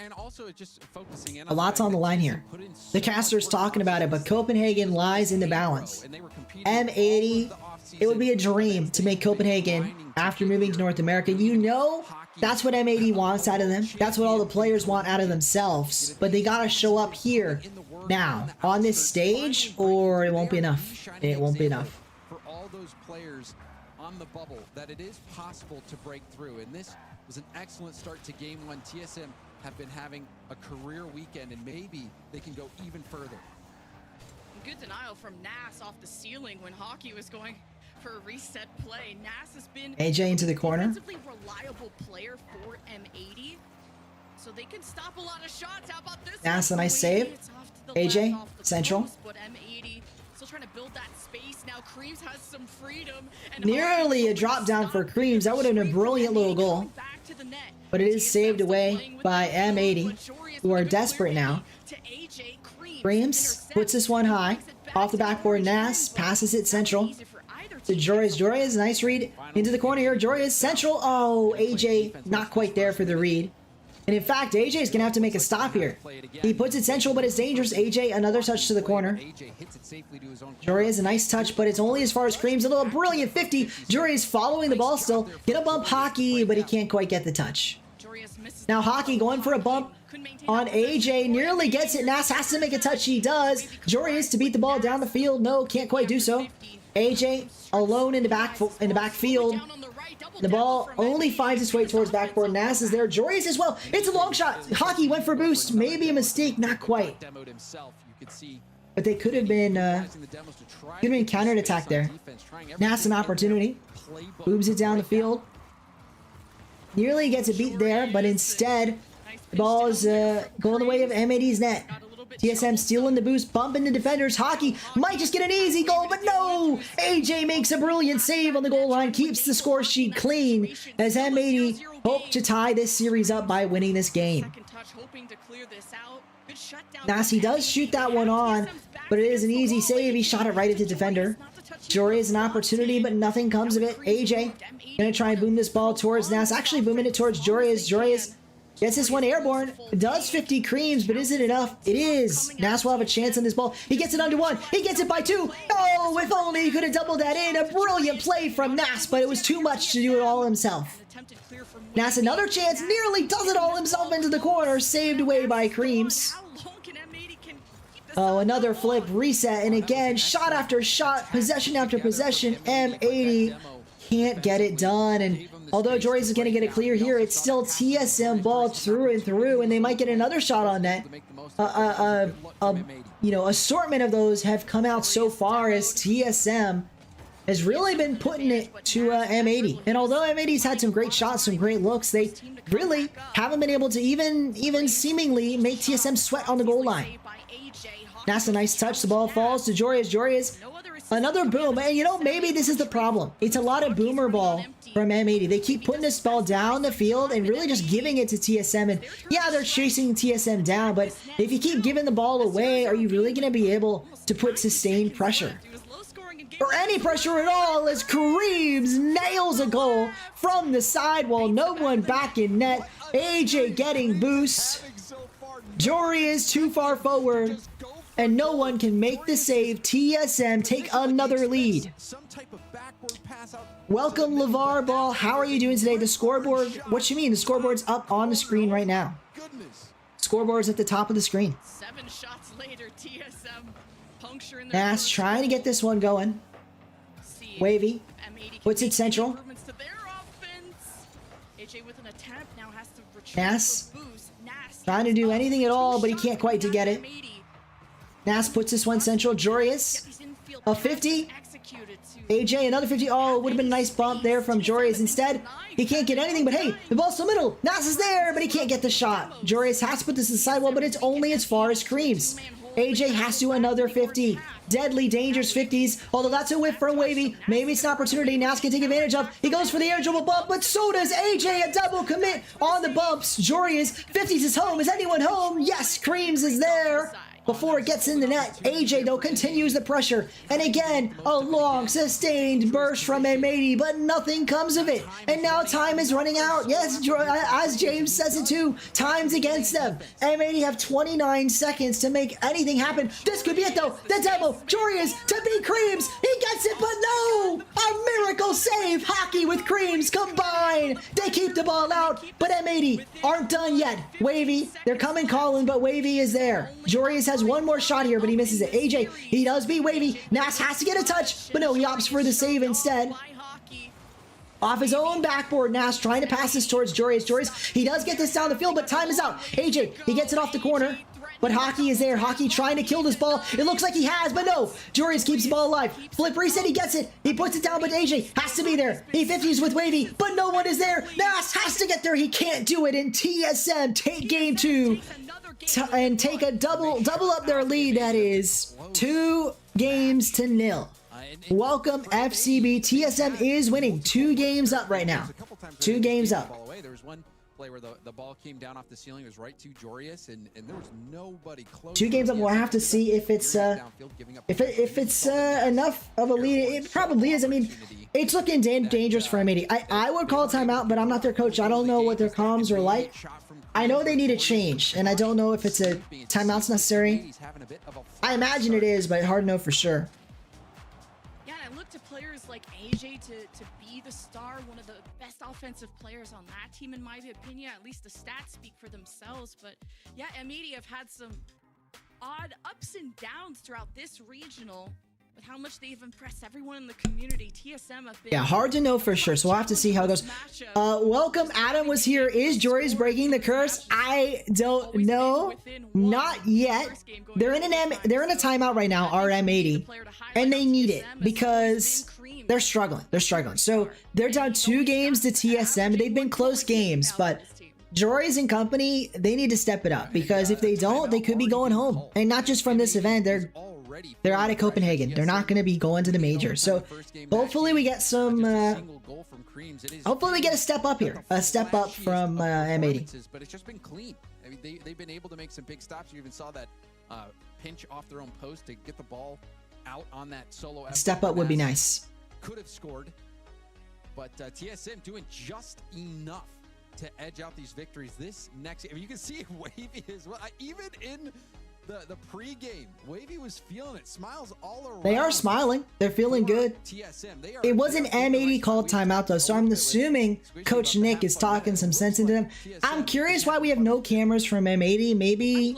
And also just focusing in A lot's on the line here. The caster's talking about it, but Copenhagen lies in the balance. M80, it would be a dream to make Copenhagen after moving to North America. You know That's what M80 wants out of them. That's what all the players want out of themselves. But they gotta show up here now on this stage, or it won't be enough. It won't be enough. For all those players on the bubble, that it is possible to break through. And this was an excellent start to game one. TSM have been having a career weekend, and maybe they can go even further. Good denial from Nas off the ceiling when Hockey was going for a reset play. Nas has been AJ into the corner. Defensively reliable player for M80, so they can stop a lot of shots. How about this? Nas, a nice save. It's off to the AJ, left, off the central. post, but M80 still trying to build that space. Now Creams has some freedom. And Nearly a drop down for Creams. That would have been a brilliant little goal. But it is saved away by M80, who are desperate now. Creams puts this one high. Off the backboard, Nas passes it central to Jorius. Jorius, nice read into the corner here. Jorius, central. Oh, AJ not quite there for the read. And in fact, AJ is going to have to make a stop here. He puts it central, but it's dangerous. AJ, another touch to the corner. Jorius, a nice touch, but it's only as far as Creams. A little brilliant 50. Jorius following the ball still. Get a bump Hockey, but he can't quite get the touch. Now Hockey going for a bump on AJ, nearly gets it. Nas has to make a touch. He does. Jorius to beat the ball down the field. No, can't quite do so. AJ alone in the backfield. The ball only finds its way towards backboard. Nas is there. Jorius as well. It's a long shot. Hockey went for boost. Maybe a mistake. Not quite. But they could have been countered attack there. Nas an opportunity. Moves it down the field. Nearly gets a beat there, but instead the ball is going the way of M80's net. TSM stealing the boost, bumping the defenders. Hockey might just get an easy goal, but no! AJ makes a brilliant save on the goal line, keeps the score sheet clean as M80 hope to tie this series up by winning this game. Nasi does shoot that one on, but it is an easy save. He shot it right at the defender. Jory is an opportunity, but nothing comes of it. AJ gonna try and boom this ball towards Nas. Actually booming it towards Jorius. Jorius gets this one airborne. Does 50 Creams, but is it enough? It is. Nas will have a chance on this ball. He gets it under one. He gets it by two. Oh, if only he could have doubled that in. A brilliant play from Nas, but it was too much to do it all himself. Nas another chance. Nearly does it all himself into the corner. Saved away by Creams. Oh, another flip, reset, and again, shot after shot, possession after possession. M80 can't get it done, and although Jorius is going to get it clear here, it's still TSM ball through and through, and they might get another shot on net. Assortment of those have come out so far as TSM has really been putting it to M80. And although M80's had some great shots, some great looks, they really haven't been able to even seemingly make TSM sweat on the goal line. That's a nice touch. The ball falls to Jorius. Jorius, another boom. And maybe this is the problem. It's a lot of boomer ball from M80. They keep putting this ball down the field and really just giving it to TSM. And yeah, they're chasing TSM down, but if you keep giving the ball away, are you really going to be able to put sustained pressure? Or any pressure at all as Kareems nails a goal from the side while no one back in net. AJ getting boosts. Jory is too far forward. And no one can make the save. TSM take another lead. Welcome, LeVar Ball. How are you doing today? The scoreboard, what you mean? The scoreboard's up on the screen right now. Scoreboard's at the top of the screen. 7 shots later, TSM puncturing Nas trying to get this one going. Wavy puts it central. Nas trying to do anything at all, but he can't quite to get it. Nas puts this one central. Jorius, a 50. AJ, another 50. Oh, it would have been a nice bump there from Jorius. Instead, he can't get anything, but hey, the ball's to the middle. Nas is there, but he can't get the shot. Jorius has to put this to the sidewall, but it's only as far as Creams. AJ has to another 50. Deadly, dangerous 50s. Although that's a whip from Wavy. Maybe it's an opportunity Nas can take advantage of. He goes for the air dribble bump, but so does AJ. A double commit on the bumps. Jorius, 50s is home. Is anyone home? Yes, Creams is there. before it gets in the net. AJ, though, continues the pressure. And again, a long, sustained burst from M80, but nothing comes of it. And now time is running out. Yes, as James says it too, time's against them. M80 have 29 seconds to make anything happen. This could be it, though. The demo, Jorius to beat Creams. He gets it, but no! A miracle save. Hockey with Creams combine. They keep the ball out, but M80 aren't done yet. Wavy, they're coming calling, but Wavy is there. Jorius has one more shot here, but he misses it. AJ, he does beat Wavy. Nas has to get a touch, but no, he opts for the save instead. Off his own backboard, Nas trying to pass this towards Jorius. Jorius, he does get this down the field, but time is out. AJ, he gets it off the corner. But Hockey is there. Hockey trying to kill this ball. It looks like he has, but no. Jorius keeps the ball alive. Flip reset, he gets it. He puts it down, but AJ has to be there. He 50s with Wavy, but no one is there. Nas has to get there. He can't do it. And TSM take game 2 and take a double up their lead. That is 2-0. Welcome, FCB. TSM is winning. 2 games up right now. 2 games up. There was one play where the ball came down off the ceiling. It was right to Jorius, and there was nobody close. 2 games up. We'll have to see if it's if it's enough of a lead. It probably is. I mean, it's looking dangerous for M80. I would call timeout, but I'm not their coach. I don't know what their comms are like. I know they need a change, and I don't know if it's a timeout's necessary. I imagine it is, but hard to know for sure. To players like AJ to be the star, one of the best offensive players on that team, in my opinion. At least the stats speak for themselves. But yeah, M80 have had some odd ups and downs throughout this regional, with how much they've impressed everyone in the community. TSM have been... Yeah, hard to know for sure, so we'll have to see how it goes. Welcome, Adam was here. Is Jorius breaking the curse? I don't know. Not yet. They're in a timeout right now, RM80, and they need it because they're struggling. So they're down 2 games to TSM. They've been close games, but Jorius and company, they need to step it up, because if they don't, they could be going home. And not just from this event, they're out of Copenhagen. They're not going to be going to the major. So hopefully we get some hopefully we get a step up here, a step up from M80. But it's just been clean. I mean, they've been able to make some big stops. You even saw that pinch off their own post to get the ball out on that solo. Step up would be nice. Could have scored, but TSM doing just enough to edge out these victories. This next, I mean, you can see Wavy as well. Even in the pre-game, Wavy was feeling it. Smiles all around. They are smiling. They're feeling good. TSM, it wasn't M80 called timeout though, so I'm assuming Coach Nick is talking some sense into them. I'm curious why we have no cameras from M80. Maybe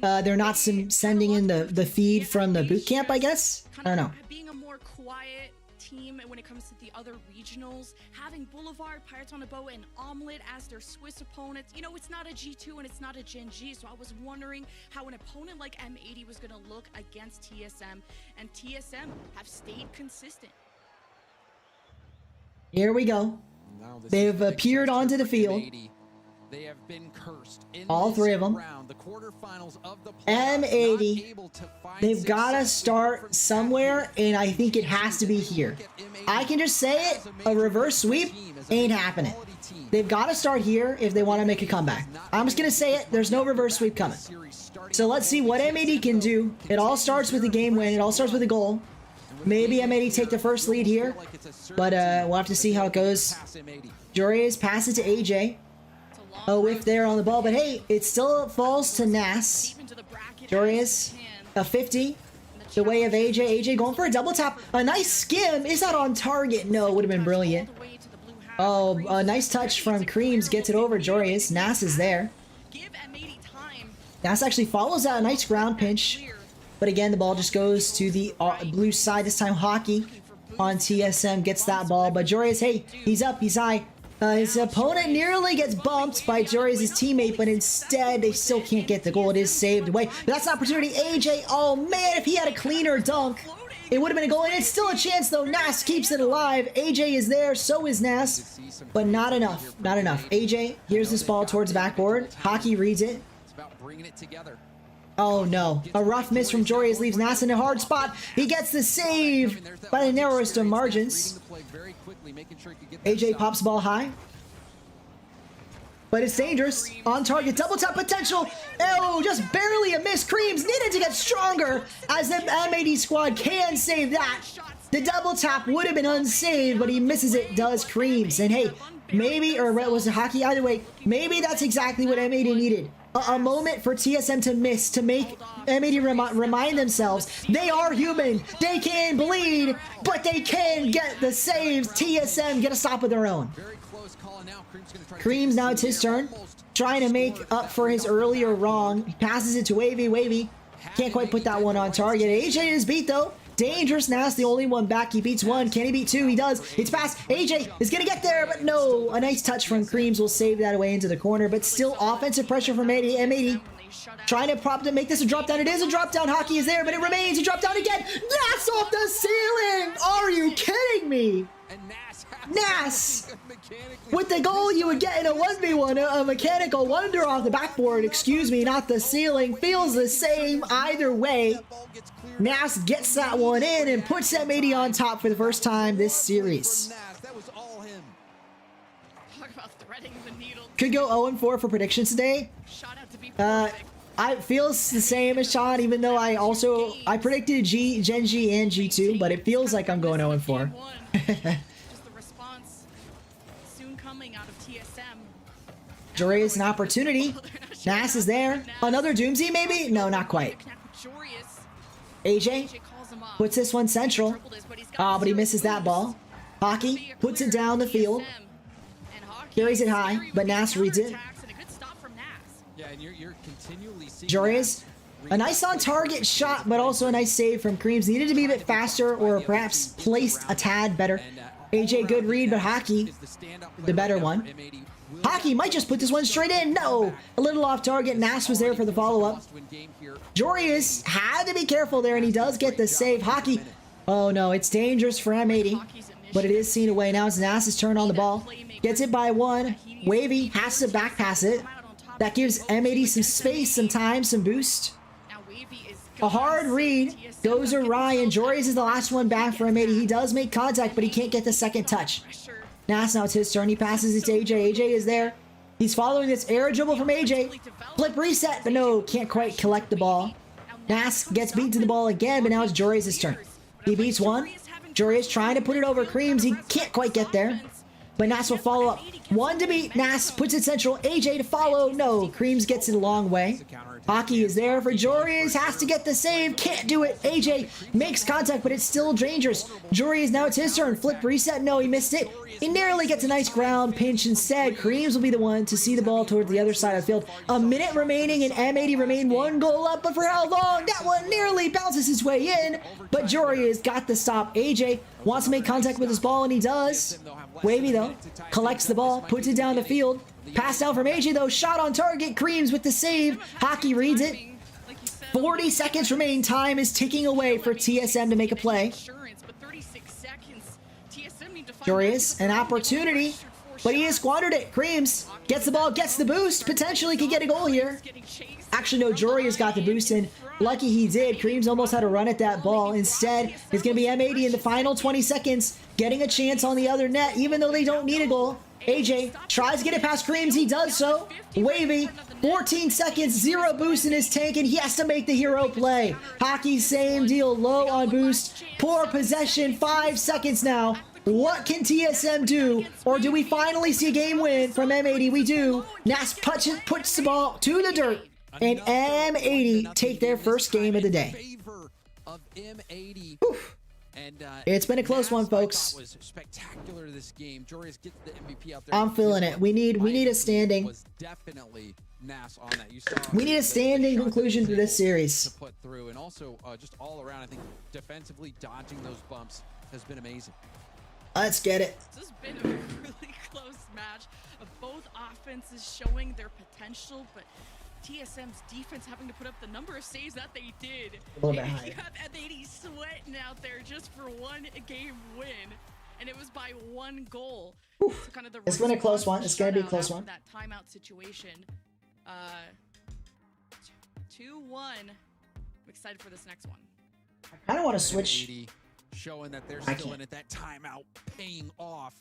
they're not sending in the feed from the boot camp, I guess. I don't know. Being a more quiet team when it comes to the other regionals, having Boulevard, Pirates on a Boat, and Omelette as their Swiss opponents. You know, it's not a G2 and it's not a Gen G, so I was wondering how an opponent like M80 was going to look against TSM, and TSM have stayed consistent. Here we go. They've appeared onto the field. They have been cursed. All 3 of them. The quarterfinals of the M80. They've got to start somewhere, and I think it has to be here. I can just say it, a reverse sweep ain't happening. They've got to start here if they want to make a comeback. I'm just going to say it, there's no reverse sweep coming. So let's see what M80 can do. It all starts with a game win. It all starts with a goal. Maybe M80 take the first lead here, but we'll have to see how it goes. Jorius pass it to AJ. Oh, whiff there on the ball, but hey, it still falls to Nas. Jorius, a 50. The way of AJ. AJ going for a double tap. A nice skim. Is that on target? No, it would have been brilliant. Oh, a nice touch from Creams. Gets it over Jorius. Nas is there. Nas actually follows out a nice ground pinch. But again, the ball just goes to the blue side. This time, Hockey on TSM gets that ball. But Jorius, hey, he's up. He's high. His opponent nearly gets bumped by Jorius' teammate, but instead they still can't get the goal. It is saved away. But that's an opportunity. AJ, oh man, if he had a cleaner dunk, it would have been a goal. And it's still a chance though. Nas keeps it alive. AJ is there, so is Nas. But not enough. Not enough. AJ, here's this ball towards the backboard. Hockey reads it. It's about bringing it together. Oh no, a rough miss from Jorius leaves Nas in a hard spot. He gets the save by the narrowest of margins. AJ pops ball high. but it's dangerous. On target, double tap potential. Oh, just barely a miss. Creams needed to get stronger as the M80 squad can save that. The double tap would have been unsaved, but he misses it, does Creams. And hey, maybe, or was it Hockey? Either way, maybe that's exactly what M80 needed. A moment for TSM to miss, to make M80 remind themselves they are human, they can bleed, but they can get the saves. TSM get a stop of their own. Creams, now it's his turn, trying to make up for his earlier wrong. He passes it to Wavy. Wavy can't quite put that one on target. AJ is beat though. Dangerous. Nas the only one back. He beats one. Can he beat two? He does. It's past. AJ is going to get there, but no. A nice touch from Creams will save that away into the corner, but still offensive pressure from M80. Trying to prop to make this a drop down. It is a drop down. Hockey is there, but it remains. He dropped down again. Nas off the ceiling. Are you kidding me? Nas! With the goal you would get in a 1v1, a mechanical wonder off the backboard, excuse me, not the ceiling. Feels the same either way. Nas gets that one in and puts M80 on top for the first time this series. Could go 0-4 for predictions today. I feels the same as Sean, even though I predicted Genji and G2, but it feels like I'm going 0-4. Jory is an opportunity. Nas is there. Another Doomsy maybe? No, not quite. AJ puts this one central. But he misses that ball. Hockey puts it down the field. Carries it high, but Nas reads it. Joreuz, a nice on target shot, but also a nice save from Creams. Needed to be a bit faster or perhaps placed a tad better. AJ, good read, but Hockey, the better one. Hockey might just put this one straight in. No, a little off target. Nas was there for the follow-up. Joreuz had to be careful there, and he does get the save. Hockey, oh no, it's dangerous for M80, but it is seen away. Now it's Nas's turn on the ball. Gets it by one. Wavy has to back pass it. That gives M80 some space, some time, some boost. A hard read goes awry, and Joreuz is the last one back for M80. He does make contact, but he can't get the second touch. Nas, now it's his turn. He passes it to AJ. AJ is there. He's following this air dribble from AJ. Flip reset, but no, can't quite collect the ball. Nas gets beat to the ball again, but now it's Joreuz's turn. He beats one. Joreuz trying to put it over Creams. He can't quite get there, but Nas will follow up. One to beat. Nas puts it central. AJ to follow. No, Creams gets it a long way. Hockey is there for Joreuz. Has to get the save. Can't do it. AJ makes contact, but it's still dangerous. Joreuz, now it's his turn. Flip reset. No, he missed it. He nearly gets a nice ground pinch instead. Creams will be the one to see the ball towards the other side of the field. A minute remaining and M80 remain one goal up, but for how long? That one nearly bounces his way in, but Joreuz got the stop. AJ wants to make contact with his ball, and he does. Wavy, though, collects the ball, puts it down the field. Pass down from AJ, though. Shot on target. Creams with the save. Hockey reads it. 40 seconds remain. Time is ticking away for TSM to make a play. Joreuz, an opportunity, but he has squandered it. Creams gets the ball, gets the boost. Potentially could get a goal here. Actually, no, Joreuz got the boost, and lucky he did. Creams almost had a run at that ball. Instead, it's going to be M80 in the final 20 seconds, getting a chance on the other net, even though they don't need a goal. AJ tries to get it past Creams. He does so. Wavy, 14 seconds, zero boost in his tank, and he has to make the hero play. Hockey, same deal, low on boost. Poor possession, 5 seconds now. What can TSM do? Or do we finally see a game win from M80? We do. Nas puts the ball to the dirt, and M80 take their first game of the day. Oof. It's been a close one, folks. Was spectacular this game. Joreuz gets the MVP out there. I'm feeling it. We need a standing. Was definitely Nas on that. You saw we need a standing conclusion to this series. To put through, and also just all around, I think defensively dodging those bumps has been amazing. Let's get it. This has been a really close match of both offenses showing their potential, but TSM's defense having to put up the number of saves that they did. A little bit high. You have M80 sweating out there just for one game win, and it was by one goal. So kind of the it's been a close one. It's going to be a close one. That timeout situation. 2-1. I'm excited for this next one. I kind of want to switch. Showing that they're still in it. That timeout paying off.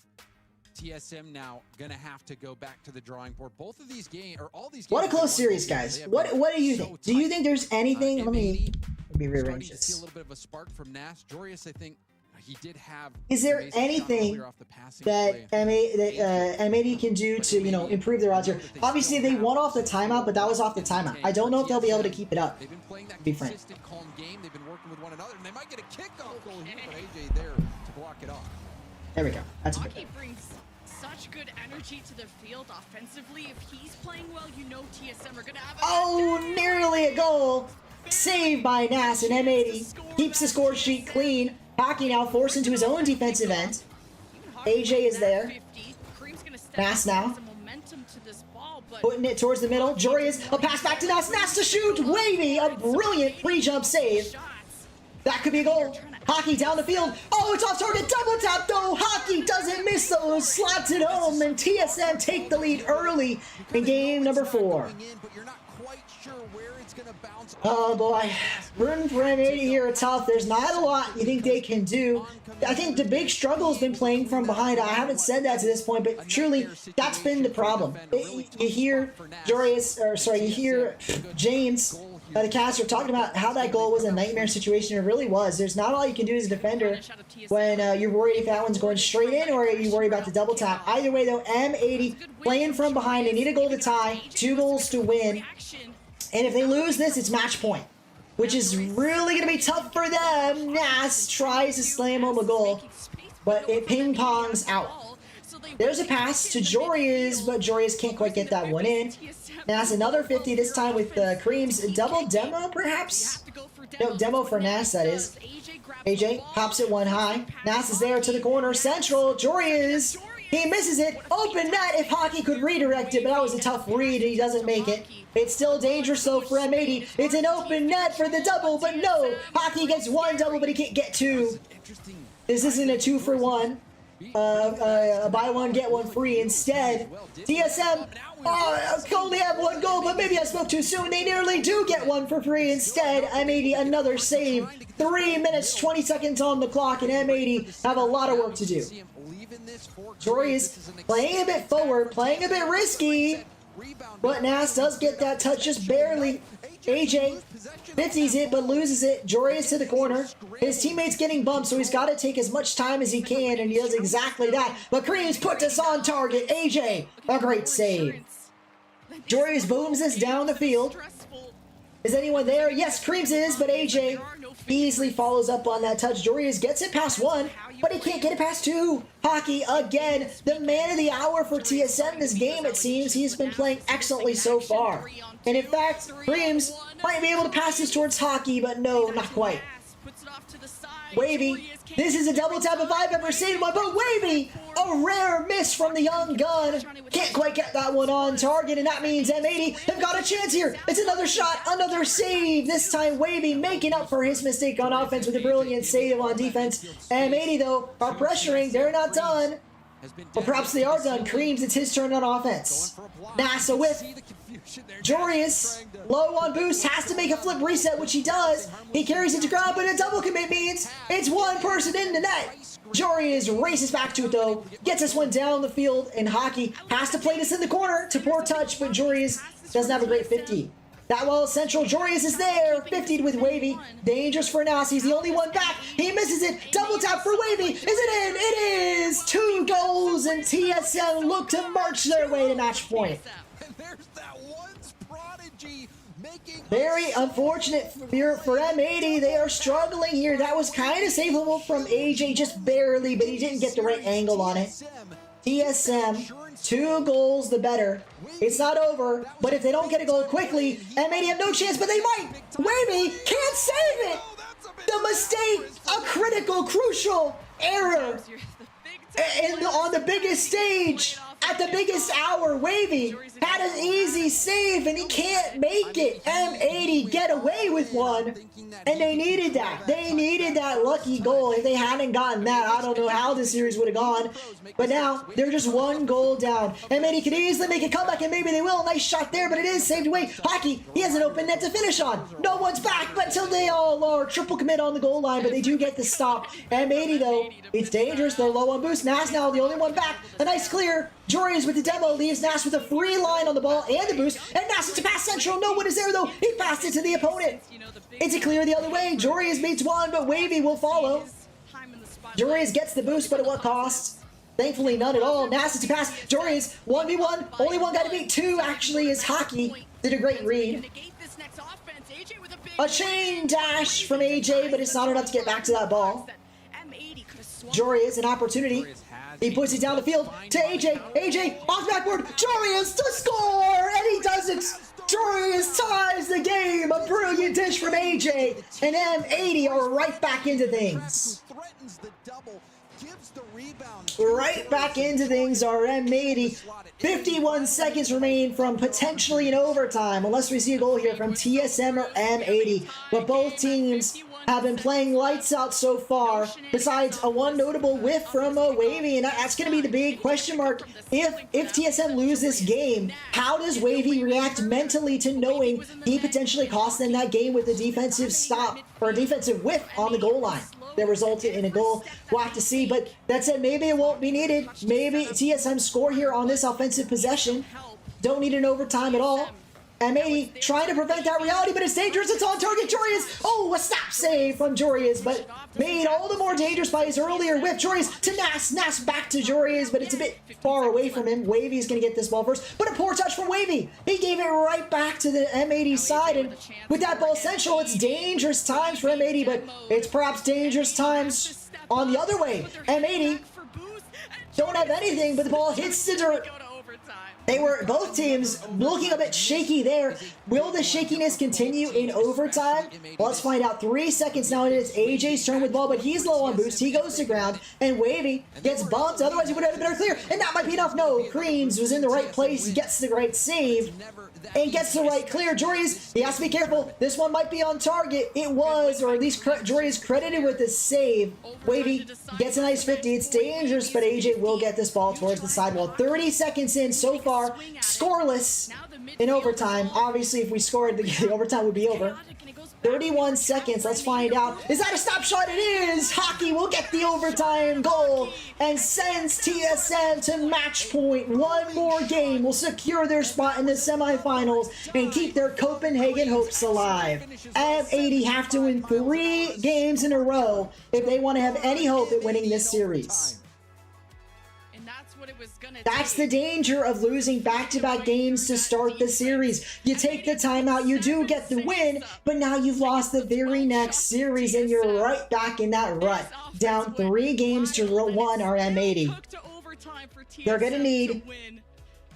TSM now gonna have to go back to the drawing board. Both of these games, or all these games. What a close series, guys. What do you think? Do you think there's anything? Let me rearrange Starting to see a this. little bit of a spark from Nas. Jorius, I think he did have. Is there amazing shot anything earlier off the passing that play. M80 can do to, you know, improve their odds here? Obviously, they won off the timeout, but that was off the timeout. I don't know if they'll be able to keep it up. They've been playing that To be frank. consistent, calm game. They've been working with one another, and they might get a kickoff goal here, but AJ there to block it off. There we go. That's a Hockey bit. brings such good energy to the field offensively. If he's playing well, you know TSM are gonna have a Oh, good day. nearly a goal. Saved by Nas, and M80 keeps the score sheet clean. Hockey now forced into his own defensive end. AJ is there. Nas now. Putting it towards the middle. Jorius, a pass back to Nas. Nas to shoot. Wavy, a brilliant pre-jump save. That could be a goal. Hockey down the field. Oh, it's off target. Double tap though. Hockey doesn't miss those. Slots it home, and TSM take the lead early in game number 4. Oh boy, rooting for M80 here are tough. There's not a lot you think they can do. I think the big struggle has been playing from behind. I haven't said that to this point, but truly, that's been the problem. You hear you hear James, the caster, talking about how that goal was a nightmare situation. It really was. There's not a lot you can do as a defender when you're worried if that one's going straight in or you worry about the double tap. Either way, though, M80 playing from behind. They need a goal to tie, 2 goals to win. And if they lose this, it's match point, which is really going to be tough for them. Nas tries to slam home a goal, but it ping-pongs out. There's a pass to Jorius, but Jorius can't quite get that one in. Nas another 50, this time with Cream's double demo, perhaps? No, demo for Nas, that is. AJ pops it one high. Nas is there to the corner. Central, Jorius. He misses it. Open net if Hockey could redirect it, but that was a tough read and he doesn't make it. It's still dangerous though for M80. It's an open net for the double, but no. Hockey gets 1 double, but he can't get 2. This isn't a 2-for-1. A buy one, get one free. Instead, TSM only have 1 goal, but maybe I spoke too soon. They nearly do get 1 for free. Instead, M80 another save. 3 minutes, 20 seconds on the clock, and M80 have a lot of work to do. Jorius playing a bit forward, playing a bit risky, but Nas does get that touch just barely. AJ 50s it, but loses it. Jorius to the corner. His teammate's getting bumped, so he's got to take as much time as he can, and he does exactly that. But Creams put this on target. AJ, a great save. Jorius booms this down the field. Is anyone there? Yes, Creams is, but AJ easily follows up on that touch. Jorius gets it past 1, but he can't get it past 2. Hockey, again, the man of the hour for TSM this game, it seems. He's been playing excellently so far. And in fact, Creams might be able to pass this towards Hockey, but no, not quite. Wavy, this is a double tap if I've ever seen one, but Wavy, a rare miss from the young gun. Can't quite get that one on target, and that means M80 have got a chance here. It's another shot, another save. This time Wavy making up for his mistake on offense with a brilliant save on defense. M80, though, are pressuring. They're not done. Or perhaps they are done. Creams, it's his turn on offense. NASA with Jorius, low on boost, has to make a flip reset, which he does. He carries it to ground, but a double commit means it's 1 person in the net. Jorius races back to it, though. Gets this one down the field, and Hockey has to play this in the corner to poor touch, but Jorius doesn't have a great 50. That wall central, Jorius is there, 50'd with Wavy. Dangerous for Nas, he's the only one back. He misses it, double tap for Wavy. Is it in? It is! 2 goals, and TSM look to march their way to match point. And there's that once prodigy making Very unfortunate for M80. They are struggling here. That was kind of savable from AJ, just barely, but he didn't get the right angle on it. TSM, 2 goals the better. It's not over, but if they don't get a goal quickly, M80 have no chance, but they might. Wavy can't save it. The mistake, a critical, crucial error on the biggest stage at the biggest hour, Wavy had an easy save and he can't make it. M80 get away with one, and they needed that. They needed that lucky goal. If they hadn't gotten that, I don't know how the series would have gone. But now they're just one goal down. M80 could easily make a comeback, and maybe they will. Nice shot there, but it is saved away. Hockey, he has an open net to finish on. No one's back, but until they all are triple commit on the goal line, but they do get the stop. M80 though, it's dangerous. They're low on boost. Nas now the only one back. A nice clear. Jory with the demo, leaves Nas with a free line on the ball and the boost, and Nas to pass central. No one is there though. He passed it to the opponent. It's a clear the other way. Jory beats one, but Wavy will follow. Jory gets the boost, but at what cost? Thankfully, none at all. Nas to pass. Jory 1v1. Only one guy to beat. Two actually is Hockey. Did a great read. A chain dash from AJ, but it's not enough to get back to that ball. Jory is an opportunity. He puts it down the field to AJ. AJ off backboard. Jorius to score, and he does it. Jorius ties the game. A brilliant dish from AJ, and M80 are right back into things. Right back into things are M80. 51 seconds remain from potentially an overtime, unless we see a goal here from TSM or M80. But both teams have been playing lights out so far, besides a one notable whiff from Wavy, and that's going to be the big question mark. If TSM lose this game, how does Wavy react mentally to knowing he potentially cost them that game with a defensive stop or a defensive whiff on the goal line that resulted in a goal? We'll have to see, but that said, maybe it won't be needed. Maybe TSM score here on this offensive possession. Don't need an overtime at all. M80 trying to prevent that reality, but it's dangerous. It's on target. Jorius. Oh, a stop save from Jorius, but made all the more dangerous by his earlier whip. Jorius to Nas. Nas back to Jorius, but it's a bit far away from him. Wavy's going to get this ball first, but a poor touch from Wavy. He gave it right back to the M80 side, and with that ball central, it's dangerous times for M80, but it's perhaps dangerous times on the other way. M80 don't have anything, but the ball hits the dirt. They were, both teams, looking a bit shaky there. Will the shakiness continue in overtime? Well, let's find out. 3 seconds now. It is AJ's turn with ball, but he's low on boost. He goes to ground, and Wavy gets bumped. Otherwise, he would have had a better clear, and that might be enough. No, Creams was in the right place. He gets the right save and gets the right clear. Jory's, he has to be careful. This one might be on target. It was, or at least Jory is credited with the save. Wavy gets a nice 50. It's dangerous, but AJ will get this ball towards the sidewall. 30 seconds in so far. Scoreless in overtime. Obviously, if we scored, the overtime would be over. 31 seconds. Let's find out. Is that a stop shot? It is. Hockey will get the overtime goal and sends TSM to match point. One more game will secure their spot in the semifinals and keep their Copenhagen hopes alive. M80 have to win 3 games in a row if they want to have any hope at winning this series. That's the danger of losing back-to-back games to start the series. You take the timeout, you do get the win, but now you've lost the very next series and you're right back in that rut. Down 3 games to 1 are M80. They're going to need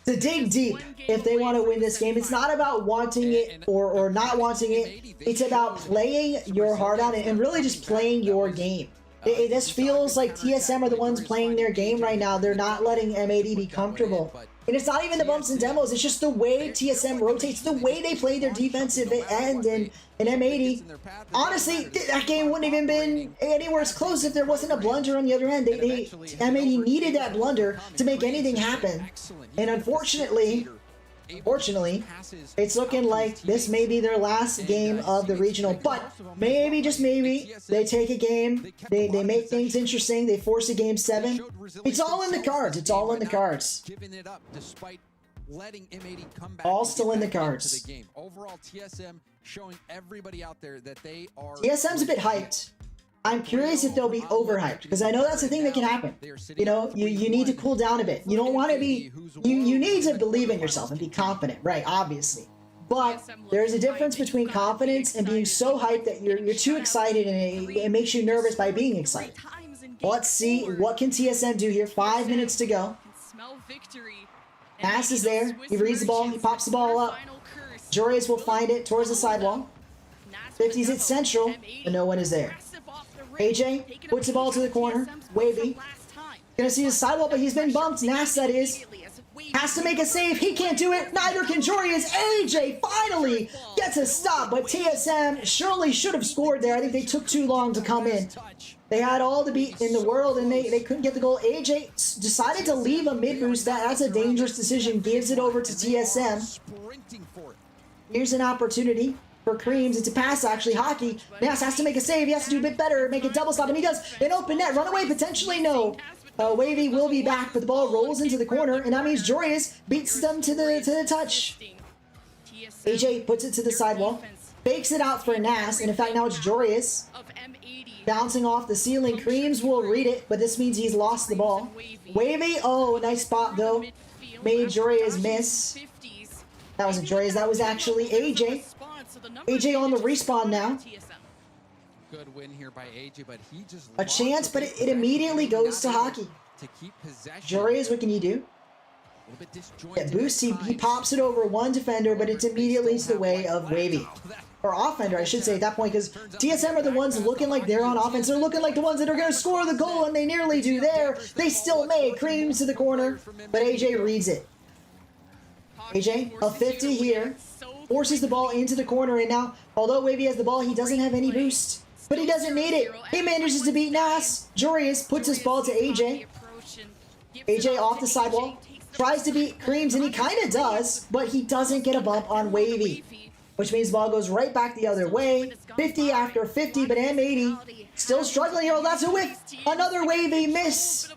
to dig deep if they want to win this game. It's not about wanting it or not wanting it. It's about playing your heart out and really just playing your game. It just feels like TSM are the ones playing their game right now. They're not letting M80 be comfortable. And it's not even the bumps and demos. It's just the way TSM rotates, the way they play their defensive end. And M80, honestly, that game wouldn't have even been anywhere as close if there wasn't a blunder on the other end. M80 needed that blunder to make anything happen. And unfortunately, it's looking like this may be their last game of the regional, but maybe, just maybe, they take a game, they make things interesting, they force a game 7. It's all in the cards. It's all in the cards. All still in the cards. Overall, TSM showing everybody out there that they are. TSM's a bit hyped. I'm curious if they'll be overhyped, because I know that's a thing that can happen. You know, you need to cool down a bit. You don't want to be, you need to believe in yourself and be confident, right? Obviously. But there's a difference between confidence and being so hyped that you're too excited and it makes you nervous by being excited. Let's see, what can TSM do here? 5 minutes to go. Pass is there. He reads the ball. He pops the ball up. Jorius will find it towards the sidewall. 50's at central, but no one is there. AJ puts the ball to the corner. Wavy. Gonna see his sidewall, but he's been bumped. Nas, that is. Has to make a save. He can't do it. Neither can Joreuz. AJ finally gets a stop, but TSM surely should have scored there. I think they took too long to come in. They had all the beat in the world, and they couldn't get the goal. AJ decided to leave a mid boost. That's a dangerous decision. Gives it over to TSM. Here's an opportunity for Creams. It's a pass, actually. Hockey. Nas has to make a save. He has to do a bit better. Make a double stop, and he does. An open net. Runaway, potentially no. Wavy will be back, but the ball rolls into the corner, and that means Joreuz beats them to the touch. AJ puts it to the sidewall. Fakes it out for Nas, and in fact, now it's Joreuz. Bouncing off the ceiling. Creams will read it, but this means he's lost the ball. Wavy, oh, nice spot, though. Made Joreuz miss. That wasn't Joreuz, that was actually AJ. AJ on the respawn now. Good win here by AJ, but he just a chance, but it immediately goes to Hockey. Joreuz, what can you do? Yeah, boost, he pops it over one defender, but it's immediately to the way of Wavy. Or offender, I should say, at that point, because TSM are the ones looking like they're on offense. They're looking like the ones that are going to score the goal, and they nearly do there. They still may. Creams to the corner, but AJ reads it. AJ, a 50 here. Forces the ball into the corner, and now, although Wavy has the ball, he doesn't have any boost. But he doesn't need it. He manages to beat Nas. Joreuz puts his ball to AJ. AJ off the sidewall. Tries to beat Creams, and he kind of does, but he doesn't get a bump on Wavy. Which means the ball goes right back the other way. 50 after 50, but M80 still struggling. Oh, that's a whiff. Another Wavy miss.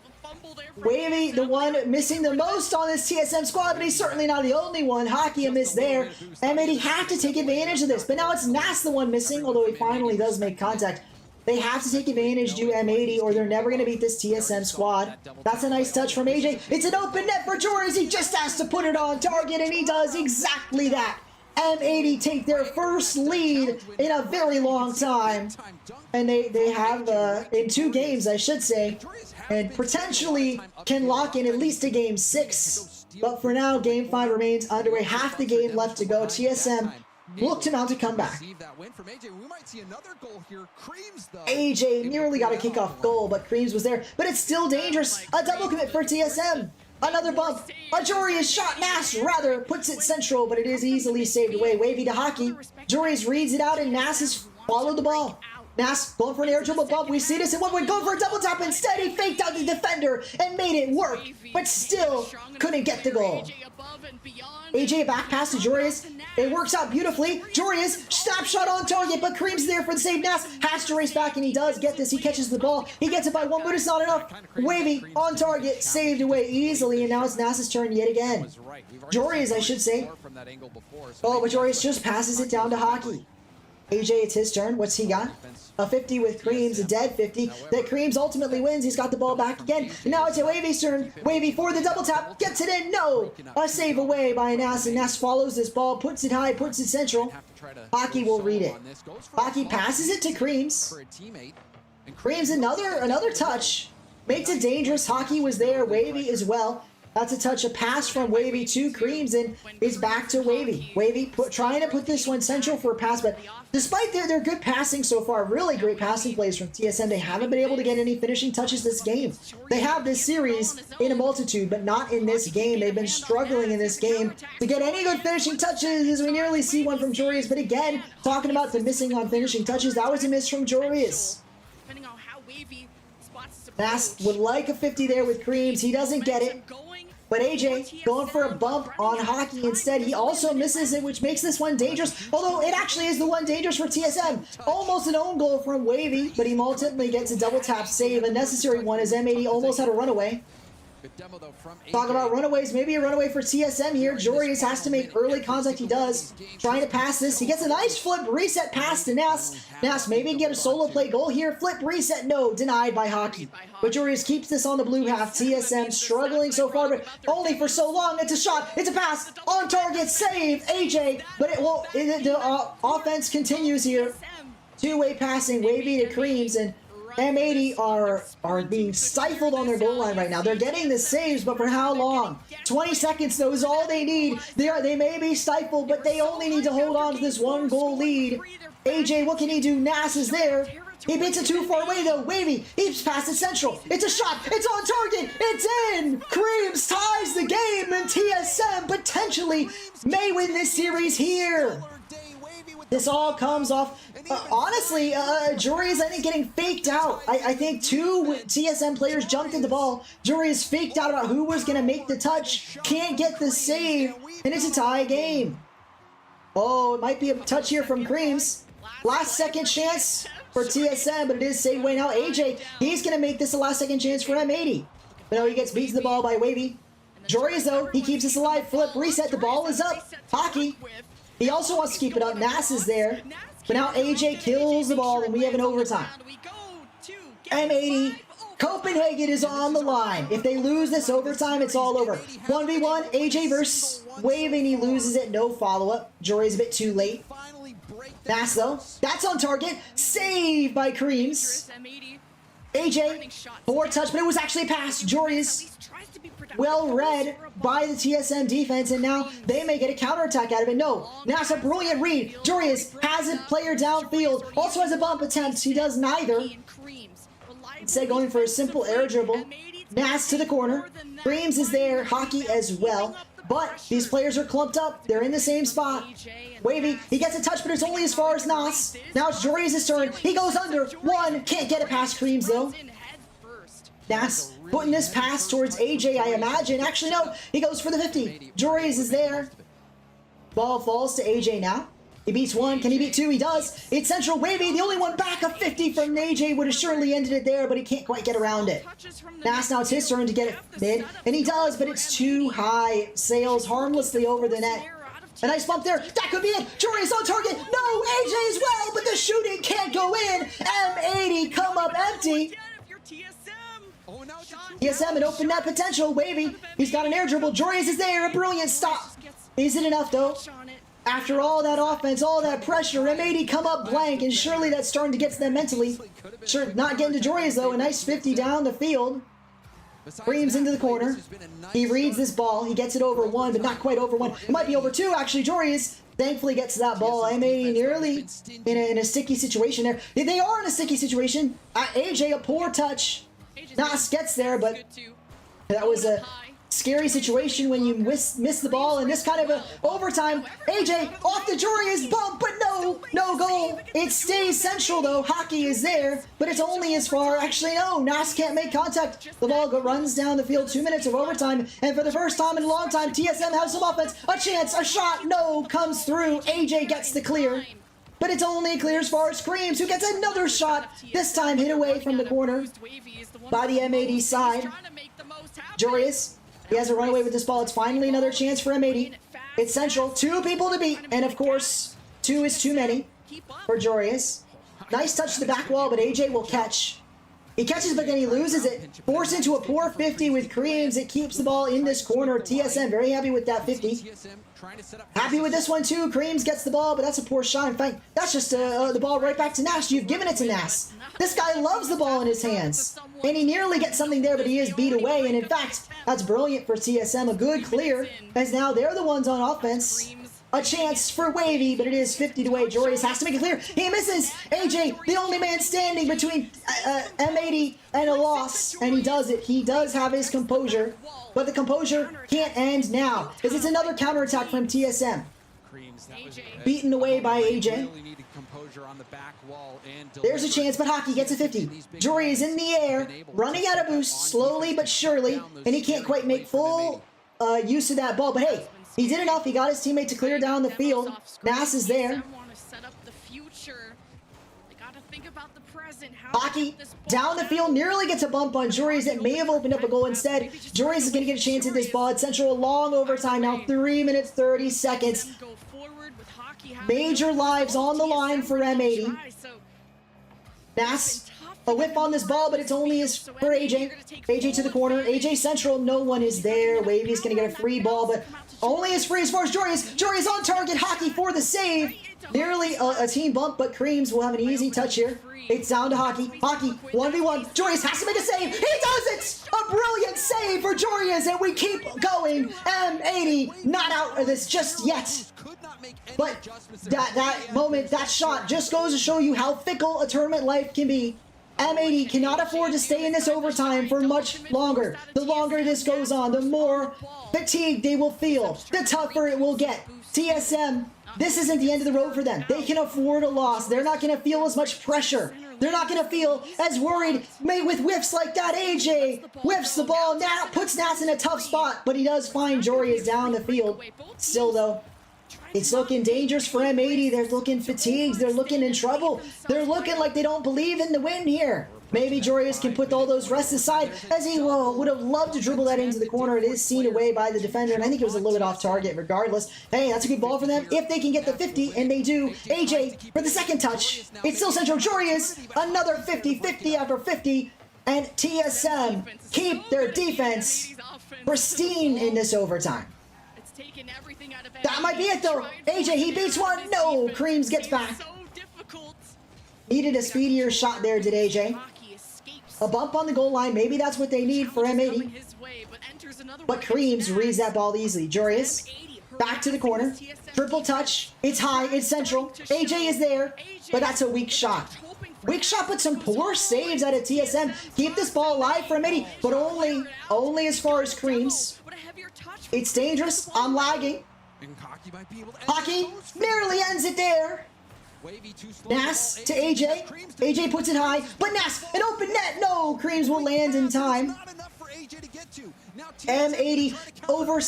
Wavy, the one missing the most on this TSM squad, but he's certainly not the only one. Hockey a miss there. M80 have to take advantage of this, but now it's Nas the one missing, although he finally does make contact. They have to take advantage, do M80, or they're never going to beat this TSM squad. That's a nice touch from AJ. It's an open net for Joreuz. He just has to put it on target, and he does exactly that. M80 take their first lead in a very long time. And they have, in 2 games, I should say, and potentially can lock in at least a game 6. But for now, game 5 remains underway. Half the game left to go. TSM look to mount a comeback. AJ nearly got a kickoff goal, but Creams was there. But it's still dangerous. A double commit for TSM. Another bump. A Joreuz shot. Nas rather puts it central, but it is easily saved away. Wavy to Hockey. Joreuz reads it out, and Nas has followed the ball. Nas going for an air dribble bump. We see this at one point. Going for a double tap. Instead, he faked out the defender and made it work, but still couldn't get the goal. AJ back pass to Joreuz. It works out beautifully. Joreuz, snap shot on target, but Creams there for the save. Nas has to race back, and he does get this. He catches the ball. He gets it by 1, but it's not enough. Wavy on target, saved away easily, and now it's Nas's turn yet again. Joreuz, I should say. Oh, but Joreuz just passes it down to Hockey. AJ, it's his turn. What's he got? A 50 with Creams, a dead 50. That Creams ultimately wins. He's got the ball back again. And now it's a Wavy's turn. Wavy for the double tap. Gets it in. No! A save away by Nas, and Nas follows this ball, puts it high, puts it central. Hockey will read it. Hockey passes it to Creams. Creams, another touch. Makes it dangerous. Hockey was there. Wavy as well. That's a touch, a pass from Wavy to Creams, and it's back to Wavy. Wavy trying to put this one central for a pass, but despite their good passing so far, really great passing plays from TSM, they haven't been able to get any finishing touches this game. They have this series in a multitude, but not in this game. They've been struggling in this game to get any good finishing touches, as we nearly see one from Joreuz. But again, talking about the missing on finishing touches, that was a miss from Joreuz. Nas would like a 50 there with Creams. He doesn't get it. But AJ going for a bump on Hockey instead. He also misses it, which makes this one dangerous. Although it actually is the one dangerous for TSM. Almost an own goal from Wavy, but he ultimately gets a double tap save. A necessary one as M80 almost had a runaway. Talk about runaways. Maybe a runaway for TSM here. Joreuz has to make early contact. He does. Trying to pass this. He gets a nice flip reset pass to Nas. Nas maybe get a solo play goal here. Flip reset. No. Denied by Hockey. But Joreuz keeps this on the blue half. TSM struggling so far, but only for so long. It's a shot. It's a pass. On target. Save. AJ. But the offense continues here. Two-way passing. Wavy to Creams, and M80 are being stifled on their goal line right now. They're getting the saves, but for how long? 20 seconds, though, is all they need. They may be stifled, but they only need to hold on to this 1-goal lead. AJ, what can he do? Nas is there. He beats it too far away, though. Wavy, he's past it central. It's a shot. It's on target. It's in. Creams ties the game, and TSM potentially may win this series here. This all comes off, honestly, Jury is, I think, getting faked out. I think 2 TSM players jumped at the ball. Jury is faked out about who was going to make the touch. Can't get the save, and it's a tie game. Oh, it might be a touch here from Creams. Last second chance for TSM, but it is saved away now. AJ, he's going to make this a last second chance for M80. But no, he gets beat to the ball by Wavy. Jury, though, he keeps us alive. Flip, reset, the ball is up. Hockey. He also wants to keep it up. Nas is there. But now AJ kills the ball, and we have an overtime. M80, Copenhagen is on the line. If they lose this overtime, it's all over. 1v1, AJ versus Wave, and he loses it. No follow-up. Jory's a bit too late. Nas, though. That's on target. Save by Creams. AJ, 4 touch, but it was actually a pass. Jory's well read by the TSM defense, and now they may get a counterattack out of it. No, now it's a brilliant read. Jorius has a player downfield, also has a bump attempt. He does neither. Instead, going for a simple air dribble. Nas to the corner. Creams is there, Hockey as well. But these players are clumped up. They're in the same spot. Wavy, he gets a touch, but it's only as far as Nas. Now it's Jorius' turn. He goes under. 1, can't get it past Creams, though. Nas putting this pass towards AJ, I imagine. Actually, no, he goes for the 50. Jorius is there. Ball falls to AJ now. He beats 1. Can he beat 2? He does. It's central. Wavy, the only one back. A 50 from AJ would have surely ended it there, but he can't quite get around it. Nas, now it's his turn to get it mid, and he does, but it's too high. Sails harmlessly over the net. A nice bump there. That could be it. Jorius on target. No, AJ as well, but the shooting can't go in. M80 come up empty. TSM and open net potential. Wavy, he's got an air dribble. Jorius is there. A brilliant stop. Isn't enough, though. After all that offense, all that pressure, M80 come up blank, and surely that's starting to get to them mentally. Sure, not getting to Jorius, though. A nice 50 down the field. Creams into the corner. He reads this ball. He gets it over 1, but not quite over 1. It might be over 2, actually. Jorius thankfully gets to that ball. M80 nearly in a sticky situation there. They are in a sticky situation. AJ, a poor touch. Nas gets there, but that was a scary situation when you miss the ball in this kind of a overtime. AJ off the Jorius bump, but no goal. It stays central, though. Hockey is there, but it's only as far. Actually, no, Nas can't make contact. The ball runs down the field. 2 minutes of overtime, and for the first time in a long time, TSM has some offense. A chance, a shot, no, comes through. AJ gets the clear. But it's only clear as far as Creams, who gets another shot, this time hit away from the corner by the M80 side. Jorius, he has a runaway with this ball. It's finally another chance for M80. It's central, 2 people to beat, and of course, 2 is too many for Jorius. Nice touch to the back wall, but AJ will catch. He catches, but then he loses it. Forced into a poor 50 with Creams. It keeps the ball in this corner. TSM very happy with that 50. Happy with this one, too. Creams gets the ball, but that's a poor shot. In fact, that's just the ball right back to Nash. You've given it to Nash. This guy loves the ball in his hands. And he nearly gets something there, but he is beat away. And in fact, that's brilliant for TSM. A good clear, as now they're the ones on offense. A chance for Wavy, but it is 50 to away. Jorius has to make it clear. He misses. AJ, the only man standing between M80 and a loss, and he does it. He does have his composure, but the composure can't end now, as it's another counterattack from TSM. Beaten away by AJ. There's a chance, but Hockey gets a 50. Jorius is in the air, running out of boost, slowly but surely, and he can't quite make full use of that ball, but hey, he did enough. He got his teammate to clear down the field. Nas is there. Hockey down the field, nearly gets a bump on Jorius that may have opened up a goal instead. Jorius is going to get a chance at this ball. It's central, a long overtime now, 3 minutes, 30 seconds. Major lives on the line for M80. Nas, a whip on this ball, but it's only for AJ. AJ to the corner. AJ central, no one is there. Wavy's going to get a free ball, but only as free as far as Jorius. Jorius on target. Hockey for the save. Nearly a team bump, but Creams will have an easy touch here. It's down to Hockey. Hockey, 1v1. Joreas has to make a save. He does it! A brilliant save for Joreas, and we keep going. M80 not out of this just yet. But that moment, that shot just goes to show you how fickle a tournament life can be. M80 cannot afford to stay in this overtime for much longer. The longer this goes on, the more fatigued they will feel, the tougher it will get. TSM, this isn't the end of the road for them. They can afford a loss. They're not going to feel as much pressure. They're not going to feel as worried with whiffs like that. AJ whiffs the ball, now puts Nats in a tough spot, but he does find Joreas down the field. Still, though, it's looking dangerous for M80. They're looking fatigued. They're looking in trouble. They're looking like they don't believe in the win here. Maybe Joreas can put all those rests aside, as he would have loved to dribble that into the corner. It is seen away by the defender, and I think it was a little bit off target regardless. Hey, that's a good ball for them if they can get the 50, and they do. AJ for the second touch. It's still Central. Joreas, another 50-50 after 50, and TSM keep their defense pristine in this overtime. That might be it, though. AJ, he beats one. No, Creams gets back. Needed a speedier shot there, did AJ. A bump on the goal line. Maybe that's what they need for M80. But Creams reads that ball easily. Joreas, back to the corner. Triple touch. It's high. It's Central. AJ is there, but that's a weak shot. Weak shot, but some poor saves out of TSM. Keep this ball alive for M80, but only as far as Creams. It's dangerous. I'm lagging. Hockey nearly ends it there. Nas to AJ. AJ puts it high, but Nas, an open net. No, Creams will land in time. M80 over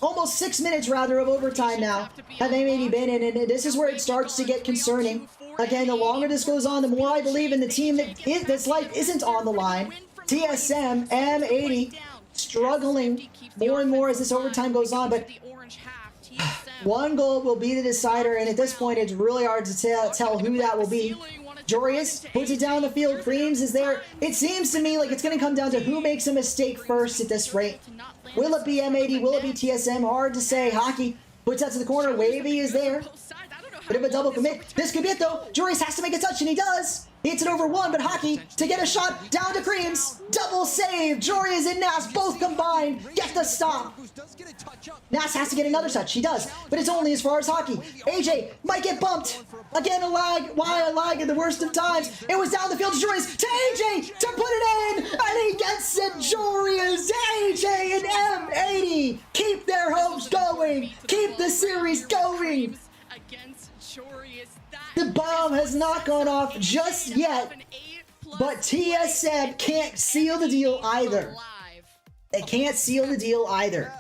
almost 6 minutes rather of overtime now. Have M80 been in, and this is where it starts to get concerning. Again, the longer this goes on, the more I believe in the team this life isn't on the line. TSM, M80 struggling more and more as this overtime goes on, but one goal will be the decider, and at this point, it's really hard to tell who that will be. Joreas puts it down the field. Creams is there. It seems to me like it's going to come down to who makes a mistake first at this rate. Will it be M80? Will it be TSM? Hard to say. Hockey puts that to the corner. Wavy is there. Bit of a double commit. This could be it, though. Joreas has to make a touch, and he does. Hits it over one, but Hockey to get a shot down to Creams. Double save. Joreas and Nas both combined. Get the stop. Nas has to get another touch. He does, but it's only as far as Hockey. AJ might get bumped. Again, a lag. Why a lag at the worst of times? It was down the field to Joreas. To AJ to put it in, and he gets it. Joreas, AJ, and M80 keep their hopes going. Keep the series going. The bomb has not gone off just yet, but TSM can't seal the deal either. They can't seal the deal either.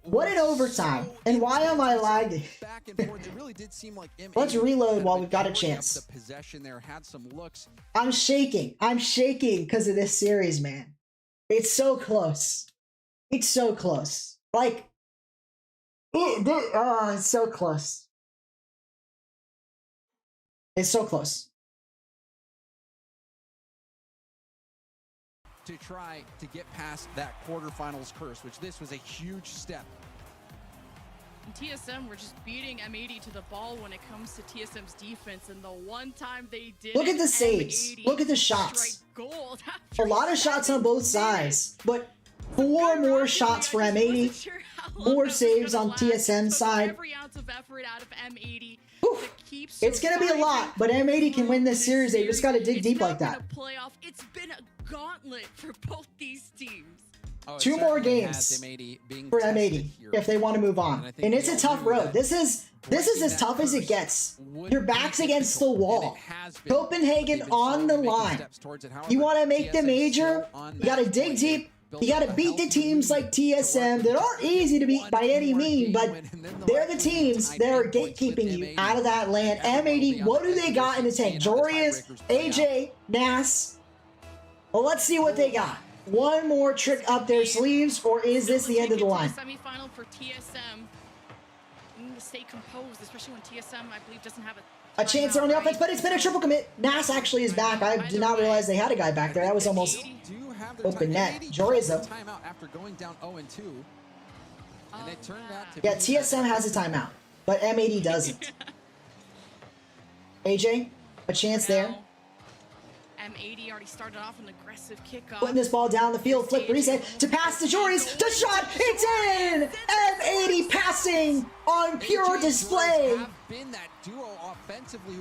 What an overtime. And why am I lagging? Let's reload while we've got a chance. I'm shaking. I'm shaking because of this series, man. It's so close. It's so close. Like, it's so close. It's so close. To try to get past that quarterfinals curse, which this was a huge step. And TSM were just beating M80 to the ball when it comes to TSM's defense, and the one time they did. Look at the saves. Look at the shots. A lot of shots on both sides, but 4 more shots for M80. 4 saves on TSM's side. Every ounce of effort out of M80. It's going to be a lot, but M80 can win this series. They just got to dig deep like that. It's been a gauntlet for both these teams. 2 more games for M80 if they want to move on. And it's a tough road. This is as tough as it gets. Your back's against the wall. Copenhagen on the line. You want to make the major? You got to dig deep. You got to beat the teams like TSM that aren't easy to beat by any means, but they're the teams that are gatekeeping you out of that land. M80, what do they got in the tank? Joreas, AJ, Nas. Well, let's see what they got. One more trick up their sleeves, or is this the end of the line? Semi-final for TSM. You need to stay composed, especially when TSM, I believe, doesn't have a chance there on the offense, but it's been a triple commit. Nas actually is back. I did not realize they had a guy back there. That was almost open net. Joreas though. After going down 0-2, and it turned out to yeah, TSM has a timeout, but M80 doesn't. AJ, a chance there. M80 already started off an aggressive kickoff. Putting this ball down the field, flip reset to pass to Joris. The shot, it's in! M80 passing on pure display.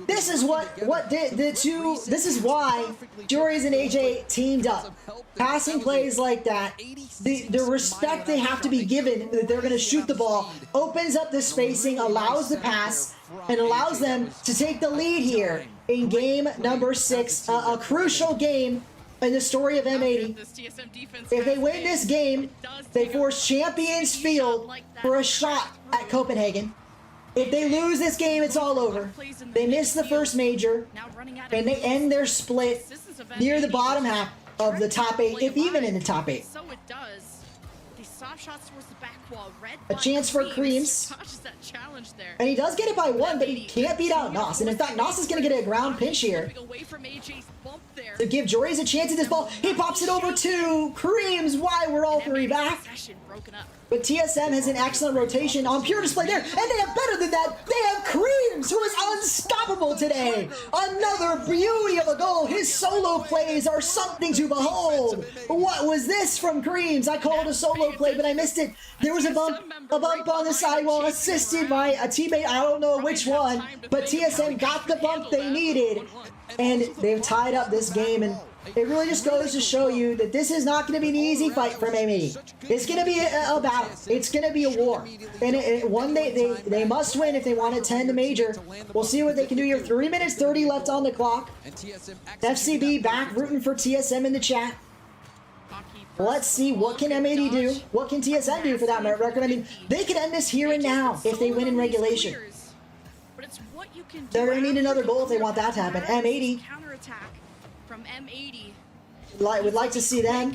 This is what did the two. This is why Joris and AJ teamed up. Passing plays like that, the respect they have to be given that they're going to shoot the ball opens up the spacing, allows the pass, and allows them to take the lead here in game number 6, a crucial game in the story of M80. If they win this game, they force Champions Field for a shot at Copenhagen. If they lose this game, it's all over. They miss the first major, and they end their split near the bottom half of the top 8, if even in the top 8. So it does. These soft shots towards the back wall. A chance for Creams. And he does get it by 1, but he can't beat out Nos. And in fact, Nos is going to get a ground pinch here to give Joris a chance at this ball. He pops it over to Creams. Why? We're all 3 back. But TSM has an excellent rotation on pure display there. And they have better than that. They have Creams, who is unstoppable today. Another beauty of a goal. His solo plays are something to behold. What was this from Creams? I called a solo play, but I missed it. There was a bump on the sidewall, assisted by a teammate. I don't know which one, but TSM got the bump they needed. And they've tied up this game, and it really just goes to show you that this is not going to be an easy fight for M80. It's going to be a battle. It's going to be a war. And one they must win if they want to attend the major. We'll see what they can do here. 3 minutes 30 left on the clock. FCB back rooting for TSM in the chat. Let's see, what can M80 do? What can TSM do for that record? I mean, they could end this here and now if they win in regulation. They're going to need another goal if they want that to happen. M80 from M80 would like to see them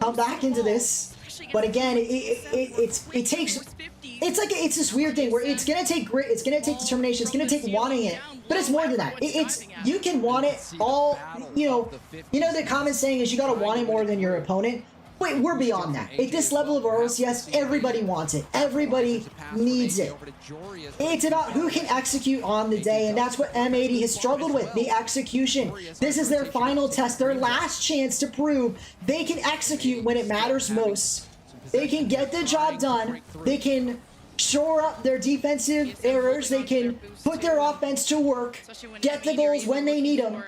come back into this, but again, it's this weird thing where it's gonna take grit, it's gonna take determination, it's gonna take wanting it, but it's more than that. You can want it all. You know the common saying is you gotta want it more than your opponent. Wait, we're beyond that. At this level of RLCS, everybody wants it. Everybody needs it. It's about who can execute on the day, and that's what M80 has struggled with, the execution. This is their final test, their last chance to prove they can execute when it matters most. They can get the job done. They can shore up their defensive errors. They can put their offense to work, get the goals when they need them,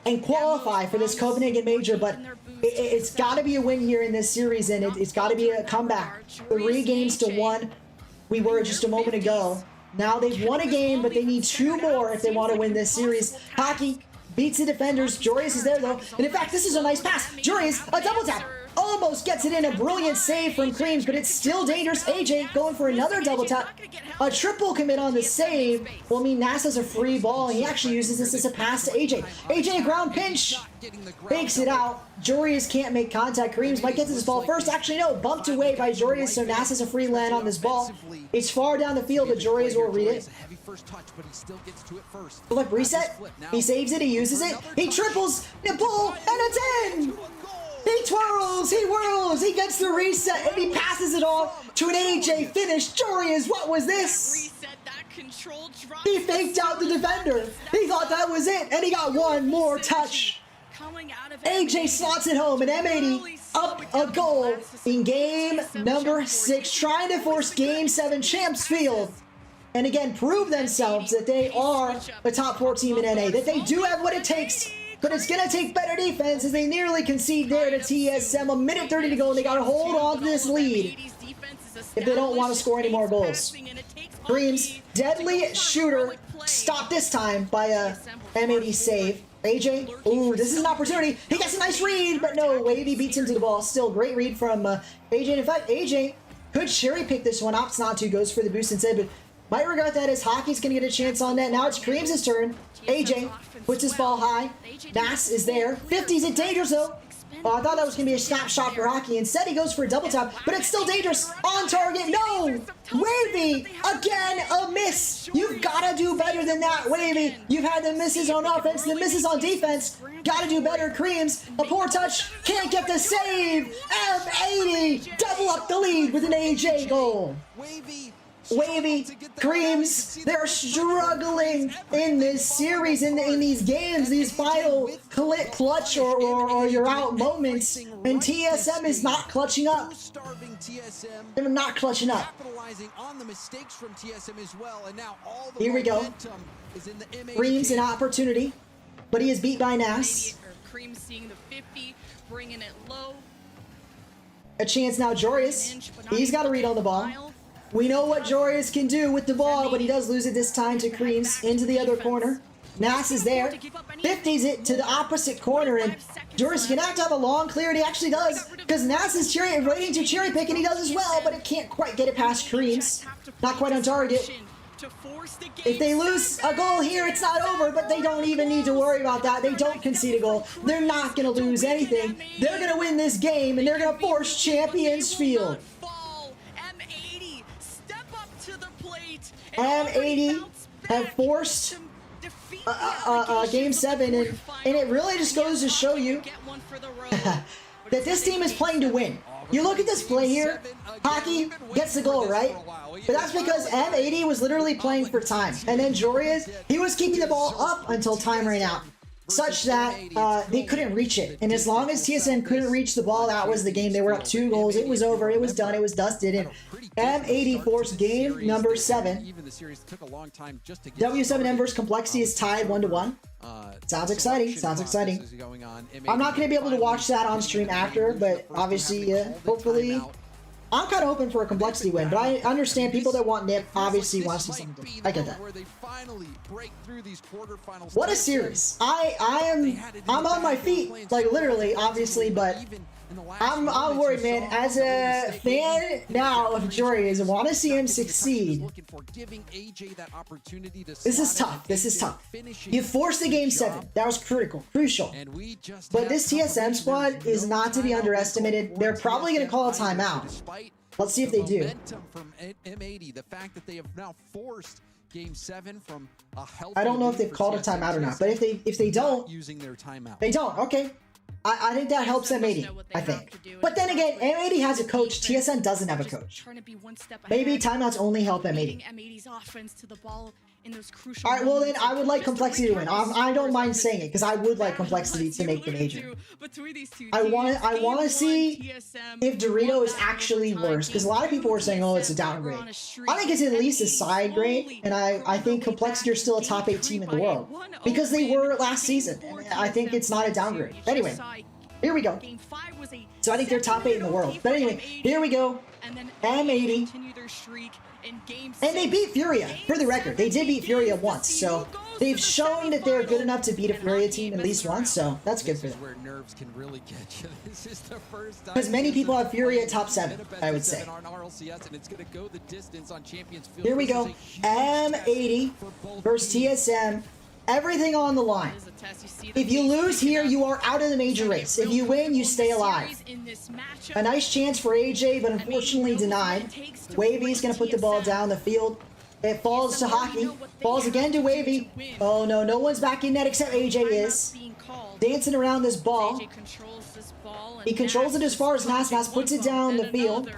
and qualify for this Copenhagen major. But it's got to be a win here in this series, and it's got to be a comeback. 3 games to 1. We were just a moment ago. Now they've won a game, but they need 2 more if they want to win this series. Hockey beats the defenders. Joris is there, though. And in fact, this is a nice pass. Joris, a double tap. Almost gets it in. A brilliant save from Creams, but it's still dangerous. AJ going for another double tap. A triple commit on the save. Well, I mean, NASA's a free ball, and he actually uses this as a pass to AJ. AJ, ground pinch. Fakes it out. Joris can't make contact. Creams might get to this ball first. Actually, no. Bumped away by Joris, so NASA's a free land on this ball. It's far down the field, but Joris will read it. Flip reset. He saves it. He uses it. He triples. The pull, and it's in. He twirls, he whirls, he gets the reset, and he passes it off to an AJ finish. Joris, what was this? He faked out the defender. He thought that was it, and he got one more touch. AJ slots it home, and M80 up a goal in game number 6, trying to force game 7 Champs Field. And again, prove themselves that they are the top 4 team in NA, that they do have what it takes. But it's going to take better defense as they nearly concede there to TSM. 1:30 to go, and they got to hold on to this lead if they don't want to score any more goals. Creams, deadly shooter, stopped this time by a M80 save. AJ, ooh, this is an opportunity. He gets a nice read, but no, Wavy beats him to the ball. Still, great read from AJ. In fact, AJ could cherry pick this one. Opts not to, goes for the boost instead, but might regret that as Hockey's going to get a chance on that. Now it's Creams' turn. AJ puts his ball high. Nas is there. 50's it dangerous though. Oh, I thought that was going to be a snapshot for Hockey. Instead, he goes for a double tap, but it's still dangerous. On target. No! Wavy! Again, a miss. You've got to do better than that, Wavy. You've had the misses on offense, the misses on defense. Got to do better. Creams, a poor touch. Can't get the save. M80 double up the lead with an AJ goal. Wavy Wavy, Creams, they're struggling in this series, in these games, these final clutch or you're out moments, and TSM is not clutching up. They're not clutching up. On the mistakes from TSM as well, and now all the Here we go. is in the M80. Creams an opportunity, but he is beat by Nas. Creams seeing the 50, bringing it low. A chance now, Jorius. He's got a read on the ball. We know what Jorius can do with the ball, but he does lose it this time to Creams into the other corner. Nas is there, 50s it to the opposite corner, and Jorius can act on the long clear, and he actually does, because Nas is waiting to cherry pick, and he does as well, but it can't quite get it past Creams. Not quite on target. If they lose a goal here, it's not over, but they don't even need to worry about that. They don't concede a goal. They're not going to lose anything. They're going to win this game, and they're going to force Champions Field. M80 have forced Game 7, and it really just goes to show you that this team is playing to win. You look at this play here, Hockey gets the goal, right? But that's because M80 was literally playing for time. And then Jorius, he was keeping the ball up until time ran out, such that they couldn't reach it. And as long as TSM couldn't reach the ball, that was the game. They were up 2 goals. It was over. It was done. It was dusted. And M80 forced game number 7. W7M versus Complexity is tied 1-1. Sounds exciting. Sounds exciting. I'm not going to be able to watch that on stream after, but obviously, hopefully, I'm kind of hoping for a Complexity win. But I understand people that want Nip obviously want to see something different. I get that. What a series! I'm on my feet, like literally, obviously, but I'm worried, man. As a fan now of Jorius, I want to see him succeed. This is tough. This is tough. You forced the game 7. That was crucial. But this TSM squad is not to be underestimated. They're probably going to call a timeout. Let's see if they do. From M80, the fact that they have now forced Game 7 from a healthy I don't know if they've called a timeout or not, but if they don't, using their timeout. They don't. Okay. I think that helps M80, I think. But then again, M80 has a coach. TSM doesn't have a coach. Maybe timeouts only help M80. All right, well then I would like Complexity to win. I don't mind saying it because I would like Complexity to make the major. I want to see if Dorito is actually worse, because a lot of people were saying, oh, it's a downgrade. I think it's at least a side grade, and I think Complexity are still a top 8 team in the world because they were last season. And I think it's not a downgrade. Anyway, here we go. So I think they're top 8 in the world. But anyway, here we go. M80. And they beat Furia, for the record. They did beat Furia once, so they've shown that they're good enough to beat a Furia team at least once, so that's good for them. Because many people have Furia at top 7, I would say. Here we go. M80 versus TSM. Everything on the line. If you lose here, you are out of the major race. If you win, you stay alive. A nice chance for AJ, but unfortunately denied. Wavy's going to put the ball down the field. It falls to Hockey. Falls again to Wavy. Oh no, no one's back in net except AJ is. Dancing around this ball. He controls it as far as Nas. Nas puts it down the field.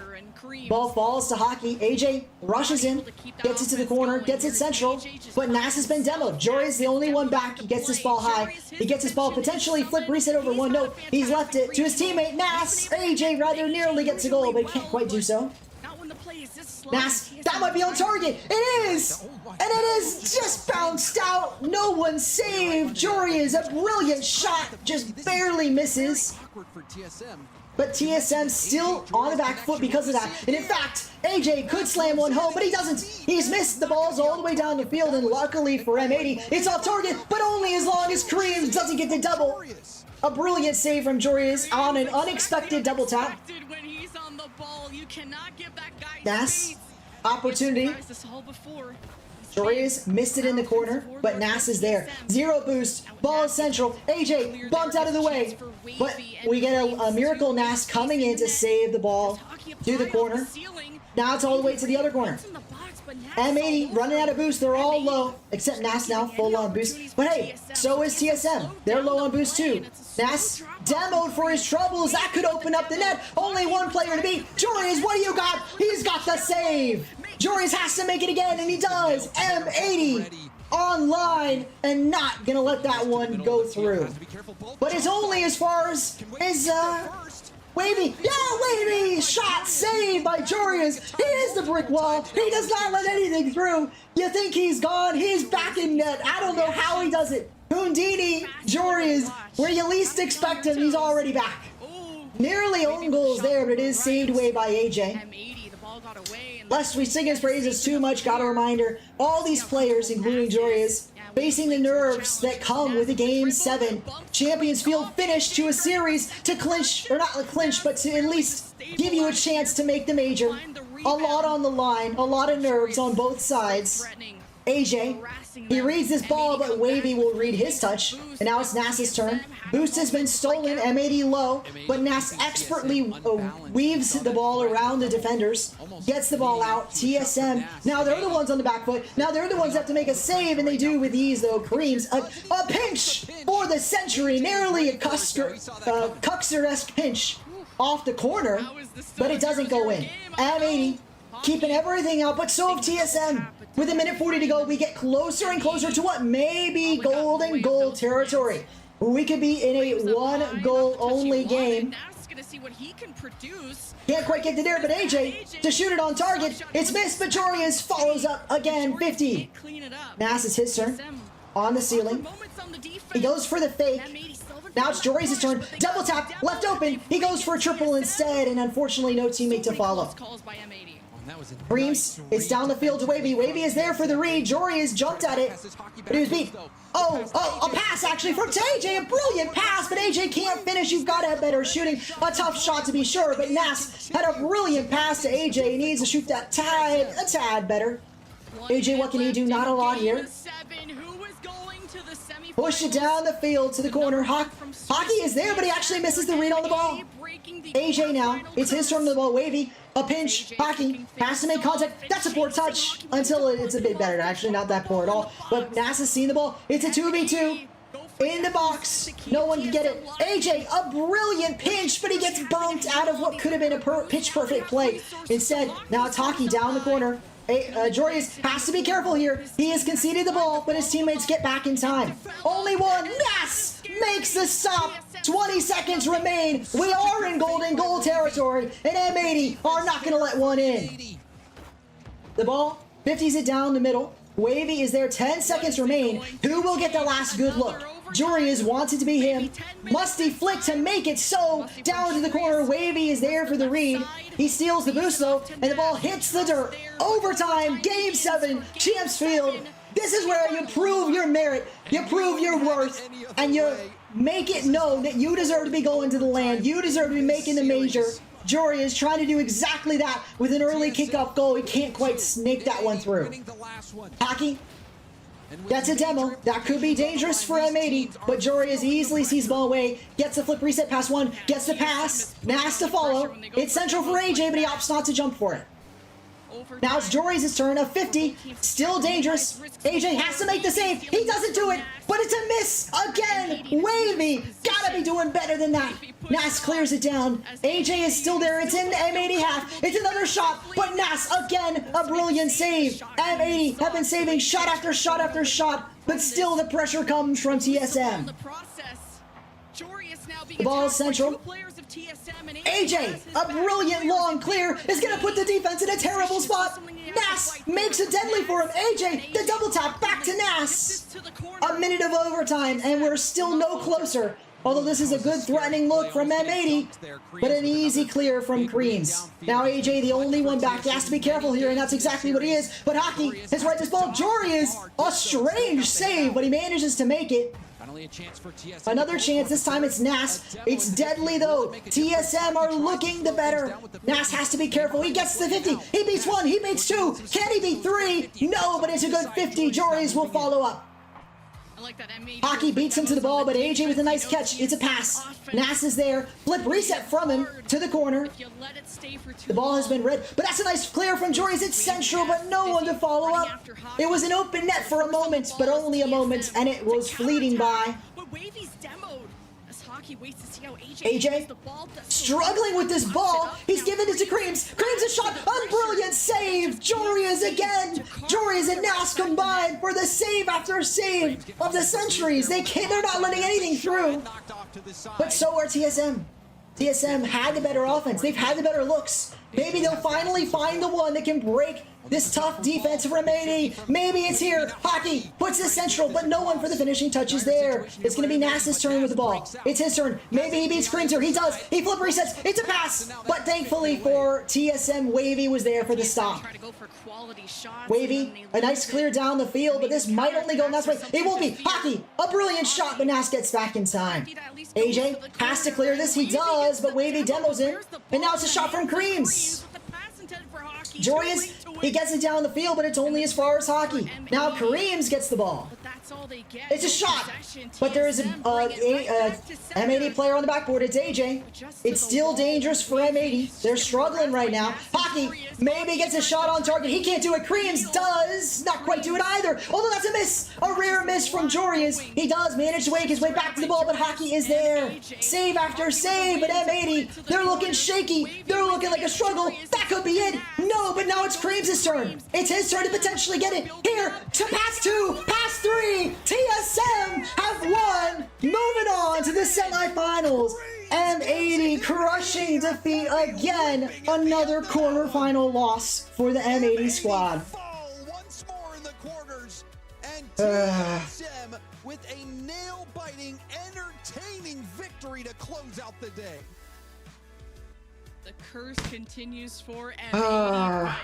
Ball falls to Hockey. AJ rushes in, gets it to the corner, gets it central, but Nas has been demoed. Jorius the only one back. He gets this ball high. He gets his ball potentially flip reset over one. No, he's left it to his teammate Nas. AJ rather nearly gets a goal, but can't quite do so. Nas, that might be on target. It is! And it is just bounced out. No one saved. Jorius, a brilliant shot, just barely misses. But TSM still on the back foot because of that. And in fact, AJ could slam one home, but he doesn't. He's missed the balls all the way down the field, and luckily for M80, it's off target, but only as long as Creams doesn't get the double. A brilliant save from Jorius on an unexpected double tap. Nas, opportunity. Jorius missed it in the corner, but Nas is there. Zero boost, ball is central. AJ bumped out of the way, but we get a miracle Nas coming in to save the ball to the corner. Now it's all the way to the other corner. M80 running out of boost. They're all low, except Nas now full on boost. But hey, so is TSM. They're low on boost too. Nas demoed for his troubles. That could open up the net. Only one player to beat. Jorius, what do you got? He's got the save. Joreuz has to make it again, and he does. M80 online, and not gonna let that one go through. But it's only as far as Wavy. Yeah, Wavy! Shot saved by Joreuz. He is the brick wall. He does not let anything through. You think he's gone? He's back in net. I don't know how he does it. Houdini, Joreuz, where you least expect him, he's already back. Nearly own goals there, but it is saved away by AJ. Lest we sing his praises too much, got a reminder, all these players, including Joreuz, facing the nerves that come with a Game 7 Champions Field finish to a series to clinch, or not clinch, but to at least give you a chance to make the major. A lot on the line, a lot of nerves on both sides. AJ, he reads this ball, but Wavy will read his touch. And now it's Nas's turn. Boost has been stolen, M80 low, but Nas expertly weaves the ball around the defenders, gets the ball out. TSM, now they're the ones on the back foot. Now they're the ones that have to make a save, and they do with ease, though. Creams, a pinch for the century, nearly a Cuxer-esque pinch off the corner, but it doesn't go in. M80 keeping everything out, but so have TSM. With a minute 40 to go, we get closer and closer to what may be golden goal territory. We could be in a one-goal only game. Can't quite get to there, but AJ to shoot it on target. It's missed, but Joreuz follows up again, 50. Nas is his turn on the ceiling. He goes for the fake. Now it's Joreuz's turn. Double tap, left open. He goes for a triple instead, and unfortunately no teammate to follow. Creams, it's down the field to Wavy. Wavy is there for the read. Joreuz jumped at it, but he was beat. A pass actually from AJ, a brilliant pass, but AJ can't finish. You've got to have better shooting. A tough shot to be sure, but Nas had a brilliant pass to AJ. He needs to shoot that a tad better. AJ, what can he do? Not a lot here. Push it down the field to the corner. Hockey is there, but he actually misses the read on the ball. AJ now, it's his turn to the ball. Wavy, a pinch. Hockey has to make contact. That's a poor touch until it's a bit better. Actually, not that poor at all. But Nas has seen the ball. It's a 2v2 in the box. No one can get it. AJ, a brilliant pinch, but he gets bumped out of what could have been a pitch-perfect play. Instead, now it's Hockey down the corner. Joreuz has to be careful here. He has conceded the ball, but his teammates get back in time. Only one. Nas makes the stop. 20 seconds remain. We are in golden goal territory, and M80 are not going to let one in. The ball 50s it down the middle. Wavy is there. 10 seconds remain. Who will get the last good look? Joreuz wants it to be him. Musty flick to make it so. Down to the corner. Wavy is there for the read. He steals the boost though, and the ball hits the dirt. Overtime, Game 7, Champs Field. This is where you prove your merit, you prove your worth, and you make it known that you deserve to be going to the land. You deserve to be making the major. Joreuz is trying to do exactly that with an early kickoff goal. He can't quite snake that one through. Hockey. That's a demo. That could be dangerous for M80, but Joreuz easily sees ball away, gets the flip reset pass one, gets the pass, Nas to follow. It's central for AJ, but he opts not to jump for it. Now it's Joreuz's turn, a 50, still dangerous. AJ has to make the save. He doesn't do it, but it's a miss again. Wavy, gotta be doing better than that. Nas clears it down. AJ is still there. It's in M80 half. It's another shot, but Nas again, a brilliant save. M80 have been saving shot after shot after shot, but still the pressure comes from TSM. The ball is central. AJ, a brilliant long clear, is going to put the defense in a terrible spot. Nas makes it deadly for him. AJ, the double tap back to Nas. A minute of overtime, and we're still no closer. Although this is a good threatening look from M80, but an easy clear from Creams. Now AJ, the only one back, he has to be careful here, and that's exactly what he is. But Hockey has right this ball. Joreuz, a strange save, but he manages to make it. Another chance, this time it's Nas. It's deadly though. TSM are looking the better. Nas has to be careful. He gets to the 50. He beats one. He beats two. Can he beat three? No, but it's a good 50. Joreuz will follow up. Hockey beats him to the ball, but AJ with a nice catch. It's a pass. Nas is there. Flip reset from him to the corner. The ball has been read, but that's a nice clear from Joreuz. It's central, but no one to follow up. It was an open net for a moment, but only a moment, and it was fleeting by. Hockey waits to see how AJ AJ handles the ball. struggling with this ball. He's giving it to Creams. Creams a shot. A brilliant save. Joria's again. Joria's and Nas combined for the save after save of the centuries. They're not letting anything through. But so are TSM. TSM had the better offense. They've had the better looks. Maybe they'll finally find the one that can break this tough defense from M80. Maybe it's here. Hockey puts this central, but no one for the finishing touches there. It's going to be Nas's turn with the ball. It's his turn. Maybe he beats Creams here. He does. He flip resets. It's a pass. But thankfully for TSM, Wavy was there for the stop. Wavy, a nice clear down the field, but this might only go Nas way. It won't be. Hockey, a brilliant shot, but Nas gets back in time. AJ has to clear this. He does, but Wavy demos it. And now it's a shot from Creams. Joria's, he gets it down the field, but it's only as far as Hockey. Now Kareem's gets the ball. It's a shot, but there is a M80 player on the backboard. It's AJ. It's still dangerous for M80. They're struggling right now. Hockey maybe gets a shot on target. He can't do it. Creams does not quite do it either. Although that's a miss, a rare miss from Joria's. He does manage to wake his way back to the ball, but Hockey is there. Save after save, but M80, they're looking shaky. They're looking like a struggle. That could be it. No, but now it's Creams' turn. It's his turn to potentially get it. Here to pass 2, pass 3. TSM have won. Moving on to the semifinals. M80 crushing defeat again. Another quarterfinal loss for the M80 squad. Once more in the quarters, and TSM with a nail-biting, entertaining victory to close out the day. The curse continues for M80.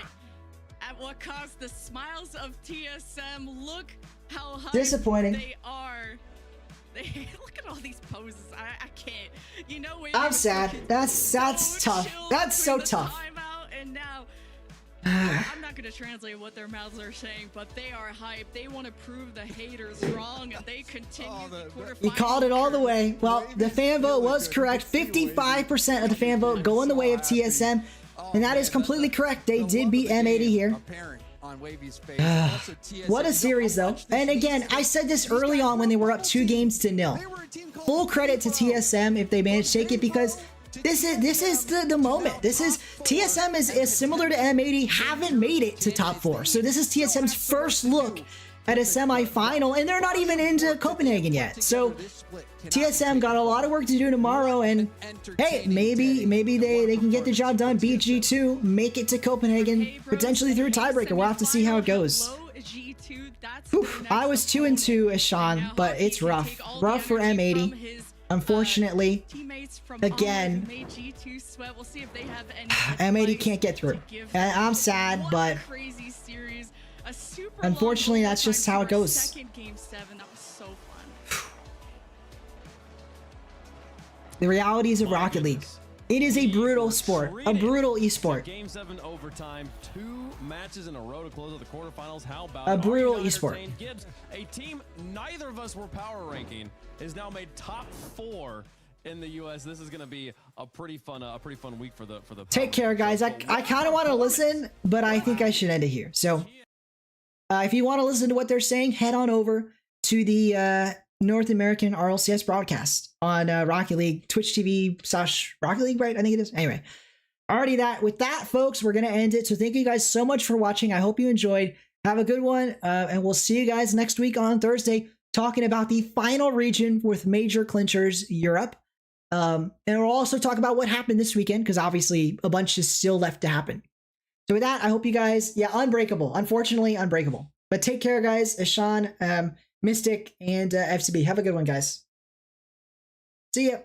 At what cost? The smiles of TSM. Look how high disappointing they are. Look at all these poses. I can't. You know, I'm sad. That's tough. That's so tough. And now I'm not gonna translate what their mouths are saying, but they are hyped. They want to prove the haters wrong, and they continue the quarterfinals. You called it all the way. Well, the fan vote was correct. 55% of the fan vote going the way of TSM, and that is completely correct. They did beat M80 here. What a series, though. And again, I said this early on when they were up 2-0. Full credit to TSM if they managed to take it, because this is the moment. This is TSM is similar to M80, haven't made it to top 4. So this is TSM's first look at a semi-final, and they're not even into Copenhagen yet. So TSM got a lot of work to do tomorrow, and hey, maybe they can get the job done, beat G2, make it to Copenhagen, potentially through a tiebreaker. We'll have to see how it goes. Oof, I was 2-2 as Sean, but it's rough for M80. Unfortunately, again, M80 can't get through. And I'm sad, but unfortunately, that's just how it goes. The realities of Rocket League. It is a brutal sport, a brutal esport. Game 7 overtime, 2 matches in a row to close out the quarterfinals. How about a brutal esport? Gibbs, a team neither of us were power ranking, is now made top 4 in the US. This is going to be a pretty fun week for the Take care, guys. I kind of want to listen, but I think I should end it here. So if you want to listen to what they're saying, head on over to the North American RLCS broadcast on Rocket League, Twitch TV/Rocket League, right? I think it is. Anyway, already with that, folks, we're going to end it. So thank you guys so much for watching. I hope you enjoyed. Have a good one. And we'll see you guys next week on Thursday, talking about the final region with major clinchers, Europe. And we'll also talk about what happened this weekend, because obviously a bunch is still left to happen. So with that, I hope you guys, unbreakable. Unfortunately, unbreakable. But take care, guys. Sean, Mystic, and FCB. Have a good one, guys. See ya.